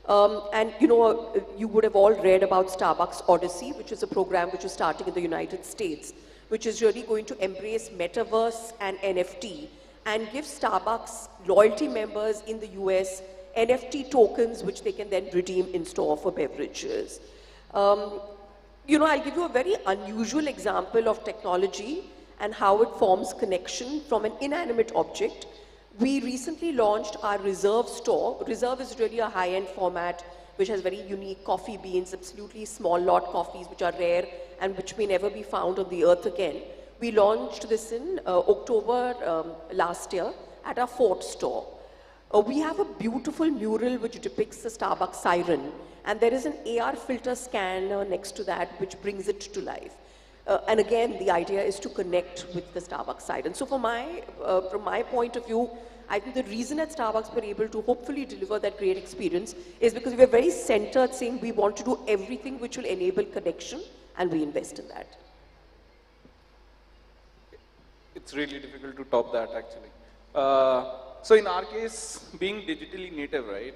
You would have all read about Starbucks Odyssey, which is a program which is starting in the United States, which is really going to embrace metaverse and NFT and give Starbucks loyalty members in the US NFT tokens, which they can then redeem in store for beverages. I'll give you a very unusual example of technology and how it forms connection from an inanimate object. We recently launched our Reserve store. Reserve is really a high-end format which has very unique coffee beans, absolutely small lot coffees which are rare and which may never be found on the earth again. We launched this in October last year at our Fort store. We have a beautiful mural which depicts the Starbucks siren, and there is an AR filter scanner next to that which brings it to life. And again, the idea is to connect with the Starbucks siren. So from my point of view, I think the reason at Starbucks we're able to hopefully deliver that great experience is because we're very centered, saying we want to do everything which will enable connection, and we invest in that. It's really difficult to top that, actually. So in our case, being digitally native, right?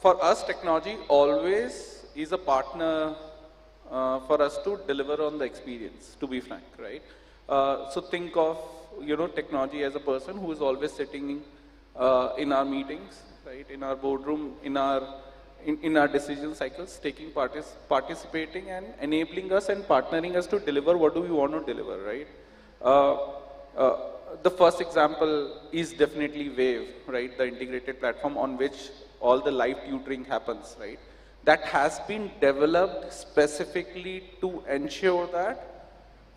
For us, technology always is a partner for us to deliver on the experience, to be frank, right? So think of, technology as a person who is always sitting in our meetings, right? In our boardroom, in our decision cycles, participating and enabling us and partnering us to deliver what do we want to deliver, right? The first example is definitely Wave, right? The integrated platform on which all the live tutoring happens, right? That has been developed specifically to ensure that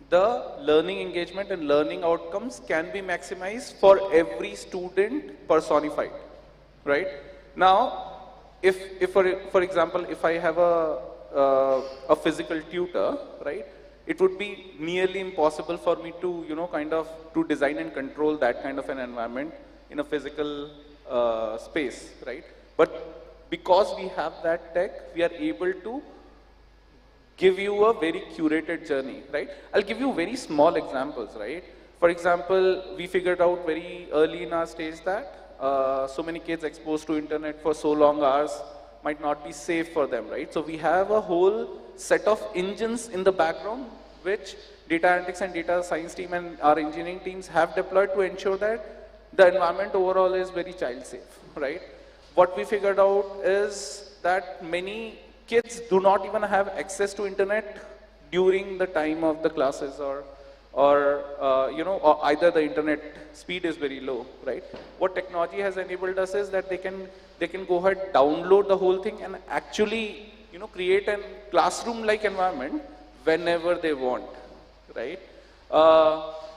the learning engagement and learning outcomes can be maximized for every student personified, right? Now, if for example, if I have a physical tutor, right? It would be nearly impossible for me to, kind of to design and control that kind of an environment in a physical space, right? But because we have that tech, we are able to give you a very curated journey, right? I'll give you very small examples, right? For example, we figured out very early in our stage that so many kids exposed to internet for so long hours might not be safe for them, right? So we have a whole set of engines in the background which data analytics and data science team and our engineering teams have deployed to ensure that the environment overall is very child safe, right? What we figured out is that many kids do not even have access to internet during the time of the classes or either the internet speed is very low, right? What technology has enabled us is that they can go ahead, download the whole thing and actually, create a classroom-like environment whenever they want, right?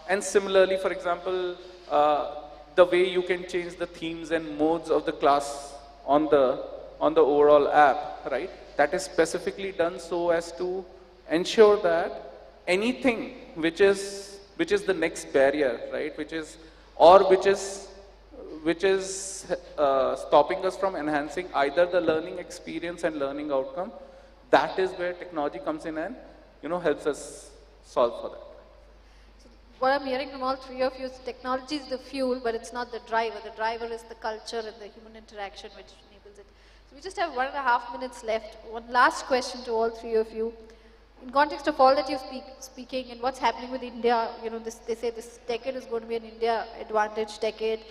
And similarly, for example, the way you can change the themes and modes of the class on the overall app, right? That is specifically done so as to ensure that anything which is the next barrier, right? Which is stopping us from enhancing either the learning experience and learning outcome. That is where technology comes in and helps us solve for that. What I'm hearing from all three of you is technology is the fuel, but it's not the driver. The driver is the culture and the human interaction which enables it. So we just have 1.5 minutes left. One last question to all three of you. In context of all that you're speaking and what's happening with India, they say this decade is going to be an India advantage decade.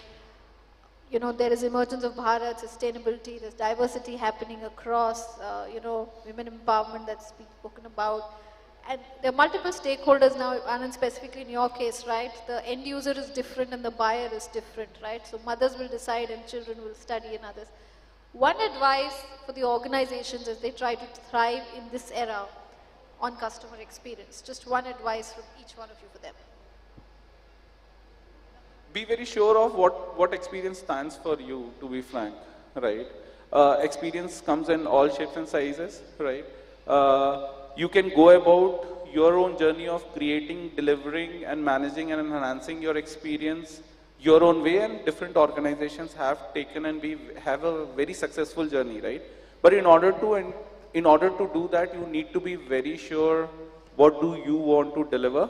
There is emergence of Bharat, sustainability, there's diversity happening across, women empowerment that's being spoken about. And there are multiple stakeholders now, Anand, specifically in your case, right? The end user is different and the buyer is different, right? So mothers will decide and children will study and others. One advice for the organizations as they try to thrive in this era on customer experience, just one advice from each one of you for them. Be very sure of what experience stands for you, to be frank, right? Experience comes in all shapes and sizes, right? You can go about your own journey of creating, delivering, and managing and enhancing your experience your own way, and different organizations have taken and we have a very successful journey, right? But in order to do that, you need to be very sure what do you want to deliver,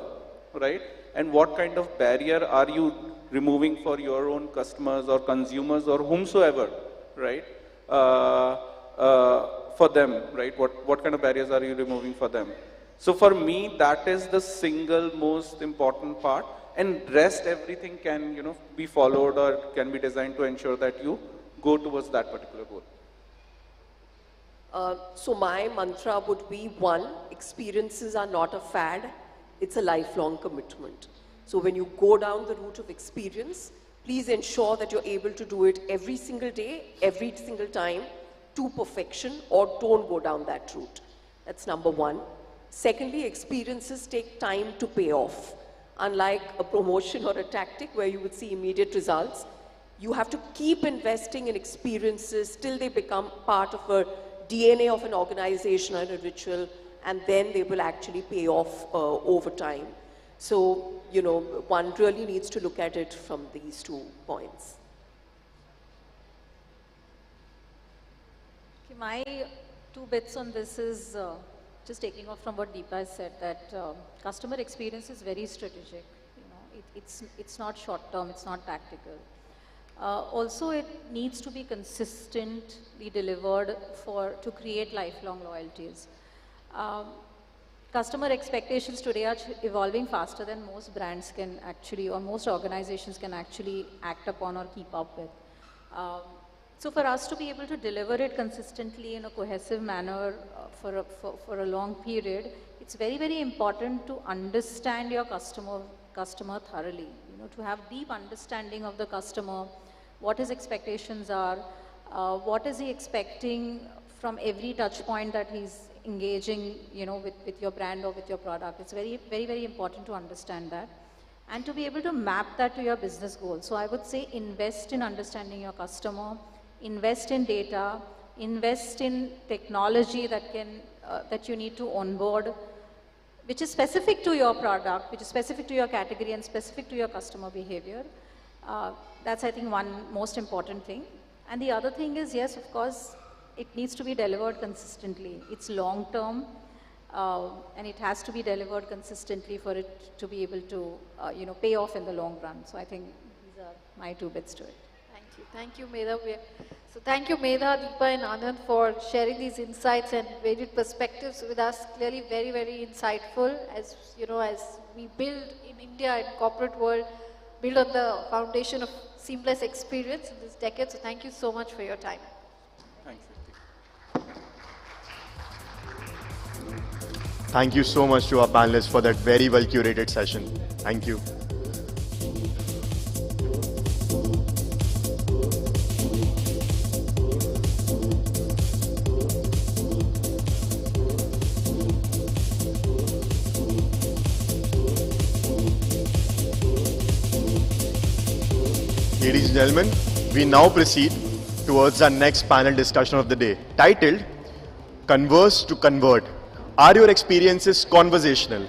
right? And what kind of barrier are you removing for your own customers or consumers or whomsoever, right? For them, right? What kind of barriers are you removing for them? So for me, that is the single most important part, and rest everything can, be followed or can be designed to ensure that you go towards that particular goal. So my mantra would be, one, experiences are not a fad, it's a lifelong commitment. So when you go down the route of experience, please ensure that you're able to do it every single day, every single time, to perfection, or don't go down that route. That's number one. Secondly, experiences take time to pay off. Unlike a promotion or a tactic where you would see immediate results, you have to keep investing in experiences till they become part of a DNA of an organization and a ritual, and then they will actually pay off over time. So, one really needs to look at it from these 2 points. Okay, my 2 bits on this is just taking off from what Deepa has said, that customer experience is very strategic. It's not short term, it's not tactical. Also, it needs to be consistently delivered to create lifelong loyalties. Customer expectations today are evolving faster than most brands can actually, or most organizations can actually act upon or keep up with. So for us to be able to deliver it consistently in a cohesive manner for a long period, it's very, very important to understand your customer thoroughly. To have deep understanding of the customer, what his expectations are, what is he expecting from every touch point that he's engaging, with your brand or with your product. It's very, very, very important to understand that and to be able to map that to your business goals. So I would say invest in understanding your customer, invest in data, invest in technology that can that you need to onboard, which is specific to your product, which is specific to your category and specific to your customer behavior. That's, I think, one most important thing. And the other thing is, yes, of course, it needs to be delivered consistently. It's long term, and it has to be delivered consistently for it to be able to, pay off in the long run. So I think these are my 2 bits to it. Thank you, Medha. So thank you, Medha, Deepa and Anand for sharing these insights and varied perspectives with us. Clearly very, very insightful as, as we build in India and corporate world, build on the foundation of seamless experience in this decade. So thank you so much for your time. Thanks. Thank you so much to our panelists for that very well curated session. Thank you. Ladies and gentlemen, we now proceed towards our next panel discussion of the day, titled Converse to Convert. Are your experiences conversational?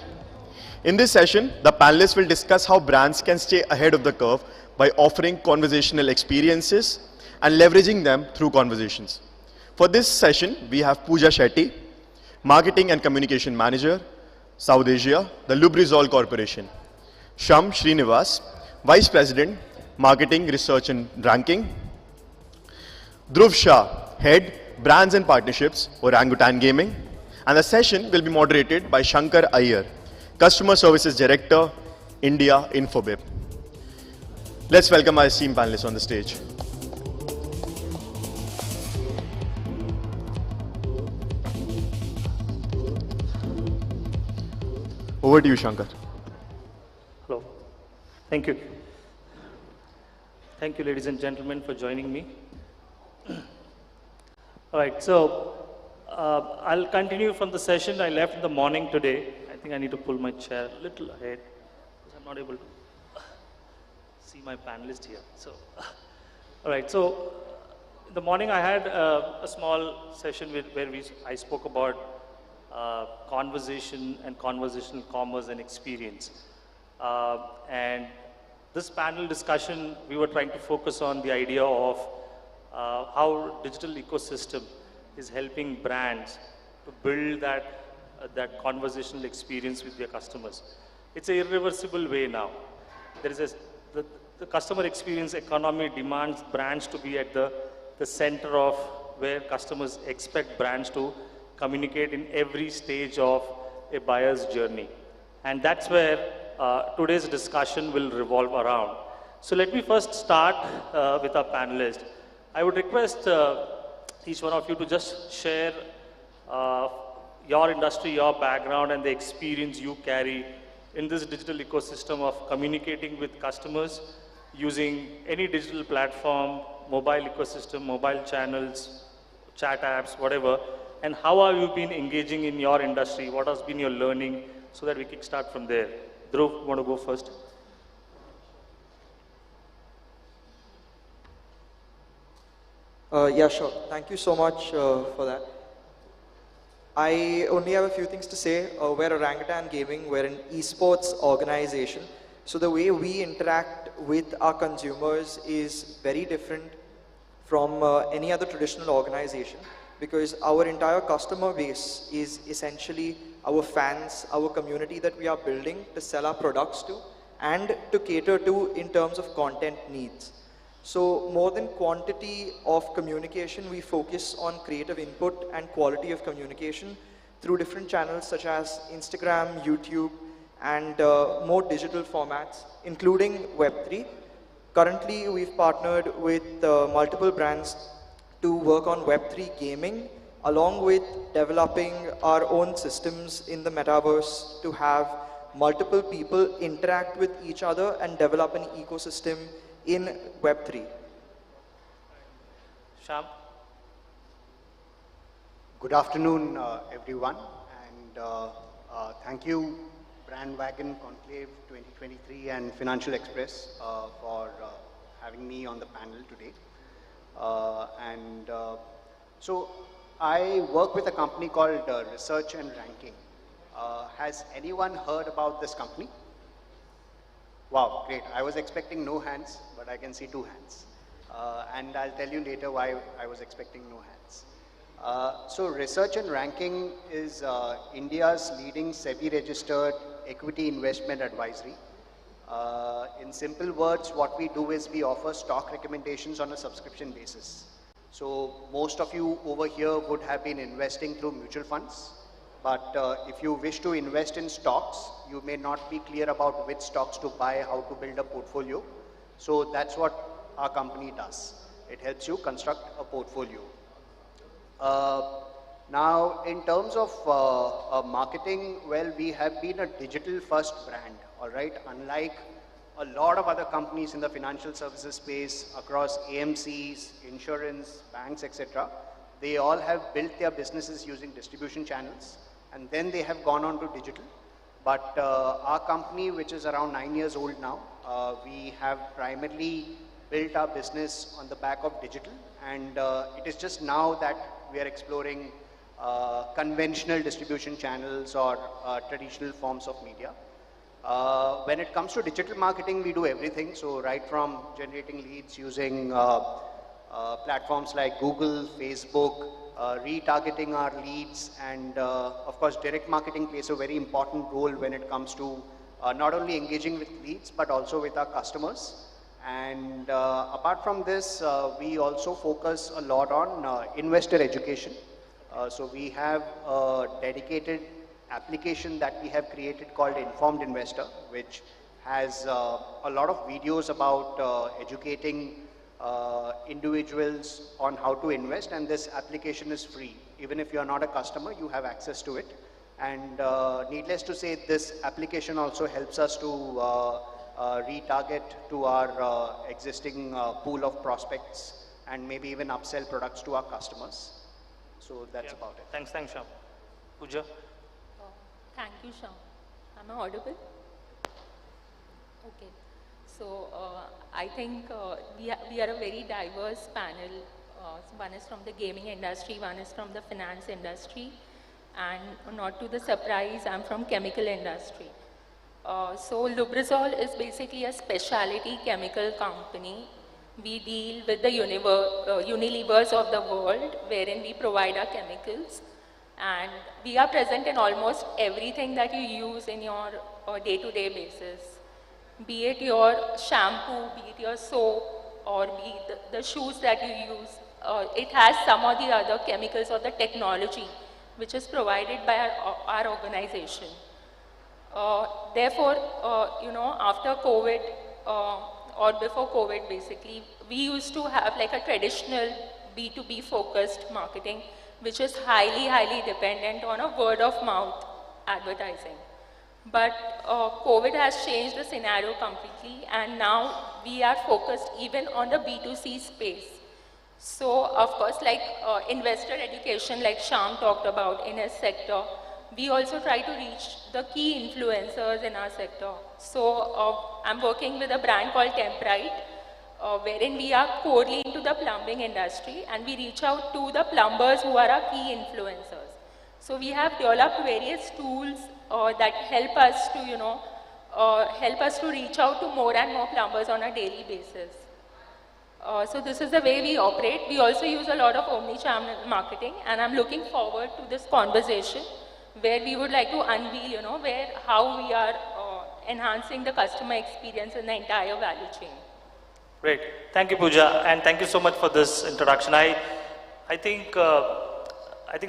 In this session, the panelists will discuss how brands can stay ahead of the curve by offering conversational experiences and leveraging them through conversations. For this session, we have Pooja Shetty, Marketing and Communication Manager, South Asia, the Lubrizol Corporation. Sham Srinivas, Vice President, Marketing, Research and Ranking. Dhruv Shah, Head, Brands and Partnerships, Orangutan Gaming. And the session will be moderated by Shankar Iyer, Customer Services Director, India Infobip. Let's welcome our esteemed panelists on the stage. Over to you, Shankar. Hello. Thank you. Thank you, ladies and gentlemen, for joining me. All right, so I'll continue from the session I left in the morning today. I think I need to pull my chair a little ahead because I'm not able to see my panelist here. So, all right, so in the morning I had a small session where I spoke about conversation and conversational commerce and experience. And this panel discussion, we were trying to focus on the idea of how digital ecosystem is helping brands to build that conversational experience with their customers. It's an irreversible way now. There is the customer experience economy demands brands to be at the center of where customers expect brands to communicate in every stage of a buyer's journey. And that's where today's discussion will revolve around. So let me first start with our panelists. I would request each one of you to just share your industry, your background, and the experience you carry in this digital ecosystem of communicating with customers using any digital platform, mobile ecosystem, mobile channels, chat apps, whatever, and how have you been engaging in your industry? What has been your learning so that we can start from there? Dhruv, you want to go first? Yeah, sure. Thank you so much for that. I only have a few things to say. We're Orangutan Gaming. We're an esports organization. So the way we interact with our consumers is very different from any other traditional organization because our entire customer base is essentially our fans, our community that we are building to sell our products to and to cater to in terms of content needs. So more than quantity of communication, we focus on creative input and quality of communication through different channels such as Instagram, YouTube, and more digital formats, including Web3. Currently, we've partnered with multiple brands to work on Web3 gaming, along with developing our own systems in the metaverse to have multiple people interact with each other and develop an ecosystem in Web3. Sham? Good afternoon, everyone, and thank you, BrandWagon Conclave 2023 and Financial Express for having me on the panel today. So I work with a company called Research and Ranking. Has anyone heard about this company? Wow, great. I was expecting no hands, but I can see 2 hands. And I'll tell you later why I was expecting no hands. So Research and Ranking is India's leading SEBI-registered equity investment advisory. In simple words, what we do is we offer stock recommendations on a subscription basis. So most of you over here would have been investing through mutual funds. But if you wish to invest in stocks, you may not be clear about which stocks to buy, how to build a portfolio. So that's what our company does. It helps you construct a portfolio. Now, in terms of marketing, well, we have been a digital-first brand, all right? Unlike a lot of other companies in the financial services space across AMCs, insurance, banks, etc., they all have built their businesses using distribution channels, and then they have gone on to digital. But our company, which is around 9 years old now, we have primarily built our business on the back of digital, and it is just now that we are exploring conventional distribution channels or traditional forms of media. When it comes to digital marketing, we do everything. So right from generating leads using platforms like Google, Facebook, retargeting our leads, and of course direct marketing plays a very important role when it comes to not only engaging with leads but also with our customers. And apart from this, we also focus a lot on investor education. So we have a dedicated application that we have created called Informed Investor, which has a lot of videos about educating individuals on how to invest, and this application is free. Even if you are not a customer, you have access to it. And needless to say, this application also helps us to retarget to our existing pool of prospects and maybe even upsell products to our customers. So that's about it. Thanks, Shyam. Pooja? Thank you, Shyam. Am I audible? Okay. So I think we are a very diverse panel. One is from the gaming industry, one is from the finance industry, and not to the surprise, I'm from chemical industry. So Lubrizol is basically a specialty chemical company. We deal with the Unilevers of the world, wherein we provide our chemicals. And we are present in almost everything that you use in your day-to-day basis. Be it your shampoo, be it your soap, or be it the shoes that you use. It has some or the other chemicals or the technology which is provided by our organization. Therefore, after COVID or before COVID basically, we used to have like a traditional B2B focused marketing, which is highly dependent on a word of mouth advertising. But COVID has changed the scenario completely, and now we are focused even on the B2C space. So of course, like investor education, like Shyam talked about in his sector, we also try to reach the key influencers in our sector. So I'm working with a brand called Temprite, wherein we are corely into the plumbing industry, and we reach out to the plumbers who are our key influencers. So we have developed various tools that help us to reach out to more and more plumbers on a daily basis. So this is the way we operate. We also use a lot of omni-channel marketing, and I'm looking forward to this conversation where we would like to unveil, how we are enhancing the customer experience in the entire value chain. Great. Thank you, Pooja, and thank you so much for this introduction. I think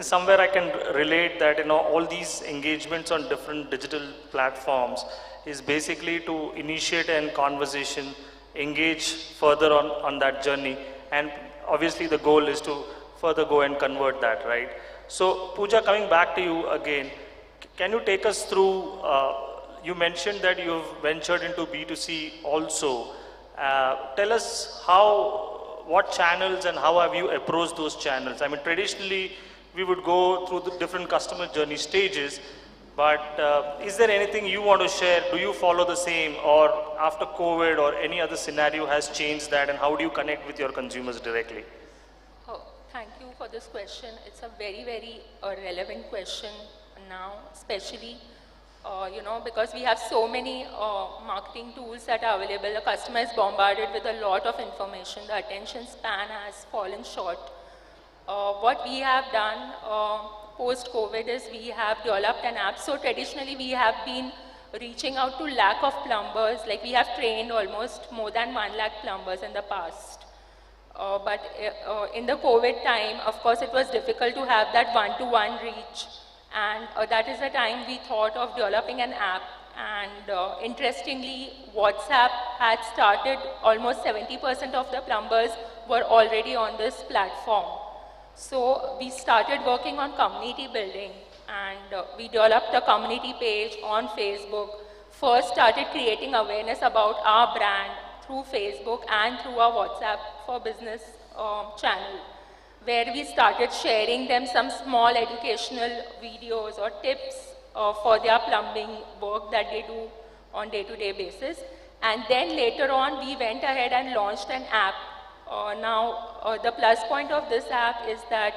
somewhere I can relate that all these engagements on different digital platforms is basically to initiate a conversation, engage further on that journey, and obviously the goal is to further go and convert that, right? So Pooja, coming back to you again, can you take us through, you mentioned that you've ventured into B2C also. Tell us what channels and how have you approached those channels? I mean, traditionally, we would go through the different customer journey stages, but is there anything you want to share? Do you follow the same, or after COVID or any other scenario has changed that, and how do you connect with your consumers directly? Oh, thank you. you for this question. It's a very, very relevant question now, especially, because we have so many marketing tools that are available. The customer is bombarded with a lot of information. The attention span has fallen short. What we have done post-COVID is we have developed an app. So traditionally, we have been reaching out to lakh of plumbers. Like we have trained almost more than 1 lakh plumbers in the past. But in the COVID time, of course, it was difficult to have that one-to-one reach. And that is the time we thought of developing an app. And interestingly, WhatsApp had started, almost 70% of the plumbers were already on this platform. So we started working on community building, and we developed a community page on Facebook. First started creating awareness about our brand through Facebook and through our WhatsApp for Business channel, where we started sharing them some small educational videos or tips for their plumbing work that they do on day-to-day basis. And then later on, we went ahead and launched an app. Now, the plus point of this app is that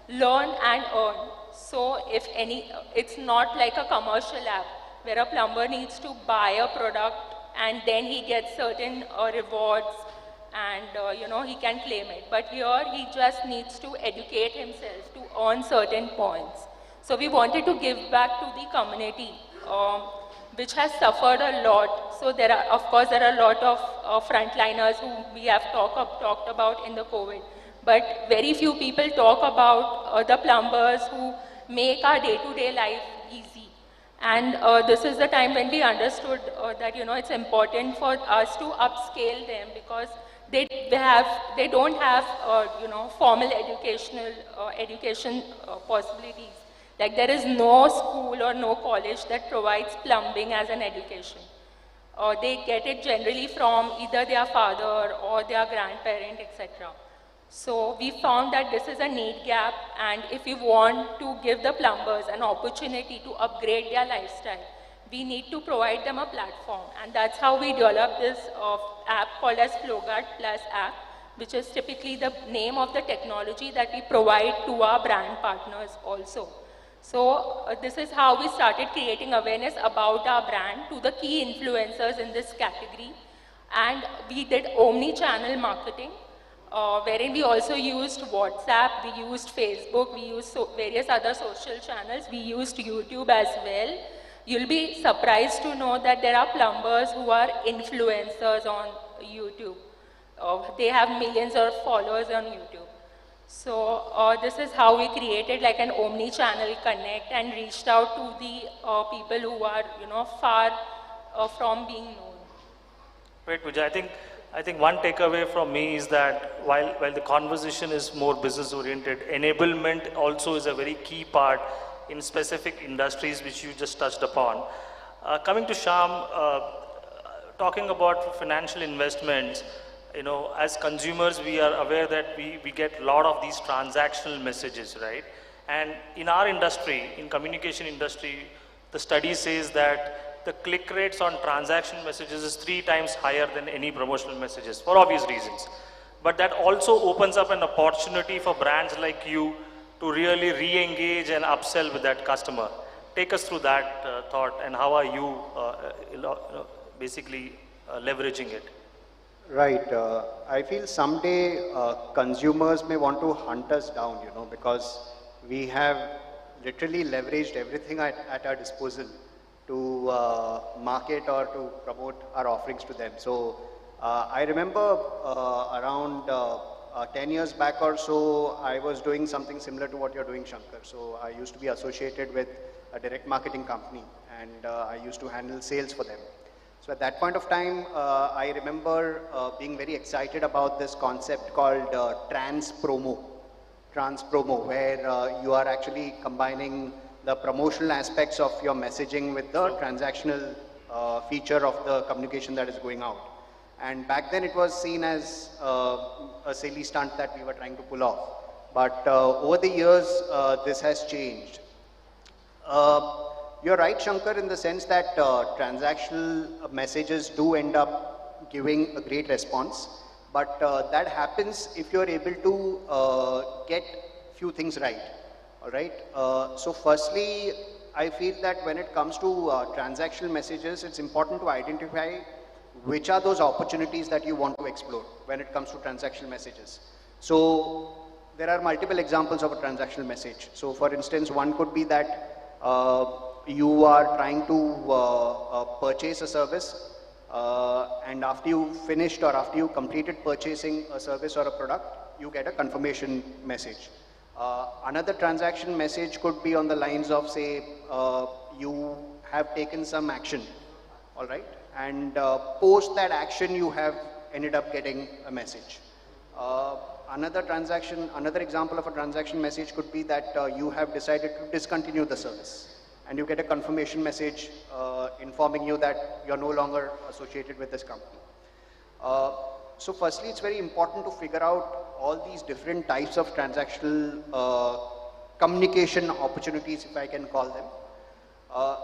learn and earn. So it's not like a commercial app where a plumber needs to buy a product and then he gets certain rewards and he can claim it. But here he just needs to educate himself to earn certain points. So we wanted to give back to the community, which has suffered a lot. So there are, of course, there are a lot of frontliners who we have talked about in the COVID. But very few people talk about the plumbers who make our day-to-day life easy. And this is the time when we understood that it's important for us to upscale them, because they don't have formal education possibilities. Like there is no school or no college that provides plumbing as an education. They get it generally from either their father or their grandparent, etc. So we found that this is a need gap, and if we want to give the plumbers an opportunity to upgrade their lifestyle, we need to provide them a platform. And that's how we developed this app called as FlowGuard Plus app, which is typically the name of the technology that we provide to our brand partners also. So this is how we started creating awareness about our brand to the key influencers in this category. And we did omni-channel marketing, wherein we also used WhatsApp, we used Facebook, we used various other social channels, we used YouTube as well. You'll be surprised to know that there are plumbers who are influencers on YouTube. They have millions of followers on YouTube. So this is how we created like an omni-channel connect and reached out to the people who are far from being known. Great, Pooja. I think one takeaway from me is that while the conversation is more business oriented, enablement also is a very key part in specific industries which you just touched upon. Coming to Shyam, talking about financial investments, as consumers, we are aware that we get a lot of these transactional messages, right? And in our industry, in communication industry, the study says that the click rates on transaction messages is 3 times higher than any promotional messages for obvious reasons. But that also opens up an opportunity for brands like you to really re-engage and upsell with that customer. Take us through that thought, and how are you basically leveraging it? Right. I feel someday consumers may want to hunt us down, because we have literally leveraged everything at our disposal to market or to promote our offerings to them. So I remember around 10 years back or so, I was doing something similar to what you're doing, Shankar. So I used to be associated with a direct marketing company, and I used to handle sales for them. So at that point of time, I remember being very excited about this concept called trans promo, where you are actually combining the promotional aspects of your messaging with the transactional feature of the communication that is going out. And back then it was seen as a silly stunt that we were trying to pull off. But over the years, this has changed. You're right, Shankar, in the sense that transactional messages do end up giving a great response. But that happens if you're able to get few things right. All right. So firstly, I feel that when it comes to transactional messages, it's important to identify which are those opportunities that you want to explore when it comes to transactional messages. So there are multiple examples of a transactional message. So for instance, one could be that you are trying to purchase a service, and after you finished or after you completed purchasing a service or a product, you get a confirmation message. Another transaction message could be on the lines of, say, you have taken some action, all right, and post that action you have ended up getting a message. Another example of a transaction message could be that you have decided to discontinue the service, and you get a confirmation message informing you that you're no longer associated with this company. So firstly, it's very important to figure out all these different types of transactional communication opportunities, if I can call them.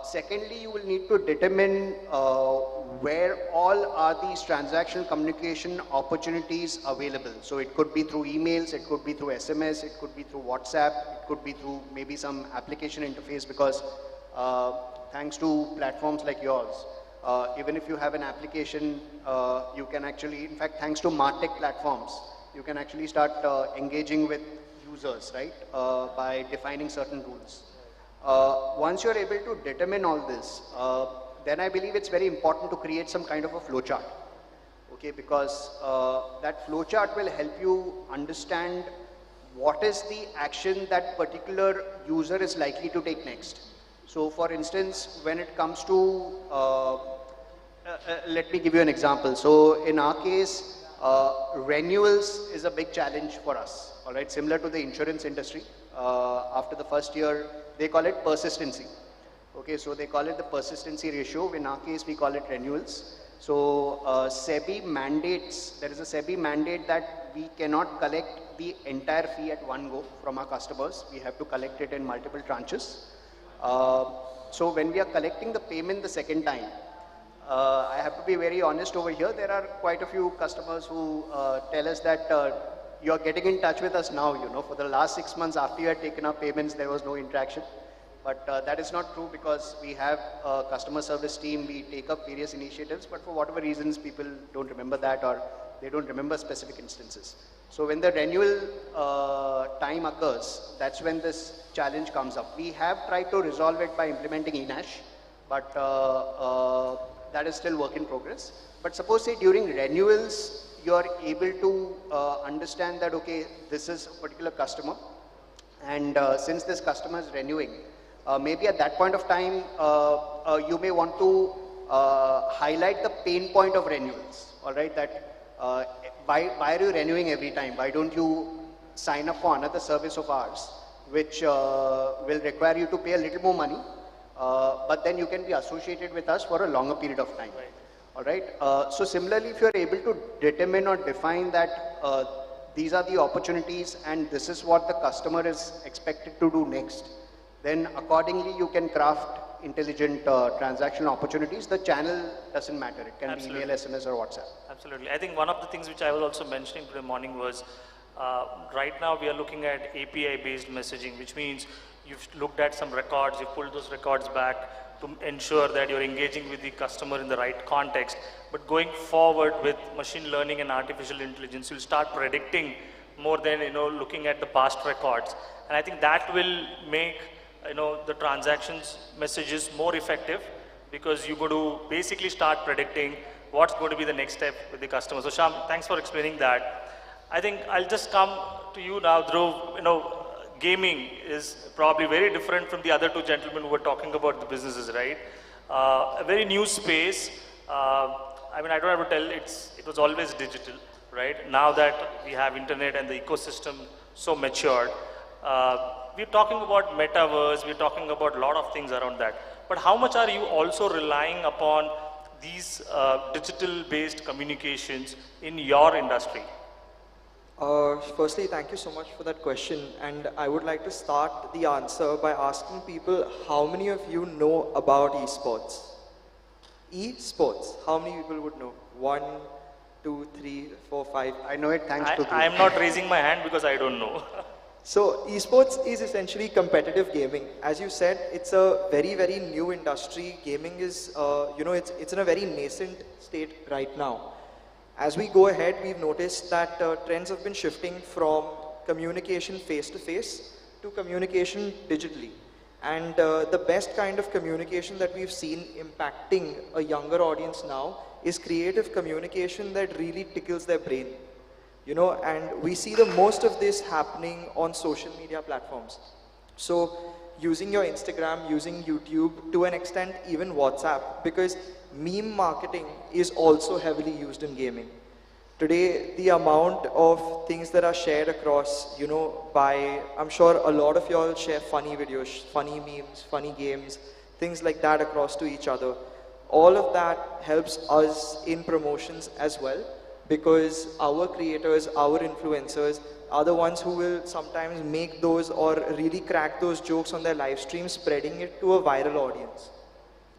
Secondly, you will need to determine where all are these transactional communication opportunities available. So it could be through emails, it could be through SMS, it could be through WhatsApp, it could be through maybe some application interface, because thanks to platforms like yours, even if you have an application, you can actually, in fact, thanks to MarTech platforms, you can actually start engaging with users, right, by defining certain rules. Once you're able to determine all this, then I believe it's very important to create some kind of a flowchart, okay, because that flowchart will help you understand what is the action that particular user is likely to take next. So for instance, when it comes to, let me give you an example. So in our case, renewals is a big challenge for us, all right, similar to the insurance industry. After the first year, they call it persistency. Okay, so they call it the persistency ratio. In our case, we call it renewals. So SEBI mandates, there is a SEBI mandate that we cannot collect the entire fee at one go from our customers. We have to collect it in multiple tranches. So when we are collecting the payment the second time, I have to be very honest over here. There are quite a few customers who tell us that you're getting in touch with us now, you know, for the last 6 months after you had taken our payments, there was no interaction. But that is not true, because we have a customer service team, we take up various initiatives, but for whatever reasons, people don't remember that, or they don't remember specific instances. So when the renewal time occurs, that's when this challenge comes up. We have tried to resolve it by implementing eNash, but that is still work in progress. But suppose, say, during renewals, you are able to understand that, okay, this is a particular customer, and since this customer is renewing, maybe at that point of time, you may want to highlight the pain point of renewals, all right, that why are you renewing every time? Why don't you sign up for another service of ours, which will require you to pay a little more money, but then you can be associated with us for a longer period of time. Right. All right. So similarly, if you are able to determine or define that these are the opportunities and this is what the customer is expected to do next, then accordingly you can craft intelligent transactional opportunities. The channel doesn't matter. It can be email, SMS, or WhatsApp. Absolutely. I think one of the things which I was also mentioning today morning was right now we are looking at API-based messaging, which means you've looked at some records, you've pulled those records back to ensure that you're engaging with the customer in the right context. But going forward with machine learning and artificial intelligence, you'll start predicting more than, you know, looking at the past records. And I think that will make, you know, the transactions messages more effective, because you're going to basically start predicting what's going to be the next step with the customer. So Shyam, thanks for explaining that. I think I'll just come to you now, Dhruv. You know, gaming is probably very different from the other two gentlemen who were talking about the businesses, right? A very new space. I mean, I don't have to tell, it was always digital, right? Now that we have internet and the ecosystem so matured, we're talking about metaverse, we're talking about a lot of things around that. But how much are you also relying upon these digital-based communications in your industry? Firstly, thank you so much for that question, and I would like to start the answer by asking people, how many of you know about esports? Esports, how many people would know? 1, 2, 3, 4, 5. I know it thanks to I am not raising my hand because I don't know. So esports is essentially competitive gaming. As you said, it's a very, very new industry. Gaming is, it's in a very nascent state right now. As we go ahead, we've noticed that trends have been shifting from communication face-to-face to communication digitally. And the best kind of communication that we've seen impacting a younger audience now is creative communication that really tickles their brain. And we see the most of this happening on social media platforms. So using your Instagram, using YouTube, to an extent even WhatsApp, because meme marketing is also heavily used in gaming. Today, the amount of things that are shared across, I'm sure a lot of y'all share funny videos, funny memes, funny games, things like that across to each other. All of that helps us in promotions as well, because our creators, our influencers are the ones who will sometimes make those or really crack those jokes on their live stream, spreading it to a viral audience.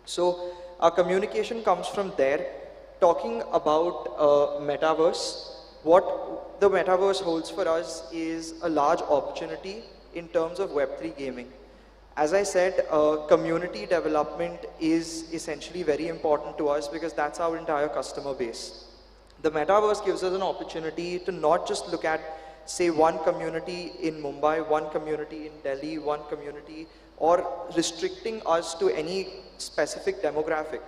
So our communication comes from there. Talking about metaverse, what the metaverse holds for us is a large opportunity in terms of Web3 gaming. As I said, community development is essentially very important to us because that's our entire customer base. The metaverse gives us an opportunity to not just look at, say, one community in Mumbai, one community in Delhi, one community, or restricting us to any specific demographic.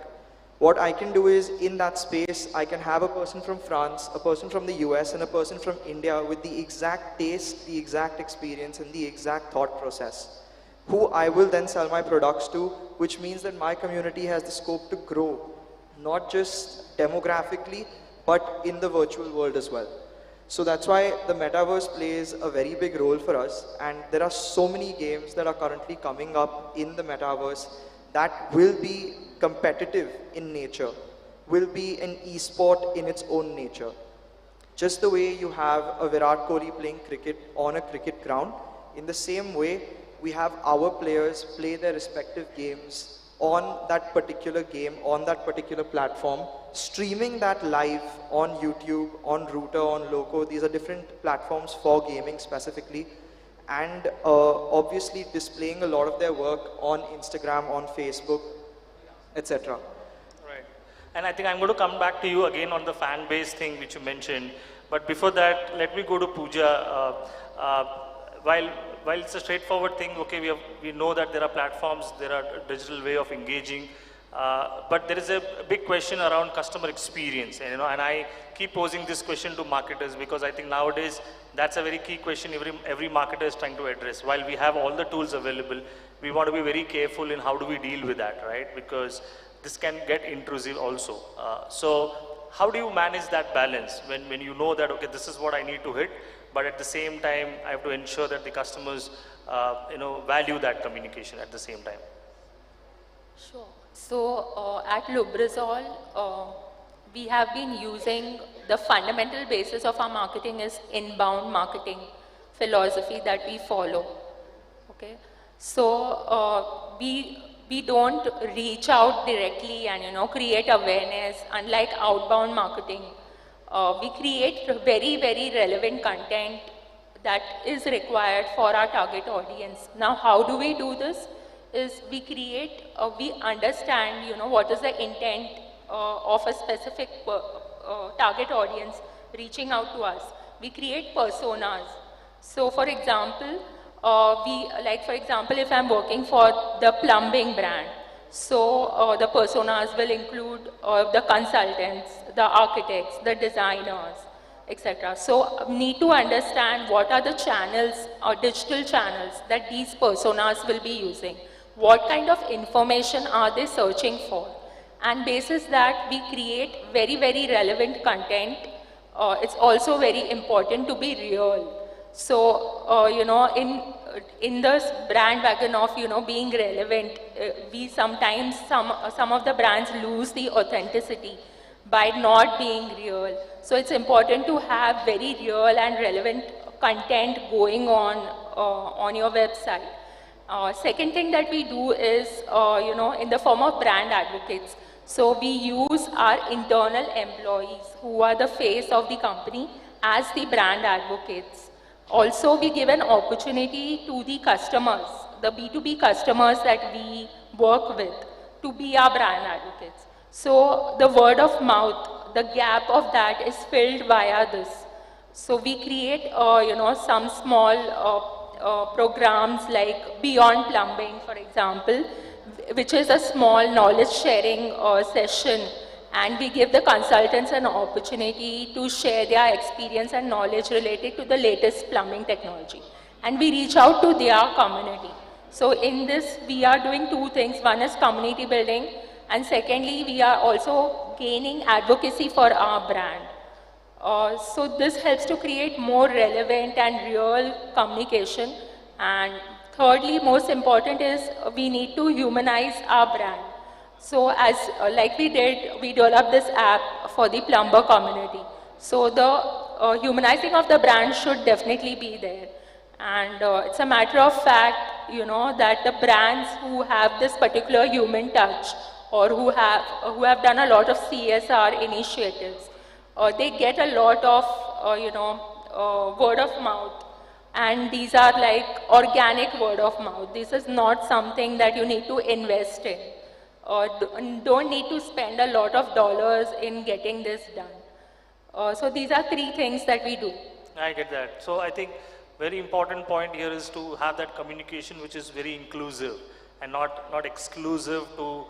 What I can do is, in that space, I can have a person from France, a person from the US, and a person from India with the exact taste, the exact experience, and the exact thought process, who I will then sell my products to, which means that my community has the scope to grow, not just demographically, but in the virtual world as well. So that's why the metaverse plays a very big role for us, and there are so many games that are currently coming up in the metaverse that will be competitive in nature, will be an esport in its own nature. Just the way you have a Virat Kohli playing cricket on a cricket ground, in the same way we have our players play their respective games on that particular game, on that particular platform, streaming that live on YouTube, on Router, on Loco. These are different platforms for gaming specifically, and obviously displaying a lot of their work on Instagram, on Facebook, etc. Right. And I think I'm going to come back to you again on the fan base thing which you mentioned. But before that, let me go to Pooja. While it's a straightforward thing, okay, we know that there are platforms, there are a digital way of engaging, but there is a big question around customer experience, and I keep posing this question to marketers because I think nowadays that's a very key question every marketer is trying to address. While we have all the tools available, we want to be very careful in how do we deal with that, right? Because this can get intrusive also. So how do you manage that balance when you know that, okay, this is what I need to hit, but at the same time, I have to ensure that the customers, value that communication at the same time? Sure. So at Lubrizol, we have been using the fundamental basis of our marketing is inbound marketing philosophy that we follow. Okay. So we don't reach out directly and create awareness. Unlike outbound marketing, we create very, very relevant content that is required for our target audience. Now, how do we do this? Is we create, we understand, what is the intent of a specific target audience reaching out to us. We create personas. So, for example, if I'm working for the plumbing brand, so the personas will include the consultants, the architects, the designers, etc. So need to understand what are the channels or digital channels that these personas will be using. What kind of information are they searching for? And basis that we create very, very relevant content. It's also very important to be real. So, in this BrandWagon of, being relevant, we sometimes, some of the brands lose the authenticity by not being real. So it's important to have very real and relevant content going on your website. Second thing that we do is, in the form of brand advocates. So we use our internal employees who are the face of the company as the brand advocates. Also, we give an opportunity to the customers, the B2B customers that we work with, to be our brand advocates. So the word of mouth, the gap of that is filled via this. So we create, some small programs like Beyond Plumbing, for example, which is a small knowledge sharing session, and we give the consultants an opportunity to share their experience and knowledge related to the latest plumbing technology. And we reach out to their community. So in this, we are doing two things. One is community building, and secondly, we are also gaining advocacy for our brand. So this helps to create more relevant and real communication. And thirdly, most important is we need to humanize our brand. So as like we did, we developed this app for the plumber community. So the humanizing of the brand should definitely be there. And it's a matter of fact, that the brands who have this particular human touch or who have done a lot of CSR initiatives, they get a lot of, word of mouth. And these are like organic word of mouth. This is not something that you need to invest in. Don't need to spend a lot of dollars in getting this done. So these are three things that we do. I get that. So I think very important point here is to have that communication which is very inclusive and not exclusive to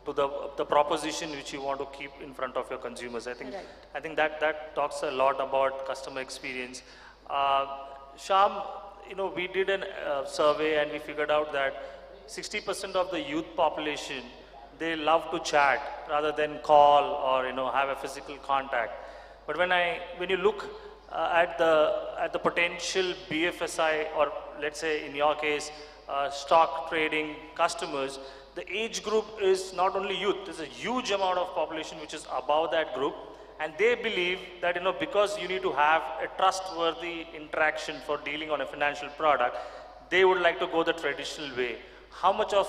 the proposition which you want to keep in front of your consumers. I think that talks a lot about customer experience. Shyam, we did a survey and we figured out that 60% of the youth population, they love to chat rather than call or have a physical contact. But when you look at the potential BFSI, or let's say in your case stock trading customers, the age group is not only youth. There's a huge amount of population which is above that group, and they believe that because you need to have a trustworthy interaction for dealing on a financial product, they would like to go the traditional way. How much of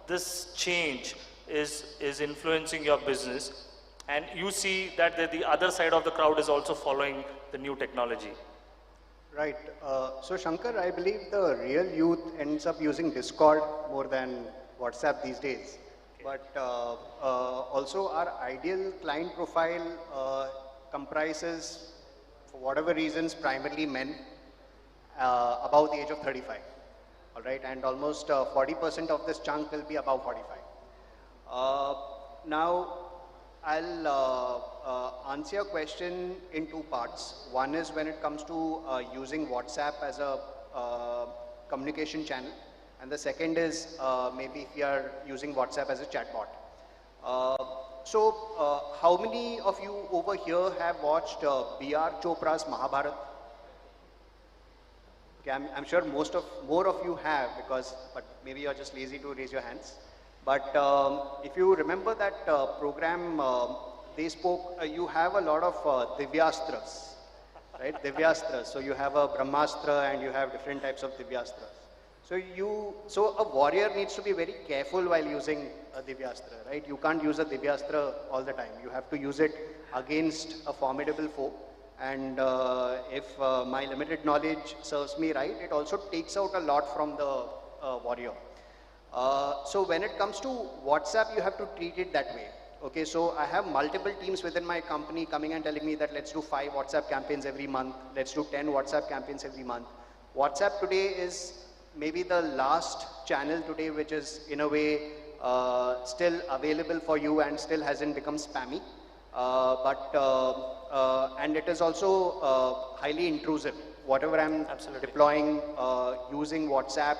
this change is influencing your business, and you see that the other side of the crowd is also following the new technology? Right. So Shankar, I believe the real youth ends up using Discord more than WhatsApp these days. But also our ideal client profile comprises, for whatever reasons, primarily men above the age of 35. All right, and almost 40% of this chunk will be above 45. Now, I'll answer your question in two parts. One is when it comes to using WhatsApp as a communication channel, and the second is maybe if you are using WhatsApp as a chatbot. So, how many of you over here have watched B.R. Chopra's Mahabharata? Okay, I'm sure more of you have, but maybe you're just lazy to raise your hands. But if you remember that program, they spoke, you have a lot of Divyastras, right? Divyastras. So you have a Brahmastra and you have different types of Divyastras. So a warrior needs to be very careful while using a Divyastra, right? You can't use a Divyastra all the time. You have to use it against a formidable foe. And if my limited knowledge serves me right, it also takes out a lot from the warrior. So when it comes to WhatsApp, you have to treat it that way. Okay, so I have multiple teams within my company coming and telling me that let's do 5 WhatsApp campaigns every month, let's do 10 WhatsApp campaigns every month. WhatsApp today is maybe the last channel today which is in a way still available for you and still hasn't become spammy. And it is also highly intrusive. Whatever I'm deploying using WhatsApp,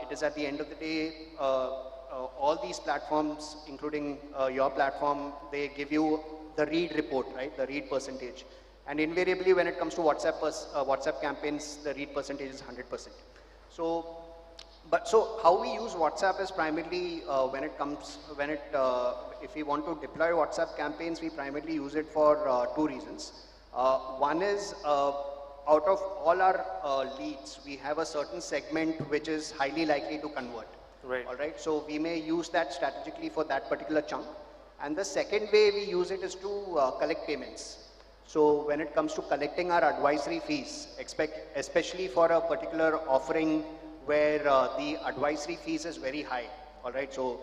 it is at the end of the day, all these platforms, including your platform, they give you the read report, right? The read percentage. And invariably, when it comes to WhatsApp campaigns, the read percentage is 100%. So how we use WhatsApp is primarily if we want to deploy WhatsApp campaigns, we primarily use it for 2 reasons. One is, out of all our leads, we have a certain segment which is highly likely to convert. Right. All right. So we may use that strategically for that particular chunk. And the second way we use it is to collect payments. So when it comes to collecting our advisory fees, especially for a particular offering where the advisory fees is very high, all right, so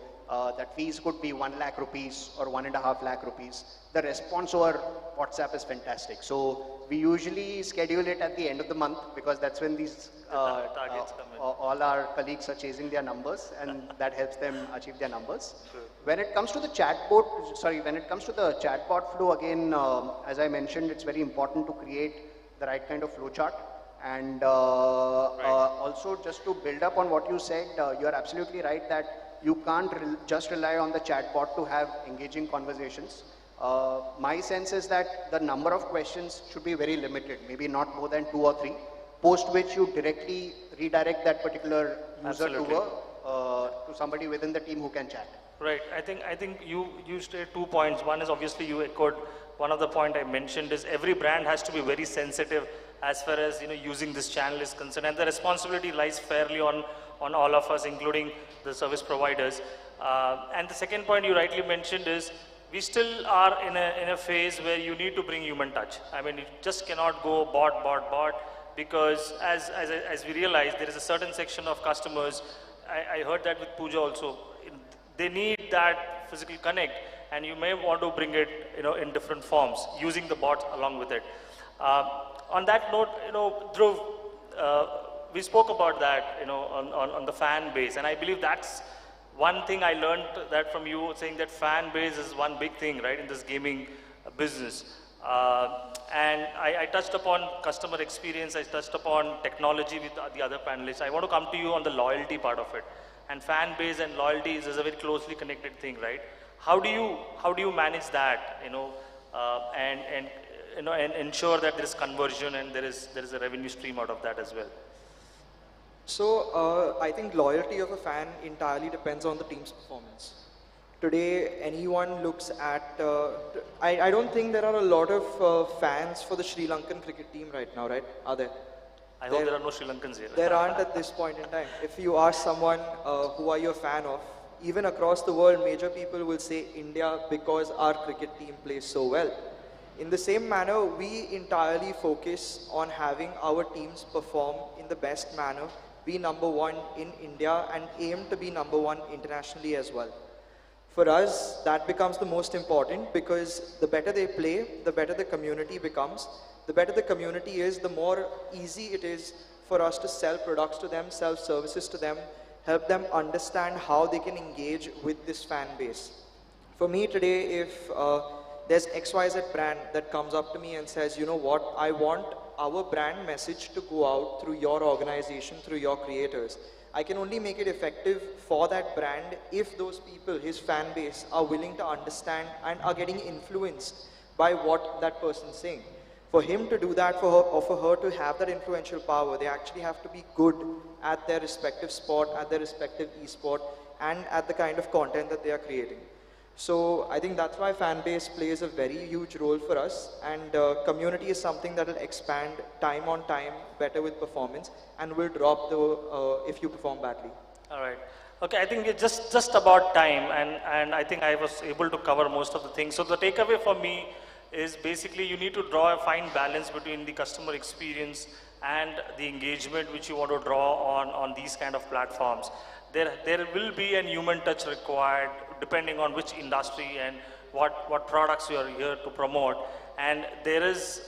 that fees could be 1 lakh rupees or 1.5 lakh rupees. The response over WhatsApp is fantastic. So we usually schedule it at the end of the month because that's when these targets come in. all our colleagues are chasing their numbers and that helps them achieve their numbers. When it comes to the chatbot, when it comes to the chatbot flow, again, as I mentioned, it's very important to create the right kind of flow chart. And also just to build up on what you said, you are absolutely right that you can't just rely on the chatbot to have engaging conversations. My sense is that the number of questions should be very limited, maybe not more than 2 or 3, post which you directly redirect that particular user to somebody within the team who can chat. Right. I think you stated 2 points. One is obviously you echoed one of the point I mentioned is every brand has to be very sensitive as far as using this channel is concerned, and the responsibility lies fairly on all of us, including the service providers. And the second point you rightly mentioned is we still are in a phase where you need to bring human touch. I mean, you just cannot go bot, because as we realize, there is a certain section of customers, I heard that with Pooja also, they need that physical connect, and you may want to bring it in different forms, using the bots along with it. On that note, Dhruv, we spoke about that, on the fan base, and I believe that's one thing I learned that from you, saying that fan base is one big thing, right, in this gaming business. And I touched upon customer experience, I touched upon technology with the other panelists. I want to come to you on the loyalty part of it. And fan base and loyalty is a very closely connected thing, right? How do you manage that, and ensure that there is conversion and there is a revenue stream out of that as well? So I think loyalty of a fan entirely depends on the team's performance. Today, anyone looks at, I don't think there are a lot of fans for the Sri Lankan cricket team right now, right? Are there? I hope there are no Sri Lankans here. There aren't at this point in time. If you ask someone who are you a fan of, even across the world, major people will say India because our cricket team plays so well. In the same manner, we entirely focus on having our teams perform in the best manner, be #1 in India, and aim to be #1 internationally as well. For us, that becomes the most important, because the better they play, the better the community becomes. The better the community is, the more easy it is for us to sell products to them, sell services to them, help them understand how they can engage with this fan base. For me today, if there's XYZ brand that comes up to me and says, you know what, I want our brand message to go out through your organization, through your creators. I can only make it effective for that brand if those people, his fan base, are willing to understand and are getting influenced by what that person's saying. For him to do that, for her to have that influential power, they actually have to be good at their respective sport, at their respective esport, and at the kind of content that they are creating. So I think that's why fan base plays a very huge role for us, and community is something that will expand time on time, better with performance, and will drop if you perform badly. All right. Okay, I think we're just about time, and I think I was able to cover most of the things. So the takeaway for me is basically you need to draw a fine balance between the customer experience and the engagement which you want to draw on these kind of platforms. There will be a human touch required depending on which industry and what products you are here to promote, and there is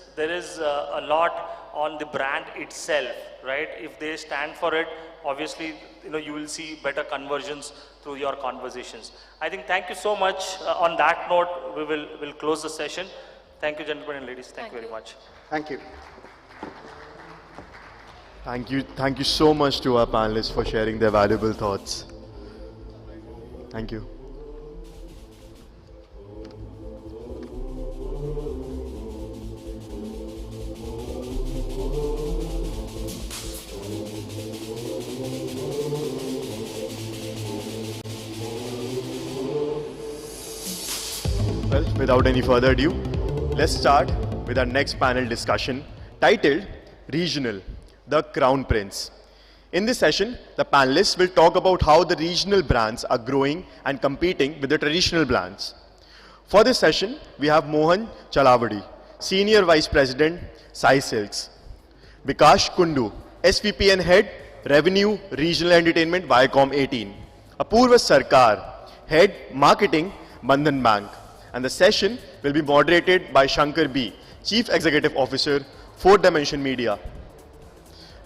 a lot on the brand itself, right? If they stand for it, obviously you will see better conversions through your conversations. I think thank you so much. On that note, we'll close the session. Thank you, gentlemen and ladies. Thank you very much. Thank you. Thank you so much to our panelists for sharing their valuable thoughts. Thank you. Well, without any further ado, let's start with our next panel discussion titled Regional, the Crown Prince. In this session, the panelists will talk about how the regional brands are growing and competing with the traditional brands. For this session, we have Mohan Chalavadi, Senior Vice President, Sai Silks. Vikash Kundu, SVP and Head, Revenue, Regional Entertainment, Viacom 18. Apurva Sarkar, Head, Marketing, Bandhan Bank. And the session will be moderated by Shankar B, Chief Executive Officer, 4th Dimension Media.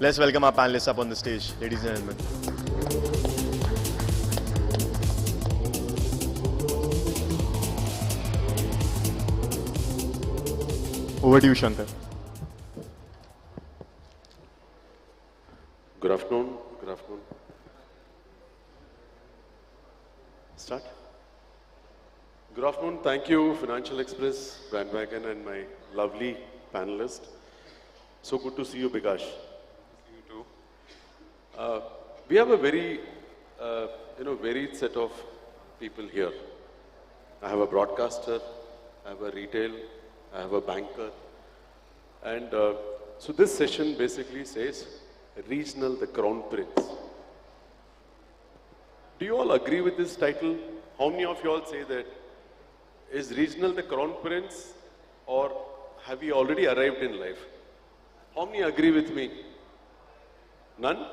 Let's welcome our panelists up on the stage, ladies and gentlemen. Over to you, Shankar. Good afternoon. Good afternoon. Start. Good afternoon. Thank you, Financial Express, BrandWagon, and my lovely panelists. So good to see you, Bikash. You too. We have a very, varied set of people here. I have a broadcaster, I have a retail, I have a banker, and so this session basically says regional, the crown prince. Do you all agree with this title? How many of you all say that is regional the crown prince, or have you already arrived in life? How many agree with me? None?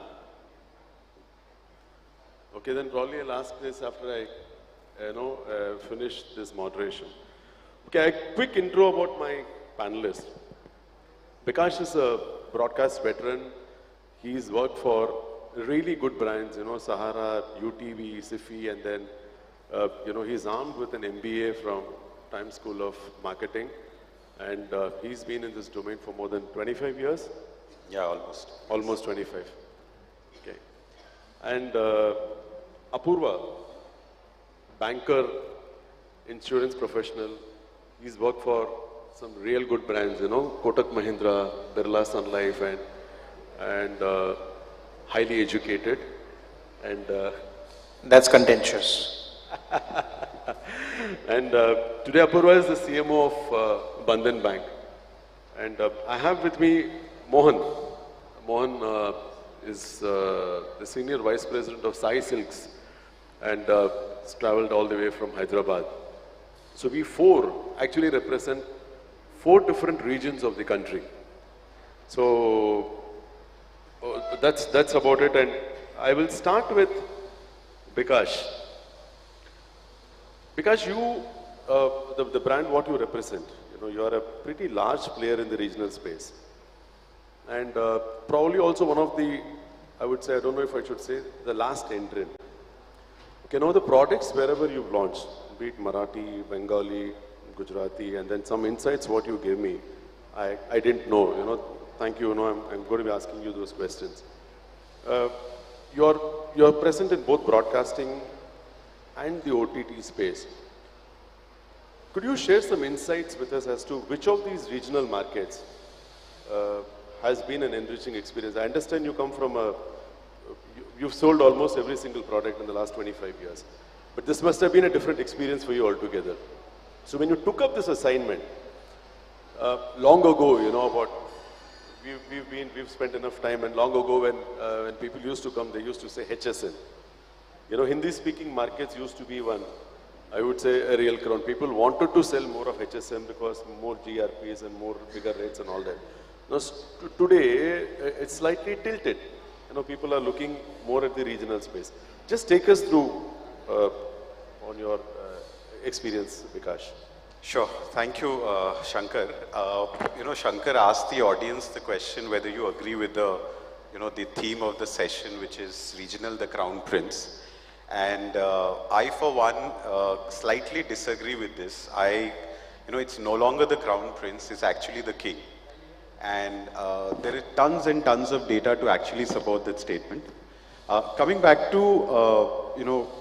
Okay, then probably I'll ask this after I finish this moderation. Okay, a quick intro about my panelists. Bikash is a broadcast veteran. He's worked for really good brands, Sahara, UTV, SIFI, and then, he's armed with an MBA from Times School of Marketing. And he's been in this domain for more than 25 years? Yeah, almost. Almost 25. Okay. And Apurva, banker, insurance professional. He's worked for some real good brands, Kotak Mahindra, Birla Sun Life, and highly educated. And that's contentious. And today Apurva is the CMO of Bandhan Bank. And I have with me Mohan. Mohan is the Senior Vice President of Sai Silks, and has traveled all the way from Hyderabad. So we four actually represent 4 different regions of the country. So that's about it, and I will start with Bikash. Because you, the brand what you represent, you are a pretty large player in the regional space. And probably also one of the, I would say, I don't know if I should say, the last entrant. Okay, now the products wherever you've launched, be it Marathi, Bengali, Gujarati, and then some insights what you gave me, I didn't know, thank you, I'm going to be asking you those questions. You're present in both broadcasting and the OTT space. Could you share some insights with us as to which of these regional markets has been an enriching experience? I understand you come from you've sold almost every single product in the last 25 years. But this must have been a different experience for you altogether. So when you took up this assignment, long ago, about we've spent enough time, and long ago when people used to come, they used to say HSN. Hindi-speaking markets used to be one, I would say, a real crown. People wanted to sell more of HSM because more GRPs and more bigger rates and all that. Now, today, it's slightly tilted. People are looking more at the regional space. Just take us through on your experience, Bikash. Sure. Thank you, Shankar. Shankar asked the audience the question whether you agree with the theme of the session, which is regional, the crown prince. And I, for one, slightly disagree with this. It's no longer the crown prince, it's actually the king. And there are tons and tons of data to actually support that statement. Coming back to,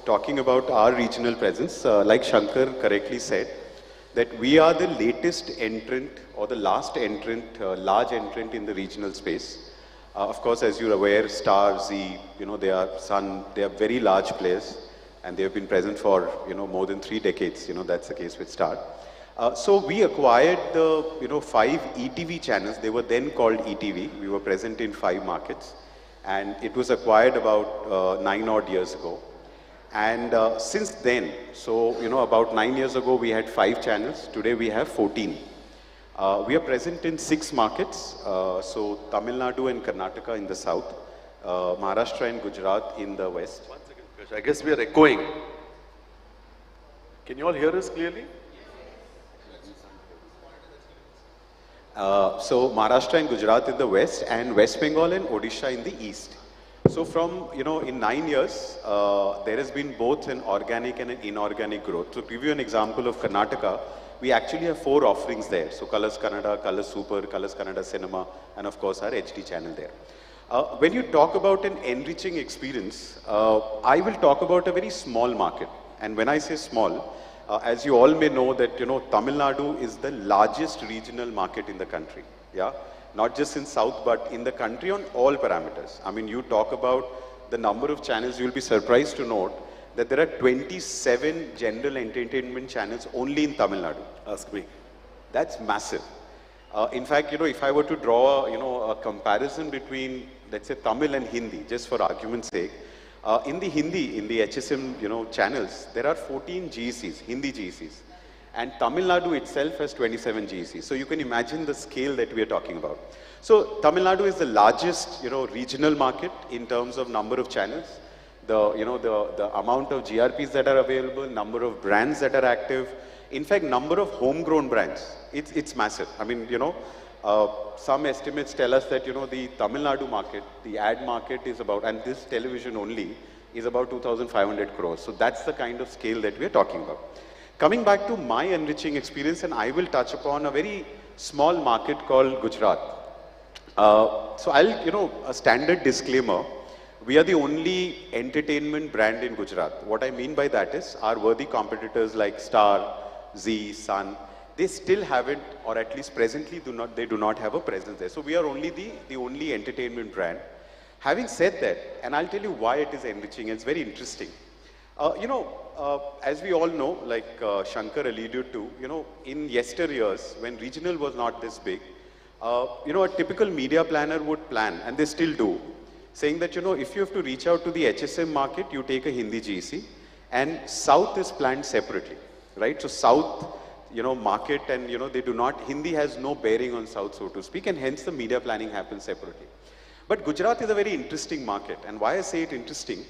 talking about our regional presence, like Shankar correctly said, that we are the latest entrant or the last entrant, large entrant in the regional space. Of course, as you're aware, Star, Z, they are very large players, and they have been present for, more than 3 decades. That's the case with Star. So we acquired the, 5 ETV channels. They were then called ETV. We were present in 5 markets, and it was acquired about 9 odd years ago. And since then, so, about 9 years ago, we had 5 channels. Today we have 14. We are present in 6 markets, so Tamil Nadu and Karnataka in the south, Maharashtra and Gujarat in the west. One second, Prakash. I guess we are echoing. Can you all hear us clearly? So Maharashtra and Gujarat in the west, and West Bengal and Odisha in the east. So from, in 9 years, there has been both an organic and an inorganic growth. To give you an example of Karnataka, we actually have 4 offerings there. So Colors Kannada, Colors Super, Colors Kannada Cinema, and of course our HD channel there. When you talk about an enriching experience, I will talk about a very small market. And when I say small, as you all may know that, Tamil Nadu is the largest regional market in the country. Yeah. Not just in South, but in the country on all parameters. I mean, you talk about the number of channels, you'll be surprised to note that there are 27 general entertainment channels only in Tamil Nadu. Ask me. That's massive. In fact, if I were to draw, a comparison between, let's say, Tamil and Hindi, just for argument's sake, in the Hindi, in the HSM, channels, there are 14 GECs, Hindi GECs. And Tamil Nadu itself has 27 GECs. So you can imagine the scale that we are talking about. So Tamil Nadu is the largest, regional market in terms of number of channels, the amount of GRPs that are available, number of brands that are active. In fact, number of homegrown brands, it's massive. I mean, some estimates tell us that, the Tamil Nadu market, the ad market is about, and this television only, is about 2,500 crores. So that's the kind of scale that we are talking about. Coming back to my enriching experience, and I will touch upon a very small market called Gujarat. So a standard disclaimer, we are the only entertainment brand in Gujarat. What I mean by that is, our worthy competitors like Star, Zee, Sun, they still haven't, or at least presently they do not have a presence there. So we are only the only entertainment brand. Having said that, and I'll tell you why it is enriching, it's very interesting. As we all know, like Shankar alluded to, in yesteryears, when regional was not this big, a typical media planner would plan, and they still do, saying that, if you have to reach out to the HSM market, you take a Hindi GEC, and South is planned separately, right? So South, market, and, they do not, Hindi has no bearing on South, so to speak, and hence the media planning happens separately. But Gujarat is a very interesting market, and why I say it interesting,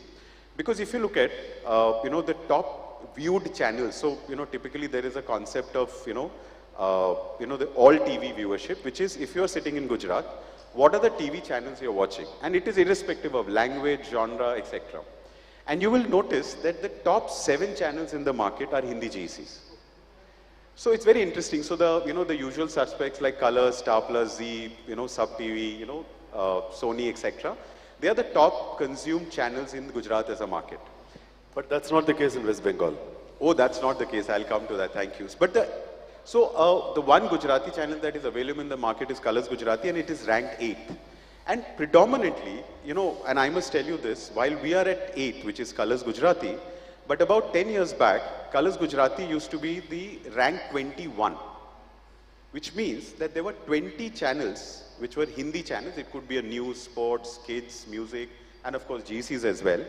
because if you look at, the top viewed channels, so, typically there is a concept of, the all TV viewership, which is if you're sitting in Gujarat, what are the TV channels you're watching? And it is irrespective of language, genre, etc. And you will notice that the top 7 channels in the market are Hindi GECs. So it's very interesting. So the usual suspects like Colors, Star Plus, Zee, Sub TV, Sony, etc. They are the top consumed channels in Gujarat as a market. But that's not the case in West Bengal. Oh, that's not the case. I'll come to that. Thank you. But the one Gujarati channel that is available in the market is Colors Gujarati, and it is ranked 8th. And predominantly, and I must tell you this, while we are at 8th, which is Colors Gujarati, but about 10 years back, Colors Gujarati used to be the rank 21, which means that there were 20 channels which were Hindi channels. It could be a news, sports, kids, music, and of course GCs as well.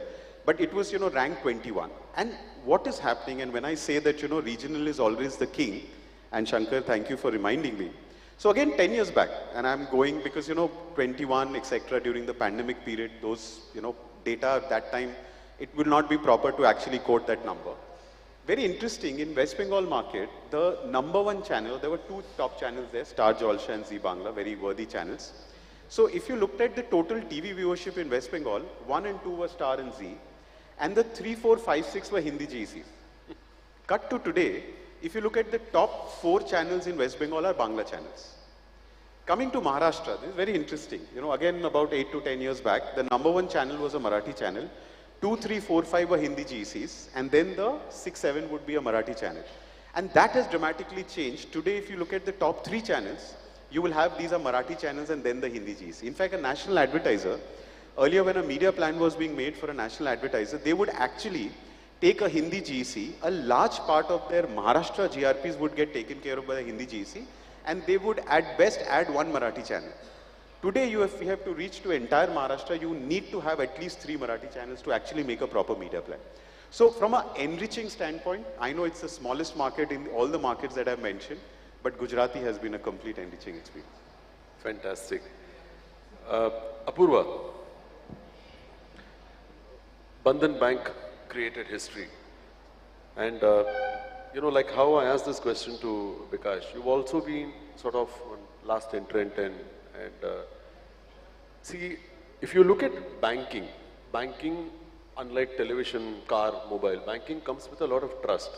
But it was, ranked 21. And what is happening, and when I say that, regional is always the king, and Shankar, thank you for reminding me. So again, 10 years back, and I'm going because, 21, etc. during the pandemic period, those, data at that time, it will not be proper to actually quote that number. Very interesting, in West Bengal market, the #1 channel, there were 2 top channels there, Star Jalsha and Zee Bangla, very worthy channels. So if you looked at the total TV viewership in West Bengal, 1 and 2 were Star and Zee, and the 3, 4, 5, 6 were Hindi GECs. Cut to today, if you look at the top 4 channels in West Bengal are Bangla channels. Coming to Maharashtra, this is very interesting. Again, about 8 to 10 years back, the #1 channel was a Marathi channel. 2, 3, 4, 5 were Hindi GECs, and then the 6, 7 would be a Marathi channel. And that has dramatically changed. Today, if you look at the top 3 channels, you will have these are Marathi channels and then the Hindi GEC. In fact, a national advertiser, earlier when a media plan was being made for a national advertiser, they would actually take a Hindi GEC, a large part of their Maharashtra GRPs would get taken care of by the Hindi GEC, and they would at best add 1 Marathi channel. Today, if you have to reach to entire Maharashtra, you need to have at least 3 Marathi channels to actually make a proper media plan. So from an enriching standpoint, I know it's the smallest market in all the markets that I've mentioned, but Gujarati has been a complete enriching experience. Fantastic. Apurva, Bandhan Bank created history. And, you know, like how I asked this question to Bikash, you've also been sort of last entrant and see, if you look at banking, unlike television, car, mobile, banking comes with a lot of trust.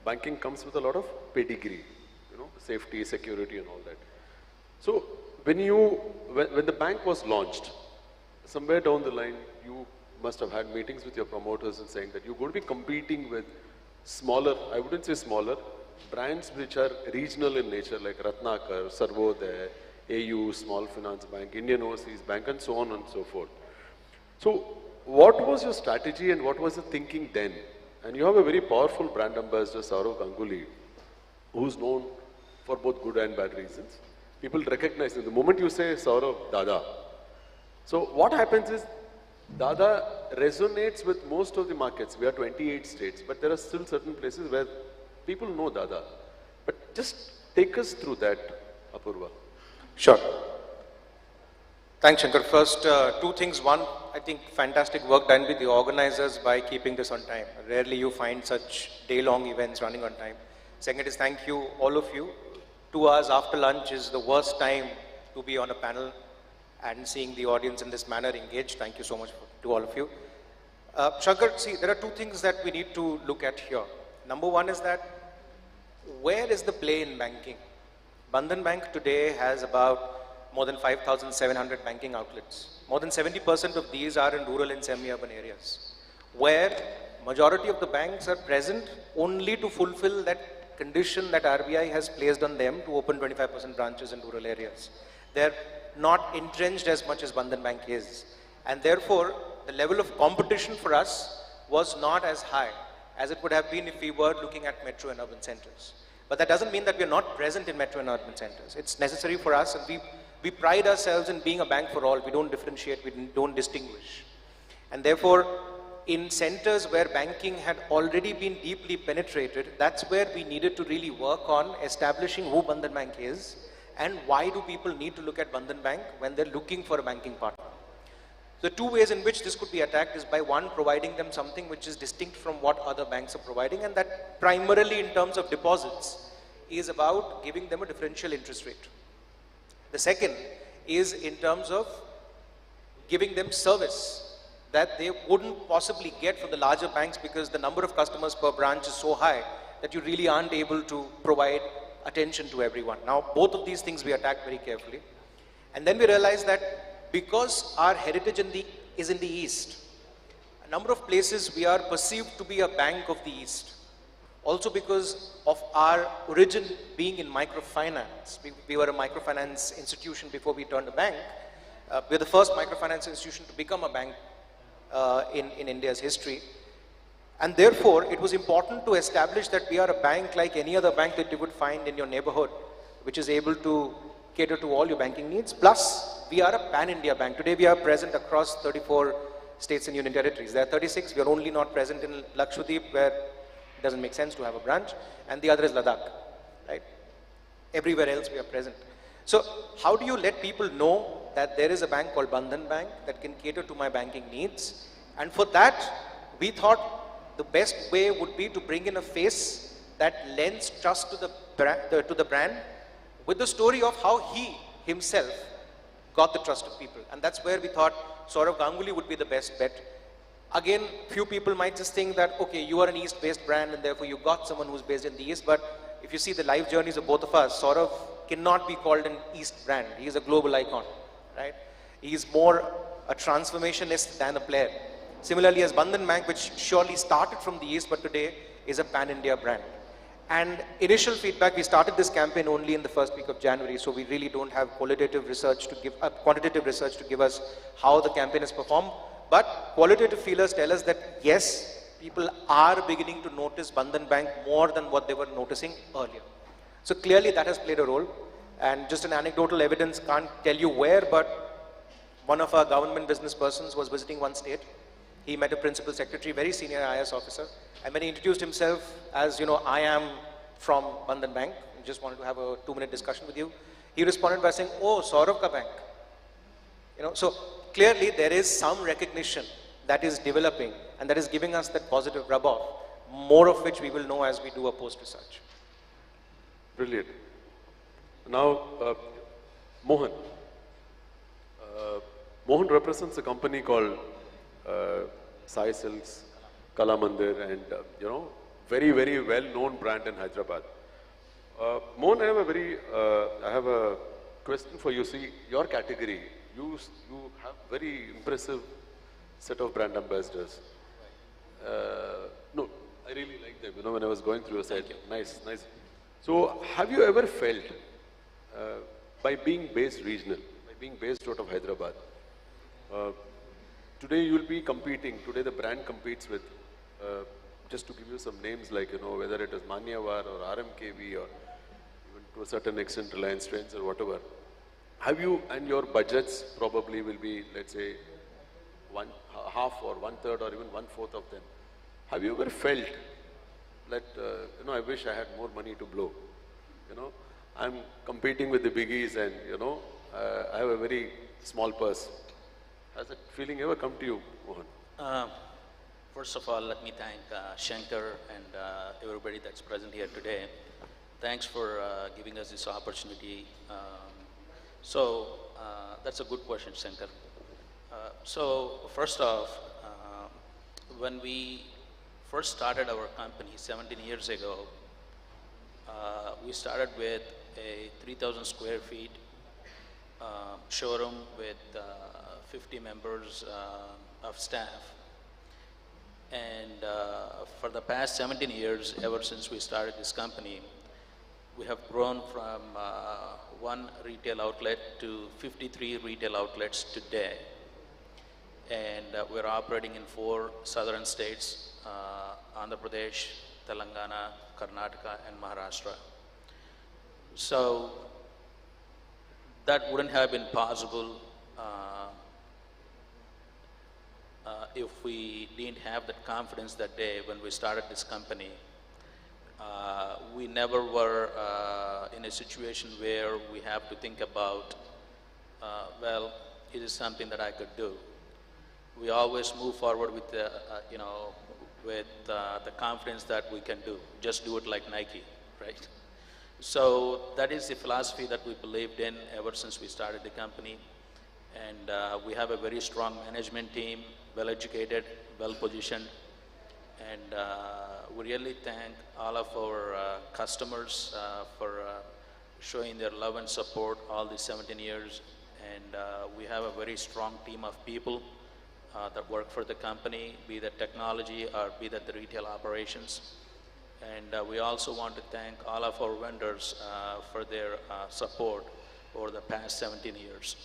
Banking comes with a lot of pedigree, you know, safety, security and all that. So when the bank was launched, somewhere down the line, you must have had meetings with your promoters and saying that you're going to be competing with smaller, I wouldn't say smaller, brands which are regional in nature like Ratnakar, Sarvodaya, AU, Small Finance Bank, Indian Overseas Bank and so on and so forth. So what was your strategy and what was the thinking then? And you have a very powerful brand ambassador, Saurav Ganguly, who's known for both good and bad reasons. People recognize him. The moment you say Saurav, Dada. So what happens is, Dada resonates with most of the markets. We are 28 states, but there are still certain places where people know Dada. But just take us through that, Apurva. Sure. Thanks, Shankar. First, two things. One, I think fantastic work done with the organizers by keeping this on time. Rarely you find such day-long events running on time. Second is thank you, all of you. 2 hours after lunch is the worst time to be on a panel and seeing the audience in this manner engaged. Thank you so much to all of you. Shankar, see, there are two things that we need to look at here. Number one is that, where is the play in banking? Bandhan Bank today has about more than 5,700 banking outlets. More than 70% of these are in rural and semi-urban areas, where majority of the banks are present only to fulfill that condition that RBI has placed on them to open 25% branches in rural areas. They're not entrenched as much as Bandhan Bank is. And therefore, the level of competition for us was not as high as it would have been if we were looking at metro and urban centers. But that doesn't mean that we're not present in metro and urban centers. It's necessary for us, and we pride ourselves in being a bank for all. We don't differentiate, we don't distinguish. And therefore, in centers where banking had already been deeply penetrated, that's where we needed to really work on establishing who Bandhan Bank is and why do people need to look at Bandhan Bank when they're looking for a banking partner. The two ways in which this could be attacked is by one, providing them something which is distinct from what other banks are providing, and that primarily in terms of deposits is about giving them a differential interest rate. The second is in terms of giving them service that they wouldn't possibly get from the larger banks because the number of customers per branch is so high that you really aren't able to provide attention to everyone. Now, both of these things we attacked very carefully. And then we realized that because our heritage is in the East, a number of places we are perceived to be a bank of the East. Also because of our origin being in microfinance. We were a microfinance institution before we turned a bank. We're the first microfinance institution to become a bank in India's history. And therefore, it was important to establish that we are a bank like any other bank that you would find in your neighborhood, which is able to cater to all your banking needs. Plus, we are a pan-India bank. Today, we are present across 34 states and union territories. There are 36. We are only not present in Lakshadweep, where it doesn't make sense to have a branch. And the other is Ladakh, right? Everywhere else, we are present. So, how do you let people know that there is a bank called Bandhan Bank that can cater to my banking needs? And for that, we thought the best way would be to bring in a face that lends trust to the brand with the story of how he himself got the trust of people. And that's where we thought Saurav Ganguly would be the best bet. Again, few people might just think that, okay, you are an East-based brand and therefore you got someone who's based in the East. But if you see the life journeys of both of us, Saurav cannot be called an East brand. He is a global icon, right? He is more a transformationist than a player. Similarly, as Bandhan Bank, which surely started from the East, but today is a pan-India brand. And initial feedback, we started this campaign only in the first week of January, so we really don't have quantitative research to give us how the campaign has performed. But qualitative feelers tell us that yes, people are beginning to notice Bandhan Bank more than what they were noticing earlier. So clearly that has played a role. And just an anecdotal evidence, can't tell you where, but one of our government business persons was visiting one state. He met a principal secretary, very senior IAS officer. And when he introduced himself as, you know, I am from Bandhan Bank, just wanted to have a 2-minute discussion with you. He responded by saying, oh, Saurav ka bank. You know, so clearly there is some recognition that is developing and that is giving us that positive rub-off, more of which we will know as we do a post-research. Brilliant. Now, Mohan. Mohan represents a company called Sai Silks, Kala Mandir, and you know, very, very well-known brand in Hyderabad. Mohan, I have a question for you. See, your category, you have very impressive set of brand ambassadors. No, I really like them. You know, when I was going through your site, nice. So, have you ever felt, by being based regional, by being based out of Hyderabad, today you will be competing, today the brand competes with, just to give you some names like, you know, whether it is Manyavar or RMKV or even to a certain extent Reliance Trends or whatever. Have you, and your budgets probably will be, let's say, half or 1/3 or even 1/4 of them. Have you ever felt that, you know, I wish I had more money to blow? You know, I'm competing with the biggies and, you know, I have a very small purse. Has that feeling ever come to you, Mohan? First of all, let me thank Shankar and everybody that's present here today. Thanks for giving us this opportunity. That's a good question, Shankar. So first off, when we first started our company 17 years ago, we started with a 3,000 square feet showroom with 50 members of staff. And for the past 17 years, ever since we started this company, we have grown from one retail outlet to 53 retail outlets today. And we're operating in 4 southern states, Andhra Pradesh, Telangana, Karnataka, and Maharashtra. So that wouldn't have been possible if we didn't have that confidence that day when we started this company. We never were in a situation where we have to think about, well, it is something that I could do. We always move forward with the, the confidence that we can do. Just do it like Nike, right? So that is the philosophy that we believed in ever since we started the company. And we have a very strong management team, well-educated, well-positioned. And we really thank all of our customers for showing their love and support all these 17 years. And we have a very strong team of people that work for the company, be that technology or be that the retail operations. And we also want to thank all of our vendors for their support over the past 17 years.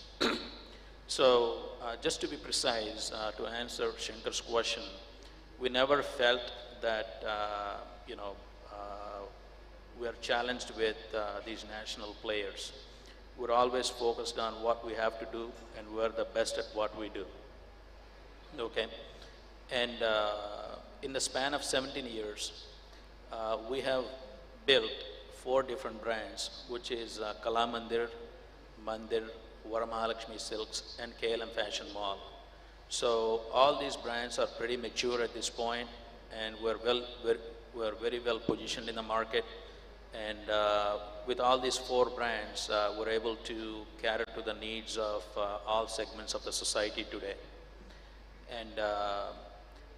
So just to be precise, to answer Shankar's question, we never felt that, we are challenged with these national players. We're always focused on what we have to do, and we're the best at what we do. Okay? And in the span of 17 years, we have built 4 different brands, which is Kala Mandir, Varamahalakshmi Silks, and KLM Fashion Mall. So all these brands are pretty mature at this point, and we're very well positioned in the market. And with all these 4 brands, we're able to cater to the needs of all segments of the society today.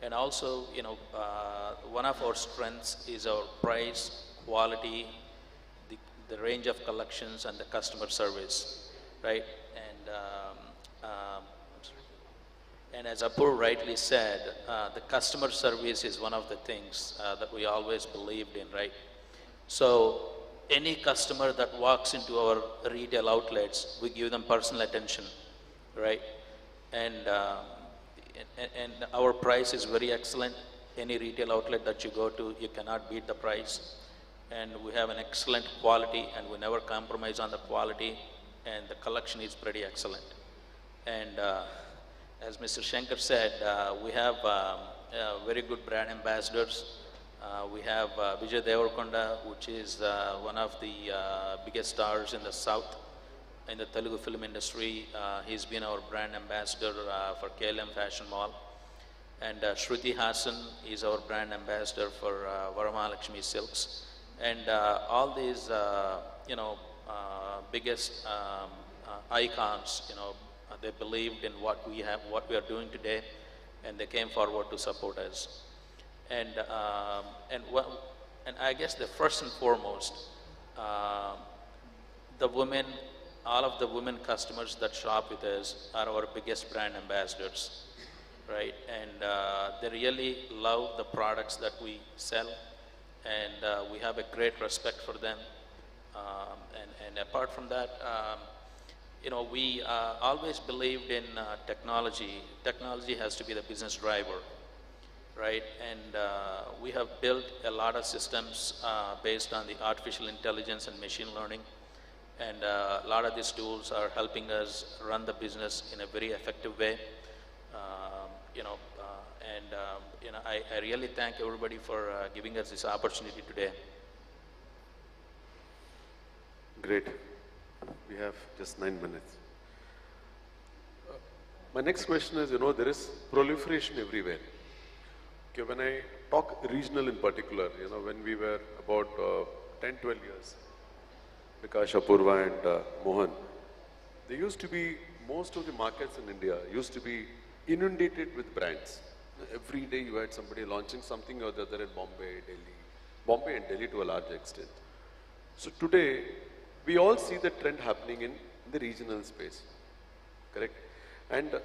And also, one of our strengths is our price, quality, the range of collections, and the customer service, right? And as Apur rightly said, the customer service is one of the things that we always believed in, right? So any customer that walks into our retail outlets, we give them personal attention, right? And our price is very excellent. Any retail outlet that you go to, you cannot beat the price. And we have an excellent quality, and we never compromise on the quality, and the collection is pretty excellent. And as Mr. Shankar said, we have very good brand ambassadors. We have Vijay Devarkonda, which is one of the biggest stars in the South in the Telugu film industry. He's been our brand ambassador for KLM Fashion Mall. And Shruti Hassan is our brand ambassador for Varamahalakshmi Silks. And all these, biggest icons, they believed in what we are doing today, and they came forward to support us. And I guess the first and foremost, the women, all of the women customers that shop with us are our biggest brand ambassadors, right? And they really love the products that we sell, and we have a great respect for them. And apart from that, we always believed in technology. Technology has to be the business driver, right? And we have built a lot of systems based on the artificial intelligence and machine learning. And a lot of these tools are helping us run the business in a very effective way. I really thank everybody for giving us this opportunity today. Great. We have just 9 minutes. My next question is, there is proliferation everywhere. Okay, when I talk regional in particular, when we were about 10, 12 years, Vikas, Apurva and Mohan, there used to be, most of the markets in India used to be inundated with brands. Every day you had somebody launching something or the other in Bombay and Delhi to a large extent. So today, we all see the trend happening in the regional space, correct? And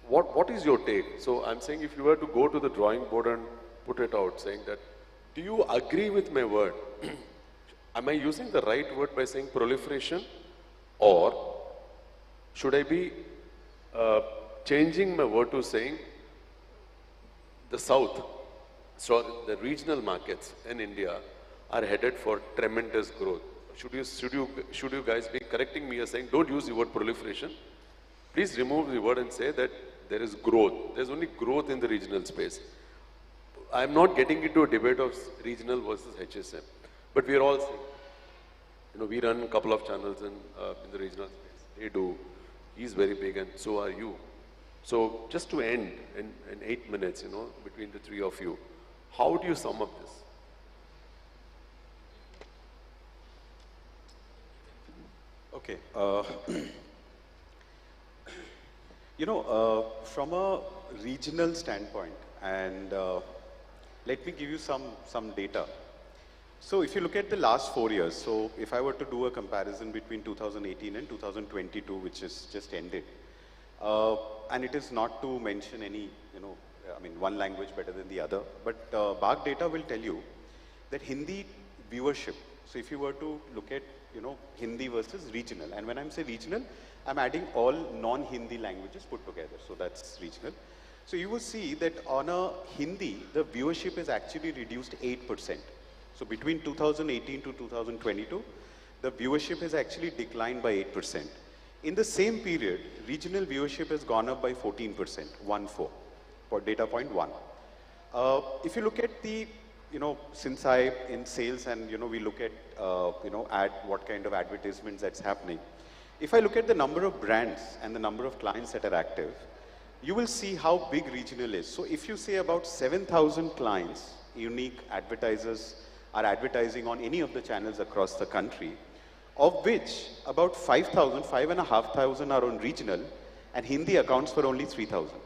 what is your take? So I'm saying if you were to go to the drawing board and put it out, saying that, do you agree with my word? Am I using the right word by saying proliferation, or should I be changing my word to saying the South, so the regional markets in India are headed for tremendous growth? Should you guys be correcting me as saying, don't use the word proliferation? Please remove the word and say that there is growth. There's only growth in the regional space. I'm not getting into a debate of regional versus HSM, but we are all saying, we run a couple of channels in the regional space. They do. He's very big, and so are you. So just to end in 8 minutes, between the three of you, how do you sum up this? Okay. From a regional standpoint, and let me give you some data. So if you look at the last 4 years, so if I were to do a comparison between 2018 and 2022, which is just ended, and it is not to mention any, one language better than the other, but BARC data will tell you that Hindi viewership, so if you were to look at, Hindi versus regional, and when I'm saying regional, I'm adding all non-Hindi languages put together, so that's regional. So you will see that on a Hindi, the viewership is actually reduced 8%. So between 2018 to 2022, the viewership has actually declined by 8%. In the same period, regional viewership has gone up by 14%, 1-4, for data point 1. If you look at the, since I in sales and, we look at, what kind of advertisements that's happening. If I look at the number of brands and the number of clients that are active, you will see how big regional is. So if you say about 7,000 clients, unique advertisers are advertising on any of the channels across the country, of which about 5,000, 5,500 are on regional, and Hindi accounts for only 3,000.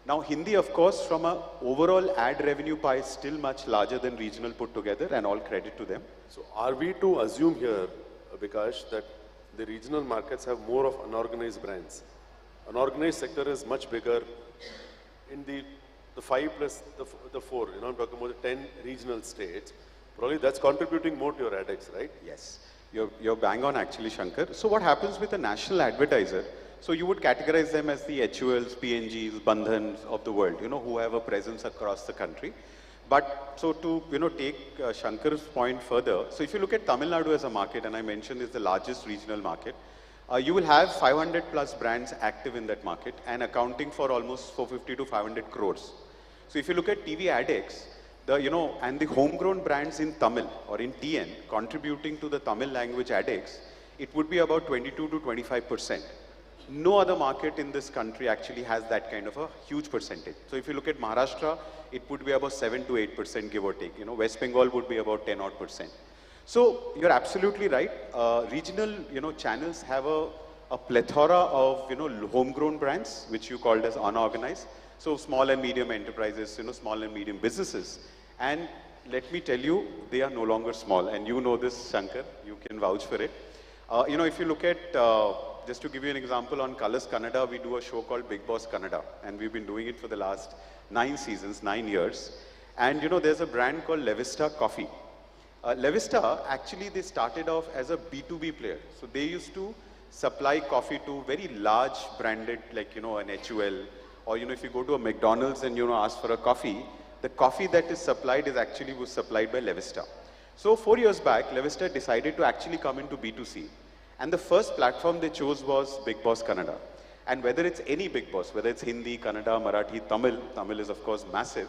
Now Hindi, of course, from an overall ad revenue pie is still much larger than regional put together, and all credit to them. So are we to assume here, Vikash, that the regional markets have more of unorganized brands? Unorganized sector is much bigger in the 5 plus the 4, I'm talking about the 10 regional states. Probably that's contributing more to your ADEX, right? Yes, you're bang on actually, Shankar. So what happens with a national advertiser? So you would categorize them as the HULs, PNGs, Bandhans of the world, who have a presence across the country. But so to, take Shankar's point further, so if you look at Tamil Nadu as a market, and I mentioned is the largest regional market, you will have 500 plus brands active in that market and accounting for almost 450 to 500 crores. So if you look at TV ADEX, and the homegrown brands in Tamil or in TN contributing to the Tamil language ADEX, it would be about 22 to 25%. No other market in this country actually has that kind of a huge percentage. So if you look at Maharashtra, it would be about 7 to 8% give or take. West Bengal would be about 10 odd percent. So you're absolutely right. Regional, channels have a plethora of, homegrown brands, which you called as unorganized. So small and medium enterprises, small and medium businesses. And let me tell you, they are no longer small. And you know this, Shankar, you can vouch for it. If you look at, just to give you an example, on Colors Kannada, we do a show called Big Boss Kannada. And we've been doing it for the last 9 seasons, 9 years. And there's a brand called Levista Coffee. Levista, actually, they started off as a B2B player. So they used to supply coffee to very large branded, like, an HUL. Or, if you go to a McDonald's and, ask for a coffee, the coffee that is supplied was supplied by Levista. So 4 years back, Levista decided to actually come into B2C. And the first platform they chose was Big Boss Kannada. And whether it's any Big Boss, whether it's Hindi, Kannada, Marathi, Tamil is of course massive.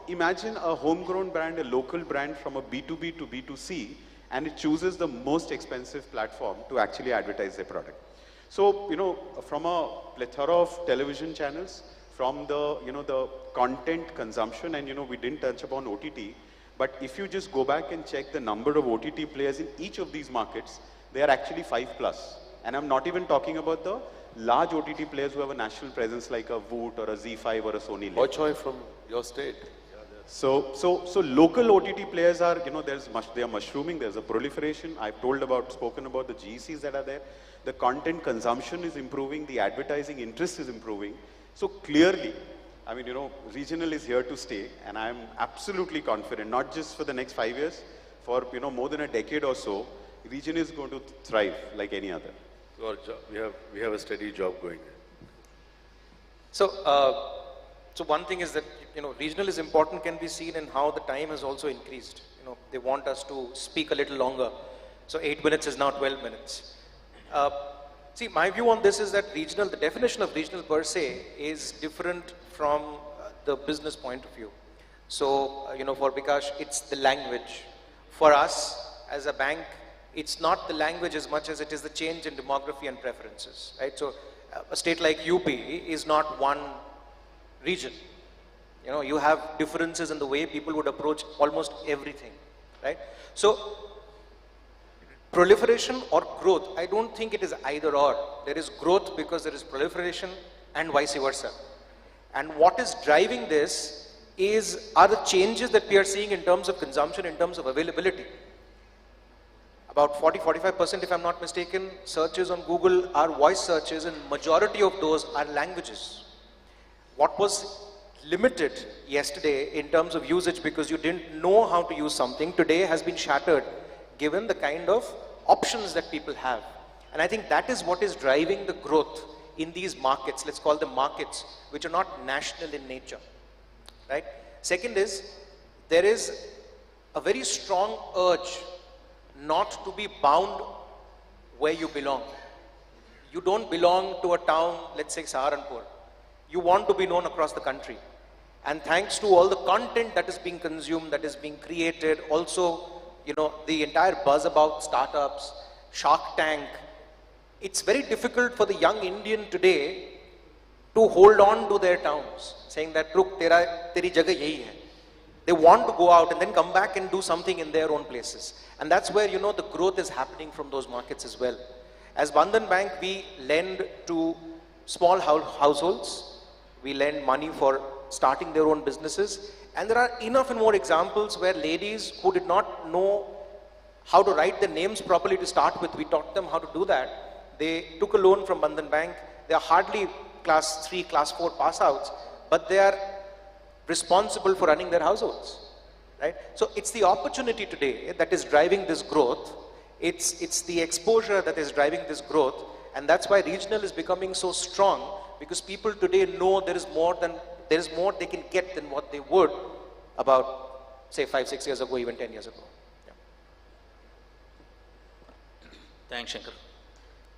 Imagine a homegrown brand, a local brand from a B2B to B2C, and it chooses the most expensive platform to actually advertise their product. So, from a plethora of television channels, from the, the content consumption, and we didn't touch upon OTT, but if you just go back and check the number of OTT players in each of these markets, they are actually 5+. And I'm not even talking about the large OTT players who have a national presence like a Voot or a Z5 or a Sony. Bochoy from your state. So local OTT players are, they are mushrooming. There's a proliferation. I've spoken about the GECs that are there. The content consumption is improving. The advertising interest is improving. So clearly, regional is here to stay, and I'm absolutely confident, not just for the next 5 years, for, more than a decade or so, region is going to thrive like any other. We have a steady job going. So one thing is that, regional is important can be seen in how the time has also increased. They want us to speak a little longer. So 8 minutes is now 12 minutes. See, my view on this is that regional, the definition of regional per se is different from the business point of view. So, for Bikash, it's the language. For us, as a bank, it's not the language as much as it is the change in demography and preferences, right? So, a state like UP is not one region. You have differences in the way people would approach almost everything, right? So, proliferation or growth, I don't think it is either or. There is growth because there is proliferation and vice versa. And what is driving this are the changes that we are seeing in terms of consumption, in terms of availability. About 40-45%, if I'm not mistaken, searches on Google are voice searches, and majority of those are languages. What was limited yesterday in terms of usage because you didn't know how to use something, today has been shattered given the kind of options that people have. And I think that is what is driving the growth in these markets, let's call them markets, which are not national in nature, right? Second is, there is a very strong urge not to be bound where you belong. You don't belong to a town, let's say Saharanpur. You want to be known across the country. And thanks to all the content that is being consumed, that is being created, also, the entire buzz about startups, Shark Tank, it's very difficult for the young Indian today to hold on to their towns, saying that, "Ruk, teri jagah yahi hai." They want to go out and then come back and do something in their own places. And that's where, the growth is happening from those markets as well. As Bandhan Bank, we lend to small households. We lend money for starting their own businesses. And there are enough and more examples where ladies who did not know how to write their names properly to start with, we taught them how to do that. They took a loan from Bandhan Bank. They are hardly class 3, class 4 pass outs, but they are responsible for running their households, right? So it's the opportunity today that is driving this growth. It's the exposure that is driving this growth. And that's why regional is becoming so strong, because people today know there is more they can get than what they would about, say, 5-6 years ago, even 10 years ago. Yeah. Thanks, Shankar.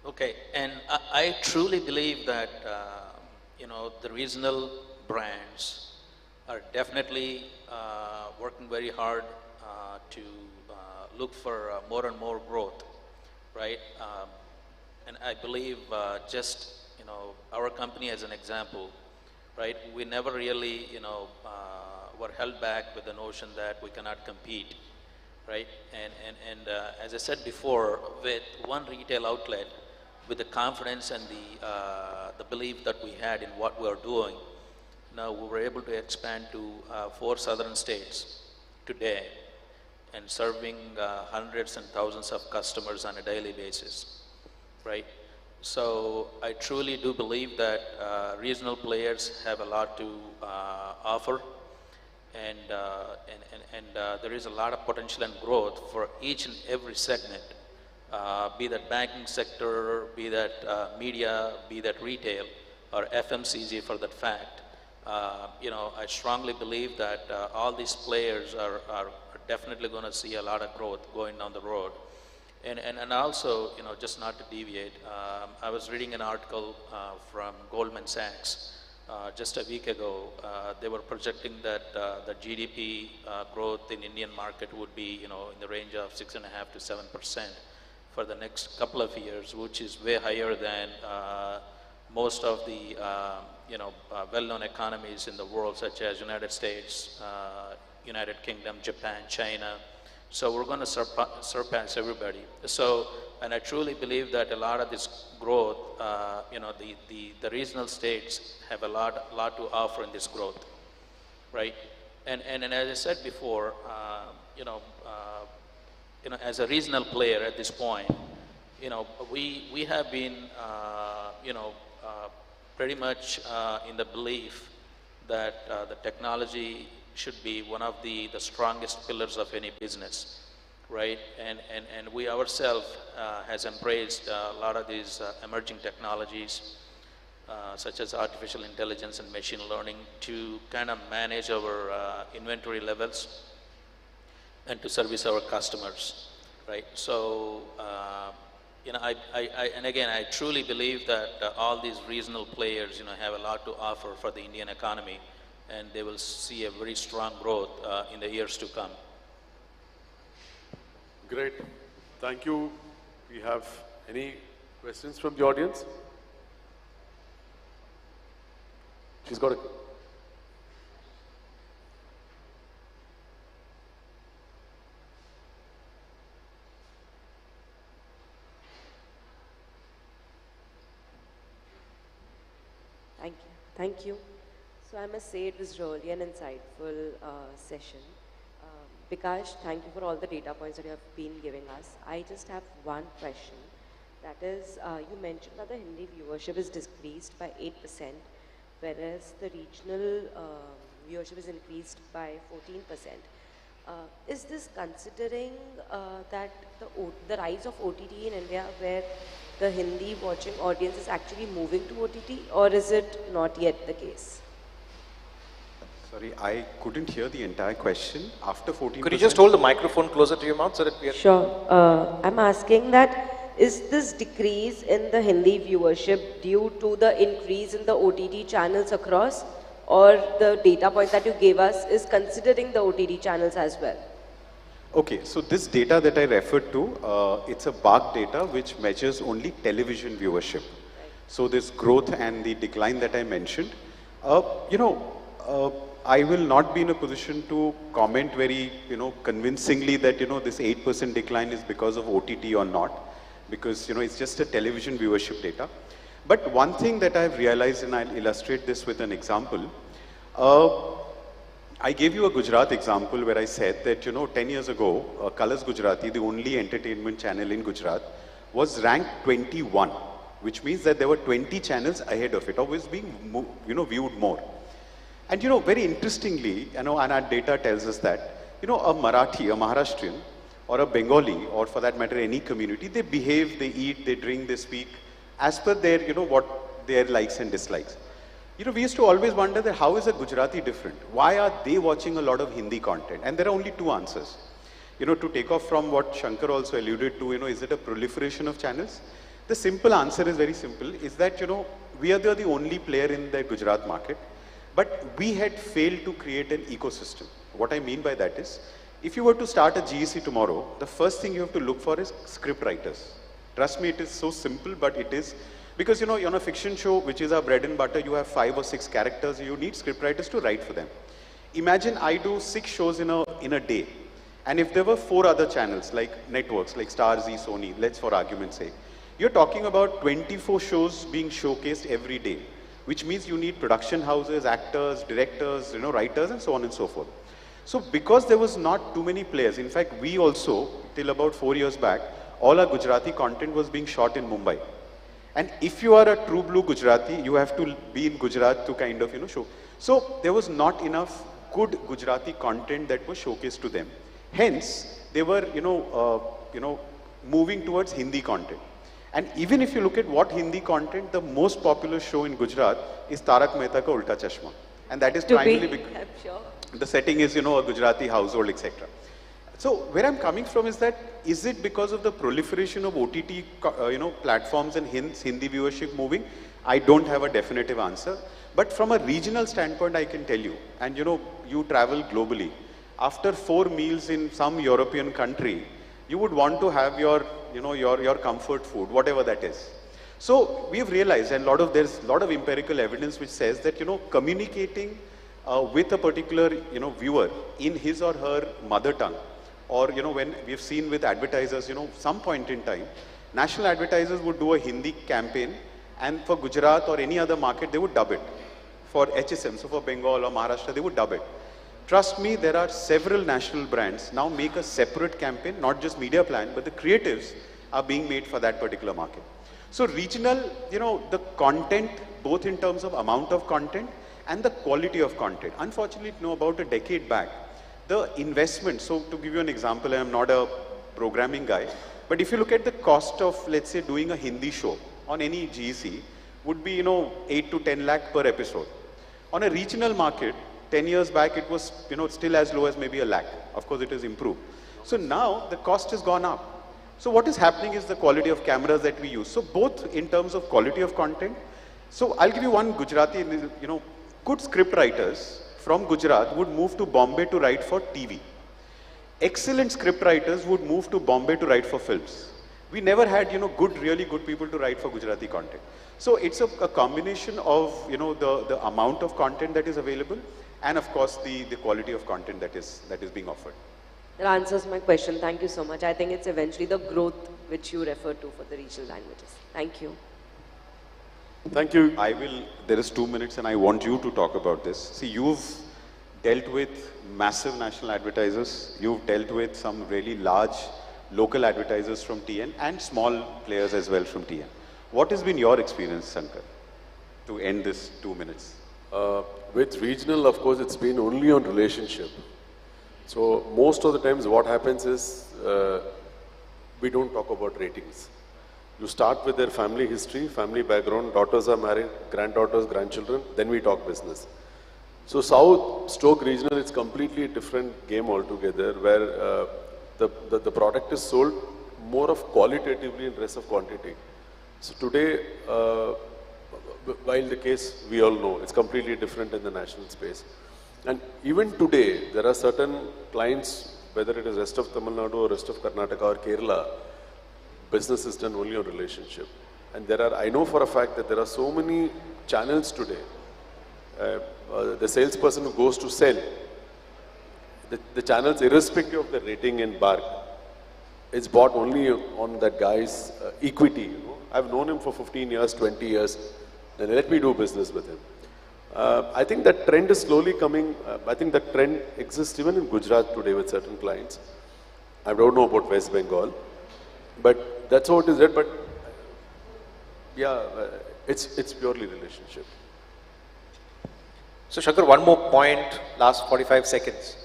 Okay, and I truly believe that, the regional brands are definitely working very hard to look for more and more growth, right? And I believe just, our company as an example, right? We never really, were held back with the notion that we cannot compete, right? And as I said before, with one retail outlet, with the confidence and the belief that we had in what we are doing, now we were able to expand to 4 southern states today and serving hundreds and thousands of customers on a daily basis, right? So I truly do believe that regional players have a lot to offer, and there is a lot of potential and growth for each and every segment, be that banking sector, be that media, be that retail, or FMCG for that fact. I strongly believe that all these players are definitely going to see a lot of growth going down the road. And also, just not to deviate, I was reading an article from Goldman Sachs just a week ago. They were projecting that the GDP growth in Indian market would be, in the range of 6.5% to 7% for the next couple of years, which is way higher than most of the, well-known economies in the world, such as United States, United Kingdom, Japan, China. So we're going to surpass everybody. So, and I truly believe that a lot of this growth, the regional states have a lot to offer in this growth, right? And as I said before, as a regional player at this point, we have been, pretty much in the belief that the technology should be one of the strongest pillars of any business, right? And we ourselves has embraced a lot of these emerging technologies, such as artificial intelligence and machine learning, to kind of manage our inventory levels and to service our customers, right? So, and again, I truly believe that all these regional players, have a lot to offer for the Indian economy, and they will see a very strong growth in the years to come. Great. Thank you. We have any questions from the audience? She's got a... Thank you. So I must say it was really an insightful session. Bikash, thank you for all the data points that you have been giving us. I just have one question. That is, you mentioned that the Hindi viewership is decreased by 8%, whereas the regional viewership is increased by 14%. Is this considering that the rise of OTT in India, where the Hindi watching audience is actually moving to OTT, or is it not yet the case? Sorry, I couldn't hear the entire question. After 14%... Could you just hold the microphone closer to your mouth so that we are... Sure. I'm asking that, is this decrease in the Hindi viewership due to the increase in the OTT channels across, or the data point that you gave us is considering the OTT channels as well? Okay, so this data that I referred to, it's a BARC data which measures only television viewership. Right. So this growth and the decline that I mentioned, I will not be in a position to comment very, convincingly that, this 8% decline is because of OTT or not, because, it's just a television viewership data. But one thing that I've realized, and I'll illustrate this with an example, I gave you a Gujarat example where I said that, 10 years ago, Colors Gujarati, the only entertainment channel in Gujarat, was ranked 21, which means that there were 20 channels ahead of it, always being, viewed more. And very interestingly, and our data tells us that, a Marathi, a Maharashtrian, or a Bengali, or for that matter, any community, they behave, they eat, they drink, they speak, as per their, what their likes and dislikes. We used to always wonder that how is a Gujarati different? Why are they watching a lot of Hindi content? And there are only two answers. To take off from what Shankar also alluded to, is it a proliferation of channels? The simple answer is very simple, is that, we are the only player in the Gujarat market. But we had failed to create an ecosystem. What I mean by that is, if you were to start a GEC tomorrow, the first thing you have to look for is script writers. Trust me, it is so simple, but it is, because you know, on a fiction show, which is our bread and butter, you have 5 or 6 characters, you need script writers to write for them. Imagine I do 6 shows in a day. And if there were 4 other channels, like networks, like Star, Z, Sony, let's for argument's sake, you're talking about 24 shows being showcased every day, which means you need production houses, actors, directors, you know, writers, and so on and so forth. So because there was not too many players, in fact, we also, till about 4 years back, all our Gujarati content was being shot in Mumbai. And if you are a true blue Gujarati, you have to be in Gujarat to kind of, you know, show. So there was not enough good Gujarati content that was showcased to them. Hence, they were, moving towards Hindi content. And even if you look at what Hindi content, the most popular show in Gujarat is Tarak Mehta Ka Ulta Chashma. And that is primarily because the setting is, you know, a Gujarati household, etc. So where I'm coming from is that, is it because of the proliferation of OTT, platforms and hence Hindi viewership moving? I don't have a definitive answer. But from a regional standpoint, I can tell you, and you know, you travel globally. After 4 meals in some European country, you would want to have your, your comfort food, whatever that is. So we've realized, and there's a lot of empirical evidence which says that, communicating with a particular, viewer in his or her mother tongue, or, when we've seen with advertisers, some point in time, national advertisers would do a Hindi campaign, and for Gujarat or any other market, they would dub it. For HSM, so for Bengal or Maharashtra, they would dub it. Trust me, there are several national brands now make a separate campaign, not just media plan, but the creatives are being made for that particular market. So regional, the content, both in terms of amount of content and the quality of content. Unfortunately, about a decade back, the investment, so to give you an example, I'm not a programming guy, but if you look at the cost of, let's say, doing a Hindi show on any GEC, would be, 8 to 10 lakh per episode. On a regional market, 10 years back, it was, still as low as maybe a lakh. Of course, it has improved. So now the cost has gone up. So what is happening is the quality of cameras that we use. So both in terms of quality of content. So I'll give you one Gujarati, good script writers from Gujarat would move to Bombay to write for TV. Excellent script writers would move to Bombay to write for films. We never had, really good people to write for Gujarati content. So it's a combination of, the amount of content that is available, and of course the quality of content that is being offered. That answers my question. Thank you so much. I think it's eventually the growth which you refer to for the regional languages. Thank you. Thank you. There is 2 minutes and I want you to talk about this. See, you've dealt with massive national advertisers. You've dealt with some really large local advertisers from TN and small players as well from TN. What has been your experience, Sankar, to end this 2 minutes? With regional, of course, it's been only on relationship. So most of the times what happens is we don't talk about ratings. You start with their family history, family background, daughters are married, granddaughters, grandchildren, then we talk business. So South / regional, it's completely a different game altogether, where the product is sold more of qualitatively and less of quantity. So today, while the case we all know, it's completely different in the national space. And even today, there are certain clients, whether it is rest of Tamil Nadu or rest of Karnataka or Kerala, business is done only on relationship. And I know for a fact that there are so many channels today. The salesperson who goes to sell, the channels, irrespective of the rating and bar, it's bought only on that guy's equity. I've known him for 15 years, 20 years, and let me do business with him. I think that trend is slowly coming. I think that trend exists even in Gujarat today with certain clients. I don't know about West Bengal, but that's how it is there. But yeah, it's purely relationship. So Shankar, one more point, last 45 seconds.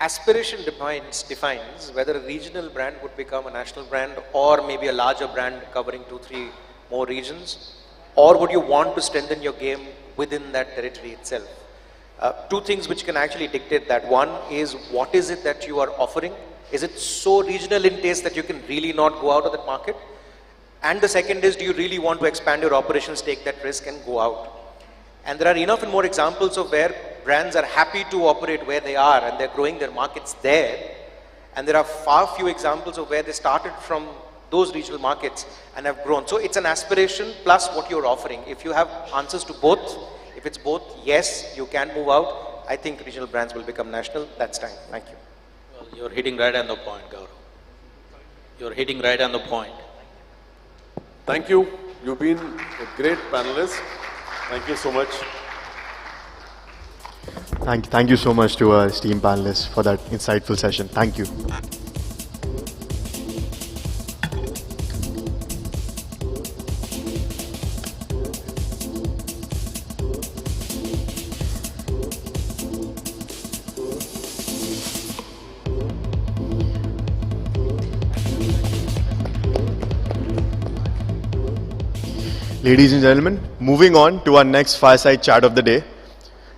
Aspiration defines whether a regional brand would become a national brand or maybe a larger brand covering 2-3 more regions, or would you want to strengthen your game within that territory itself? 2 things which can actually dictate that. One is, what is it that you are offering? Is it so regional in taste that you can really not go out of that market? And the second is, do you really want to expand your operations, take that risk and go out? And there are enough and more examples of where brands are happy to operate where they are and they're growing their markets there. And there are far few examples of where they started from those regional markets and have grown. So it's an aspiration plus what you're offering. If you have answers to both, if it's both, yes, you can move out. I think regional brands will become national. That's time. Thank you. Well, you're hitting right on the point, Gaurav. You're hitting right on the point. Thank you. You've been a great panelist. Thank you so much. Thank you so much to our esteemed panelists for that insightful session. Thank you. Ladies and gentlemen, moving on to our next fireside chat of the day,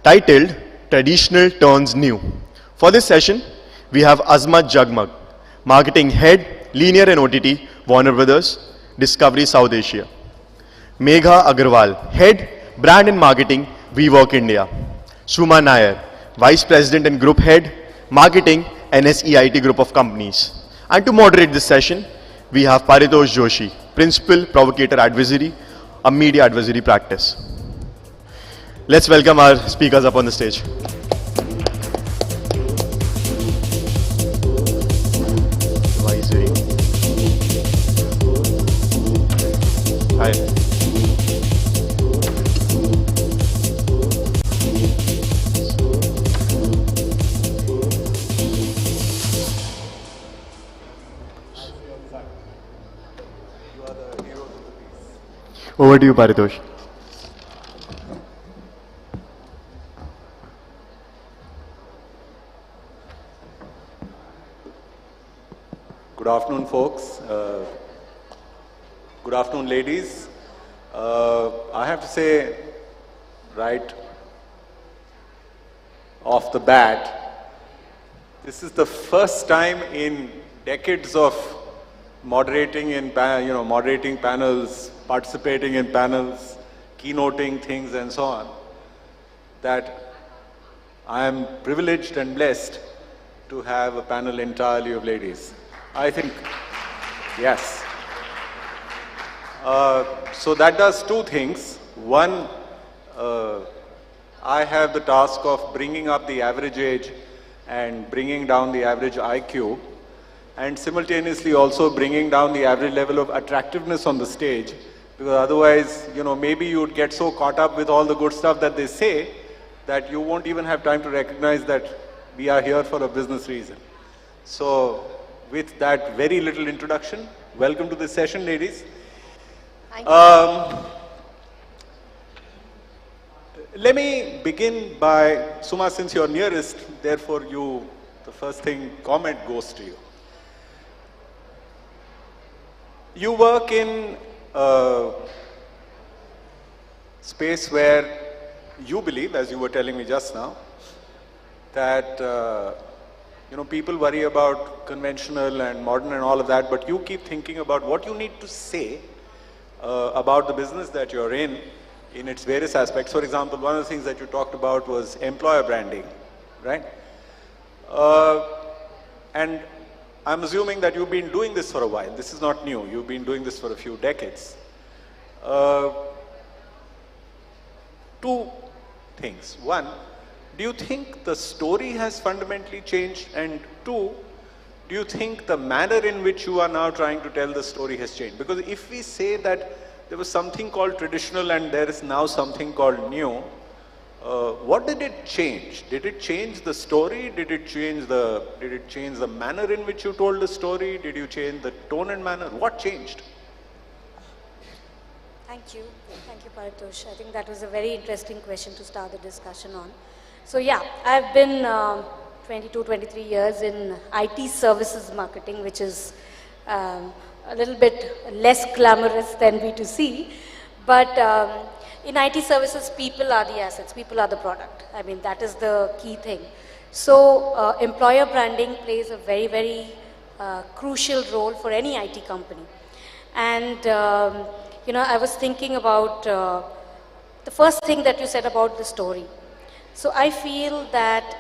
titled Traditional Turns New. For this session, we have Azmat Jagmag, Marketing Head, Linear and OTT, Warner Brothers, Discovery South Asia. Megha Agarwal, Head, Brand and Marketing, WeWork India. Suma Nair, Vice President and Group Head, Marketing, NSEIT Group of Companies. And to moderate this session, we have Paritosh Joshi, Principal Provocator Advisory, a media advisory practice. Let's welcome our speakers up on the stage. Advisory. Hi. Over to you, Paritosh. Good afternoon, folks. Good afternoon, ladies. I have to say, right off the bat, this is the first time in decades of moderating in, moderating panels, participating in panels, keynoting things and so on, that I am privileged and blessed to have a panel entirely of ladies. I think, yes. So that does two things. One, I have the task of bringing up the average age and bringing down the average IQ, and simultaneously also bringing down the average level of attractiveness on the stage, because otherwise, maybe you would get so caught up with all the good stuff that they say that you won't even have time to recognize that we are here for a business reason. So, with that very little introduction, welcome to this session, ladies. Thank you. Let me begin by, Suma, since you're nearest, therefore the first comment goes to you. You work in a space where you believe, as you were telling me just now, that people worry about conventional and modern and all of that, but you keep thinking about what you need to say about the business that you're in its various aspects. For example, one of the things that you talked about was employer branding, right? And I'm assuming that you've been doing this for a while. This is not new. You've been doing this for a few decades. Two things. One, do you think the story has fundamentally changed? And two, do you think the manner in which you are now trying to tell the story has changed? Because if we say that there was something called traditional and there is now something called new, what did it change? Did it change the story? Did it change the manner in which you told the story? Did you change the tone and manner? What changed? Thank you. Thank you, Paritosh. I think that was a very interesting question to start the discussion on. So yeah, I've been 22, 23 years in IT services marketing, which is a little bit less glamorous than B2C, but in IT services, people are the assets, people are the product. I mean, that is the key thing. So employer branding plays a very, very crucial role for any IT company. And, I was thinking about the first thing that you said about the story. So I feel that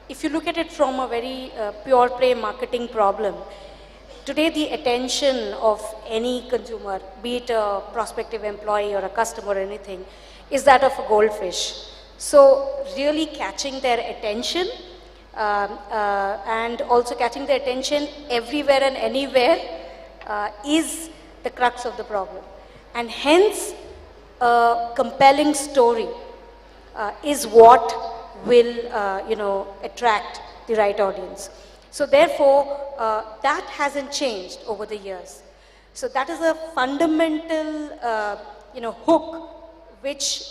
if you look at it from a very pure play marketing problem, today the attention of any consumer, be it a prospective employee or a customer or anything, is that of a goldfish. So really catching their attention and also catching their attention everywhere and anywhere is the crux of the problem. And hence, a compelling story is what will, attract the right audience. So therefore, that hasn't changed over the years. So that is a fundamental, hook which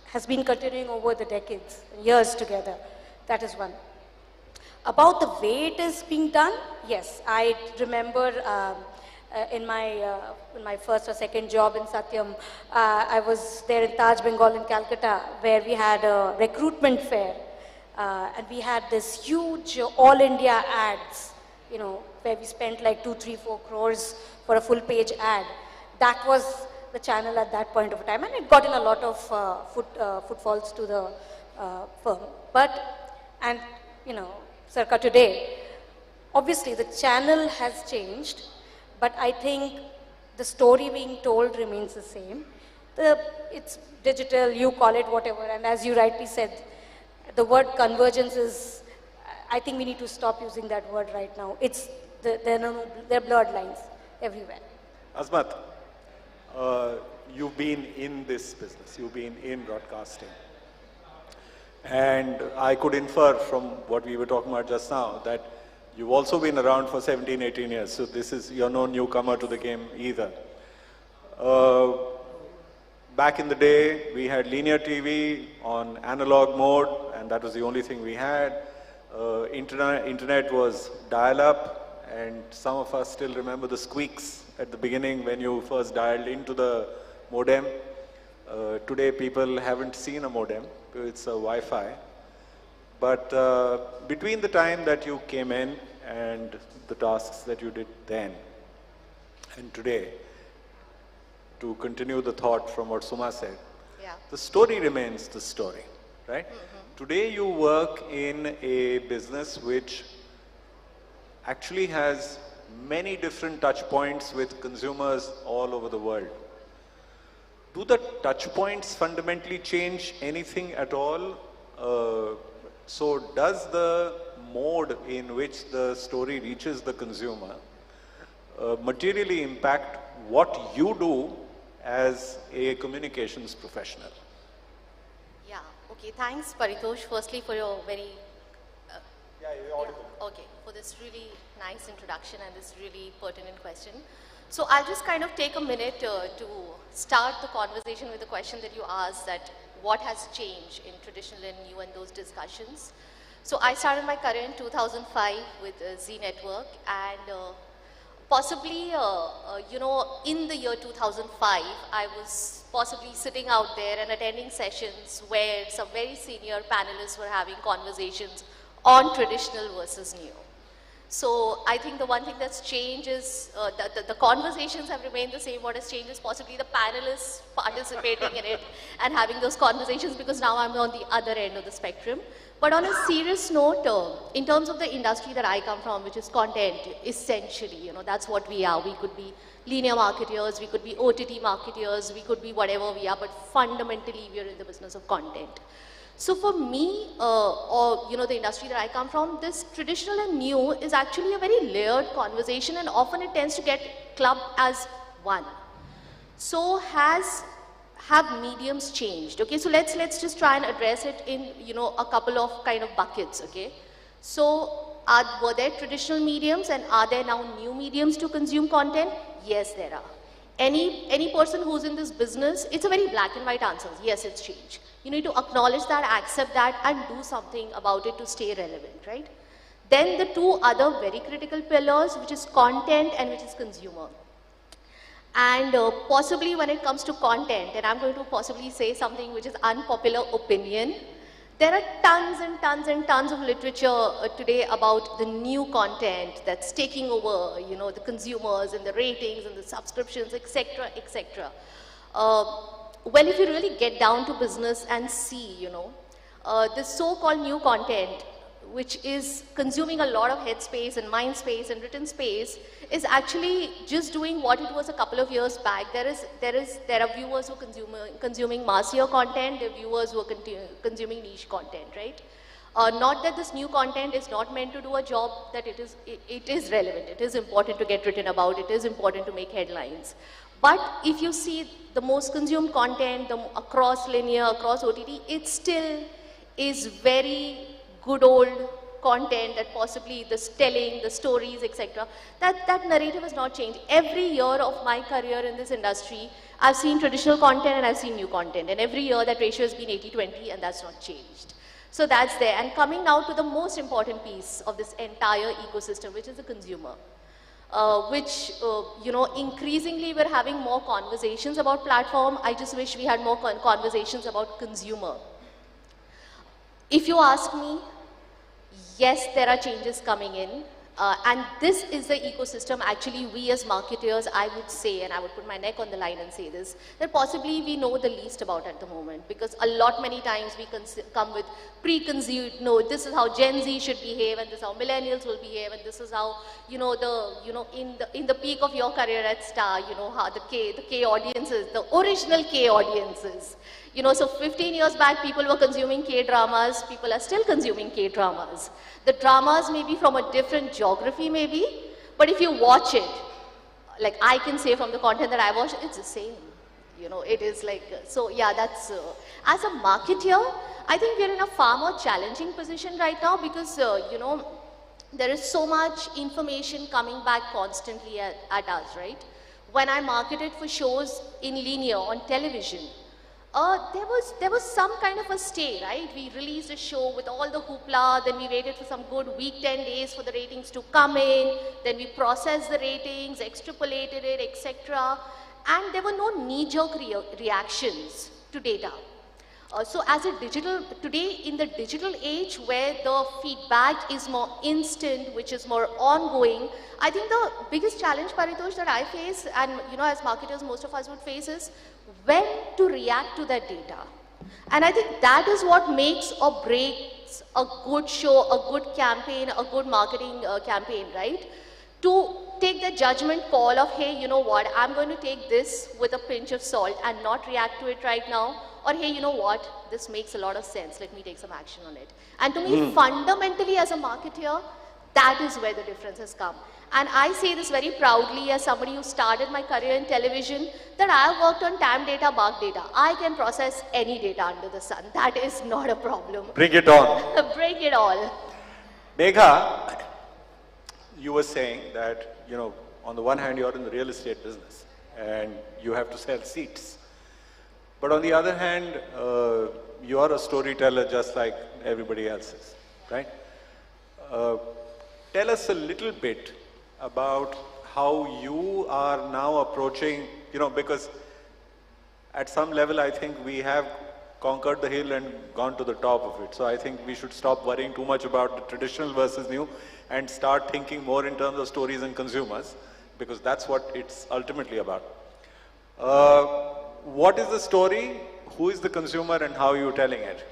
has been continuing over the decades, years together. That is one. About the way it is being done, yes, I remember in my first or second job in Satyam, I was there in Taj Bengal in Calcutta, where we had a recruitment fair. And we had this huge all India ads, where we spent like 2, 3, 4 crores for a full page ad. That was the channel at that point of time, and it got in a lot of footfalls to the firm. And circa today, obviously the channel has changed, but I think the story being told remains the same. It's digital, you call it whatever, and as you rightly said, the word convergence is, I think we need to stop using that word right now. There are blurred lines everywhere. Azmat, you've been in this business, you've been in broadcasting. And I could infer from what we were talking about just now that you've also been around for 17, 18 years. So you're no newcomer to the game either. Back in the day, we had linear TV on analog mode, and that was the only thing we had. Internet was dial-up, and some of us still remember the squeaks at the beginning when you first dialed into the modem. Today, people haven't seen a modem. It's a Wi-Fi. But between the time that you came in and the tasks that you did then and today, to continue the thought from what Suma said, the story remains the story, right? Today you work in a business which actually has many different touch points with consumers all over the world. Do the touch points fundamentally change anything at all? So does the mode in which the story reaches the consumer materially impact what you do as a communications professional? Yeah, okay. Thanks, Paritosh, firstly for your very... for this really nice introduction and this really pertinent question. So I'll just kind of take a minute to start the conversation with the question that you asked, that what has changed in traditional and new and those discussions. So I started my career in 2005 with Z Network, and possibly, in the year 2005, I was possibly sitting out there and attending sessions where some very senior panelists were having conversations on traditional versus new. So I think the one thing that's changed is the conversations have remained the same. What has changed is possibly the panelists participating in it and having those conversations, because now I'm on the other end of the spectrum. But on a serious note, in terms of the industry that I come from, which is content, essentially, that's what we are. We could be linear marketers, we could be OTT marketers, we could be whatever we are, but fundamentally we are in the business of content. So for me, or the industry that I come from, this traditional and new is actually a very layered conversation, and often it tends to get clubbed as one. So have mediums changed? Okay, so let's just try and address it in a couple of kind of buckets. Okay, so were there traditional mediums and are there now new mediums to consume content? Yes, there are. Any person who's in this business, it's a very black and white answer. Yes, it's changed. You need to acknowledge that, accept that, and do something about it to stay relevant, right? Then the two other very critical pillars, which is content and which is consumer. And possibly when it comes to content, and I'm going to possibly say something which is unpopular opinion, there are tons and tons and tons of literature today about the new content that's taking over, the consumers and the ratings and the subscriptions, etc., etc. well, if you really get down to business and see, this so-called new content, which is consuming a lot of head space and mind space and written space, is actually just doing what it was a couple of years back. There are viewers who are consuming massier content, there are viewers who are consuming niche content, right? Not that this new content is not meant to do a job, that it is relevant, it is important to get written about, it is important to make headlines. But if you see the most consumed content, across linear, across OTT, it still is very good old content that possibly the telling, the stories, etc. That narrative has not changed. Every year of my career in this industry, I've seen traditional content and I've seen new content. And every year that ratio has been 80-20 and that's not changed. So that's there. And coming now to the most important piece of this entire ecosystem, which is the consumer. Which, increasingly we're having more conversations about platform. I just wish we had more conversations about consumer. If you ask me, yes, there are changes coming in. And this is the ecosystem actually we as marketers, I would say, and I would put my neck on the line and say this, that possibly we know the least about at the moment, because many times we come with preconceived, no, this is how Gen Z should behave, and this is how millennials will behave, and this is how, in the peak of your career at Star, how the K audiences, the original K audiences. So 15 years back, people were consuming K-dramas, people are still consuming K-dramas. The dramas may be from a different geography maybe, but if you watch it, like I can say from the content that I watch, it's the same. It is like, so yeah, that's, as a marketer, I think we're in a far more challenging position right now because, there is so much information coming back constantly at us, right? When I marketed for shows in linear on television, there was some kind of a stay, right? We released a show with all the hoopla, then we waited for some good week, 10 days for the ratings to come in, then we processed the ratings, extrapolated it, etc. And there were no knee-jerk reactions to data. So as today in the digital age where the feedback is more instant, which is more ongoing, I think the biggest challenge, Paritosh, that I face, and as marketers most of us would face, is when to react to that data. And I think that is what makes or breaks a good show, a good campaign, a good marketing campaign, right? To take the judgment call of, hey, you know what, I'm going to take this with a pinch of salt and not react to it right now. Or, hey, you know what, this makes a lot of sense, let me take some action on it. And to me, fundamentally as a marketer, that is where the difference has come. And I say this very proudly as somebody who started my career in television, that I have worked on TAM data, BARC data. I can process any data under the sun. That is not a problem. Bring it on. Bring it all. Megha, you were saying that, on the one hand, you're in the real estate business and you have to sell seats. But on the other hand, you are a storyteller just like everybody else is, right? Tell us a little bit about how you are now approaching, because at some level I think we have conquered the hill and gone to the top of it. So I think we should stop worrying too much about the traditional versus new and start thinking more in terms of stories and consumers, because that's what it's ultimately about. What is the story, who is the consumer, and how are you telling it?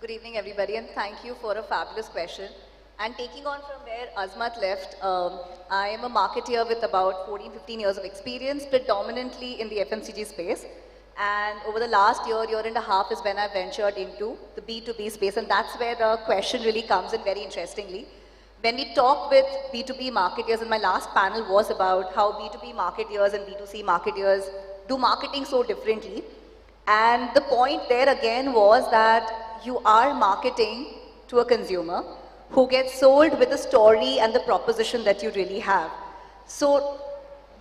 Good evening, everybody, and thank you for a fabulous question. And taking on from where Azmat left, I am a marketeer with about 14-15 years of experience, predominantly in the FMCG space. And over the last year and a half is when I ventured into the B2B space, and that's where the question really comes in very interestingly. When we talk with B2B marketers, and my last panel was about how B2B marketers and B2C marketers do marketing so differently. And the point there again was that you are marketing to a consumer who gets sold with the story and the proposition that you really have. So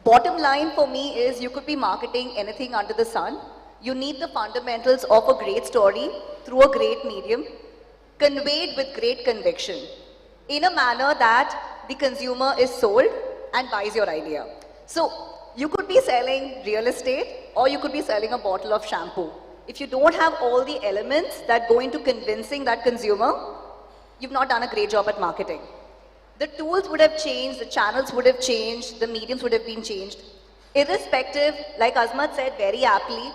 bottom line for me is you could be marketing anything under the sun. You need the fundamentals of a great story through a great medium, conveyed with great conviction, in a manner that the consumer is sold and buys your idea. So you could be selling real estate or you could be selling a bottle of shampoo. If you don't have all the elements that go into convincing that consumer, you've not done a great job at marketing. The tools would have changed, the channels would have changed, the mediums would have been changed. Irrespective, like Azmat said very aptly,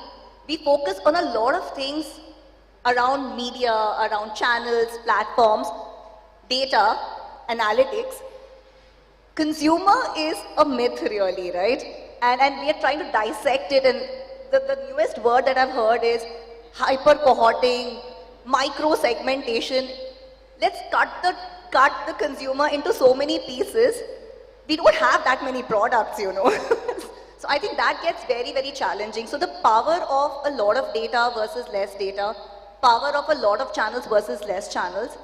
We focus on a lot of things around media, around channels, platforms, data, analytics. Consumer is a myth really, right? And we are trying to dissect it, and the newest word that I've heard is hyper-cohorting, micro-segmentation. Let's cut the consumer into so many pieces. We don't have that many products, you know. So I think that gets very, very challenging. So the power of a lot of data versus less data, power of a lot of channels versus less channels.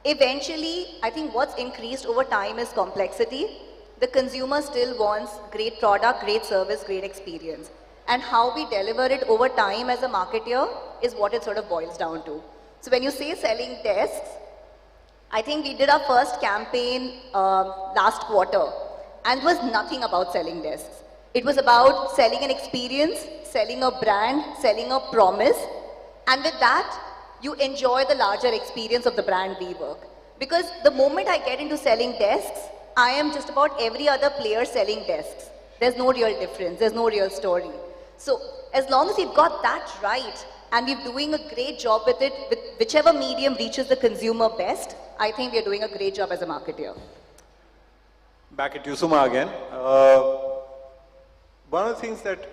Eventually, I think what's increased over time is complexity. The consumer still wants great product, great service, great experience. And how we deliver it over time as a marketeer is what it sort of boils down to. So when you say selling desks, I think we did our first campaign last quarter, and it was nothing about selling desks. It was about selling an experience, selling a brand, selling a promise, and with that, you enjoy the larger experience of the brand we work. Because the moment I get into selling desks, I am just about every other player selling desks. There's no real difference, there's no real story. So as long as we've got that right, and we're doing a great job with it, with whichever medium reaches the consumer best, I think we're doing a great job as a marketeer. Back at you, Suma, again. One of the things that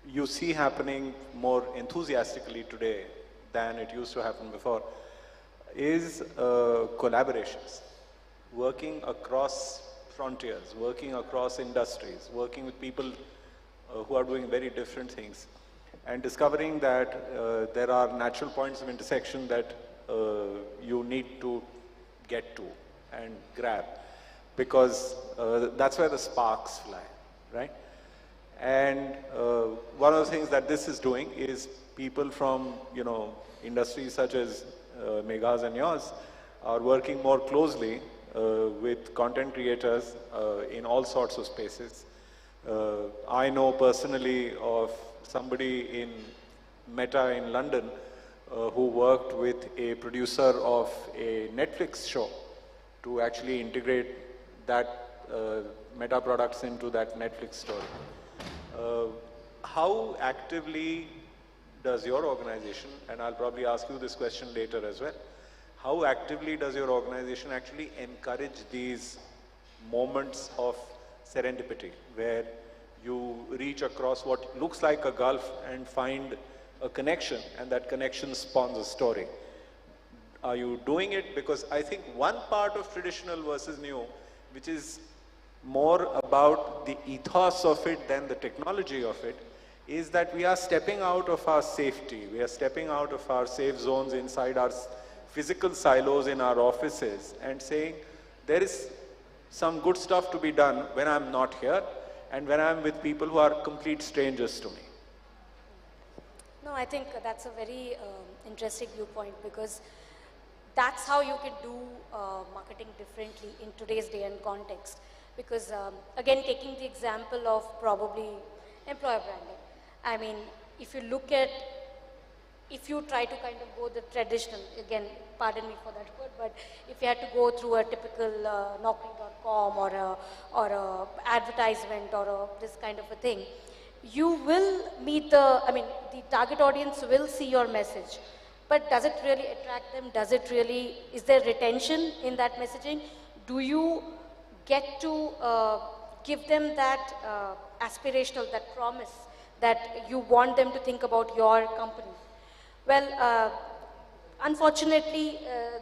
you see happening more enthusiastically today than it used to happen before is collaborations. Working across frontiers, working across industries, working with people who are doing very different things, and discovering that there are natural points of intersection that you need to get to and grab, because that's where the sparks fly, right? And one of the things that this is doing is people from, you know, industries such as Megha's and yours are working more closely with content creators in all sorts of spaces. I know personally of somebody in Meta in London who worked with a producer of a Netflix show to actually integrate that Meta products into that Netflix story. How actively does your organization, and I'll probably ask you this question later as well, how actively does your organization actually encourage these moments of serendipity where you reach across what looks like a gulf and find a connection, and that connection spawns a story? Are you doing it? Because I think one part of traditional versus new, which is more about the ethos of it than the technology of it, is that we are stepping out of our safety. We are stepping out of our safe zones inside our physical silos in our offices and saying there is some good stuff to be done when I'm not here and when I'm with people who are complete strangers to me. No, I think that's a very interesting viewpoint, because that's how you can do marketing differently in today's day and context. Because again, taking the example of probably employer branding, I mean, if you look at, if you try to kind of go the traditional, again, pardon me for that word, but if you had to go through a typical Naukri.com or a advertisement or this kind of a thing, you will meet the, I mean, the target audience will see your message, but does it really attract them? Does it really, is there retention in that messaging? Do you get to give them that aspirational, that promise that you want them to think about your company? Well, unfortunately,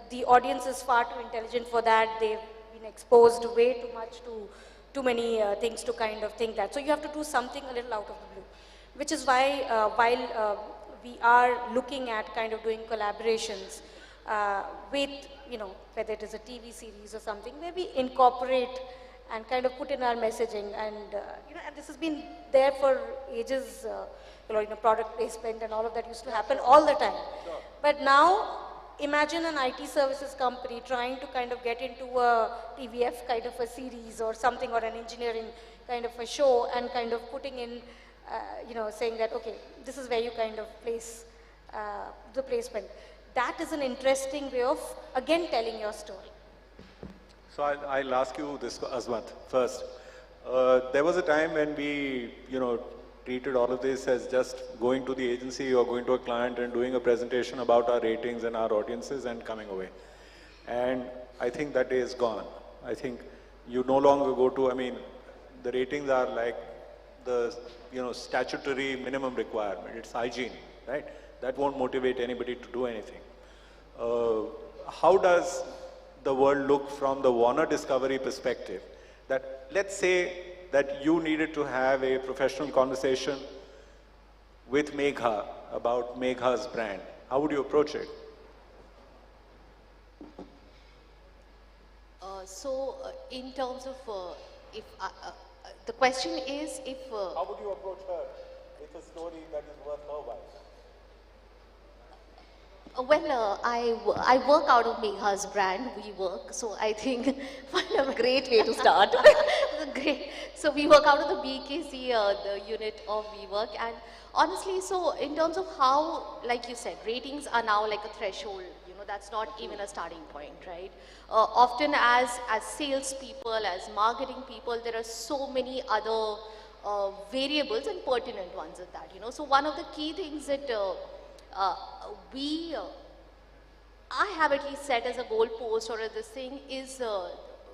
the audience is far too intelligent for that. They've been exposed way too much to too many things to kind of think that. So you have to do something a little out of the blue, which is why while we are looking at kind of doing collaborations with, you know, whether it is a TV series or something, where we incorporate and kind of put in our messaging, and you know, and this has been there for ages. You know, product placement and all of that used to happen all the time. Sure. But now, imagine an IT services company trying to kind of get into a TVF kind of a series or something, or an engineering kind of a show, and kind of putting in, you know, saying that, okay, this is where you kind of place the placement. That is an interesting way of, again, telling your story. So I'll ask you this, Azmat, first. There was a time when we, you know, treated all of this as just going to the agency or going to a client and doing a presentation about our ratings and our audiences and coming away. And I think that day is gone. I think you no longer go to, I mean, the ratings are like the, statutory minimum requirement. It's hygiene, right? That won't motivate anybody to do anything. How does the world look from the Warner Discovery perspective? That let's say that you needed to have a professional conversation with Megha about Megha's brand. How would you approach it? In terms of if the question is if how would you approach her with a story that is worth her while? I work out of Megha's brand, we work, so I think great way to start. Great. So we work out of the BKC, the unit of WeWork, and honestly, so in terms of how, like you said, ratings are now like a threshold, that's not even a starting point, right? Often as salespeople, as marketing people, there are so many other variables and pertinent ones at that, So one of the key things that I have at least set as a goal post or this thing is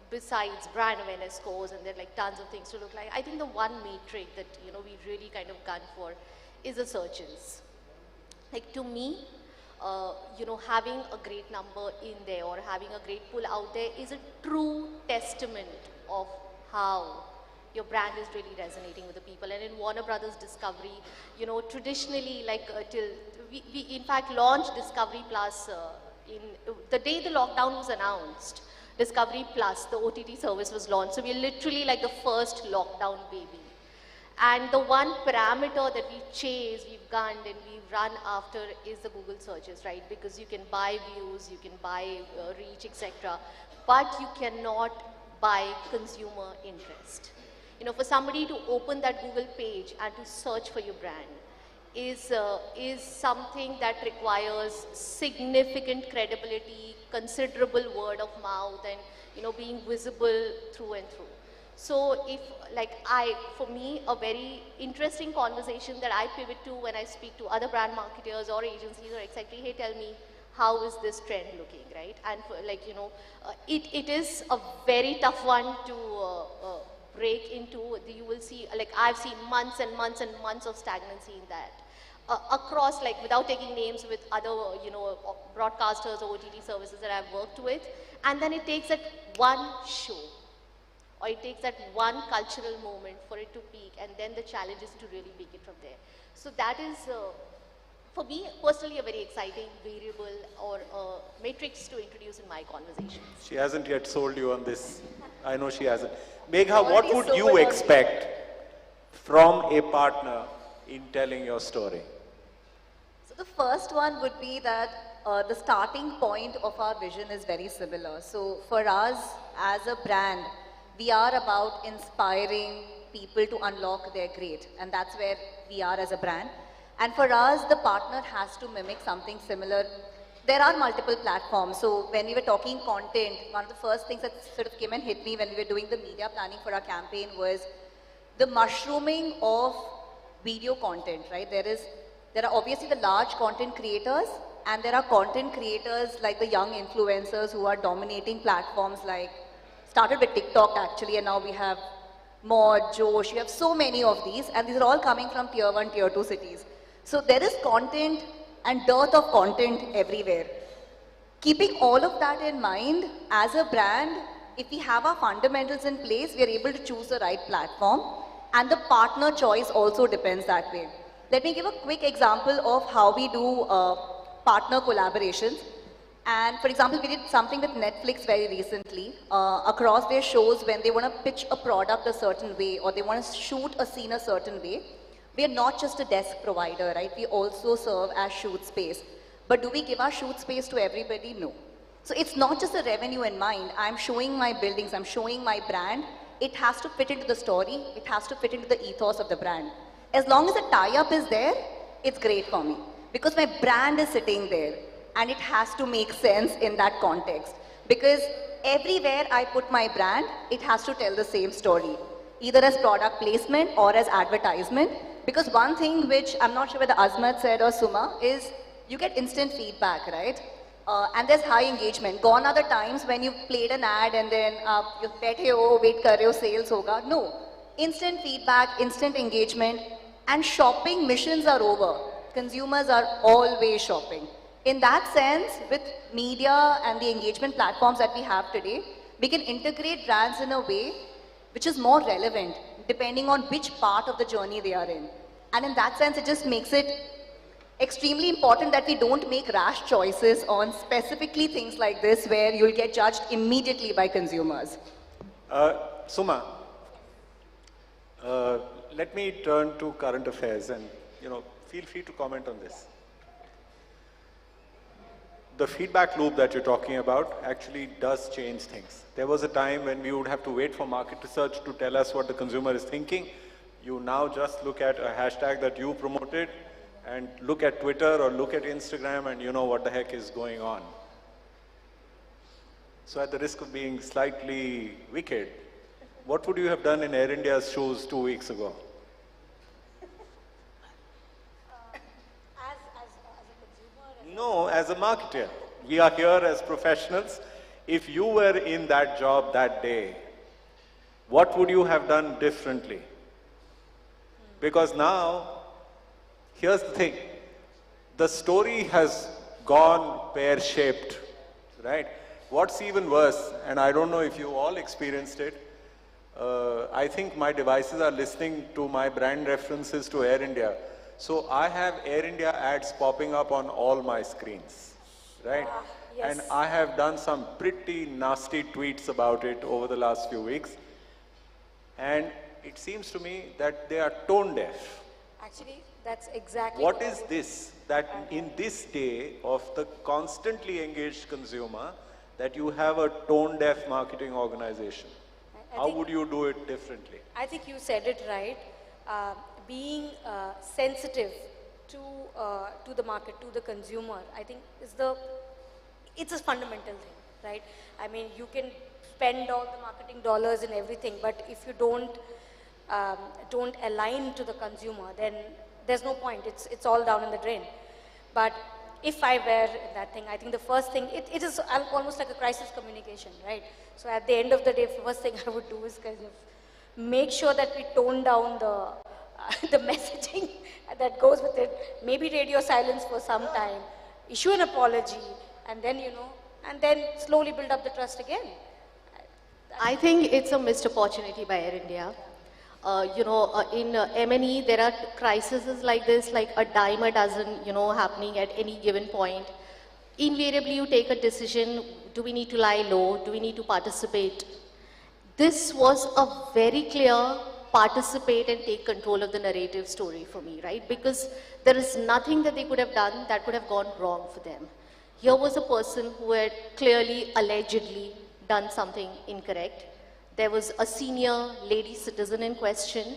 besides brand awareness scores, and there are like tons of things to look like. I think the one metric that we really kind of gun for is the searches. Like to me, having a great number in there or having a great pull out there is a true testament of how your brand is really resonating with the people. And in Warner Brothers Discovery, traditionally, like we in fact launched Discovery Plus in the day the lockdown was announced. Discovery Plus, the OTT service, was launched. So we're literally like the first lockdown baby. And the one parameter that we chase, we've gunned and we've run after is the Google searches, right? Because you can buy views, you can buy reach, etc. But you cannot buy consumer interest. For somebody to open that Google page and to search for your brand is something that requires significant credibility, considerable word of mouth, and being visible through and through. So if for me, a very interesting conversation that I pivot to when I speak to other brand marketers or agencies or exactly, hey, tell me, how is this trend looking, right? And for, it is a very tough one to break into. You will see, I've seen months and months and months of stagnancy in that. Across, without taking names with other, broadcasters or OTT services that I've worked with, and then it takes that one show, or it takes that one cultural moment for it to peak, and then the challenge is to really pick it from there. So that is, for me, personally, a very exciting variable or matrix to introduce in my conversations. She hasn't yet sold you on this. I know she hasn't. Megha, what would you expect from a partner in telling your story? So the first one would be that the starting point of our vision is very similar. So for us as a brand, we are about inspiring people to unlock their great, and that's where we are as a brand. And for us, the partner has to mimic something similar. There are multiple platforms. So when we were talking content, one of the first things that sort of came and hit me when we were doing the media planning for our campaign was the mushrooming of video content, right? There are obviously the large content creators, and there are content creators like the young influencers who are dominating platforms started with TikTok actually, and now we have Mod, Josh, we have so many of these, and these are all coming from tier 1, tier 2 cities. So there is content and dearth of content everywhere. Keeping all of that in mind, as a brand, if we have our fundamentals in place, we are able to choose the right platform, and the partner choice also depends that way. Let me give a quick example of how we do partner collaborations. And for example, we did something with Netflix very recently. Across their shows, when they want to pitch a product a certain way or they want to shoot a scene a certain way, we are not just a desk provider, right? We also serve as shoot space. But do we give our shoot space to everybody? No. So it's not just the revenue in mind. I'm showing my buildings, I'm showing my brand. It has to fit into the story. It has to fit into the ethos of the brand. As long as the tie-up is there, it's great for me. Because my brand is sitting there. And it has to make sense in that context. Because everywhere I put my brand, it has to tell the same story. Either as product placement or as advertisement. Because one thing which I'm not sure whether Azmat said or Suma is you get instant feedback, right? And there's high engagement. Gone are the times when you've played an ad and then you बैठे हो, wait कर रहे हो, sales होगा. No. Instant feedback, instant engagement, and shopping missions are over. Consumers are always shopping. In that sense, with media and the engagement platforms that we have today, we can integrate brands in a way which is more relevant depending on which part of the journey they are in. And in that sense, it just makes it extremely important that we don't make rash choices on specifically things like this where you'll get judged immediately by consumers. Suma, let me turn to current affairs and, feel free to comment on this. The feedback loop that you're talking about actually does change things. There was a time when we would have to wait for market research to tell us what the consumer is thinking. You now just look at a hashtag that you promoted and look at Twitter or look at Instagram and you know what the heck is going on. So at the risk of being slightly wicked, what would you have done in Air India's shoes 2 weeks ago? No, as a marketer. We are here as professionals. If you were in that job that day, what would you have done differently? Because now, here's the thing. The story has gone pear-shaped, right? What's even worse, and I don't know if you all experienced it, I think my devices are listening to my brand references to Air India. So I have Air India ads popping up on all my screens, right? Yes. And I have done some pretty nasty tweets about it over the last few weeks. And it seems to me that they are tone deaf. Actually, that's exactly What is this that in this day of the constantly engaged consumer that you have a tone deaf marketing organization? How would you do it differently? I think you said it right. Being sensitive to the market, to the consumer, I think it's a fundamental thing, right? I mean, you can spend all the marketing dollars and everything, but if you don't align to the consumer, then there's no point. It's all down in the drain. But if I were in that thing, I think the first thing, it is almost like a crisis communication, right? So at the end of the day, the first thing I would do is kind of make sure that we tone down the messaging that goes with it. Maybe radio silence for some time, issue an apology, and then, and then slowly build up the trust again. I think it's a missed opportunity by Air India. In M&E, there are crises like this, like a dime a dozen, happening at any given point. Invariably, you take a decision, do we need to lie low? Do we need to participate? This was a very clear participate and take control of the narrative story for me, right? Because there is nothing that they could have done that could have gone wrong for them. Here was a person who had clearly, allegedly done something incorrect. There was a senior lady citizen in question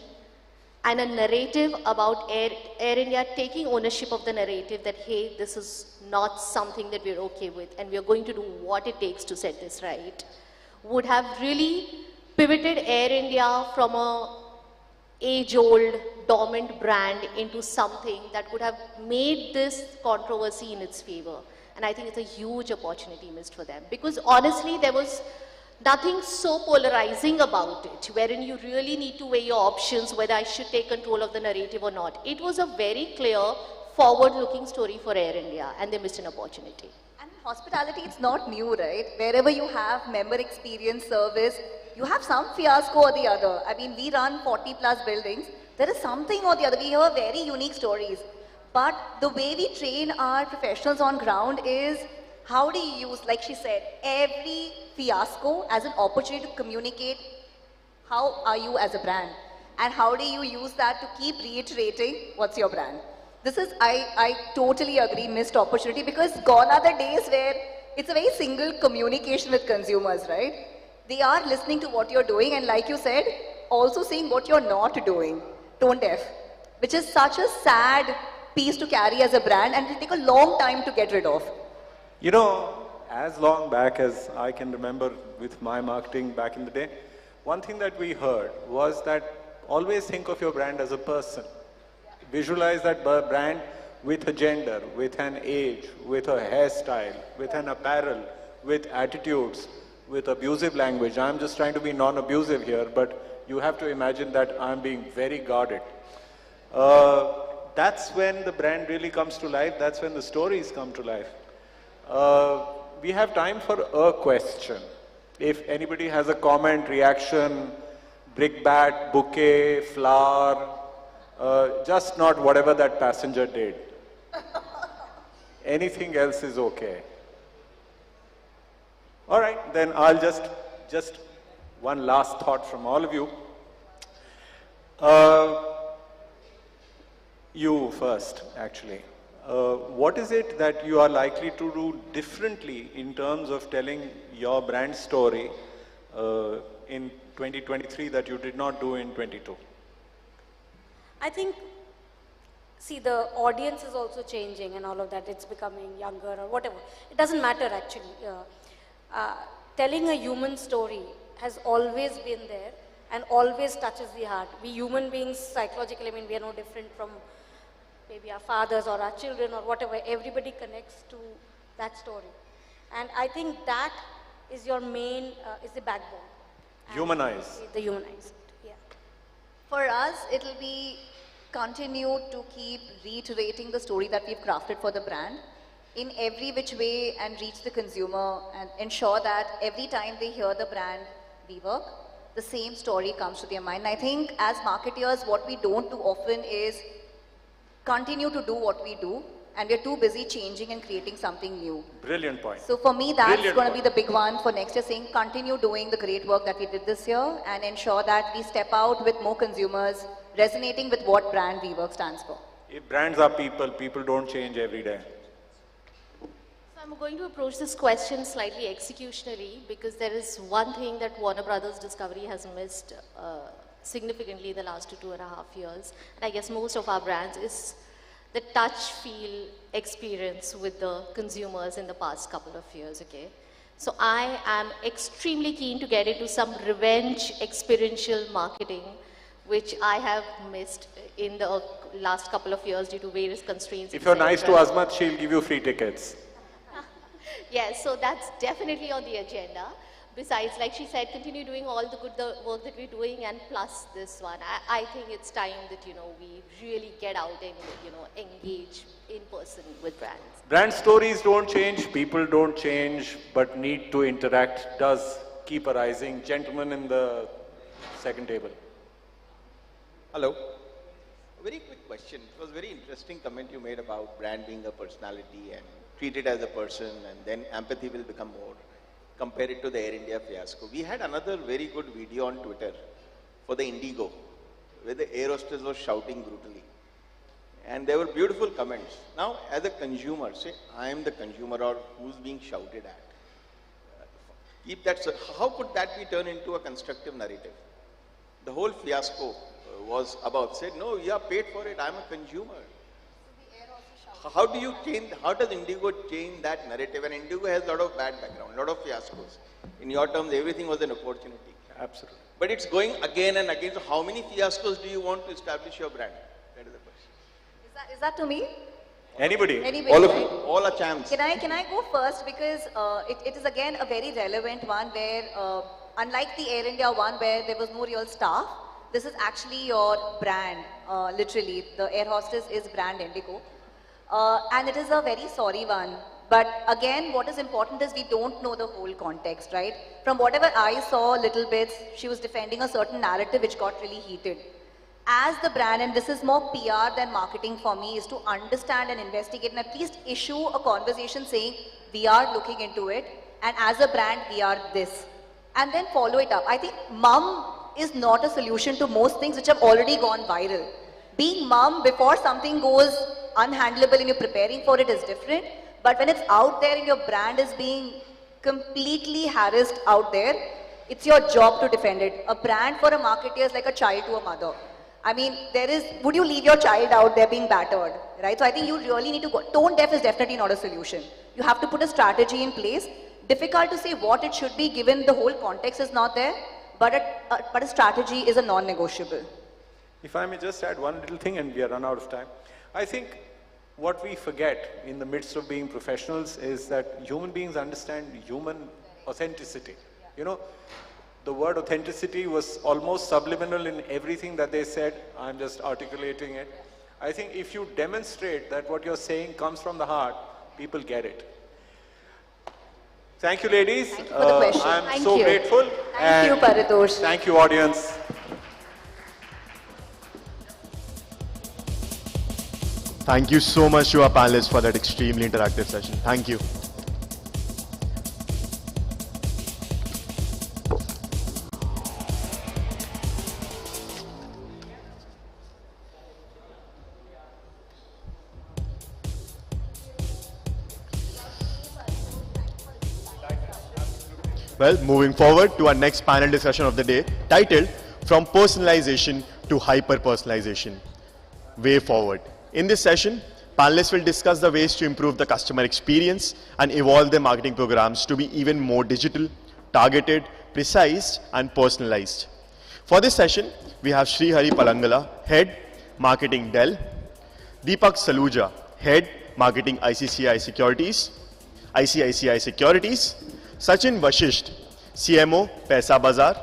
and a narrative about Air India taking ownership of the narrative that, hey, this is not something that we're okay with and we're going to do what it takes to set this right, would have really pivoted Air India from a age-old dormant brand into something that could have made this controversy in its favor. And I think it's a huge opportunity missed for them. Because honestly, there was nothing so polarizing about it, wherein you really need to weigh your options, whether I should take control of the narrative or not. It was a very clear, forward-looking story for Air India, and they missed an opportunity. And in hospitality, it's not new, right? Wherever you have member experience service, you have some fiasco or the other. I mean, we run 40 plus buildings. There is something or the other. We have very unique stories. But the way we train our professionals on ground is how do you use, like she said, every fiasco as an opportunity to communicate how are you as a brand and how do you use that to keep reiterating what's your brand. This is, I totally agree, missed opportunity because gone are the days where it's a very single communication with consumers, right? They are listening to what you're doing and like you said, also seeing what you're not doing, tone deaf, which is such a sad piece to carry as a brand and it will take a long time to get rid of. You know, as long back as I can remember with my marketing back in the day, one thing that we heard was that always think of your brand as a person. Visualize that brand with a gender, with an age, with a hairstyle, with an apparel, with attitudes, with abusive language. I'm just trying to be non-abusive here, but you have to imagine that I'm being very guarded. That's when the brand really comes to life. That's when the stories come to life. We have time for a question. If anybody has a comment, reaction, brickbat, bouquet, flower, just not whatever that passenger did. Anything else is okay. All right, then I'll just one last thought from all of you. You first, actually. What is it that you are likely to do differently in terms of telling your brand story in 2023 that you did not do in 22? I think, see, the audience is also changing and all of that. It's becoming younger or whatever. It doesn't matter actually. Telling a human story has always been there and always touches the heart. We human beings psychologically, I mean, we are no different from maybe our fathers or our children or whatever. Everybody connects to that story. And I think that is your main, is the backbone. Humanize. The humanize, yeah. For us, it'll be continue to keep reiterating the story that we've crafted for the brand in every which way and reach the consumer and ensure that every time they hear the brand we work, the same story comes to their mind. And I think as marketeers, what we don't do often is continue to do what we do, and we're too busy changing and creating something new. Brilliant point. So for me, that's going to be the big one for next year, saying continue doing the great work that we did this year and ensure that we step out with more consumers resonating with what brand WeWork stands for. If brands are people, people don't change every day. So I'm going to approach this question slightly executionally because there is one thing that Warner Brothers Discovery has missed significantly in the last 2.5 years. And I guess most of our brands is the touch, feel, experience with the consumers in the past couple of years, okay? So I am extremely keen to get into some revenge experiential marketing, which I have missed in the last couple of years due to various constraints. If you're nice to Azmat, she'll give you free tickets. Yes, so that's definitely on the agenda. Besides, like she said, continue doing all the good work that we're doing and plus this one. I think it's time that, we really get out and, engage in person with brands. Brand stories don't change, people don't change, but need to interact does keep arising. Gentlemen in the second table. Hello. A very quick question. It was a very interesting comment you made about brand being a personality and treat it as a person and then empathy will become more. Compare it to the Air India fiasco. We had another very good video on Twitter for the Indigo, where the air hostess was shouting brutally. And there were beautiful comments. Now, as a consumer, say, I am the consumer or who's being shouted at. Keep that, how could that be turned into a constructive narrative? The whole fiasco was about, said, no, you are paid for it, I'm a consumer. How do you change, how does Indigo change that narrative? And Indigo has a lot of bad background, a lot of fiascos. In your terms, everything was an opportunity. Absolutely. But it's going again and again. So how many fiascos do you want to establish your brand? That is the question. Is that to me? Anybody. All of right? you. All are champs. Can I go first? Because it is again a very relevant one where, unlike the Air India one where there was no real staff, this is actually your brand, literally. The air hostess is brand Indigo. And it is a very sorry one. But again, what is important is we don't know the whole context, right? From whatever I saw little bits, she was defending a certain narrative which got really heated. As the brand, and this is more PR than marketing for me, is to understand and investigate and at least issue a conversation saying, we are looking into it, and as a brand, we are this. And then follow it up. I think mum is not a solution to most things which have already gone viral. Being mum before something goes unhandleable and you're preparing for it is different. But when it's out there and your brand is being completely harassed out there, it's your job to defend it. A brand for a marketer is like a child to a mother. I mean, would you leave your child out there being battered, right? So I think you really need to go. Tone deaf is definitely not a solution. You have to put a strategy in place. Difficult to say what it should be given the whole context is not there, but a strategy is a non-negotiable. If I may just add one little thing, and we are run out of time. I think what we forget in the midst of being professionals is that human beings understand human authenticity. You know, the word authenticity was almost subliminal in everything that they said. I'm just articulating it. I think if you demonstrate that what you're saying comes from the heart, people get it. Thank you, ladies. Thank you for the question. I'm so grateful. Thank you, Paritosh. Thank you, audience. Thank you so much to our panelists for that extremely interactive session. Thank you. Well, moving forward to our next panel discussion of the day, titled From Personalization to Hyper-Personalization, Way Forward. In this session, panelists will discuss the ways to improve the customer experience and evolve their marketing programs to be even more digital, targeted, precise, and personalized. For this session, we have Sri Hari Palangala, Head, Marketing Dell, Deepak Saluja, Head, Marketing ICICI Securities, Sachin Vashisht, CMO, Paisa Bazaar,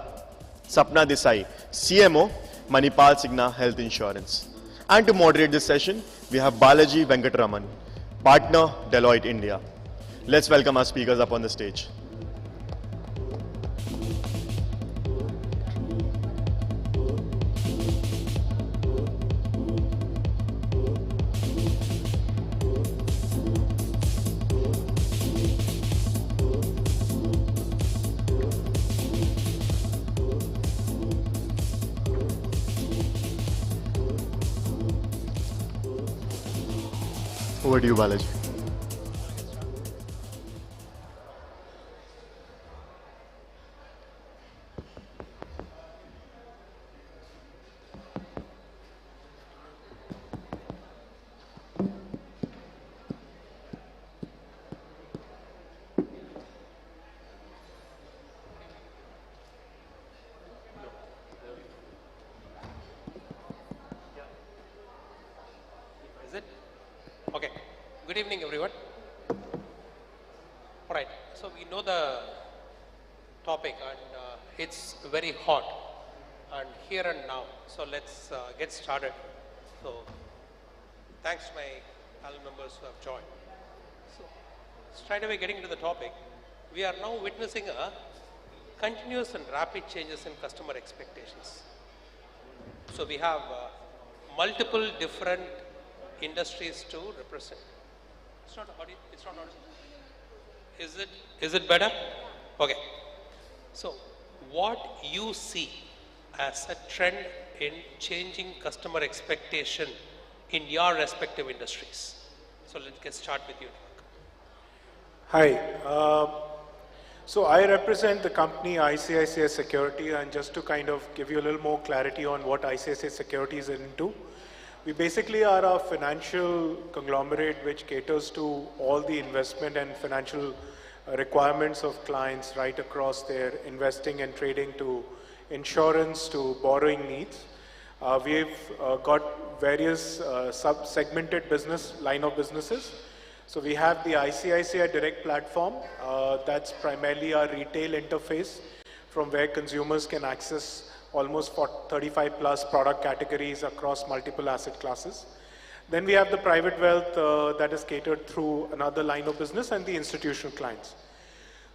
Sapna Desai, CMO, Manipal Signa Health Insurance. And to moderate this session, we have Balaji Venkatraman, Partner, Deloitte India. Let's welcome our speakers up on the stage. Over to you, Balaji. Is it? Okay. Good evening, everyone. All right. So we know the topic, and it's very hot, and here and now. So let's get started. So thanks to my panel members who have joined. So straight away getting into the topic, we are now witnessing a continuous and rapid changes in customer expectations. So we have multiple different industries to represent. It's not audible. It's not audible. Is it better? Okay. So what you see as a trend in changing customer expectation in your respective industries? So let's get started with you. Hi. So I represent the company ICICI Security, and just to kind of give you a little more clarity on what ICICI Security is into, we basically are a financial conglomerate which caters to all the investment and financial requirements of clients right across their investing and trading to insurance to borrowing needs. We've got various sub-segmented line of businesses. So we have the ICICI Direct platform. That's primarily our retail interface from where consumers can access almost 35 plus product categories across multiple asset classes. Then we have the private wealth that is catered through another line of business, and the institutional clients.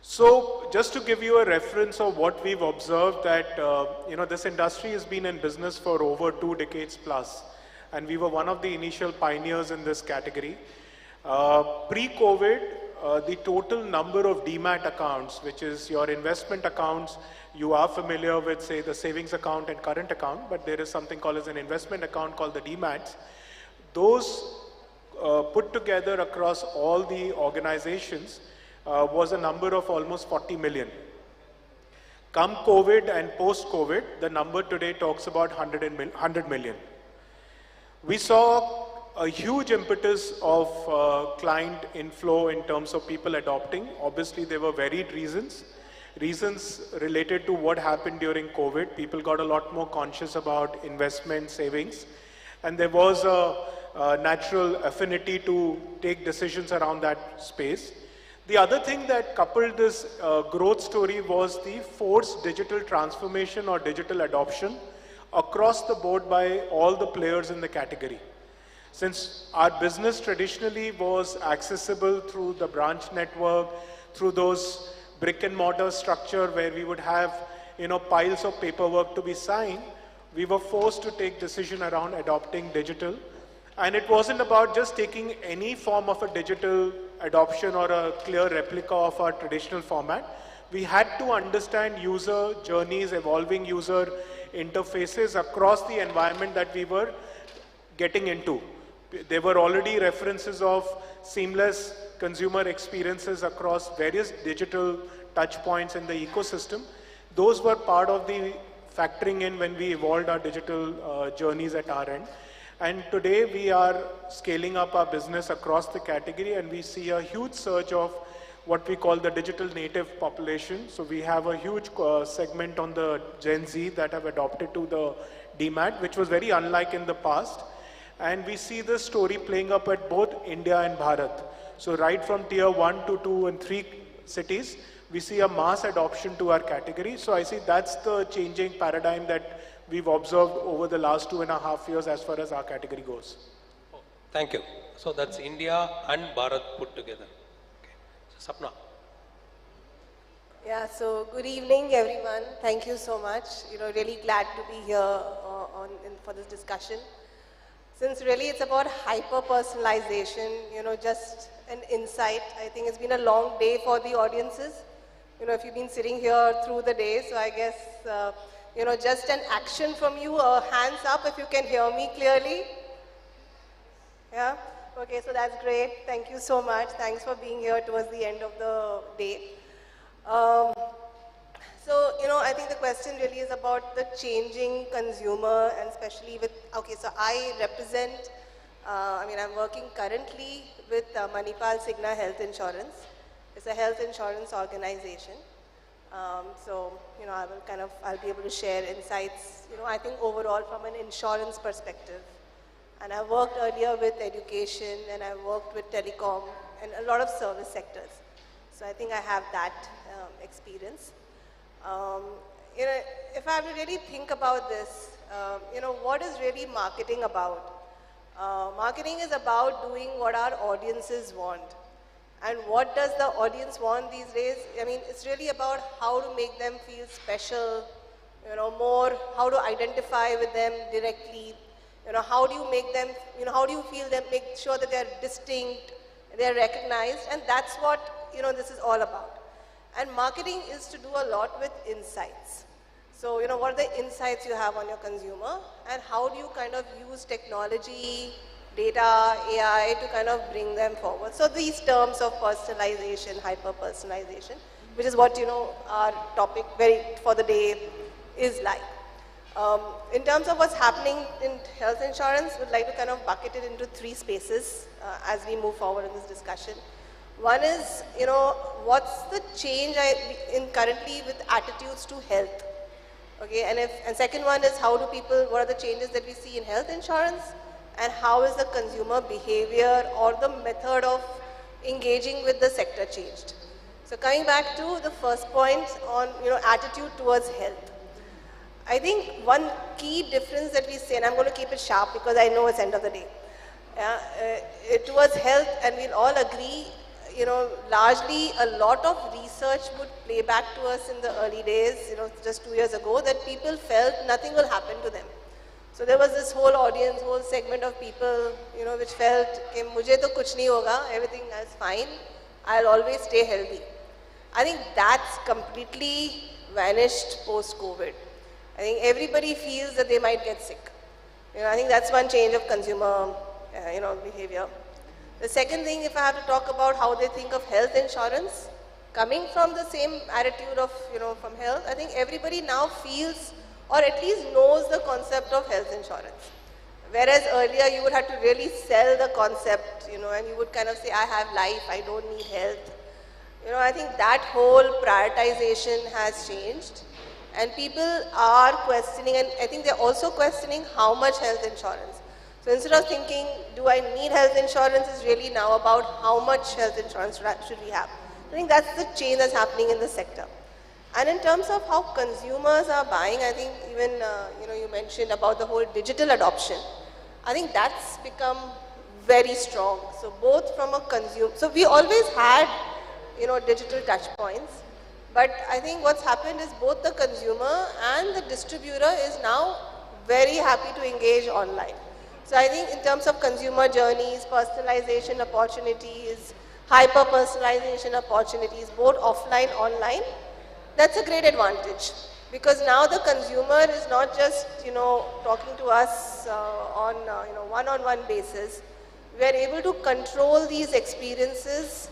So just to give you a reference of what we've observed, that this industry has been in business for over 2 decades plus, and we were one of the initial pioneers in this category. Pre-COVID, the total number of demat accounts, which is your investment accounts, you are familiar with, say, the savings account and current account, but there is something called as an investment account called the demats. Those put together across all the organizations was a number of almost 40 million. Come COVID and post-COVID, the number today talks about 100 million. We saw a huge impetus of client inflow in terms of people adopting. Obviously, there were varied reasons. reasons related to what happened during COVID. People got a lot more conscious about investment savings, and there was a natural affinity to take decisions around that space. The other thing that coupled this growth story was the forced digital transformation or digital adoption across the board by all the players in the category. Since our business traditionally was accessible through the branch network, through those brick and mortar structure where we would have, piles of paperwork to be signed, we were forced to take decision around adopting digital. And it wasn't about just taking any form of a digital adoption or a clear replica of our traditional format. We had to understand user journeys, evolving user interfaces across the environment that we were getting into. There were already references of seamless consumer experiences across various digital touch points in the ecosystem. Those were part of the factoring in when we evolved our digital journeys at our end. And today we are scaling up our business across the category, and we see a huge surge of what we call the digital native population. So we have a huge segment on the Gen Z that have adopted to the DMAT, which was very unlike in the past. And we see this story playing up at both India and Bharat. So right from tier 1 to 2 and 3 cities, we see a mass adoption to our category. So I see that's the changing paradigm that we've observed over the last 2.5 years as far as our category goes. Thank you. So that's India and Bharat put together. Okay. So Sapna. Yeah, so good evening everyone. Thank you so much. Really glad to be here for this discussion. Since really it's about hyper-personalization, just an insight. I think it's been a long day for the audiences. If you've been sitting here through the day, so I guess, just an action from you, hands up if you can hear me clearly. Yeah? Okay, so that's great. Thank you so much. Thanks for being here towards the end of the day. I think the question really is about the changing consumer, and especially with, so I represent, I'm working currently with Manipal Cigna Health Insurance. It's a health insurance organization. I'll be able to share insights, I think overall from an insurance perspective. And I worked earlier with education, and I worked with telecom and a lot of service sectors. So I think I have that experience. If I have to really think about this, what is really marketing about? Marketing is about doing what our audiences want. And what does the audience want these days? It's really about how to make them feel special, more, how to identify with them directly, how do you make them, how do you feel them, make sure that they're distinct, they're recognized, and that's what, this is all about. And marketing is to do a lot with insights. So, what are the insights you have on your consumer, and how do you kind of use technology, data, AI to kind of bring them forward. So these terms of personalization, hyper-personalization, which is what, our topic for the day is like. In terms of what's happening in health insurance, we'd like to kind of bucket it into 3 spaces as we move forward in this discussion. One is, what's the change currently with attitudes to health? Okay, and second one is what are the changes that we see in health insurance, and how is the consumer behavior or the method of engaging with the sector changed? So coming back to the first point on, attitude towards health. I think one key difference that we see, and I'm going to keep it sharp because I know it's end of the day, towards health, and we'll all agree, largely a lot of research would play back to us in the early days, just 2 years ago, that people felt nothing will happen to them. So there was this whole audience, whole segment of people, which felt, mujhe to kuch nahi hoga, everything is fine, I'll always stay healthy. I think that's completely vanished post-COVID. I think everybody feels that they might get sick. I think that's one change of consumer, behavior. The second thing, if I have to talk about how they think of health insurance, coming from the same attitude of, from health, I think everybody now feels or at least knows the concept of health insurance. Whereas earlier you would have to really sell the concept, and you would kind of say, I have life, I don't need health. I think that whole prioritization has changed. And people are questioning, and I think they're also questioning how much health insurance. So instead of thinking, do I need health insurance, it's really now about how much health insurance should we have. I think that's the change that's happening in the sector. And in terms of how consumers are buying, I think even, you mentioned about the whole digital adoption. I think that's become very strong. So both from a consumer, so we always had, digital touch points. But I think what's happened is both the consumer and the distributor is now very happy to engage online. So I think in terms of consumer journeys, personalization opportunities, hyper-personalization opportunities, both offline, online, that's a great advantage. Because now the consumer is not just, talking to us on, one-on-one basis. We are able to control these experiences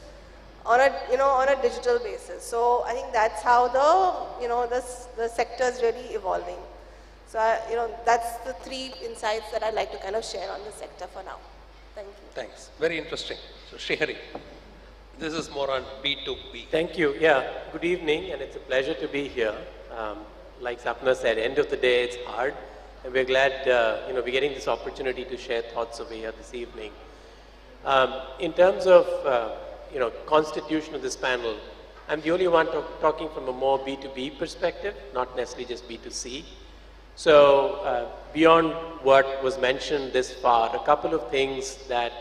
on a digital basis. So I think that's how the sector is really evolving. So that's the 3 insights that I'd like to kind of share on the sector for now. Thank you. Thanks. Very interesting. So Srihari, this is more on B2B. Thank you. Yeah. Good evening, and it's a pleasure to be here. Like Sapna said, end of the day, it's hard, and we're glad we're getting this opportunity to share thoughts over here this evening. In terms of constitution of this panel, I'm the only one talking from a more B2B perspective, not necessarily just B2C. So beyond what was mentioned this far, a couple of things that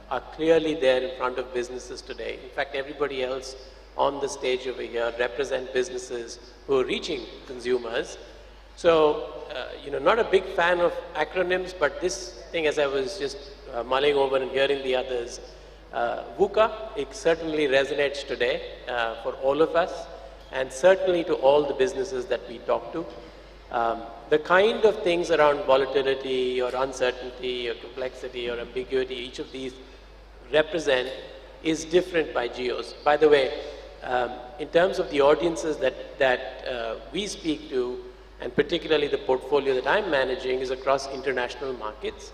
are clearly there in front of businesses today. In fact, everybody else on the stage over here represent businesses who are reaching consumers. So, not a big fan of acronyms, but this thing, as I was just mulling over and hearing the others, VUCA, it certainly resonates today for all of us, and certainly to all the businesses that we talk to. The kind of things around volatility or uncertainty or complexity or ambiguity each of these represent is different by geos. By the way, in terms of the audiences that we speak to, and particularly the portfolio that I'm managing, is across international markets.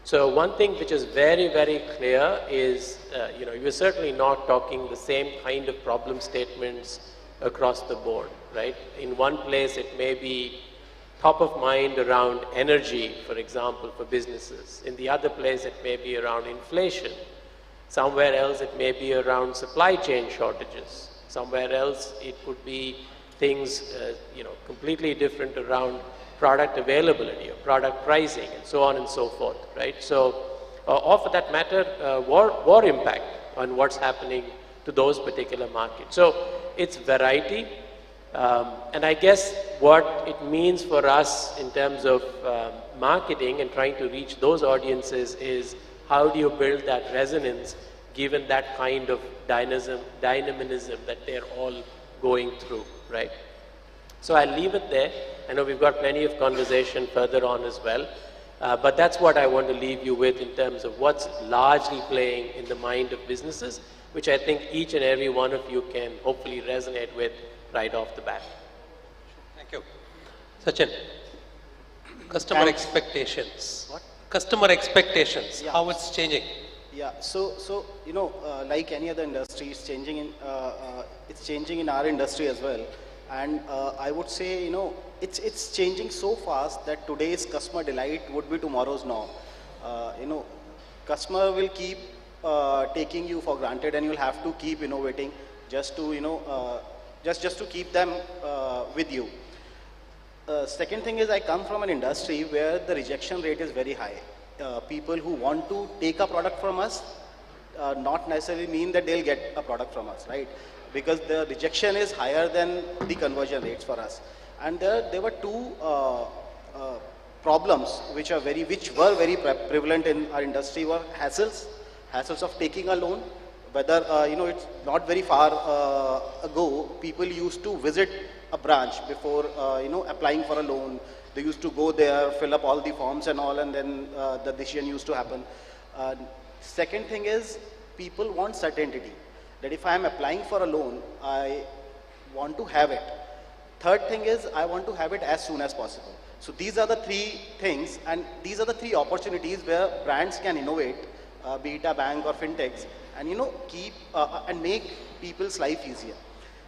So one thing which is very, very clear is, you're certainly not talking the same kind of problem statements across the board, right? In one place, it may be top of mind around energy, for example, for businesses. In the other place, it may be around inflation. Somewhere else, it may be around supply chain shortages. Somewhere else, it could be things, completely different around product availability or product pricing and so on and so forth, right? So, or for that matter, war impact on what's happening to those particular markets. So it's variety, and I guess what it means for us in terms of marketing and trying to reach those audiences is how do you build that resonance given that kind of dynamism that they're all going through, right? So I'll leave it there. I know we've got plenty of conversation further on as well, but that's what I want to leave you with in terms of what's largely playing in the mind of businesses, which I think each and every one of you can hopefully resonate with right off the bat. Thank you. Sachin, customer expectations. What? Customer expectations, yeah. How it's changing. Yeah, so like any other industry, it's changing in our industry as well. And I would say, it's changing so fast that today's customer delight would be tomorrow's norm. Customer will keep taking you for granted, and you'll have to keep innovating just to, just to keep them with you. Second thing is, I come from an industry where the rejection rate is very high. People who want to take a product from us not necessarily mean that they'll get a product from us, right? Because the rejection is higher than the conversion rates for us. And there were two problems which were very prevalent in our industry were hassles of taking a loan. Whether, it's not very far ago, people used to visit a branch before, applying for a loan. They used to go there, fill up all the forms and all, and then the decision used to happen. Second thing is, people want certainty. That if I am applying for a loan, I want to have it. Third thing is, I want to have it as soon as possible. So these are the three things, and these are the three opportunities where brands can innovate be it a bank or fintechs, and keep and make people's life easier.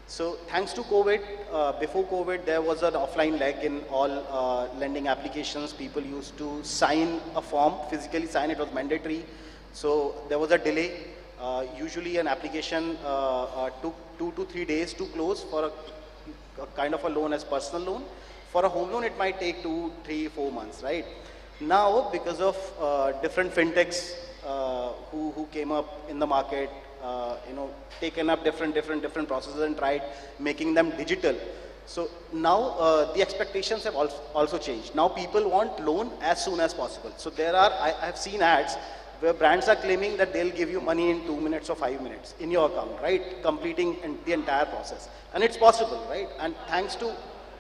So thanks to COVID, before COVID, there was an offline leg in all lending applications. People used to sign a form, physically sign, it was mandatory. So there was a delay. Usually an application took 2 to 3 days to close for a kind of a loan as personal loan. For a home loan, it might take 2, 3, 4 months, right? Now, because of different fintechs who came up in the market, taken up different processes and tried making them digital. So now the expectations have also changed. Now people want loan as soon as possible. So I have seen ads where brands are claiming that they'll give you money in 2 minutes or 5 minutes in your account, right? Completing the entire process. And it's possible, right? And thanks to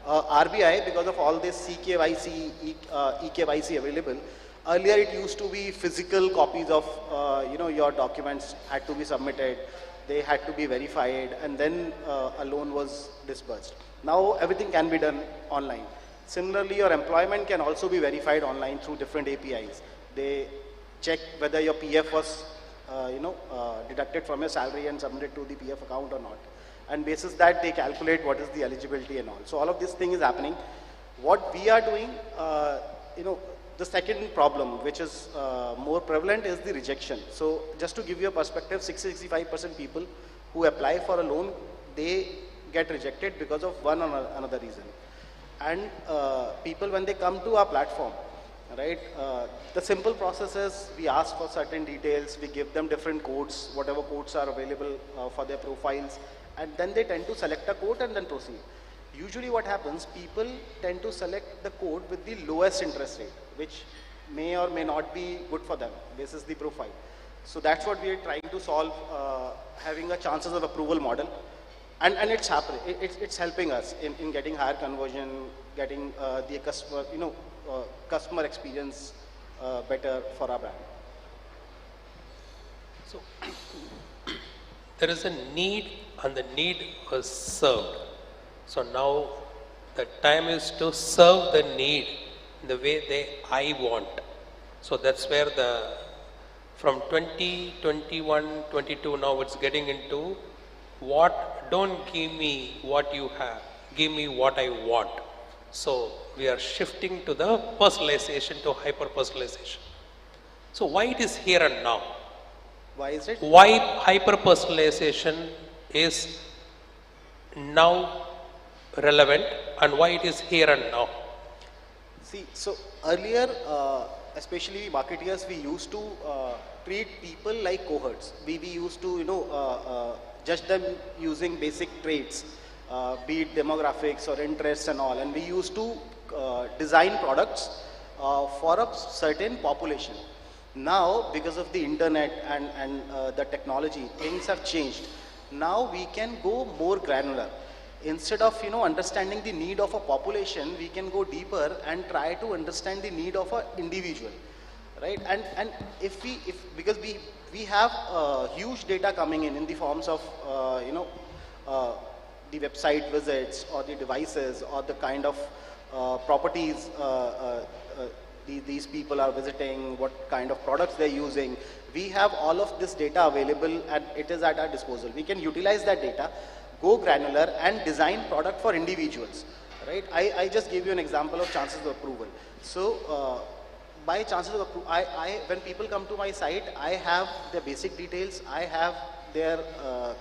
RBI, because of all this CKYC, EKYC available, earlier it used to be physical copies of your documents had to be submitted, they had to be verified, and then a loan was disbursed. Now everything can be done online. Similarly, your employment can also be verified online through different APIs. They check whether your PF was deducted from your salary and submitted to the PF account or not. And basis that, they calculate what is the eligibility and all. So all of this thing is happening. What we are doing, the second problem, which is more prevalent, is the rejection. So just to give you a perspective, 65% people who apply for a loan, they get rejected because of one or another reason. And people, when they come to our platform, right, the simple process is we ask for certain details, we give them different codes, whatever codes are available for their profiles, and then they tend to select a code and then proceed. Usually what happens, people tend to select the code with the lowest interest rate, which may or may not be good for them. This is the profile. So that's what we are trying to solve, having a chances of approval model. And it's happening. It's helping us in getting higher conversion, getting the customer, customer experience better for our brand. So there is a need, and the need was served. So now the time is to serve the need in the way I want. So that's where from 20, 21, 22, now it's getting into don't give me what you have, give me what I want. So we are shifting to the personalization, to hyper-personalization. So why it is here and now? Why is it? Why hyper-personalization is now relevant, and why it is here and now? See, so earlier, especially marketeers, we used to treat people like cohorts. We used to, judge them using basic traits, be it demographics or interests and all. And we used to design products for a certain population. Now, because of the internet and the technology, things have changed. Now we can go more granular. Instead of understanding the need of a population, we can go deeper and try to understand the need of an individual, right? And because we have huge data coming in the forms of the website visits or the devices or the kind of properties these people are visiting, what kind of products they're using. We have all of this data available and it is at our disposal. We can utilize that data, go granular and design product for individuals, right? I just gave you an example of chances of approval. So by chances of approval, when people come to my site, I have their basic details, I have their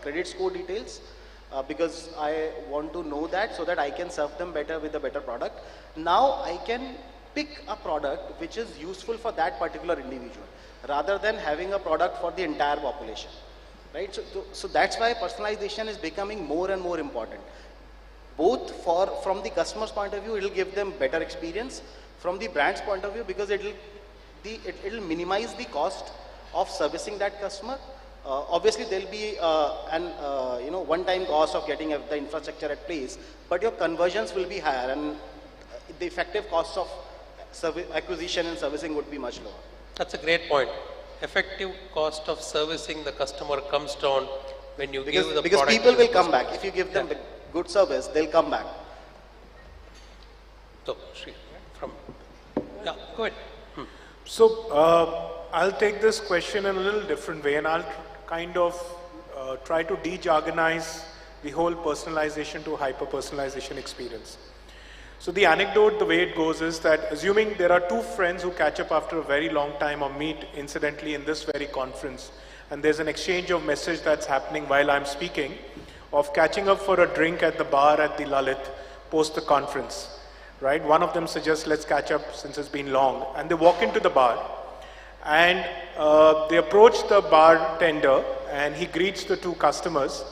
credit score details, because I want to know that so that I can serve them better with a better product. Now I can pick a product which is useful for that particular individual rather than having a product for the entire population, right? So that's why personalization is becoming more and more important. Both from the customer's point of view, it will give them better experience. From the brand's point of view, because it will minimize the cost of servicing that customer. Obviously, there will be an one-time cost of getting the infrastructure at place, but your conversions will be higher, and the effective cost of acquisition and servicing would be much lower. That's a great point. Effective cost of servicing the customer comes down when you give the because product. People will come back. If you give them good service, they'll come back. So, go ahead. So, I'll take this question in a little different way, and I'll kind of try to de-jargonize the whole personalization to hyper-personalization experience. So the anecdote, the way it goes is that, assuming there are two friends who catch up after a very long time or meet incidentally in this very conference, and there's an exchange of message that's happening while I'm speaking, of catching up for a drink at the bar at the Lalit post the conference, right? One of them suggests, let's catch up since it's been long, and they walk into the bar, and they approach the bartender, and he greets the two customers.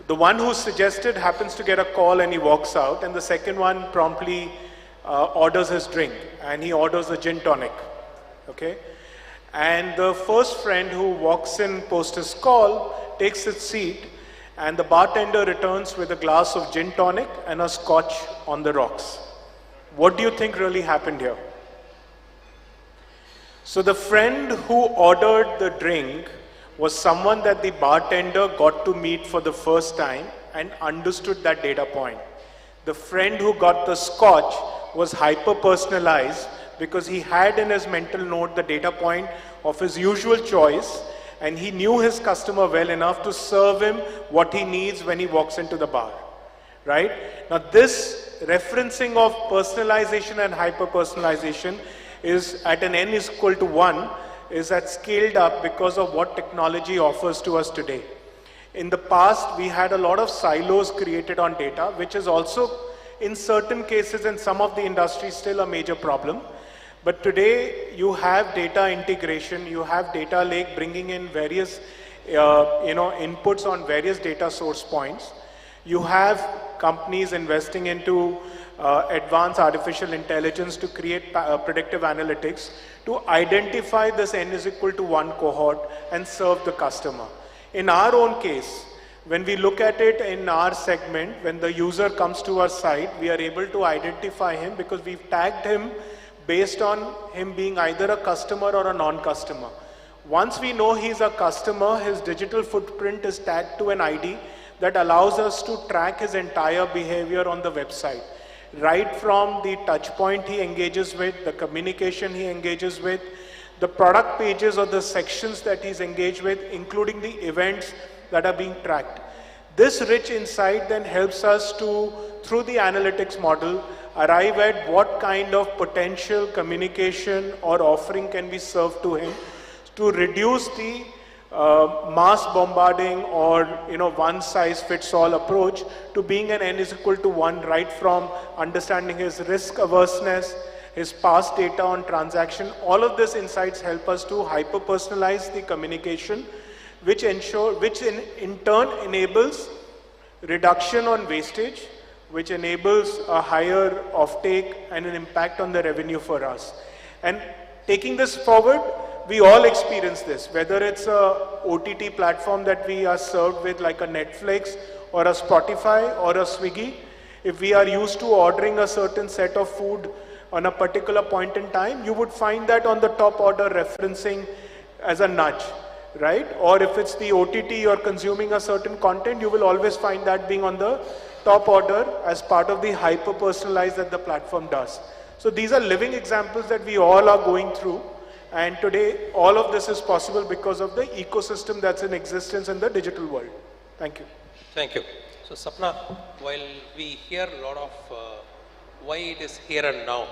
The one who suggested happens to get a call and he walks out, and the second one promptly orders his drink, and he orders a gin tonic, okay? And the first friend who walks in post his call takes his seat, and the bartender returns with a glass of gin tonic and a scotch on the rocks. What do you think really happened here? So the friend who ordered the drink was someone that the bartender got to meet for the first time and understood that data point. The friend who got the scotch was hyper-personalized because he had in his mental note the data point of his usual choice, and he knew his customer well enough to serve him what he needs when he walks into the bar, right? Now this referencing of personalization and hyper-personalization is at an n is equal to 1, is at scaled up because of what technology offers to us today. In the past, we had a lot of silos created on data, which is also in certain cases in some of the industries still a major problem. But today you have data integration, you have data lake bringing in various inputs on various data source points. You have companies investing into advanced artificial intelligence to create predictive analytics to identify this n is equal to 1 cohort and serve the customer. In our own case, when we look at it in our segment, when the user comes to our site, we are able to identify him because we've tagged him based on him being either a customer or a non-customer. Once we know he's a customer, his digital footprint is tagged to an ID that allows us to track his entire behavior on the website. Right from the touch point he engages with, the communication he engages with, the product pages or the sections that he's engaged with, including the events that are being tracked. This rich insight then helps us to, through the analytics model, arrive at what kind of potential communication or offering can be served to him to reduce the mass bombarding or one size fits all approach to being an n is equal to 1, right from understanding his risk averseness, his past data on transaction. All of these insights help us to hyper personalize the communication, which in turn enables reduction on wastage, which enables a higher offtake and an impact on the revenue for us. And taking this forward, we all experience this, whether it's a OTT platform that we are served with like a Netflix or a Spotify or a Swiggy. If we are used to ordering a certain set of food on a particular point in time, you would find that on the top order referencing as a nudge, right? Or if it's the OTT you're consuming a certain content, you will always find that being on the top order as part of the hyper-personalized that the platform does. So these are living examples that we all are going through. And today, all of this is possible because of the ecosystem that's in existence in the digital world. Thank you. Thank you. So Sapna, while we hear a lot of why it is here and now,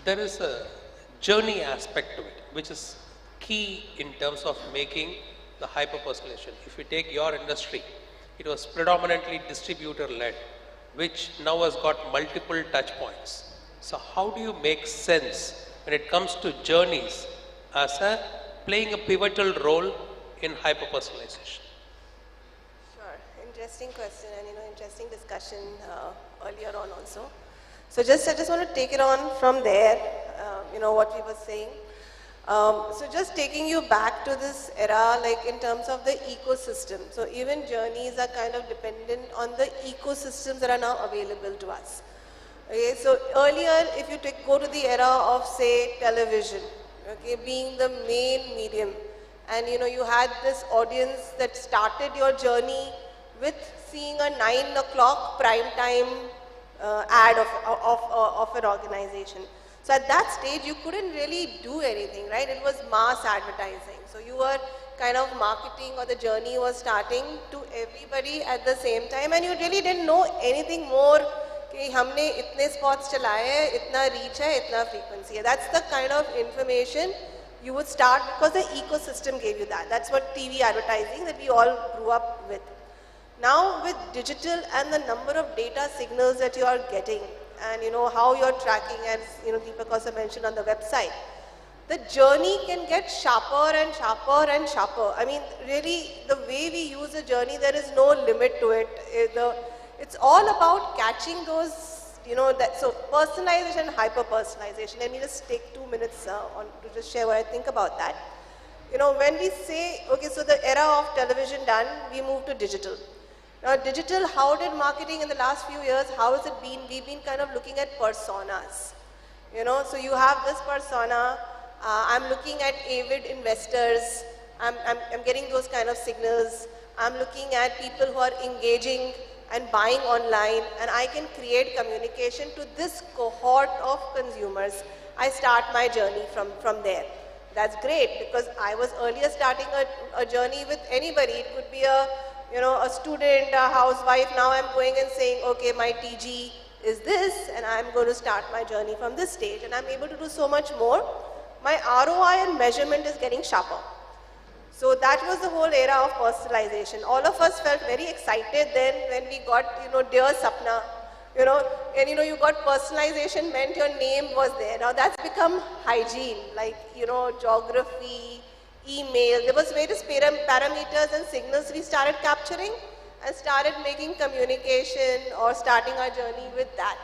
there is a journey aspect to it, which is key in terms of making the hyper-personalization. If you take your industry, it was predominantly distributor-led, which now has got multiple touch points. So how do you make sense when it comes to journeys as playing a pivotal role in hyper-personalization? Sure, interesting question and interesting discussion earlier on also. So I just want to take it on from there, what we were saying. So just taking you back to this era, like in terms of the ecosystem. So even journeys are kind of dependent on the ecosystems that are now available to us. Okay, so earlier if you go to the era of say television, okay, being the main medium, and you had this audience that started your journey with seeing a 9 o'clock prime time ad of an organization. So at that stage, you couldn't really do anything, right? It was mass advertising. So you were kind of marketing, or the journey was starting to everybody at the same time, and you really didn't know anything more कि हमने इतने spots चलाए हैं, इतना reach है, इतना frequency है. That's the kind of information you would start, because the ecosystem gave you that. That's what TV advertising that we all grew up with. Now with digital and the number of data signals that you are getting, and how you're tracking, as Deepak also mentioned on the website, the journey can get sharper and sharper and sharper. I mean, really, the way we use a journey, there is no limit to it. It's all about catching those, so personalization and hyper-personalization. Let me just take 2 minutes to just share what I think about that. When we say, okay, so the era of television done, we move to digital. Now digital, how did marketing in the last few years, how has it been? We've been kind of looking at personas. So you have this persona, I'm looking at avid investors, I'm getting those kind of signals. I'm looking at people who are engaging and buying online, and I can create communication to this cohort of consumers. I start my journey from there. That's great, because I was earlier starting a journey with anybody. It could be a student, a housewife. Now I'm going and saying, okay, my TG is this, and I'm going to start my journey from this stage, and I'm able to do so much more. My ROI and measurement is getting sharper. So that was the whole era of personalization. All of us felt very excited then when we got, Dear Sapna, and you got personalization meant your name was there. Now that's become hygiene, like, geography, email. There was various parameters and signals we started capturing and started making communication or starting our journey with that.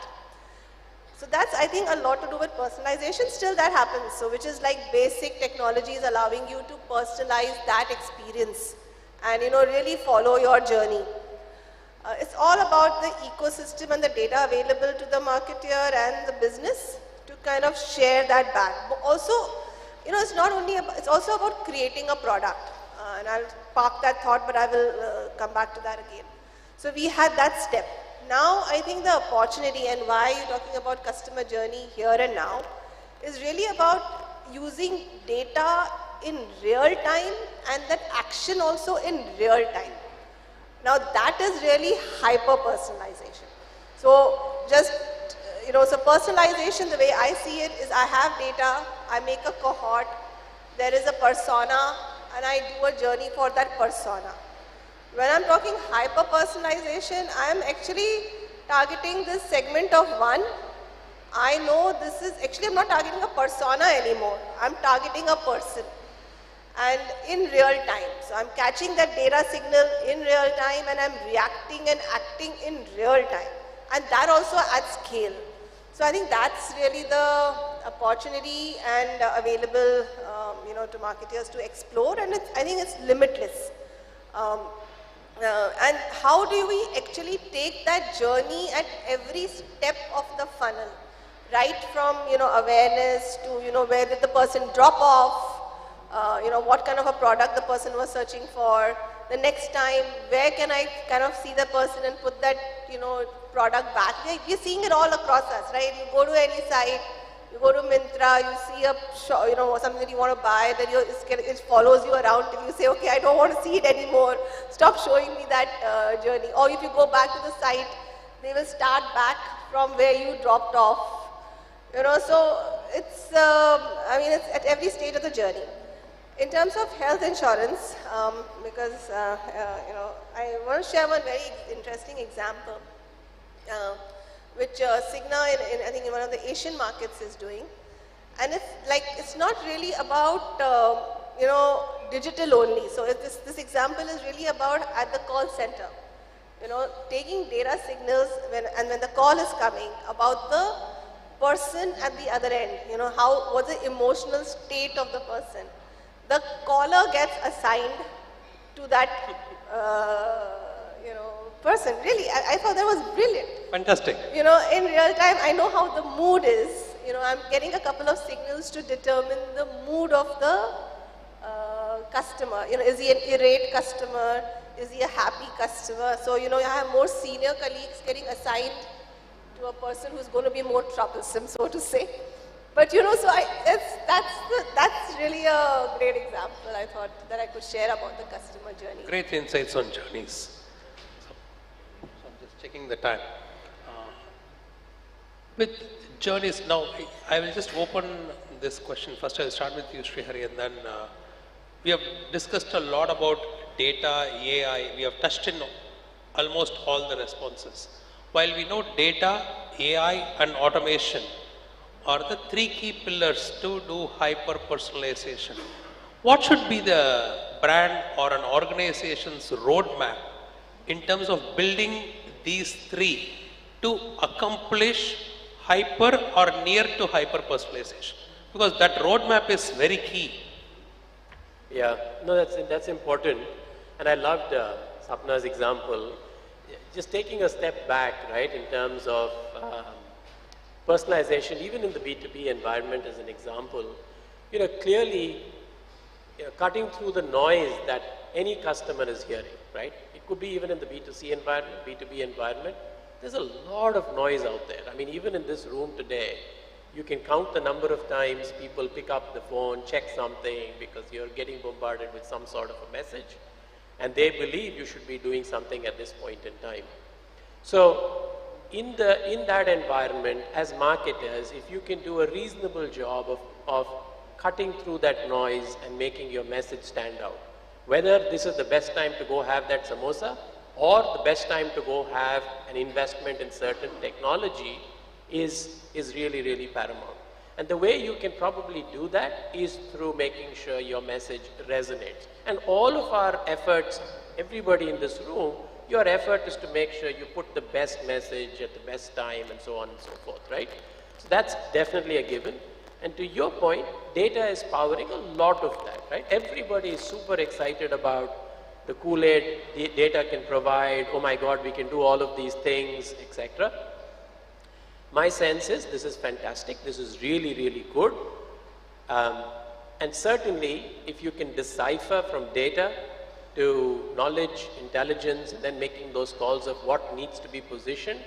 So that's, I think, a lot to do with personalization. Still that happens. So which is like basic technologies allowing you to personalize that experience and, really follow your journey. It's all about the ecosystem and the data available to the marketer and the business to kind of share that back. But also, it's not only about, it's also about creating a product. And I'll park that thought, but I will come back to that again. So we had that step. Now, I think the opportunity and why you're talking about customer journey here and now is really about using data in real time and that action also in real time. Now, that is really hyper-personalization. So, just, so personalization, the way I see it is I have data, I make a cohort, there is a persona, and I do a journey for that persona. When I'm talking hyper-personalization, I'm actually targeting this segment of one. I know this is, actually I'm not targeting a persona anymore. I'm targeting a person. And in real time. So I'm catching that data signal in real time and I'm reacting and acting in real time. And that also at scale. So I think that's really the opportunity and available to marketers to explore, and I think it's limitless. And how do we actually take that journey at every step of the funnel, right from awareness to where did the person drop off, what kind of a product the person was searching for, the next time where can I kind of see the person and put that product back. We're seeing it all across us, right? You go to any site, you go to Myntra, you see a something that you want to buy, then it follows you around till you say, okay, I don't want to see it anymore. Stop showing me that journey. Or if you go back to the site, they will start back from where you dropped off. So it's, it's at every stage of the journey. In terms of health insurance, because, I want to share one very interesting example. Which Cigna I think in one of the Asian markets is doing, and it's not really about digital only. So this example is really about at the call center, taking data signals when the call is coming about the person at the other end. What's the emotional state of the person. The caller gets assigned to that person. Really, I thought that was brilliant. Fantastic. In real time, I know how the mood is. I'm getting a couple of signals to determine the mood of the customer. Is he an irate customer? Is he a happy customer? So, I have more senior colleagues getting assigned to a person who's going to be more troublesome, so to say. But you know, so that's really a great example I thought that I could share about the customer journey. Great insights on journeys. So I'm just checking the time. With journeys, now I will just open this question. First I will start with you, Srihari, and then we have discussed a lot about data, AI. We have touched in almost all the responses. While we know data, AI and automation are the three key pillars to do hyper-personalization, what should be the brand or an organization's roadmap in terms of building these three to accomplish hyper or near to hyper-personalization? Because that roadmap is very key. Yeah, no, that's important. And I loved Sapna's example. Just taking a step back, right, in terms of personalization, even in the B2B environment as an example, clearly cutting through the noise that any customer is hearing, right? It could be even in the B2C environment, B2B environment. There's a lot of noise out there. I mean, even in this room today, you can count the number of times people pick up the phone, check something because you're getting bombarded with some sort of a message, and they believe you should be doing something at this point in time. So in that environment, as marketers, if you can do a reasonable job of cutting through that noise and making your message stand out, whether this is the best time to go have that samosa or the best time to go have an investment in certain technology is really, really paramount. And the way you can probably do that is through making sure your message resonates. And all of our efforts, everybody in this room, your effort is to make sure you put the best message at the best time and so on and so forth, right? So that's definitely a given. And to your point, data is powering a lot of that, right? Everybody is super excited about the Kool-Aid data can provide, oh my God, we can do all of these things, etc. My sense is this is fantastic, this is really, really good. And certainly, if you can decipher from data to knowledge, intelligence, and then making those calls of what needs to be positioned,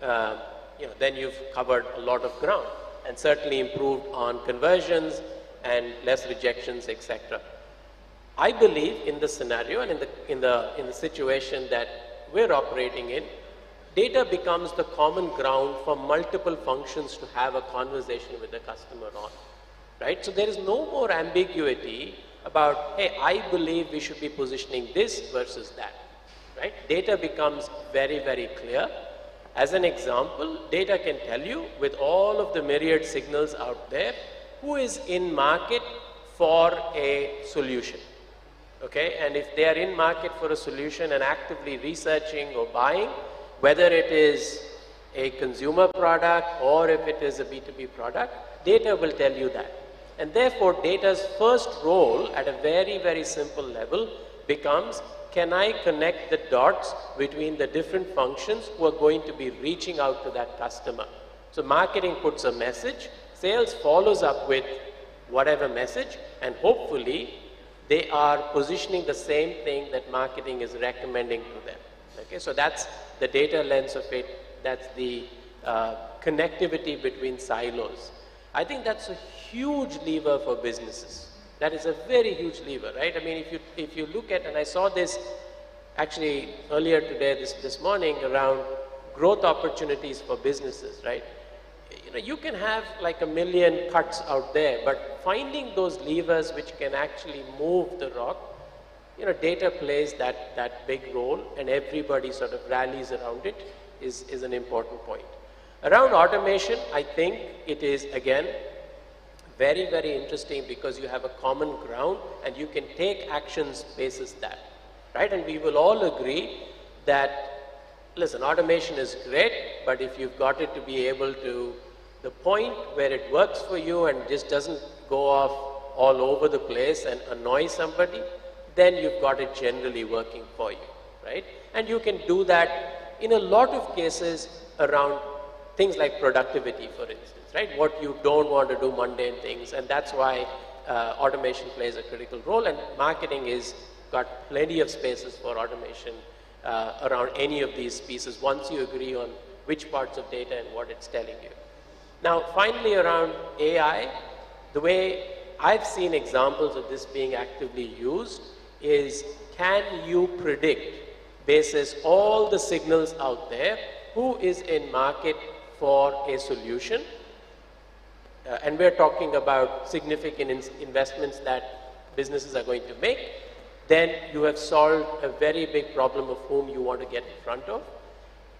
then you've covered a lot of ground and certainly improved on conversions and less rejections, etc. I believe in the scenario and in the situation that we're operating in, data becomes the common ground for multiple functions to have a conversation with the customer on, right? So there is no more ambiguity about, hey, I believe we should be positioning this versus that, right? Data becomes very, very clear. As an example, data can tell you with all of the myriad signals out there, who is in market for a solution, okay? And if they are in market for a solution and actively researching or buying, whether it is a consumer product or if it is a B2B product, data will tell you that. And therefore, data's first role at a very, very simple level becomes, can I connect the dots between the different functions who are going to be reaching out to that customer? So marketing puts a message, sales follows up with whatever message, and hopefully they are positioning the same thing that marketing is recommending to them. Okay, so that's the data lens of it, that's the connectivity between silos. I think that's a huge lever for businesses. That is a very huge lever, right? I mean, if you look at, and I saw this actually earlier today, this morning, around growth opportunities for businesses, right? You can have like 1 million cuts out there, but finding those levers which can actually move the rock, data plays that big role, and everybody sort of rallies around it is an important point. Around automation, I think it is, again, very, very interesting because you have a common ground and you can take actions basis that, right? And we will all agree that, listen, automation is great, but if you've got it to be able to, the point where it works for you and just doesn't go off all over the place and annoy somebody, then you've got it generally working for you, right? And you can do that in a lot of cases around things like productivity, for instance, right? What you don't want to do mundane things, and that's why automation plays a critical role, and marketing is got plenty of spaces for automation around any of these pieces once you agree on which parts of data and what it's telling you. Now, finally, around AI, the way I've seen examples of this being actively used is, can you predict, basis all the signals out there, who is in market for a solution? And we're talking about significant investments that businesses are going to make. Then you have solved a very big problem of whom you want to get in front of.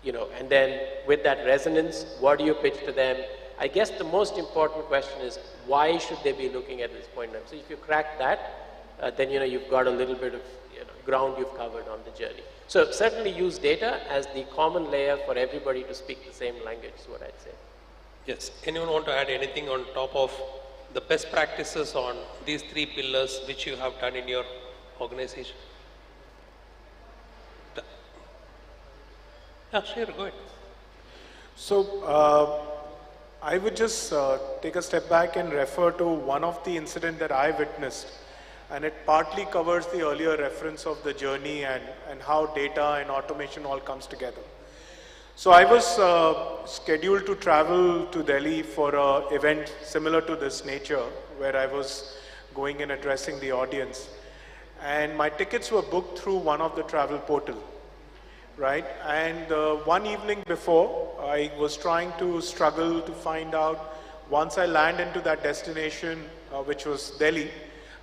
And then with that resonance, what do you pitch to them? I guess the most important question is, why should they be looking at this point in time? So if you crack that, then you've got a little bit of ground you've covered on the journey. So certainly use data as the common layer for everybody to speak the same language, is what I'd say. Yes. Anyone want to add anything on top of the best practices on these 3 pillars which you have done in your organization? Yeah, sure, go ahead. So, I would just take a step back and refer to one of the incidents that I witnessed, and it partly covers the earlier reference of the journey and how data and automation all comes together. So I was scheduled to travel to Delhi for an event similar to this nature, where I was going and addressing the audience, and my tickets were booked through one of the travel portal. Right, and one evening before, I was trying to struggle to find out, once I land into that destination, which was Delhi,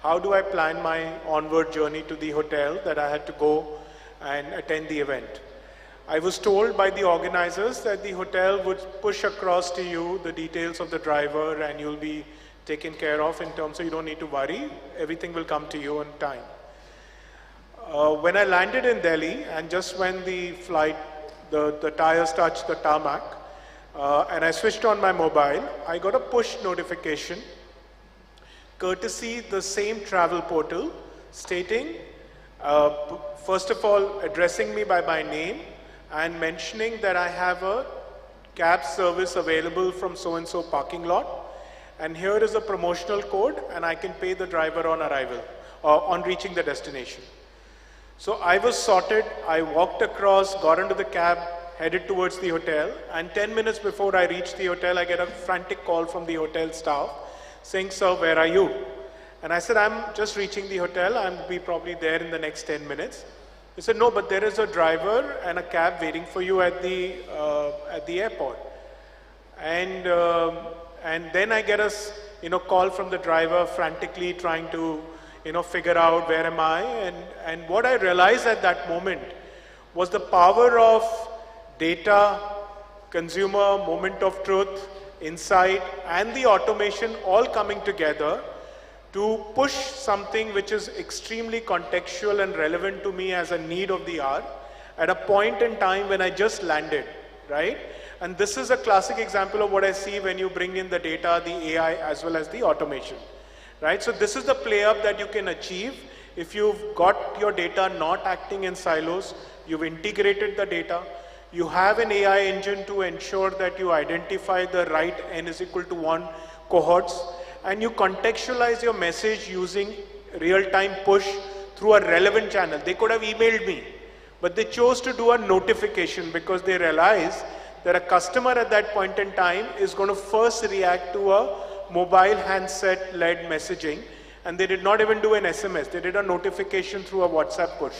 how do I plan my onward journey to the hotel that I had to go and attend the event. I was told by the organizers that the hotel would push across to you the details of the driver and you'll be taken care of in terms of you don't need to worry, everything will come to you on time. When I landed in Delhi, and just when the flight, the tires touched the tarmac, and I switched on my mobile, I got a push notification, courtesy the same travel portal, stating, first of all, addressing me by my name and mentioning that I have a cab service available from so-and-so parking lot, and here is a promotional code, and I can pay the driver on arrival, on reaching the destination. So I was sorted, I walked across, got into the cab, headed towards the hotel, and 10 minutes before I reached the hotel, I get a frantic call from the hotel staff saying, "Sir, where are you?" And I said, "I'm just reaching the hotel, I'll be probably there in the next 10 minutes. He said, "No, but there is a driver and a cab waiting for you at the airport." And then I get a call from the driver frantically trying to figure out where am I, and what I realized at that moment was the power of data, consumer, moment of truth, insight, and the automation all coming together to push something which is extremely contextual and relevant to me as a need of the hour at a point in time when I just landed, right? And this is a classic example of what I see when you bring in the data, the AI, as well as the automation. Right, so this is the play up that you can achieve if you've got your data not acting in silos, you've integrated the data, you have an AI engine to ensure that you identify the right n is equal to 1 cohorts, and you contextualize your message using real-time push through a relevant channel. They could have emailed me, but they chose to do a notification because they realize that a customer at that point in time is going to first react to a mobile handset-led messaging, and they did not even do an SMS. They did a notification through a WhatsApp push.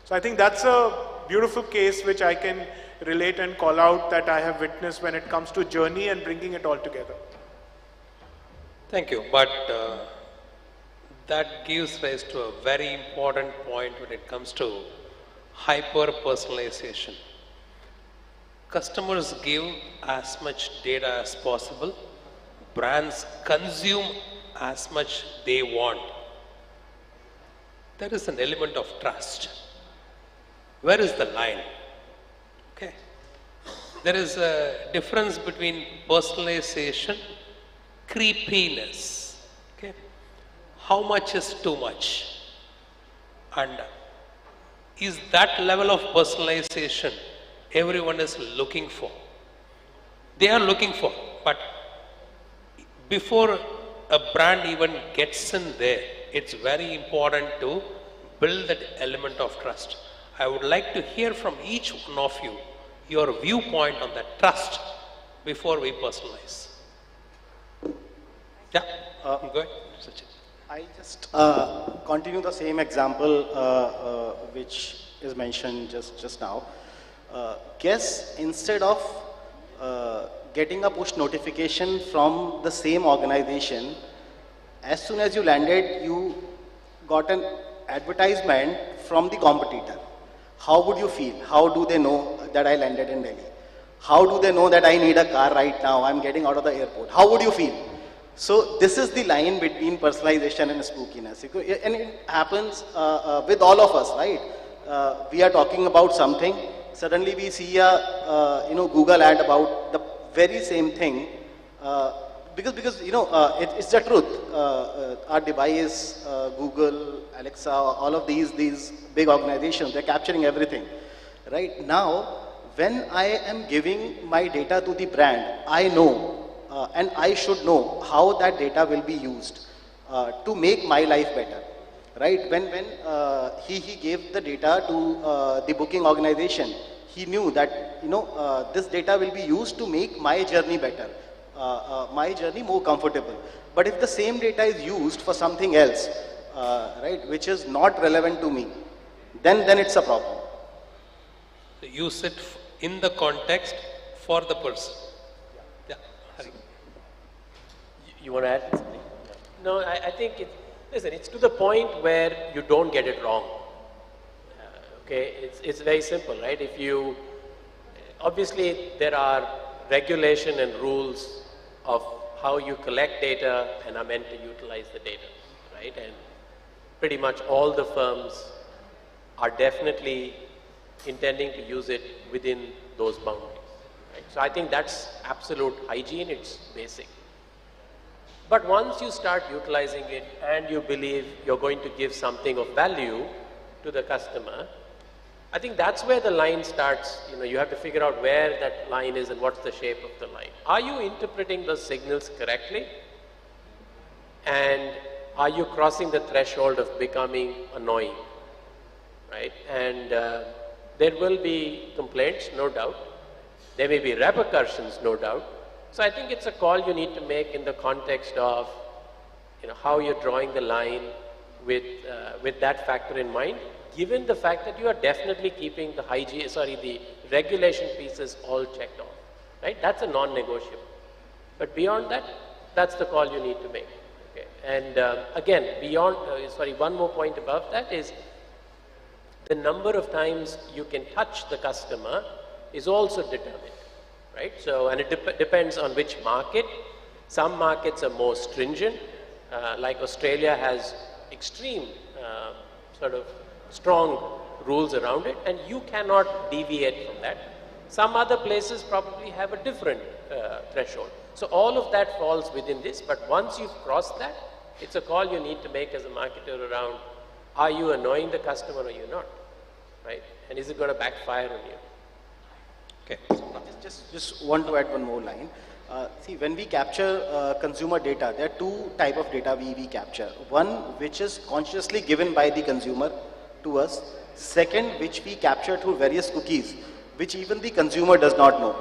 So I think that's a beautiful case which I can relate and call out that I have witnessed when it comes to journey and bringing it all together. Thank you. But that gives rise to a very important point when it comes to hyper-personalization. Customers give as much data as possible. Brands consume as much they want. There is an element of trust. Where is the line? Okay. There is a difference between personalization, creepiness. Okay. How much is too much? And is that level of personalization everyone is looking for? They are looking for, but before a brand even gets in there, it's very important to build that element of trust. I would like to hear from each one of you your viewpoint on that trust before we personalize. Yeah, go ahead, Sachin. I just continue the same example which is mentioned just now. Guess instead of getting a push notification from the same organization, as soon as you landed, you got an advertisement from the competitor. How would you feel? How do they know that I landed in Delhi? How do they know that I need a car right now? I'm getting out of the airport. How would you feel? So this is the line between personalization and spookiness. And it happens with all of us, right? We are talking about something. Suddenly we see a Google ad about the very same thing. Because it's the truth. Our device, Google, Alexa, all of these big organizations, they're capturing everything. Right now, when I am giving my data to the brand, I know and I should know how that data will be used to make my life better. Right? When he gave the data to the booking organization, he knew that this data will be used to make my journey better, my journey more comfortable. But if the same data is used for something else, right, which is not relevant to me, then it's a problem. Use it in the context for the person. Yeah. Hari. You want to add something? No, I think it's to the point where you don't get it wrong. Okay, it's very simple, right? If you, obviously there are regulation and rules of how you collect data and are meant to utilize the data, right? And pretty much all the firms are definitely intending to use it within those boundaries, right? So I think that's absolute hygiene, it's basic. But once you start utilizing it and you believe you're going to give something of value to the customer, I think that's where the line starts. You have to figure out where that line is and what's the shape of the line. Are you interpreting those signals correctly? And are you crossing the threshold of becoming annoying, right? And there will be complaints, no doubt. There may be repercussions, no doubt. So I think it's a call you need to make in the context of, how you're drawing the line with that factor in mind, given the fact that you are definitely keeping the regulation pieces all checked off, right? That's a non-negotiable. But beyond that, that's the call you need to make. Okay? And again, one more point above that is the number of times you can touch the customer is also determined, right? So, and it depends on which market. Some markets are more stringent, like Australia has extreme strong rules around it, and you cannot deviate from that. Some other places probably have a different threshold. So all of that falls within this, but once you've crossed that, it's a call you need to make as a marketer around, are you annoying the customer or you're not, right? And is it going to backfire on you? Okay. Just want to add one more line. See, when we capture consumer data, there are two types of data we capture. One, which is consciously given by the consumer to us. Second, which we capture through various cookies, which even the consumer does not know.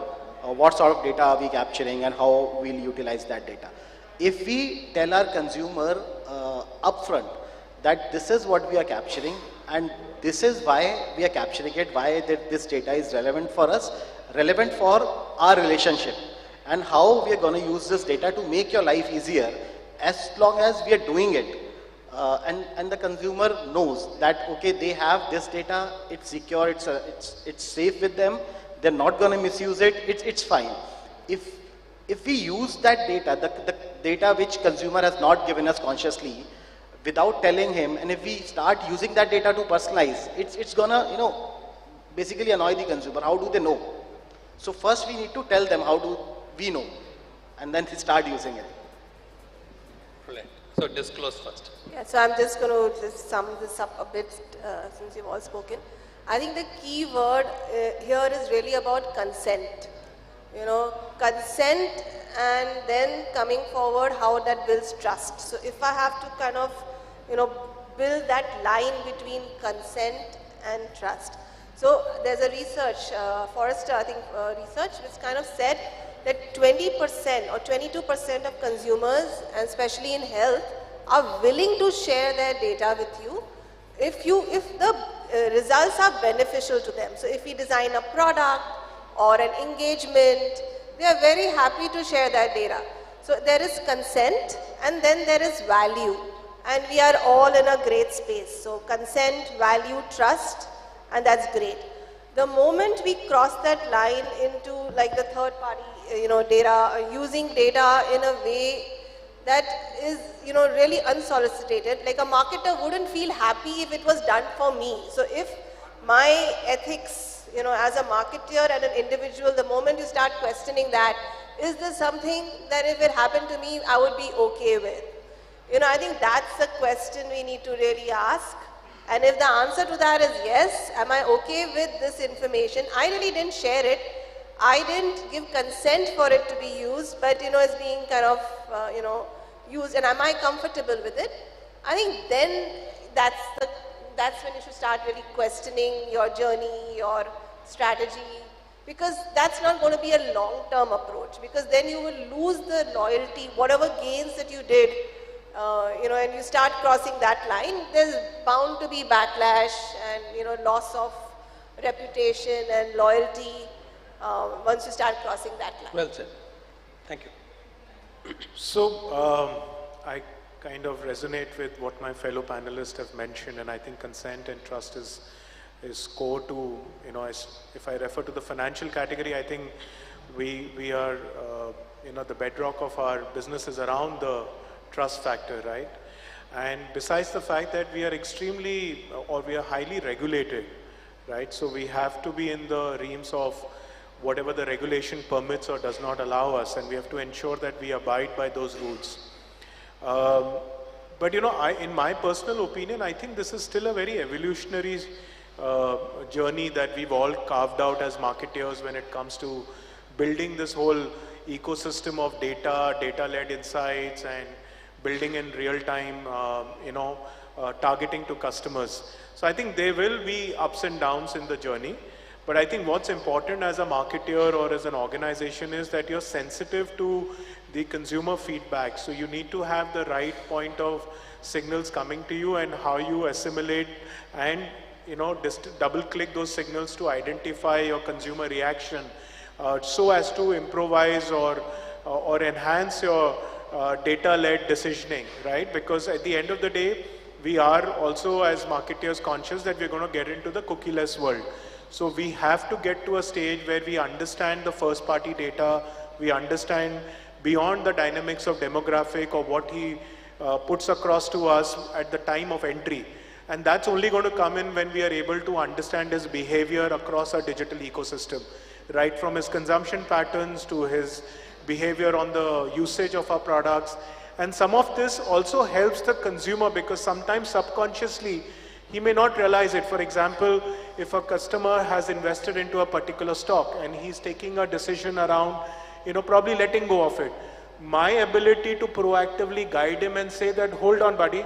What sort of data are we capturing and how we'll utilize that data. If we tell our consumer upfront that this is what we are capturing and this is why we are capturing it, why this data is relevant for us, relevant for our relationship, and how we are going to use this data to make your life easier, as long as we are doing it. And the consumer knows that, okay, they have this data, it's secure, it's safe with them, they're not going to misuse it, it's fine. If we use that data, the data which consumer has not given us consciously, without telling him, and if we start using that data to personalize, it's gonna, basically annoy the consumer. How do they know? So first we need to tell them how do we know, and then start using it. Brilliant. So disclose first. Yeah, so I'm just going to just sum this up a bit since you've all spoken. I think the key word here is really about consent. Consent, and then coming forward how that builds trust. So if I have to kind of, build that line between consent and trust. So there's a research, Forrester, I think, research which kind of said that 20% or 22% of consumers, and especially in health, are willing to share their data with you if the results are beneficial to them. So if we design a product or an engagement, they are very happy to share that data. So there is consent and then there is value, and we are all in a great space. So consent, value, trust, and that's great. The moment we cross that line into like the third party, data, using data in a way that is, really unsolicited, like a marketer wouldn't feel happy if it was done for me. So if my ethics, as a marketer and an individual, the moment you start questioning that, is this something that if it happened to me, I would be okay with? I think that's the question we need to really ask. And if the answer to that is yes, am I okay with this information? I really didn't share it. I didn't give consent for it to be used, but it's being kind of, used, and am I comfortable with it? I think then that's when you should start really questioning your journey, your strategy, because that's not going to be a long-term approach, because then you will lose the loyalty, whatever gains that you did, and you start crossing that line, there's bound to be backlash and, loss of reputation and loyalty once you start crossing that line. Well said. Thank you. So I kind of resonate with what my fellow panelists have mentioned, and I think consent and trust is core to, if I refer to the financial category, I think we are, the bedrock of our business is around the trust factor, right? And besides the fact that we are we are highly regulated, right? So we have to be in the realms of whatever the regulation permits or does not allow us, and we have to ensure that we abide by those rules. But in my personal opinion, I think this is still a very evolutionary journey that we've all carved out as marketeers when it comes to building this whole ecosystem of data-led insights, and building in real time, targeting to customers. So I think there will be ups and downs in the journey. But I think what's important as a marketer or as an organization is that you're sensitive to the consumer feedback. So you need to have the right point of signals coming to you, and how you assimilate and double click those signals to identify your consumer reaction, so as to improvise or enhance your data-led decisioning, right? Because at the end of the day, we are also as marketers conscious that we're going to get into the cookieless world. So we have to get to a stage where we understand the first party data, we understand beyond the dynamics of demographic or what he puts across to us at the time of entry. And that's only going to come in when we are able to understand his behavior across our digital ecosystem, right from his consumption patterns to his behavior on the usage of our products. And some of this also helps the consumer, because sometimes subconsciously he may not realize it. For example, if a customer has invested into a particular stock and he's taking a decision around, probably letting go of it, my ability to proactively guide him and say that, hold on buddy,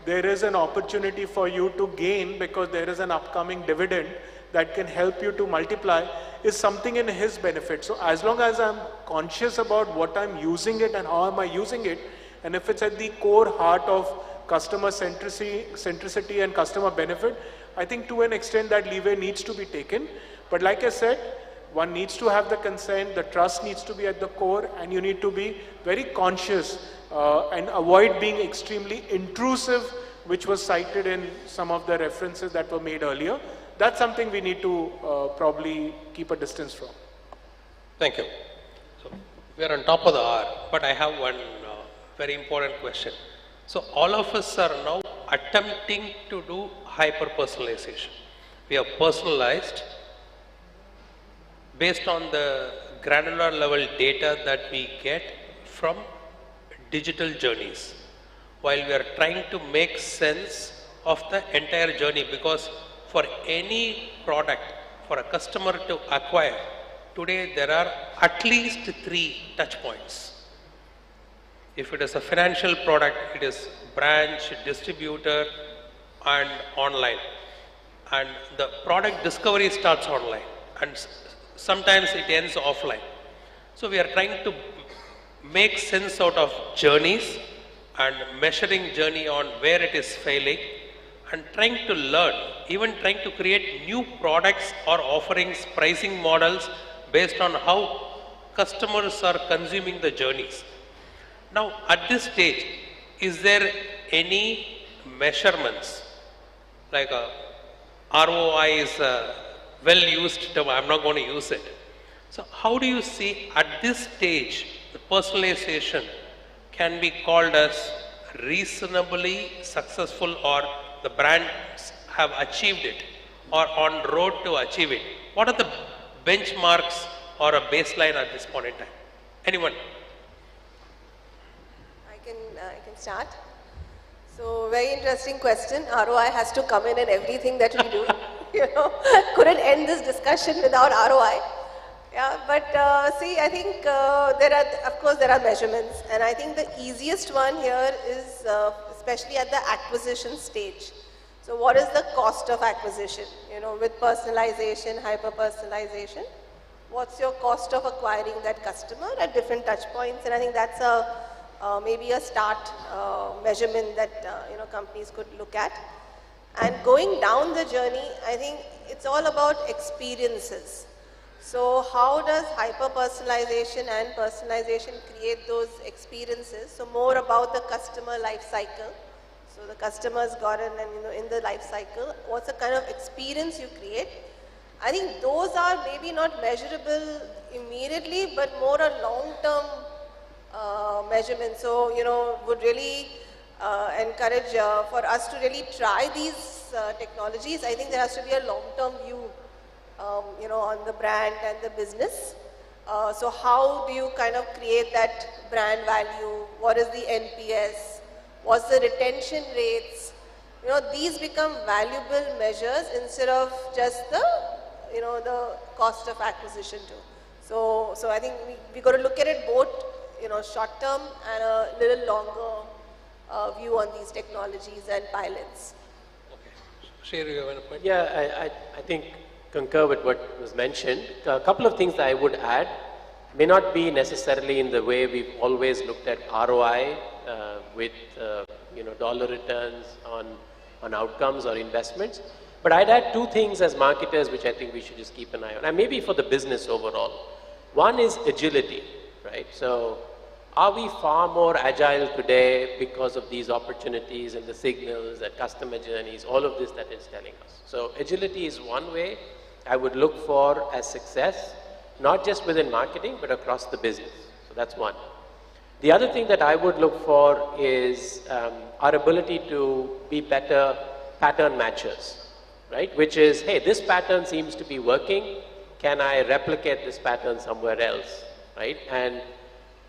there is an opportunity for you to gain because there is an upcoming dividend that can help you to multiply, is something in his benefit. So as long as I'm conscious about what I'm using it and how am I using it, and if it's at the core heart of customer centricity and customer benefit, I think to an extent that leeway needs to be taken. But like I said, one needs to have the consent, the trust needs to be at the core, and you need to be very conscious and avoid being extremely intrusive, which was cited in some of the references that were made earlier. That's something we need to probably keep a distance from. Thank you. So we are on top of the hour, but I have one very important question. So all of us are now attempting to do hyper-personalization. We are personalized based on the granular level data that we get from digital journeys, while we are trying to make sense of the entire journey, because for any product, for a customer to acquire, today there are at least 3 touch points. If it is a financial product, it is branch, distributor, and online. And the product discovery starts online, and sometimes it ends offline. So we are trying to make sense out of journeys and measuring journey on where it is failing and trying to learn, even trying to create new products or offerings, pricing models based on how customers are consuming the journeys. Now, at this stage, is there any measurements like ROI is a well-used term, I'm not going to use it. So how do you see at this stage, the personalization can be called as reasonably successful or the brands have achieved it or on road to achieve it? What are the benchmarks or a baseline at this point in time? Anyone? I can start. So very interesting question. ROI has to come in everything that we do. Couldn't end this discussion without ROI. Yeah, but see, I think of course there are measurements, and I think the easiest one here is especially at the acquisition stage. So what is the cost of acquisition? With personalization, hyper-personalization, what's your cost of acquiring that customer at different touch points? And I think that's maybe a start measurement that companies could look at. And going down the journey, I think it's all about experiences. So how does hyper-personalization and personalization create those experiences? So more about the customer life cycle. So the customer's gotten and in the life cycle, what's the kind of experience you create? I think those are maybe not measurable immediately, but more a long-term measurement. So, would really encourage for us to really try these technologies. I think there has to be a long-term view, on the brand and the business. So how do you kind of create that brand value? What is the NPS? What's the retention rates? These become valuable measures instead of just the, the cost of acquisition too. So I think we got to look at it both, short term and a little longer view on these technologies and pilots. Share you have a point? Yeah, I think concur with what was mentioned. A couple of things that I would add may not be necessarily in the way we've always looked at ROI with dollar returns on outcomes or investments. But I'd add two things as marketers which I think we should just keep an eye on, and maybe for the business overall. One is agility, right? So are we far more agile today because of these opportunities and the signals and customer journeys, all of this that is telling us? So agility is one way I would look for as success, not just within marketing, but across the business. So that's one. The other thing that I would look for is our ability to be better pattern matchers, right? Which is, hey, this pattern seems to be working. Can I replicate this pattern somewhere else, right? And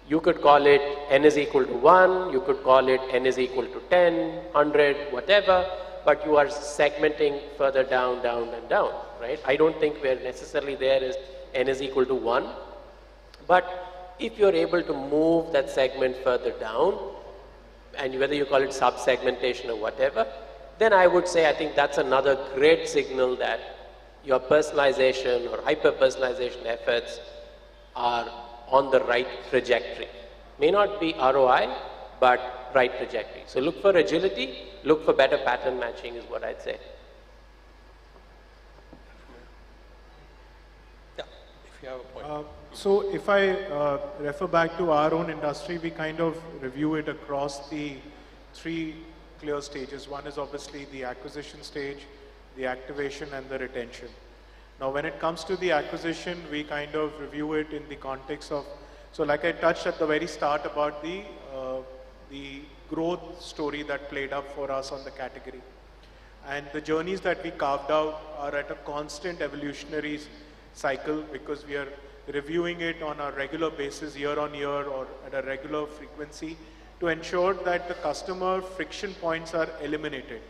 you could call it n is equal to 1, you could call it n is equal to 10, 100, whatever, but you are segmenting further down, down, and down, right? I don't think we're necessarily there as n is equal to 1, but if you're able to move that segment further down, and whether you call it sub-segmentation or whatever, then I would say I think that's another great signal that your personalization or hyper-personalization efforts are on the right trajectory. May not be ROI, but right trajectory. So look for agility, look for better pattern matching is what I'd say. Yeah, if you have a point. So if I refer back to our own industry, we kind of review it across the three clear stages. One is obviously the acquisition stage, the activation, and the retention. Now when it comes to the acquisition, we kind of review it in the context of, so like I touched at the very start about the growth story that played up for us on the category. And the journeys that we carved out are at a constant evolutionary cycle because we are reviewing it on a regular basis, year on year, or at a regular frequency to ensure that the customer friction points are eliminated.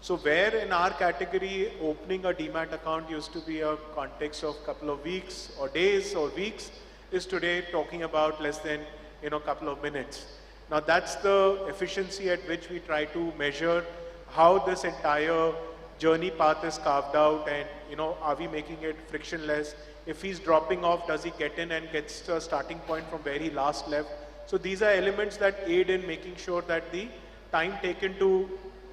So where in our category opening a demat account used to be a context of couple of weeks or days or weeks is today talking about less than couple of minutes. Now that's the efficiency at which we try to measure how this entire journey path is carved out, and are we making it frictionless? If he's dropping off, does he get in and gets to a starting point from where he last left? So these are elements that aid in making sure that the time taken to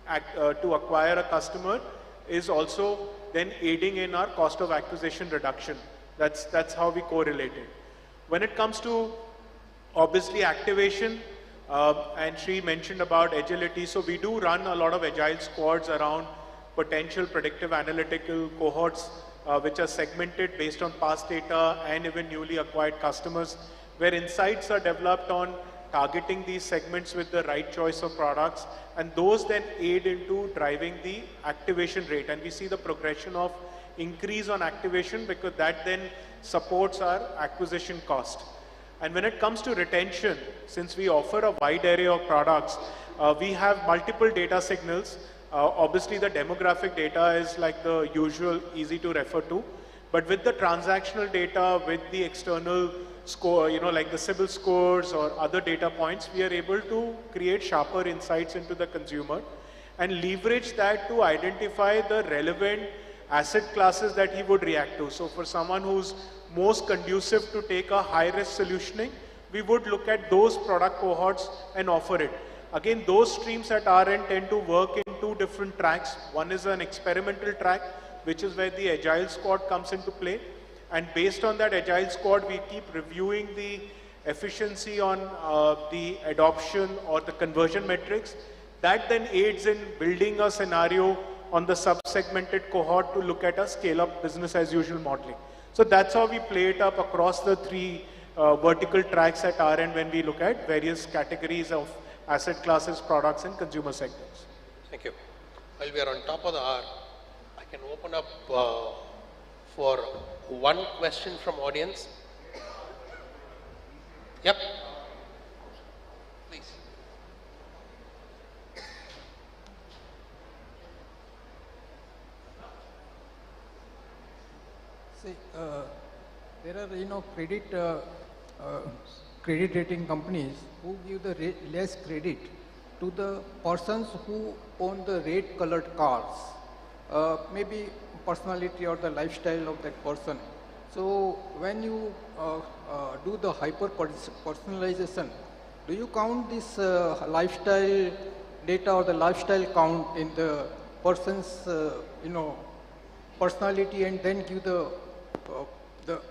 acquire a customer is also then aiding in our cost of acquisition reduction. That's how we correlate it. When it comes to obviously activation, and Sri mentioned about agility, so we do run a lot of agile squads around potential predictive analytical cohorts, which are segmented based on past data and even newly acquired customers, where insights are developed on targeting these segments with the right choice of products, and those then aid into driving the activation rate. And we see the progression of increase on activation because that then supports our acquisition cost. And when it comes to retention, since we offer a wide array of products, we have multiple data signals. Obviously the demographic data is like the usual, easy to refer to, but with the transactional data, with the external score, like the CIBIL scores or other data points, we are able to create sharper insights into the consumer and leverage that to identify the relevant asset classes that he would react to. So for someone who's most conducive to take a high-risk solutioning, we would look at those product cohorts and offer it. Again, those streams at our end tend to work in two different tracks. One is an experimental track, which is where the Agile Squad comes into play. And based on that Agile Squad, we keep reviewing the efficiency on the adoption or the conversion metrics. That then aids in building a scenario on the sub-segmented cohort to look at a scale-up business as usual modeling. So that's how we play it up across the three vertical tracks at our end when we look at various categories of asset classes, products, and consumer segments. Thank you. While we are on top of the hour, I can open up for one question from audience. Yep. Please. See, there are credit rating companies who give the less credit to the persons who own the red colored cars, maybe personality or the lifestyle of that person. So when you do the hyper-personalization, do you count this lifestyle data or the lifestyle count in the person's personality and then give the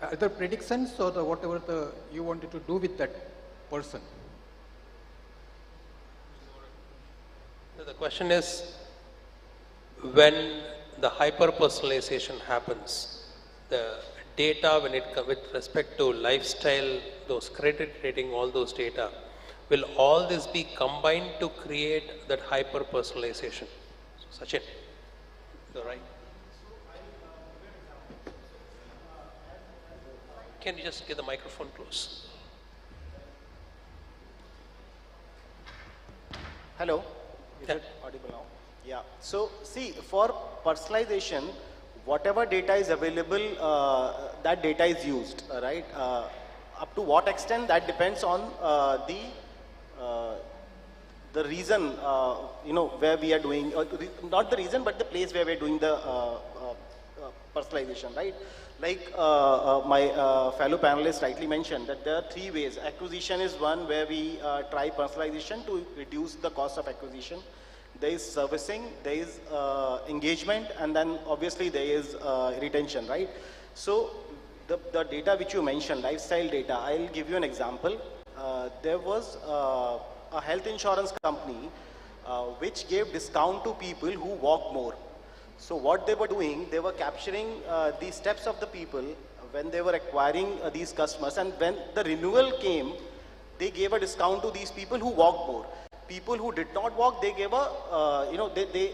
other predictions or the whatever you wanted to do with that person? The question is, when the hyper-personalization happens, the data with respect to lifestyle, those credit rating, all those data, will all this be combined to create that hyper-personalization? So, Sachin, you're right. Can you just get the microphone close? Hello, is it audible now? Yeah, so see, for personalization, whatever data is available, that data is used, right? Up to what extent, that depends on the reason, where we are doing, not the reason, but the place where we're doing the personalization, right? Like my fellow panelists rightly mentioned, that there are three ways. Acquisition is one where we try personalization to reduce the cost of acquisition. There is servicing, there is engagement, and then obviously there is retention, right? So the data which you mentioned, lifestyle data, I'll give you an example. There was a health insurance company which gave discount to people who walk more. So what they were doing, they were capturing the steps of the people when they were acquiring these customers, and when the renewal came, they gave a discount to these people who walked more. People who did not walk, they gave a, they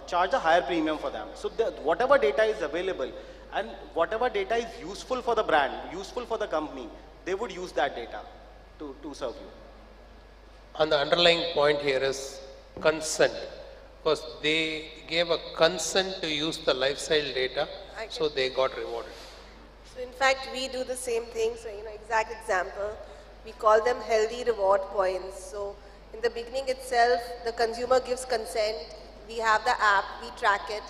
charge a higher premium for them. So whatever data is available and whatever data is useful for the brand, useful for the company, they would use that data to serve you. And the underlying point here is consent. Because they gave a consent to use the lifestyle data, so they got rewarded. So in fact, we do the same thing. So, exact example, we call them healthy reward points. So in the beginning itself, the consumer gives consent. We have the app, we track it,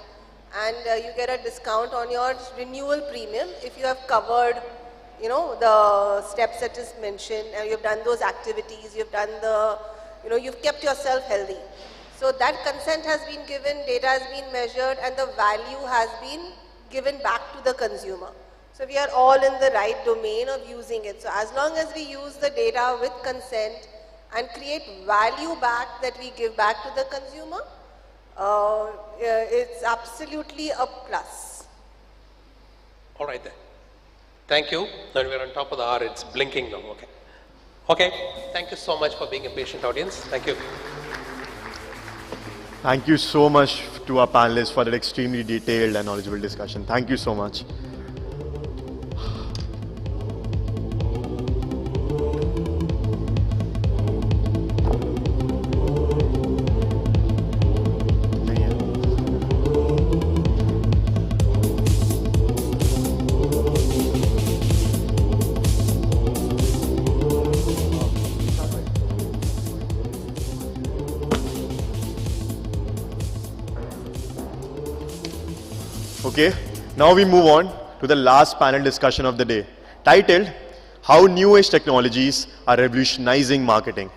and you get a discount on your renewal premium if you have covered, you know, the steps that is mentioned, and you've done those activities, you've done the, you know, you've kept yourself healthy. So that consent has been given, data has been measured, and the value has been given back to the consumer. So we are all in the right domain of using it. So as long as we use the data with consent and create value back that we give back to the consumer, it's absolutely a plus. All right then. Thank you. And we're on top of the hour. It's blinking now. Okay. Okay. Thank you so much for being a patient audience. Thank you. Thank you so much to our panelists for that extremely detailed and knowledgeable discussion. Thank you so much. Okay, now we move on to the last panel discussion of the day, titled, How New Age Technologies Are Revolutionizing Marketing.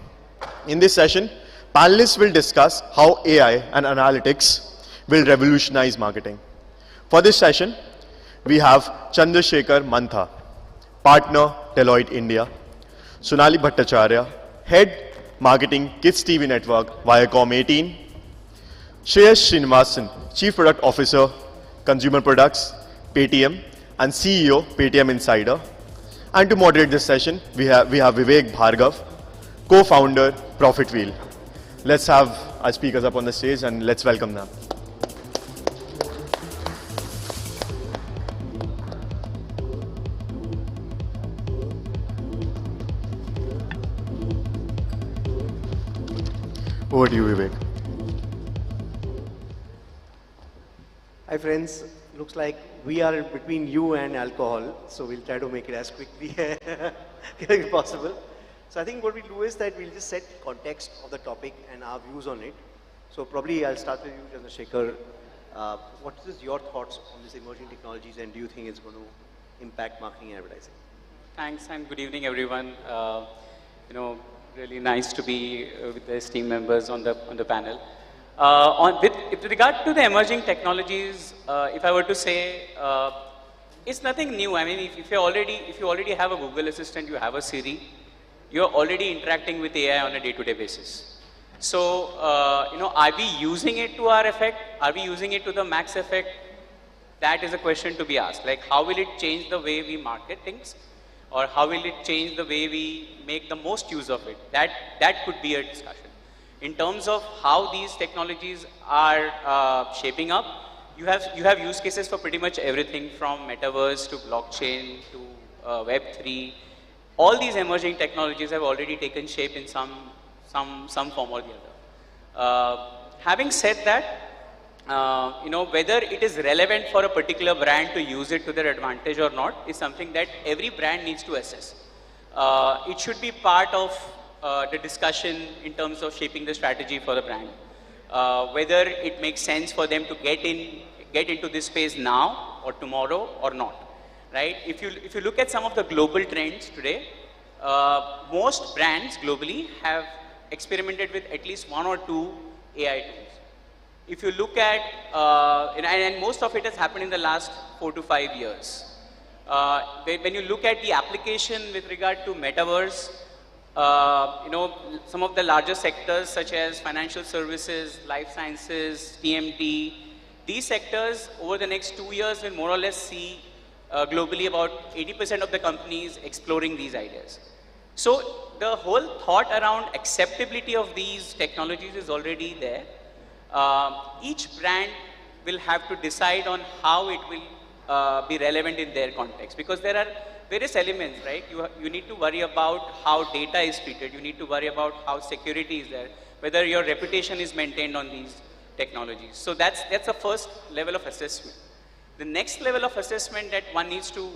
In this session, panelists will discuss how AI and analytics will revolutionize marketing. For this session, we have Chandrasekhar Mantha, partner, Deloitte India, Sonali Bhattacharya, head marketing Kids TV Network, Viacom 18, Shreyas Srinivasan, chief product officer, Consumer Products, Paytm, and CEO, Paytm Insider. And to moderate this session, we have Vivek Bhargav, co-founder, Profit Wheel. Let's have our speakers up on the stage and let's welcome them. Over to you, Vivek. Hi friends, looks like we are between you and alcohol, so we'll try to make it as quickly as possible. So I think what we'll do is that we'll just set context of the topic and our views on it. So probably I'll start with you, Chandrasekhar. What is your thoughts on these emerging technologies, and do you think it's going to impact marketing and advertising? Thanks and good evening everyone. Really nice to be with the esteemed members on the panel. With regard to the emerging technologies, if I were to say, it's nothing new. I mean, if you already have a Google Assistant, you have a Siri, you're already interacting with AI on a day-to-day basis. So, are we using it to our effect? Are we using it to the max effect? That is a question to be asked. Like, how will it change the way we market things? Or how will it change the way we make the most use of it? That could be a discussion. In terms of how these technologies are shaping up, you have use cases for pretty much everything from metaverse to blockchain to Web3. All these emerging technologies have already taken shape in some form or the other. Having said that, whether it is relevant for a particular brand to use it to their advantage or not is something that every brand needs to assess. It should be part of the discussion in terms of shaping the strategy for the brand. Whether it makes sense for them to get into this space now or tomorrow or not, right? If you look at some of the global trends today, most brands globally have experimented with at least one or two AI tools. If you look at, and most of it has happened in the last 4 to 5 years. When you look at the application with regard to metaverse, some of the larger sectors such as financial services, life sciences, TMT, these sectors over the next 2 years will more or less see globally about 80% of the companies exploring these ideas. So the whole thought around acceptability of these technologies is already there. Each brand will have to decide on how it will be relevant in their context, because there are various elements, right? You need to worry about how data is treated. You need to worry about how security is there, whether your reputation is maintained on these technologies. So that's the first level of assessment. The next level of assessment that one needs to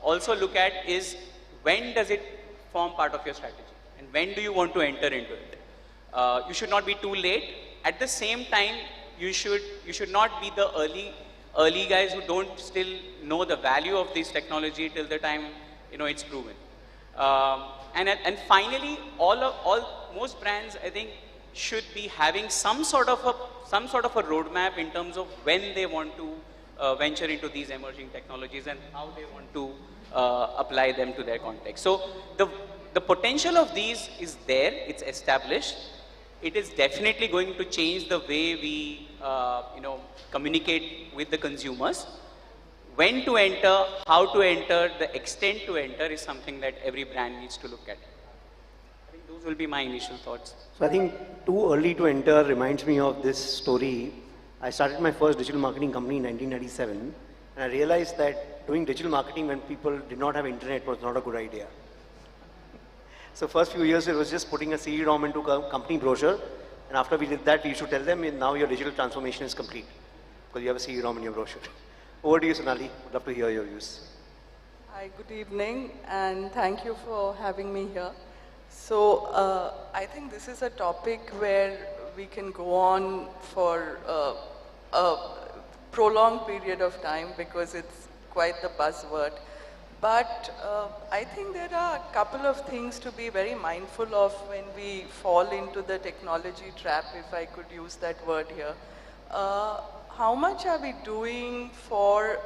also look at is, when does it form part of your strategy, and when do you want to enter into it? You should not be too late, at the same time, you should not be the early guys who don't still know the value of this technology till the time it's proven. And finally, most brands, I think, should be having some sort of a roadmap in terms of when they want to venture into these emerging technologies and how they want to apply them to their context. So the potential of these is there, it's established. It is definitely going to change the way we communicate with the consumers. When to enter, how to enter, the extent to enter is something that every brand needs to look at. I think those will be my initial thoughts. So I think too early to enter reminds me of this story. I started my first digital marketing company in 1997, and I realized that doing digital marketing when people did not have internet was not a good idea. So first few years it was just putting a CD-ROM into a company brochure, and after we did that we used to tell them now your digital transformation is complete because you have a CD-ROM in your brochure. Over to you, Sonali. Would love to hear your views. Hi, good evening, and thank you for having me here. So I think this is a topic where we can go on for a prolonged period of time because it's quite the buzzword. But I think there are a couple of things to be very mindful of when we fall into the technology trap, if I could use that word here. How much are we doing for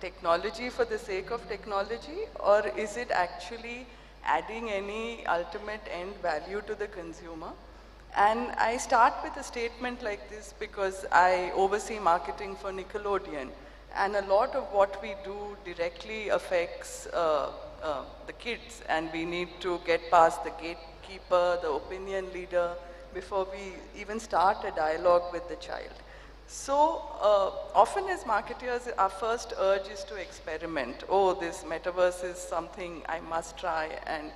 technology for the sake of technology, or is it actually adding any ultimate end value to the consumer? And I start with a statement like this because I oversee marketing for Nickelodeon, and a lot of what we do directly affects the kids, and we need to get past the gatekeeper, the opinion leader, before we even start a dialogue with the child. So often as marketers, our first urge is to experiment. Oh, this metaverse is something I must try. And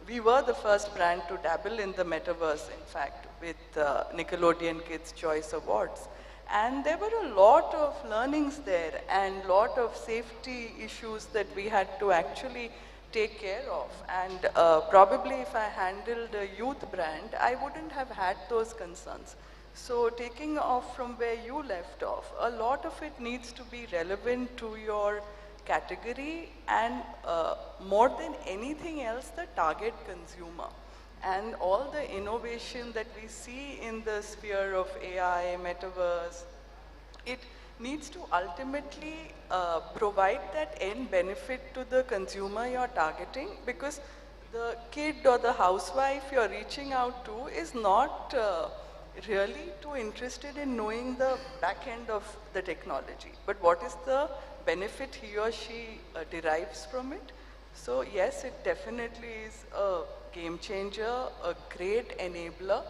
we were the first brand to dabble in the metaverse, in fact, with Nickelodeon Kids' Choice Awards. And there were a lot of learnings there and a lot of safety issues that we had to actually take care of. And probably if I handled a youth brand, I wouldn't have had those concerns. So taking off from where you left off, a lot of it needs to be relevant to your category and more than anything else, the target consumer. And all the innovation that we see in the sphere of AI, metaverse, it needs to ultimately provide that end benefit to the consumer you're targeting, because the kid or the housewife you're reaching out to is not really too interested in knowing the back end of the technology, but what is the benefit he or she derives from it. So yes, it definitely is a game changer, a great enabler,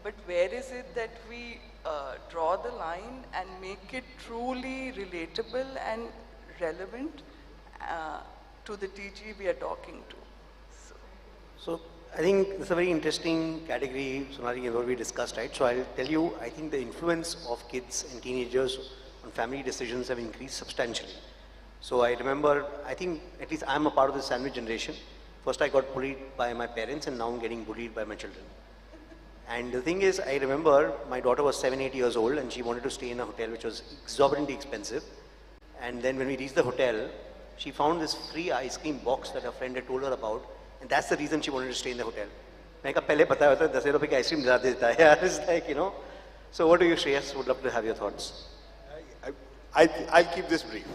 but where is it that we draw the line and make it truly relatable and relevant to the TG we are talking to? So I think it's a very interesting category, Sonali, what we discussed, right? So I'll tell you, I think the influence of kids and teenagers on family decisions have increased substantially. So I remember, I think at least I'm a part of the sandwich generation. First I got bullied by my parents, and now I'm getting bullied by my children. And the thing is, I remember my daughter was 7-8 years old and she wanted to stay in a hotel which was exorbitantly expensive. And then when we reached the hotel, she found this free ice cream box that her friend had told her about. And that's the reason she wanted to stay in the hotel. I said, "Pehle pata hota, 10 rupees ice cream dila deta hai." It's like, you know. So what do you, Shreyas? Would love to have your thoughts. I'll keep this brief.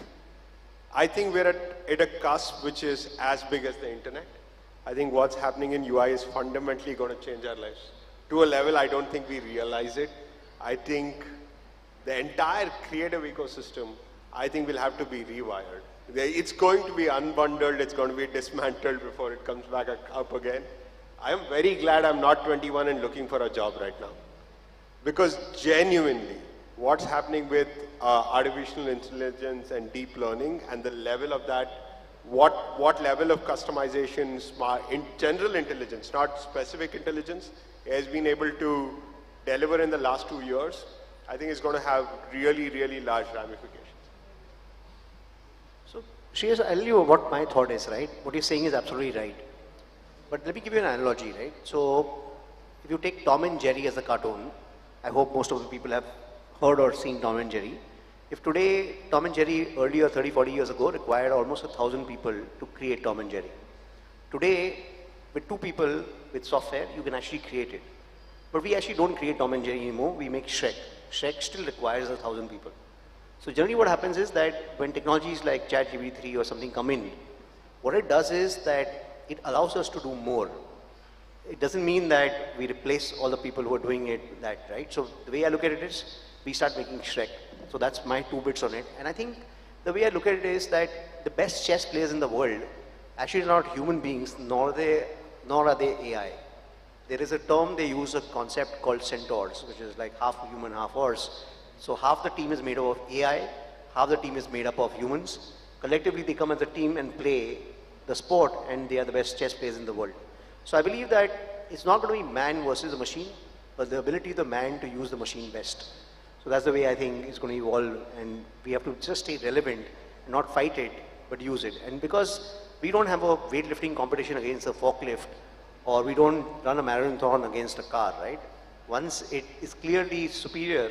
I think we're at a cusp which is as big as the internet. I think what's happening in UI is fundamentally going to change our lives. To a level I don't think we realize it. I think the entire creative ecosystem, I think, will have to be rewired. It's going to be unbundled, it's going to be dismantled before it comes back up again. I am very glad I'm not 21 and looking for a job right now. Because genuinely, what's happening with artificial intelligence and deep learning and the level of that, what level of customization, in general intelligence, not specific intelligence, has been able to deliver in the last 2 years, I think it's going to have really, really large ramifications. Shreyas, I'll tell you what my thought is, right? What you're saying is absolutely right. But let me give you an analogy, right? So if you take Tom and Jerry as a cartoon, I hope most of the people have heard or seen Tom and Jerry. If today, Tom and Jerry earlier 30, 40 years ago required almost 1,000 people to create Tom and Jerry. Today, with 2 people with software, you can actually create it. But we actually don't create Tom and Jerry anymore, we make Shrek. Shrek still requires 1,000 people. So generally what happens is that when technologies like ChatGPT or something come in, what it does is that it allows us to do more. It doesn't mean that we replace all the people who are doing it, right? So the way I look at it is, we start making Shrek. So that's my 2 bits on it. And I think the way I look at it is that the best chess players in the world actually are not human beings, nor are they AI. There is a term they use, a concept called centaurs, which is like half human, half horse. So half the team is made up of AI, half the team is made up of humans. Collectively, they come as a team and play the sport, and they are the best chess players in the world. So I believe that it's not going to be man versus the machine, but the ability of the man to use the machine best. So that's the way I think it's going to evolve, and we have to just stay relevant, not fight it, but use it. And because we don't have a weightlifting competition against a forklift, or we don't run a marathon against a car, right? Once it is clearly superior,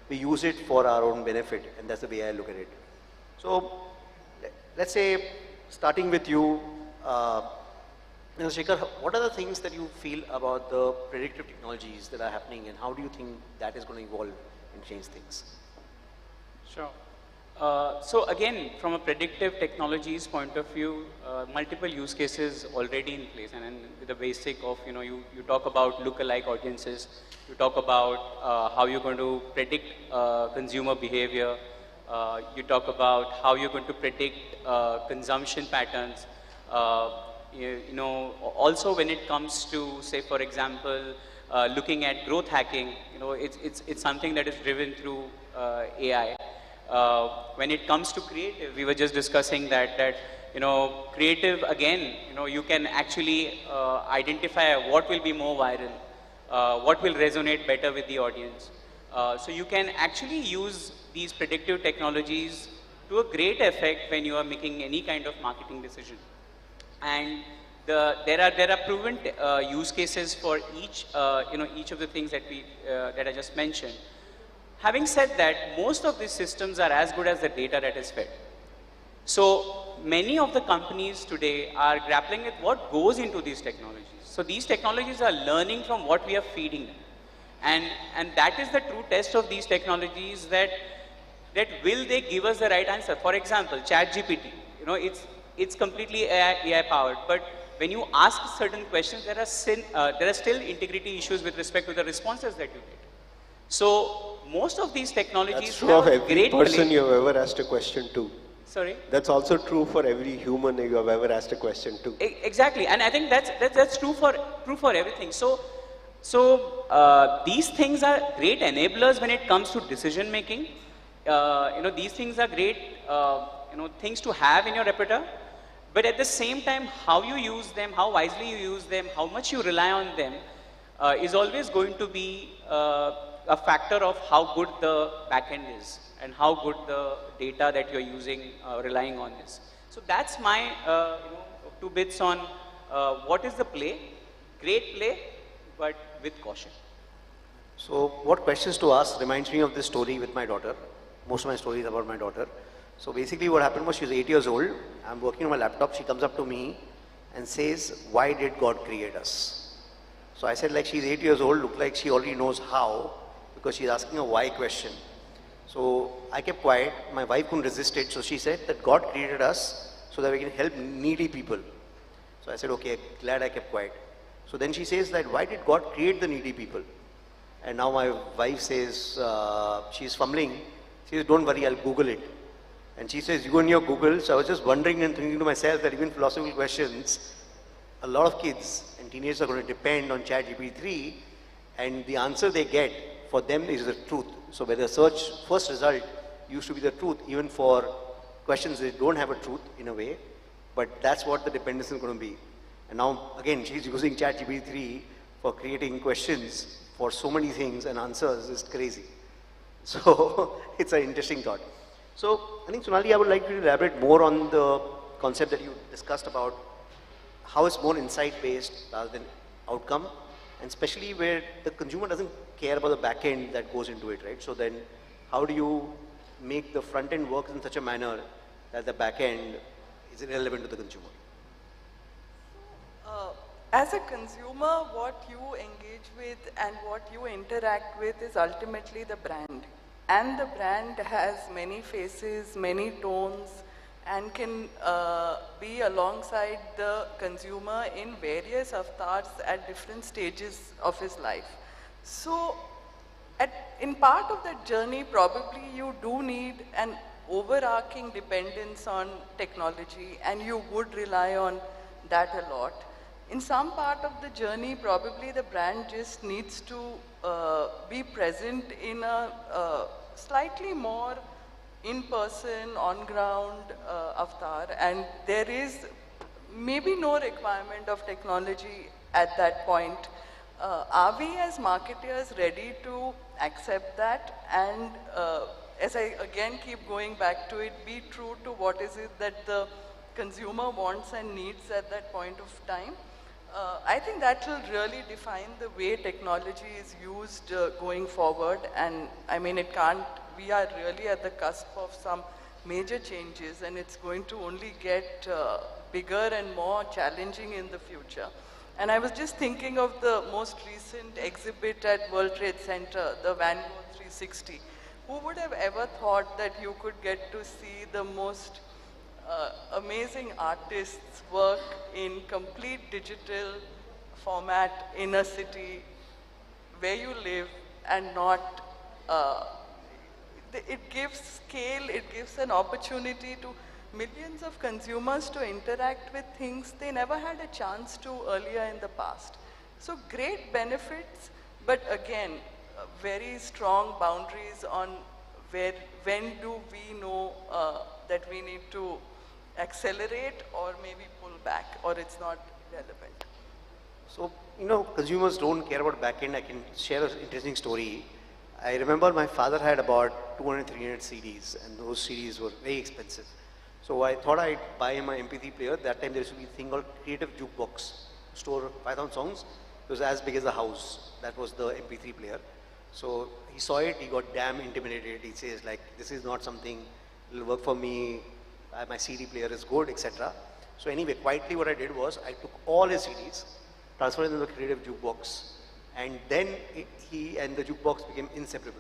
we use it for our own benefit, and that's the way I look at it. So let's say, starting with you, Shekhar, what are the things that you feel about the predictive technologies that are happening, and how do you think that is going to evolve and change things? Sure. So again, from a predictive technologies point of view, multiple use cases already in place, and with the basic of, you talk about lookalike audiences, you talk about how you're going to predict consumer behavior, you talk about how you're going to predict consumption patterns, also when it comes to, say, for example, looking at growth hacking, it's something that is driven through AI. When it comes to creative, we were just discussing that creative, again, you can actually identify what will be more viral, what will resonate better with the audience. So you can actually use these predictive technologies to a great effect when you are making any kind of marketing decision. And there are proven use cases for each of the things that I just mentioned. Having said that, most of these systems are as good as the data that is fed. So many of the companies today are grappling with what goes into these technologies. So these technologies are learning from what we are feeding them. And that is the true test of these technologies, that will they give us the right answer. For example, ChatGPT, it's completely AI powered, but when you ask certain questions, there are still integrity issues with respect to the responses that you get. So most of these technologies That's true of every person you have ever asked a question to. Sorry? That's also true for every human you have ever asked a question to. Exactly, and I think that's true for everything. So these things are great enablers when it comes to decision making. These things are great things to have in your repertoire. But at the same time, how you use them, how wisely you use them, how much you rely on them is always going to be a factor of how good the backend is and how good the data that you're using, relying on is. So that's my 2 bits on what is the play. Great play, but with caution. So what questions to ask reminds me of this story with my daughter. Most of my stories about my daughter. So basically what happened was, she was 8 years old. I'm working on my laptop. She comes up to me and says, "Why did God create us?" So I said, like, she's 8 years old, look like she already knows how, because she's asking a why question. So I kept quiet. My wife couldn't resist it. So she said that God created us so that we can help needy people. So I said, okay, glad I kept quiet. So then she says that, why did God create the needy people? And now my wife says, she's fumbling. She says, don't worry, I'll Google it. And she says, you and your Google. So I was just wondering and thinking to myself that even philosophical questions, a lot of kids and teenagers are going to depend on ChatGPT, and the answer they get for them is the truth. So whether search first result used to be the truth, even for questions that don't have a truth in a way, but that's what the dependence is going to be. And now again, she's using ChatGPT for creating questions for so many things, and answers is crazy. So it's an interesting thought. So I think, Sonali, I would like to elaborate more on the concept that you discussed about how it's more insight based rather than outcome. and especially where the consumer doesn't care about the back end that goes into it, right? So then how do you make the front end work in such a manner that the back end is irrelevant to the consumer? As a consumer, what you engage with and what you interact with is ultimately the brand. And the brand has many faces, many tones, and can be alongside the consumer in various avatars at different stages of his life. So, in part of that journey, probably you do need an overarching dependence on technology, and you would rely on that a lot. In some part of the journey, probably the brand just needs to be present in a slightly more in-person, on-ground avatar, and there is maybe no requirement of technology at that point. Are we as marketers ready to accept that, and as I again keep going back to it, be true to what is it that the consumer wants and needs at that point of time? I think that will really define the way technology is used going forward, and I mean we are really at the cusp of some major changes, and it's going to only get bigger and more challenging in the future. And I was just thinking of the most recent exhibit at World Trade Center, the Van Gogh 360. Who would have ever thought that you could get to see the most amazing artists work in complete digital format in a city where you live, and not, it gives scale, it gives an opportunity to millions of consumers to interact with things they never had a chance to earlier in the past. So great benefits, but again, very strong boundaries on when do we know that we need to accelerate or maybe pull back, or it's not relevant. So, consumers don't care about backend. I can share an interesting story. I remember my father had about 200, 300 CDs, and those CDs were very expensive. So I thought I'd buy him an MP3 player. That time there used to be a thing called Creative Jukebox. Store 5,000 songs. It was as big as a house. That was the MP3 player. So he saw it, he got damn intimidated. He says like, this is not something that will work for me. My CD player is good, etc. So anyway, quietly what I did was I took all his CDs, transferred them to the Creative Jukebox, and then he and the jukebox became inseparable.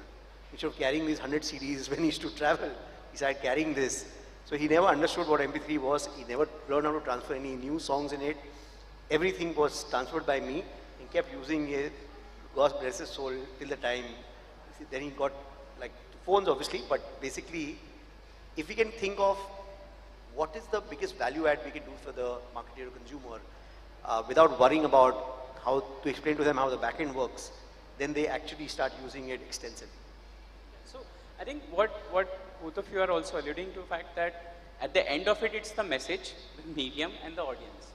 Instead of carrying these 100 CDs when he used to travel, he started carrying this. So he never understood what MP3 was. He never learned how to transfer any new songs in it. Everything was transferred by me. He kept using it, God bless his soul, till the time. Then he got like phones obviously, but basically, if we can think of what is the biggest value add we can do for the marketer or consumer without worrying about how to explain to them how the backend works, then they actually start using it extensively. So I think what both of you are also alluding to the fact that at the end of it, it's the message, the medium, and the audience.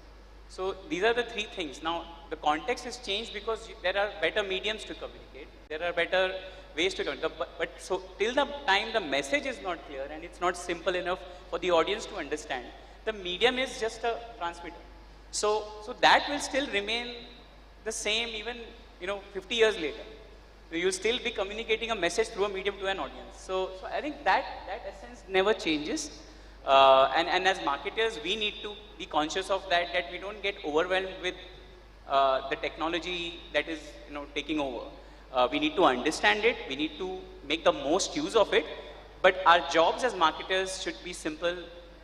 So these are the three things. Now the context is changed because there are better mediums to communicate. There are better ways to communicate. But so till the time the message is not clear and it's not simple enough for the audience to understand, the medium is just a transmitter. So that will still remain the same even 50 years later. You'll still be communicating a message through a medium to an audience. So I think that essence never changes. And as marketers, we need to be conscious of that we don't get overwhelmed with the technology that is taking over. We need to understand it. We need to make the most use of it. But our jobs as marketers should be simple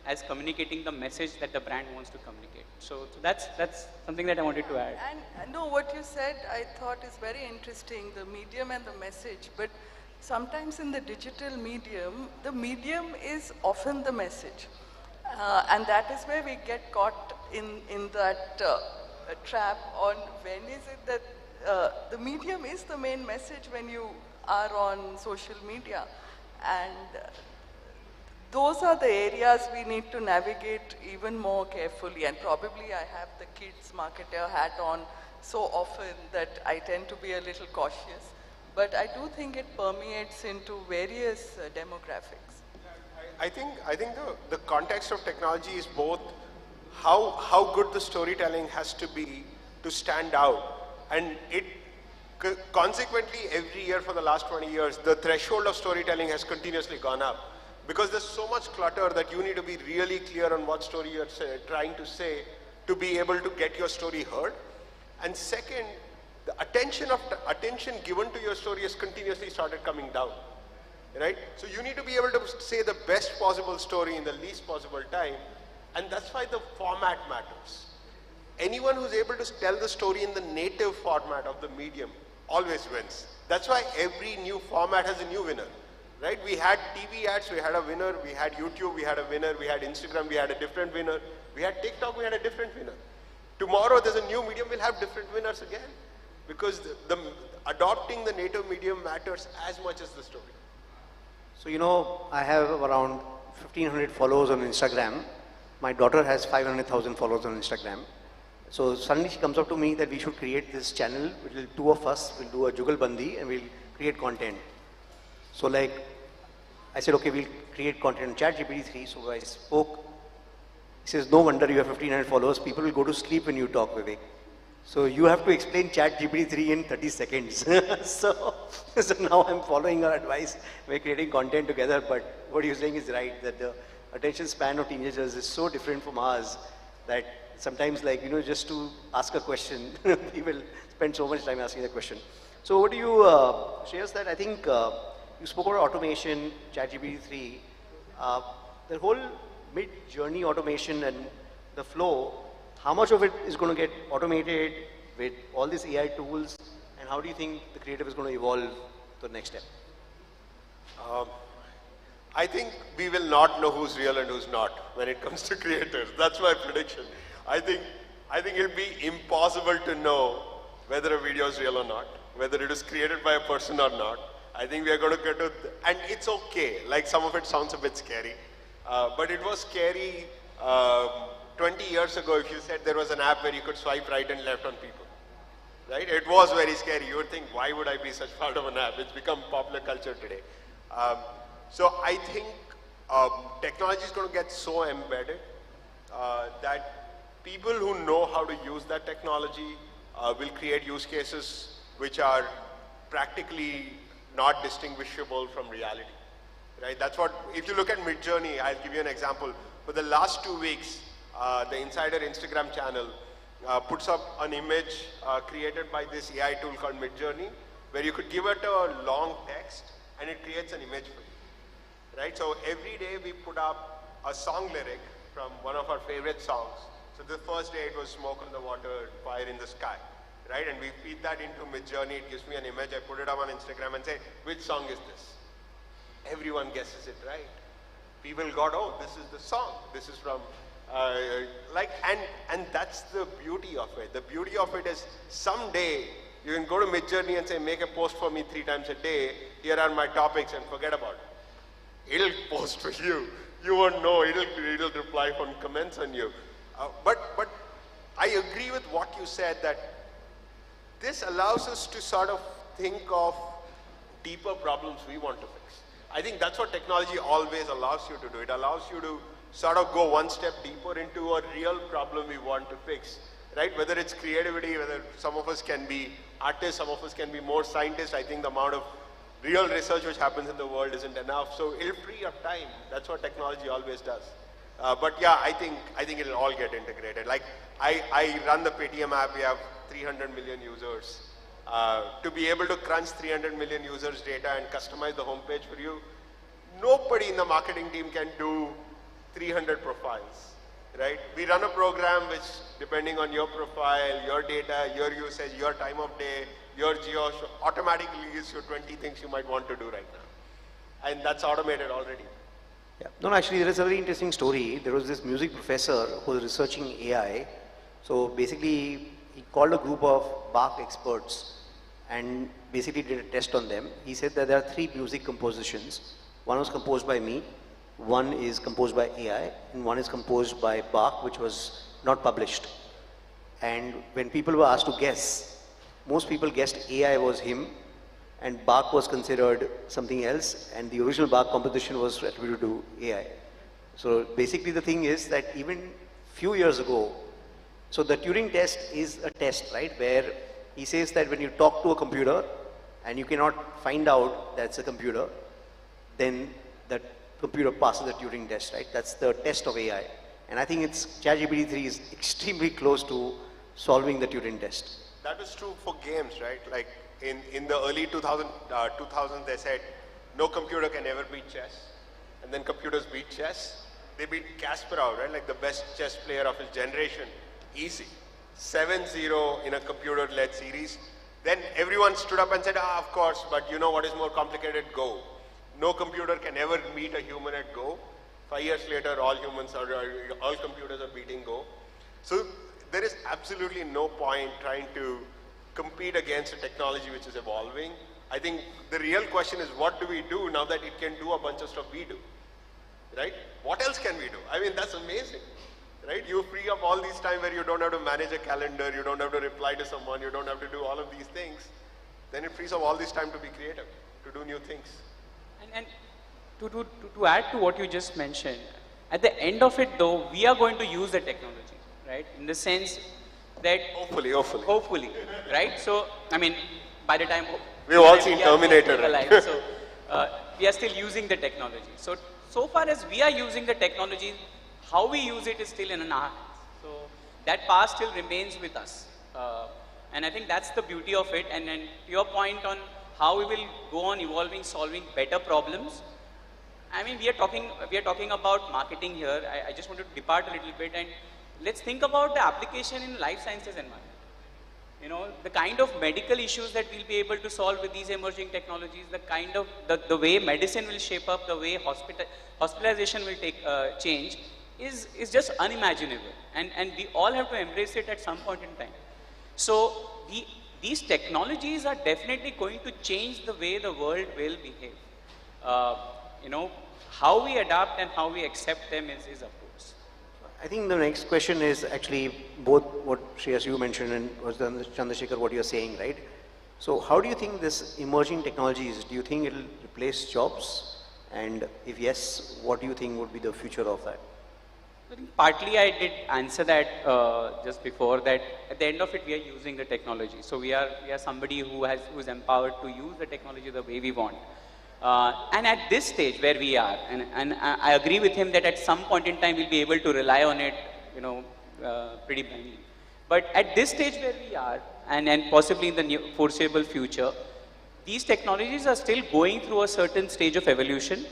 as communicating the message that the brand wants to communicate. So that's something that I wanted to add. And no, what you said I thought is very interesting, the medium and the message. But sometimes in the digital medium, the medium is often the message. And that is where we get caught in that trap on when is it that the medium is the main message when you are on social media. And those are the areas we need to navigate even more carefully. And probably I have the kids marketer hat on so often that I tend to be a little cautious. But I do think it permeates into various demographics. I think the context of technology is both how good the storytelling has to be to stand out, And it consequently, every year for the last 20 years, the threshold of storytelling has continuously gone up. Because there's so much clutter that you need to be really clear on what story you're trying to say to be able to get your story heard. And second, the attention given to your story has continuously started coming down. Right? So you need to be able to say the best possible story in the least possible time. And that's why the format matters. Anyone who's able to tell the story in the native format of the medium always wins. That's why every new format has a new winner. Right? We had TV ads, we had a winner. We had YouTube, we had a winner. We had Instagram, we had a different winner. We had TikTok, we had a different winner. Tomorrow there's a new medium, we'll have different winners again. Because adopting the native medium matters as much as the story. So, you know, I have around 1,500 followers on Instagram. My daughter has 500,000 followers on Instagram. So suddenly she comes up to me that we should create this channel, which will two of us will do a jugalbandi and we'll create content. So like, I said, okay, we'll create content on ChatGPT-3. So I spoke. He says, no wonder you have 1,500 followers. People will go to sleep when you talk, Vivek. So you have to explain ChatGPT-3 in 30 seconds. so now I'm following your advice. We're creating content together, but what you're saying is right, that the attention span of teenagers is so different from ours that sometimes, like, you know, just to ask a question, people spend so much time asking the question. So what do you share that? I think you spoke about automation, ChatGPT-3. The whole mid-journey automation and the flow, how much of it is going to get automated with all these AI tools, and how do you think the creative is going to evolve to the next step? I think we will not know who's real and who's not when it comes to creators. That's my prediction. I think it'll be impossible to know whether a video is real or not, whether it is created by a person or not. I think we are going to get to, and it's okay. Like, some of it sounds a bit scary, but it was scary 20 years ago if you said there was an app where you could swipe right and left on people. Right? It was very scary. You would think, why would I be such part of an app? It's become popular culture today. So I think technology is going to get so embedded that people who know how to use that technology will create use cases which are practically not distinguishable from reality. Right? That's what, if you look at Midjourney, I'll give you an example. For the last 2 weeks, the Insider Instagram channel puts up an image created by this AI tool called Midjourney, where you could give it a long text and it creates an image for you. Right? So every day we put up a song lyric from one of our favorite songs. So the first day it was Smoke on the Water, Fire in the Sky. Right? And we feed that into Midjourney, it gives me an image, I put it up on Instagram and say, which song is this? Everyone guesses it, right? People got, oh, this is the song. This is from, and that's the beauty of it. The beauty of it is someday you can go to Midjourney and say, make a post for me 3 times a day. Here are my topics, and forget about it. It'll post for you. You won't know. It'll reply on comments on you. But I agree with what you said, that this allows us to sort of think of deeper problems we want to fix. I think that's what technology always allows you to do. It allows you to sort of go one step deeper into a real problem we want to fix, right? Whether it's creativity, whether some of us can be artists, some of us can be more scientists. I think the amount of real research which happens in the world isn't enough. So it'll free up time. That's what technology always does. But yeah, I think it'll all get integrated. Like, I run the Paytm app. We have 300 million users. To be able to crunch 300 million users' data and customize the homepage for you, nobody in the marketing team can do 300 profiles, right? We run a program which, depending on your profile, your data, your usage, your time of day, your geo, automatically gives you 20 things you might want to do right now. And that's automated already. Yeah. No, actually, there is a very interesting story. There was this music professor who was researching AI. So basically, he called a group of Bach experts and basically did a test on them. He said that there are 3 music compositions. One was composed by me, one is composed by AI, and one is composed by Bach, which was not published. And when people were asked to guess, most people guessed AI was him, and Bach was considered something else, and the original Bach composition was attributed to AI. So basically the thing is that even few years ago, so the Turing test is a test, right, where He says that when you talk to a computer and you cannot find out that's a computer, then that computer passes the Turing test, right? That's the test of AI. And I think it's ChatGPT 3 is extremely close to solving the Turing test. That was true for games, right? Like in the early 2000s, they said no computer can ever beat chess. And then computers beat chess. They beat Kasparov, right? Like the best chess player of his generation. Easy. 7-0 in a computer-led series. Then everyone stood up and said, of course, but you know what is more complicated? Go. No computer can ever meet a human at Go. 5 years later, all computers are beating Go. So there is absolutely no point trying to compete against a technology which is evolving. I think the real question is, what do we do now that it can do a bunch of stuff we do, right? What else can we do? I mean, that's amazing, right? You free up all these time where you don't have to manage a calendar, you don't have to reply to someone, you don't have to do all of these things. Then it frees up all this time to be creative, to do new things. And to add to what you just mentioned, at the end of it though, we are going to use the technology, right? In the sense that... Hopefully, right? So, I mean, by the time... We've all seen Terminator, right? So, we are still using the technology. So far as we are using the technology, how we use it is still in our hands. So, that part still remains with us. And I think that's the beauty of it. And then to your point on how we will go on evolving, solving better problems, I mean, we are talking about marketing here. I just want to depart a little bit and let's think about the application in life sciences environment. You know, the kind of medical issues that we'll be able to solve with these emerging technologies, the kind of, the way medicine will shape up, the way hospitalization will take change is just unimaginable. And we all have to embrace it at some point in time. So, these technologies are definitely going to change the way the world will behave. You know, how we adapt and how we accept them is of course. I think the next question is actually both what Shreyas you mentioned and was Chandrasekhar what you're saying, right? So how do you think this emerging technologies, do you think it will replace jobs? And if yes, what do you think would be the future of that? I think partly I did answer that just before, that at the end of it we are using the technology. So we are somebody who's empowered to use the technology the way we want. And at this stage where we are, and I agree with him that at some point in time we'll be able to rely on it, you know, pretty blindly. But at this stage where we are, and possibly in the foreseeable future, these technologies are still going through a certain stage of evolution.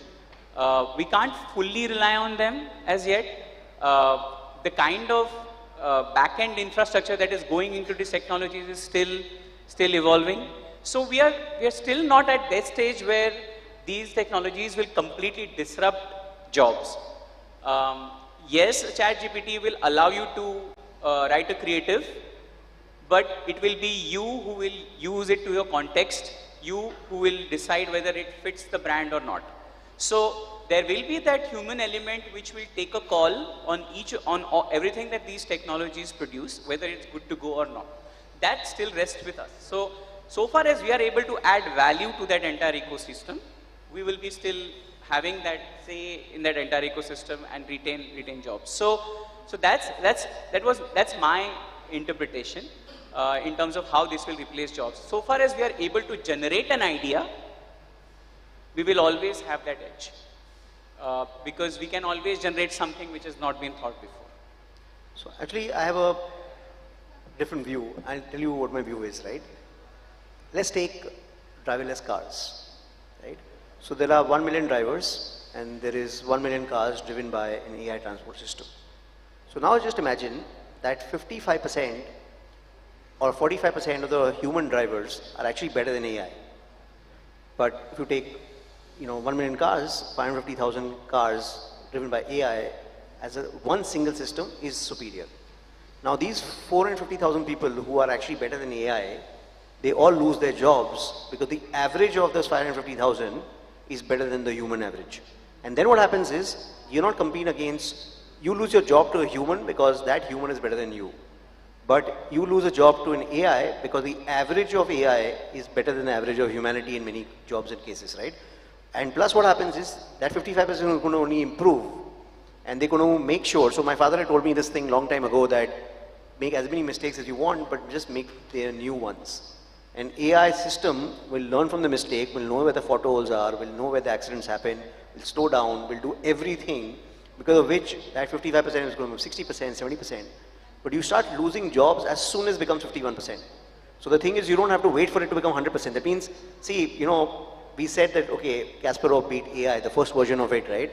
We can't fully rely on them as yet. The kind of back-end infrastructure that is going into these technologies is still evolving. So we are still not at that stage where these technologies will completely disrupt jobs. Yes, ChatGPT will allow you to write a creative, but it will be you who will use it to your context, you who will decide whether it fits the brand or not. So there will be that human element which will take a call on everything that these technologies produce, whether it's good to go or not. That still rests with us. So far as we are able to add value to that entire ecosystem, we will be still having that say in that entire ecosystem and retain jobs. So that's my interpretation in terms of how this will replace jobs. So far as we are able to generate an idea, we will always have that edge. Because we can always generate something which has not been thought before. So actually I have a different view. I'll tell you what my view is, right? Let's take driverless cars, right? So there are 1 million drivers and there is 1 million cars driven by an AI transport system. So now just imagine that 55% or 45% of the human drivers are actually better than AI. But if you take 1 million cars, 550,000 cars driven by AI as one single system is superior. Now these 450,000 people who are actually better than AI, they all lose their jobs because the average of those 550,000 is better than the human average. And then what happens is, you're not competing against, you lose your job to a human because that human is better than you. But you lose a job to an AI because the average of AI is better than the average of humanity in many jobs and cases, right? And plus what happens is, that 55% is going to only improve. And they're going to make sure, so my father had told me this thing long time ago that make as many mistakes as you want, but just make their new ones. An AI system will learn from the mistake, will know where the photo holes are, will know where the accidents happen, will slow down, will do everything, because of which that 55% is going to move 60%, 70%. But you start losing jobs as soon as it becomes 51%. So the thing is, you don't have to wait for it to become 100%. That means, see, you know, we said that, okay, Kasparov beat AI, the first version of it, right?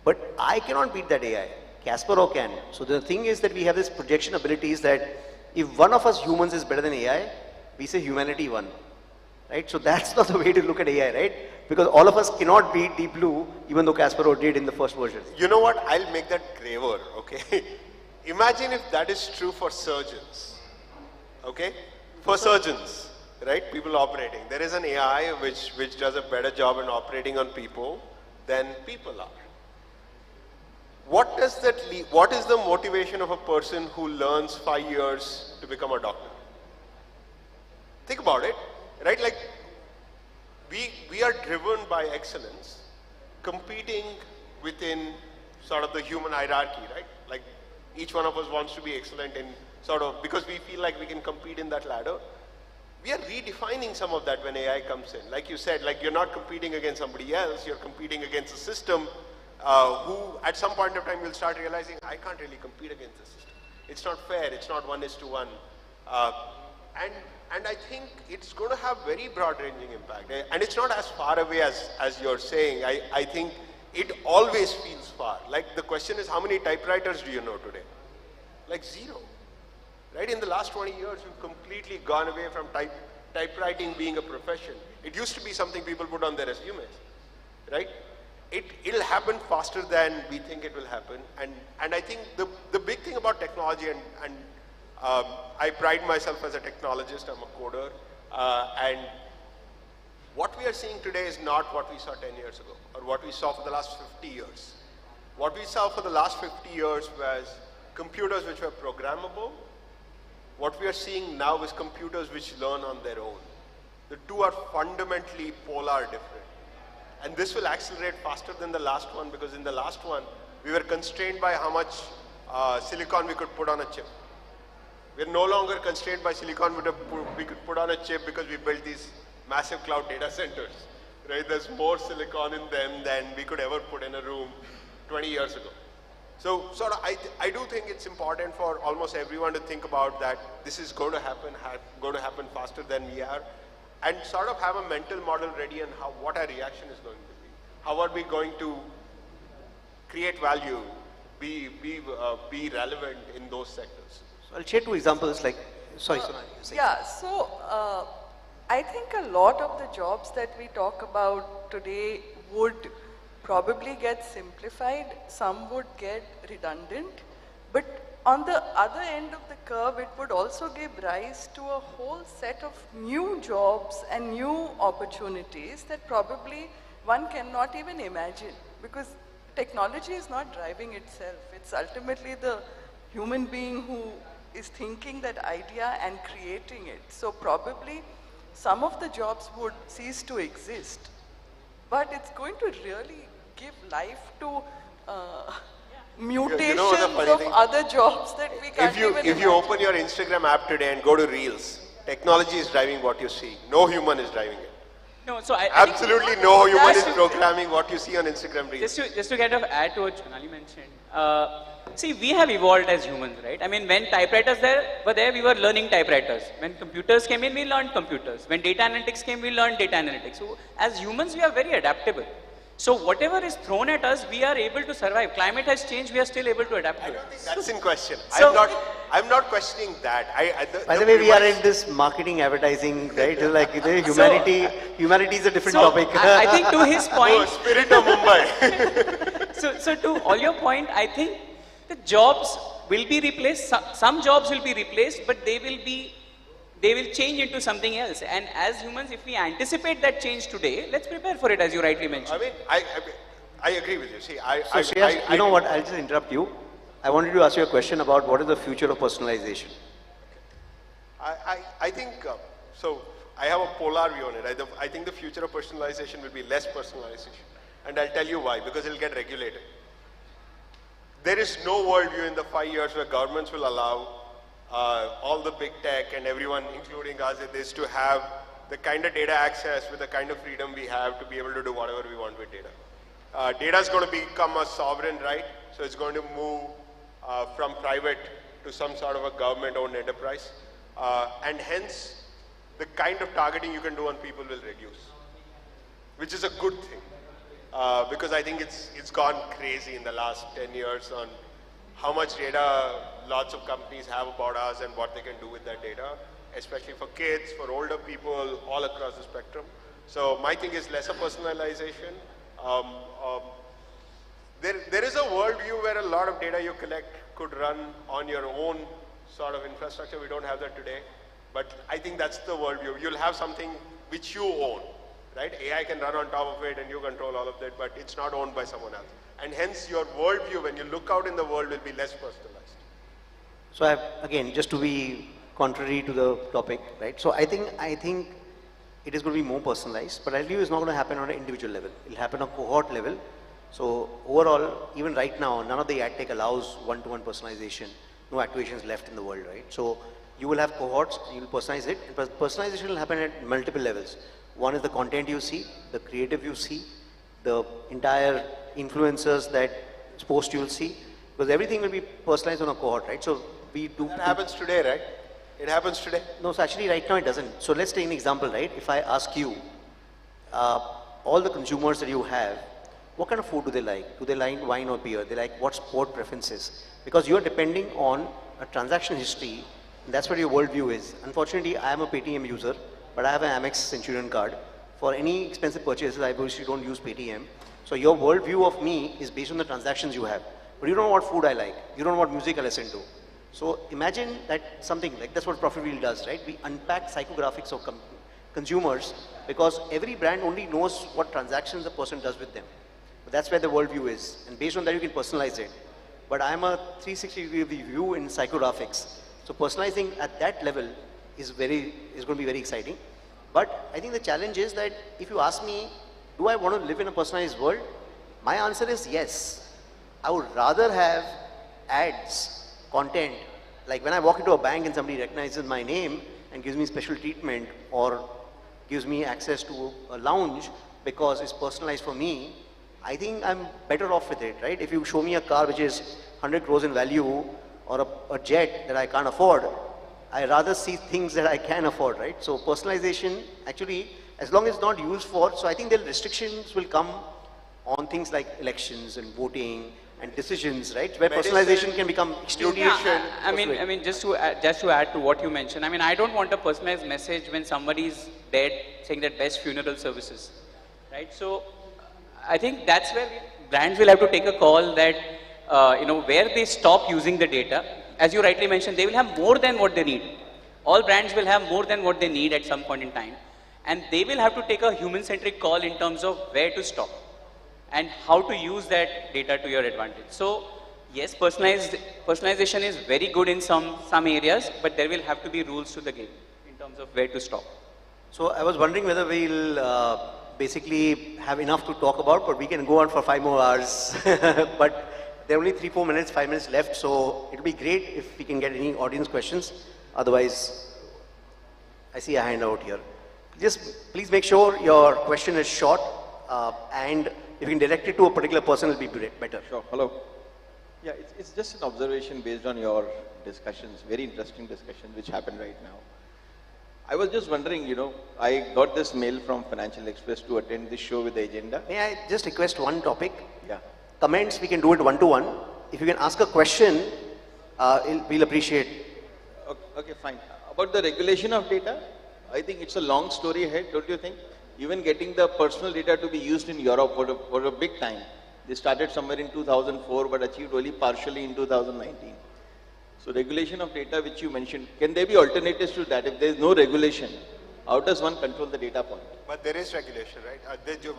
But I cannot beat that AI. Kasparov can. So the thing is that we have this projection abilities that if one of us humans is better than AI, we say humanity won, right? So that's not the way to look at AI, right? Because all of us cannot beat Deep Blue, even though Kasparov did in the first version. You know what? I'll make that graver, okay? Imagine if that is true for surgeons, okay? For surgeons, right? People operating. There is an AI which does a better job in operating on people than people are. What does that lead? What is the motivation of a person who learns 5 years to become a doctor? Think about it, right? Like, we are driven by excellence, competing within sort of the human hierarchy, right? Like, each one of us wants to be excellent in sort of, because we feel like we can compete in that ladder. We are redefining some of that when AI comes in. Like you said, like, you're not competing against somebody else, you're competing against a system who at some point of time will start realizing, I can't really compete against the system. It's not fair, it's not 1:1. And I think it's going to have very broad-ranging impact. And it's not as far away as you're saying. I think it always feels far. Like, the question is, how many typewriters do you know today? Like, zero. Right? In the last 20 years, we've completely gone away from typewriting being a profession. It used to be something people put on their resumes. Right? It'll happen faster than we think it will happen. And I think the big thing about technology, and I pride myself as a technologist, I'm a coder, and what we are seeing today is not what we saw 10 years ago, or what we saw for the last 50 years. What we saw for the last 50 years was computers which were programmable. What we are seeing now is computers which learn on their own. The two are fundamentally polar different. And this will accelerate faster than the last one, because in the last one, we were constrained by how much silicon we could put on a chip. We're no longer constrained by silicon we could put on a chip because we built these massive cloud data centers, right? There's more silicon in them than we could ever put in a room 20 years ago. So sort of, I do think it's important for almost everyone to think about that this is going to happen faster than we are, and sort of have a mental model ready on what our reaction is going to be. How are we going to create value, be relevant in those sectors? So I'll share two examples, like, sorry. Yeah, so I think a lot of the jobs that we talk about today would probably get simplified, some would get redundant, but on the other end of the curve, it would also give rise to a whole set of new jobs and new opportunities that probably one cannot even imagine, because technology is not driving itself. It's ultimately the human being who is thinking that idea and creating it. So probably some of the jobs would cease to exist, but it's going to really give life to mutations of other jobs that we can't even imagine. If you open your Instagram app today and go to Reels, technology is driving what you see. No human is driving it. No, so absolutely no human is programming what you see on Instagram Reels. Just to kind of add to what Sonali mentioned, see, we have evolved as humans, right? I mean, when typewriters were there, we were learning typewriters. When computers came in, we learned computers. When data analytics came, we learned data analytics. So as humans, we are very adaptable. So whatever is thrown at us, we are able to survive. Climate has changed, we are still able to adapt to it. I don't think that's in question. So, I'm not questioning that. By the way, we are in this marketing, advertising, right? Like, humanity is a different topic. I think to his point... Oh, spirit of Mumbai. so to all your point, I think the jobs will be replaced. Some jobs will be replaced, but they will change into something else. And as humans, if we anticipate that change today, let's prepare for it, as you rightly mentioned. I mean, I agree with you. See, you know what? I'll just interrupt you. I wanted to ask you a question about what is the future of personalization. I think, so I have a polar view on it. I think the future of personalization will be less personalization. And I'll tell you why, because it'll get regulated. There is no worldview in the 5 years where governments will allow all the big tech and everyone, including us, is to have the kind of data access with the kind of freedom we have to be able to do whatever we want with data. Data is going to become a sovereign right, so it's going to move from private to some sort of a government-owned enterprise. And hence, the kind of targeting you can do on people will reduce, which is a good thing. Because I think it's gone crazy in the last 10 years on how much data lots of companies have about us and what they can do with that data, especially for kids, for older people, all across the spectrum. So my thing is lesser personalization. There is a worldview where a lot of data you collect could run on your own sort of infrastructure. We don't have that today, but I think that's the worldview. You'll have something which you own, right? AI can run on top of it and you control all of that, but it's not owned by someone else. And hence your worldview, when you look out in the world, will be less personalized. So again, just to be contrary to the topic, right? So I think it is going to be more personalized, but I believe it's not going to happen on an individual level. It'll happen on a cohort level. So overall, even right now, none of the ad tech allows one-to-one personalization. No activations left in the world, right? So you will have cohorts, you will personalize it, and personalization will happen at multiple levels. One is the content you see, the creative you see, the entire influencers that post you will see, because everything will be personalized on a cohort, right? So we do. That happens today, right? It happens today. No, so actually right now it doesn't. So let's take an example, right? If I ask you, all the consumers that you have, what kind of food do they like? Do they like wine or beer? They like what sport preferences? Because you are depending on a transaction history, and that's what your worldview is. Unfortunately, I am a Paytm user, but I have an Amex Centurion card. For any expensive purchases, I obviously don't use Paytm. So your worldview of me is based on the transactions you have. But you don't know what food I like. You don't know what music I listen to. So imagine that something like that's what Profit Wheel does, right? We unpack psychographics of consumers because every brand only knows what transactions a person does with them. But that's where the worldview is. And based on that, you can personalize it. But I'm a 360-degree view in psychographics. So personalizing at that level is going to be very exciting. But I think the challenge is that if you ask me, do I want to live in a personalized world? My answer is yes. I would rather have ads, content, like when I walk into a bank and somebody recognizes my name and gives me special treatment or gives me access to a lounge because it's personalized for me, I think I'm better off with it, right? If you show me a car which is 100 crores in value or a jet that I can't afford, I rather see things that I can afford, right? So personalization, actually, as long as it's not used for, so I think the restrictions will come on things like elections and voting and decisions, right? Where personalization can become extremely. Yeah, I mean, just to add to what you mentioned, I mean, I don't want a personalized message when somebody is dead saying that best funeral services, right? So I think that's where brands will have to take a call that, where they stop using the data. As you rightly mentioned, they will have more than what they need. All brands will have more than what they need at some point in time. And they will have to take a human-centric call in terms of where to stop and how to use that data to your advantage. So yes, personalization is very good in some areas, but there will have to be rules to the game in terms of where to stop. So I was wondering whether we'll basically have enough to talk about, but we can go on for 5 more hours. But there are only 3-4 minutes, 5 minutes left, so it'll be great if we can get any audience questions. Otherwise, I see a hand out here. Just please make sure your question is short, and if you can direct it to a particular person, it'll be better. Sure. Hello. Yeah, it's just an observation based on your discussions, very interesting discussions which happened right now. I was just wondering, I got this mail from Financial Express to attend this show with the agenda. May I just request one topic? Yeah. Comments, we can do it one-to-one. If you can ask a question, we'll appreciate. Okay, fine. About the regulation of data, I think it's a long story ahead, don't you think? Even getting the personal data to be used in Europe for a big time. They started somewhere in 2004, but achieved only partially in 2019. So regulation of data, which you mentioned, can there be alternatives to that? If there is no regulation, how does one control the data point? But there is regulation, right?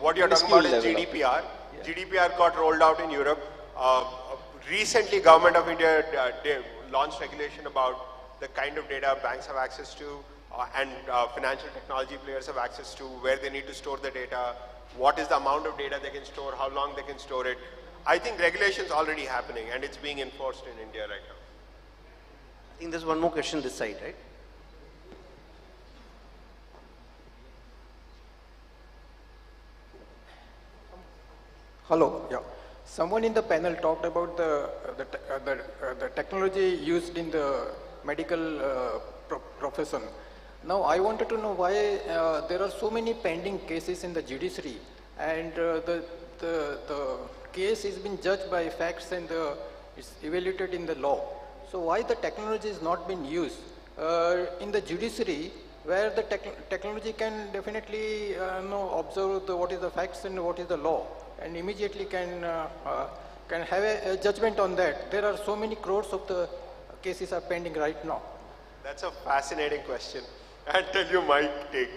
What you're talking about is GDPR. Yeah. GDPR got rolled out in Europe. Recently, Government of India launched regulation about the kind of data banks have access to and financial technology players have access to, where they need to store the data, what is the amount of data they can store, how long they can store it. I think regulation is already happening and it's being enforced in India right now. I think there's one more question this side, right? Hello, yeah. Someone in the panel talked about the technology used in the medical profession. Now, I wanted to know why there are so many pending cases in the judiciary, and the case is being judged by facts and it's evaluated in the law. So, why the technology is not being used in the judiciary, where the technology can definitely observe what is the facts and what is the law, and immediately can have a judgment on that. There are so many crores of the cases are pending right now. That's a fascinating question. I'll tell you my take.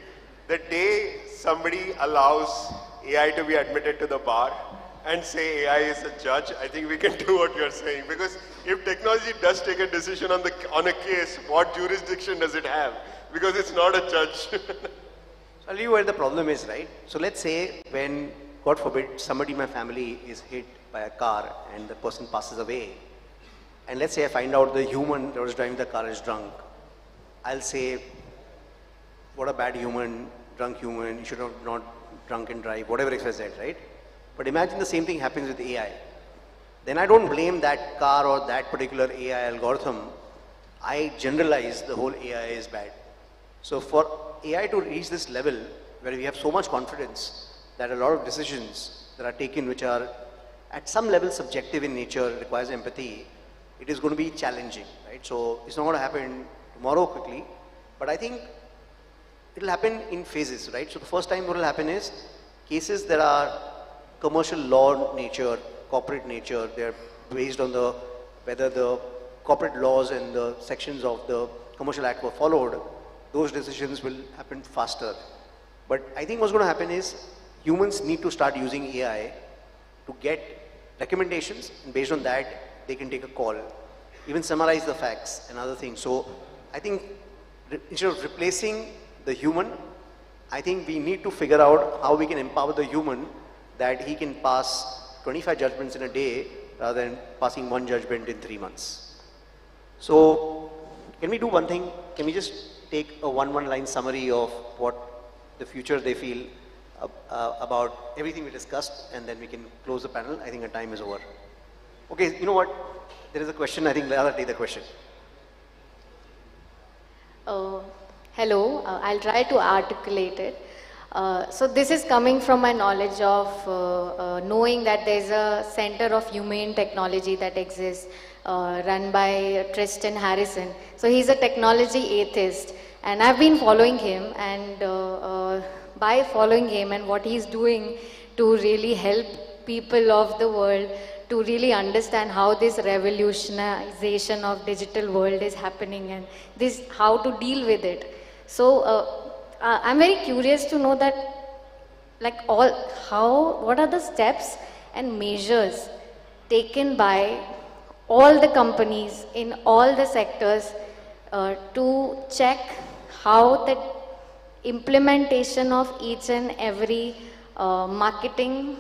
The day somebody allows AI to be admitted to the bar and say AI is a judge, I think we can do what you're saying. Because if technology does take a decision on a case, what jurisdiction does it have? Because it's not a judge. So I'll tell you where the problem is, right? So let's say when, God forbid, somebody in my family is hit by a car and the person passes away, and let's say I find out the human that was driving the car is drunk, I'll say, what a bad human, drunk human, you should have not drunk and drive, whatever it says, right? But imagine the same thing happens with AI. Then I don't blame that car or that particular AI algorithm. I generalize the whole AI is bad. So for AI to reach this level where we have so much confidence that a lot of decisions that are taken which are at some level subjective in nature, requires empathy, it is going to be challenging, right? So it's not going to happen tomorrow quickly, but I think it will happen in phases, right? So the first time what will happen is cases that are commercial law nature, corporate nature, they're based on whether the corporate laws and the sections of the Commercial Act were followed, those decisions will happen faster. But I think what's going to happen is humans need to start using AI to get recommendations, and based on that, they can take a call, even summarize the facts and other things. So I think instead of replacing the human, I think we need to figure out how we can empower the human that he can pass 25 judgments in a day rather than passing one judgment in 3 months. So can we do one thing? Can we just take a one-line summary of what the future they feel about everything we discussed, and then we can close the panel. I think our time is over. Okay, you know what? There is a question. I think I'll take the question. Hello, I'll try to articulate it. So this is coming from my knowledge of knowing that there's a Center of Humane Technology that exists, run by Tristan Harrison. So he's a technology atheist, and I've been following him, and by following him and what he's doing to really help people of the world to really understand how this revolutionization of digital world is happening and this how to deal with it. So I'm very curious to know that, like, what are the steps and measures taken by all the companies in all the sectors to check how the implementation of each and every marketing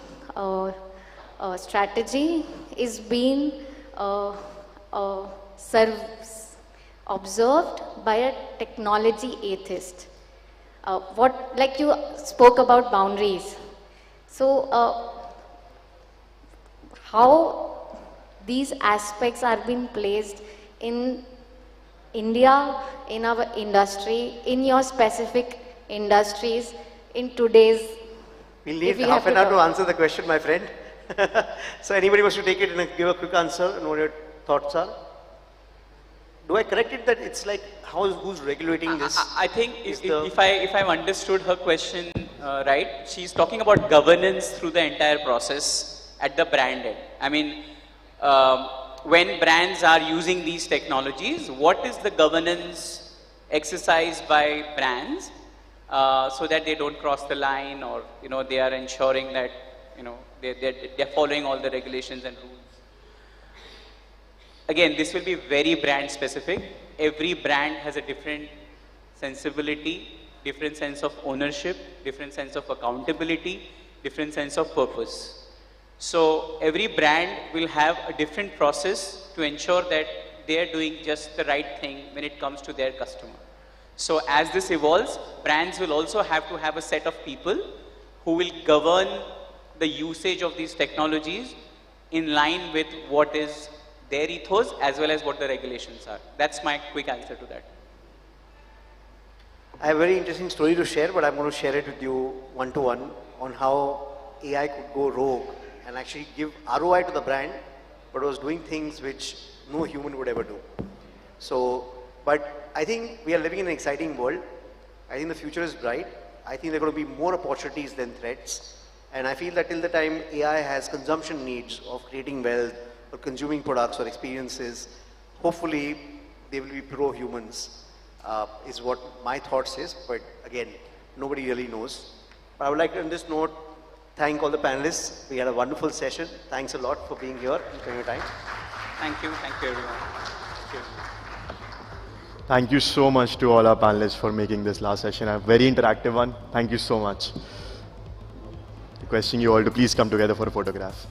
strategy is being observed by a technology atheist. Like you spoke about boundaries. So how these aspects are being placed in India, in our industry, in your specific industries, in today's... We'll need half an hour to answer the question, my friend. So anybody wants to take it and give a quick answer and what your thoughts are? Do I correct it that it's like, who's regulating this? I think if I've understood her question right, she's talking about governance through the entire process at the brand end. I mean, when brands are using these technologies, what is the governance exercised by brands so that they don't cross the line, or they are ensuring that they're following all the regulations and rules. Again, this will be very brand specific. Every brand has a different sensibility, different sense of ownership, different sense of accountability, different sense of purpose. So every brand will have a different process to ensure that they are doing just the right thing when it comes to their customer. So as this evolves, brands will also have to have a set of people who will govern the usage of these technologies in line with what is their ethos as well as what the regulations are. That's my quick answer to that. I have a very interesting story to share, but I'm going to share it with you one-to-one on how AI could go rogue and actually give ROI to the brand, but was doing things which no human would ever do. So, but I think we are living in an exciting world. I think the future is bright. I think there are going to be more opportunities than threats. And I feel that till the time AI has consumption needs of creating wealth or consuming products or experiences, hopefully they will be pro-humans, is what my thoughts is. But again, nobody really knows. But I would like to, on this note, thank all the panelists. We had a wonderful session. Thanks a lot for being here and spending your time. Thank you everyone. Thank you. Thank you so much to all our panelists for making this last session a very interactive one. Thank you so much. Requesting you all to please come together for a photograph.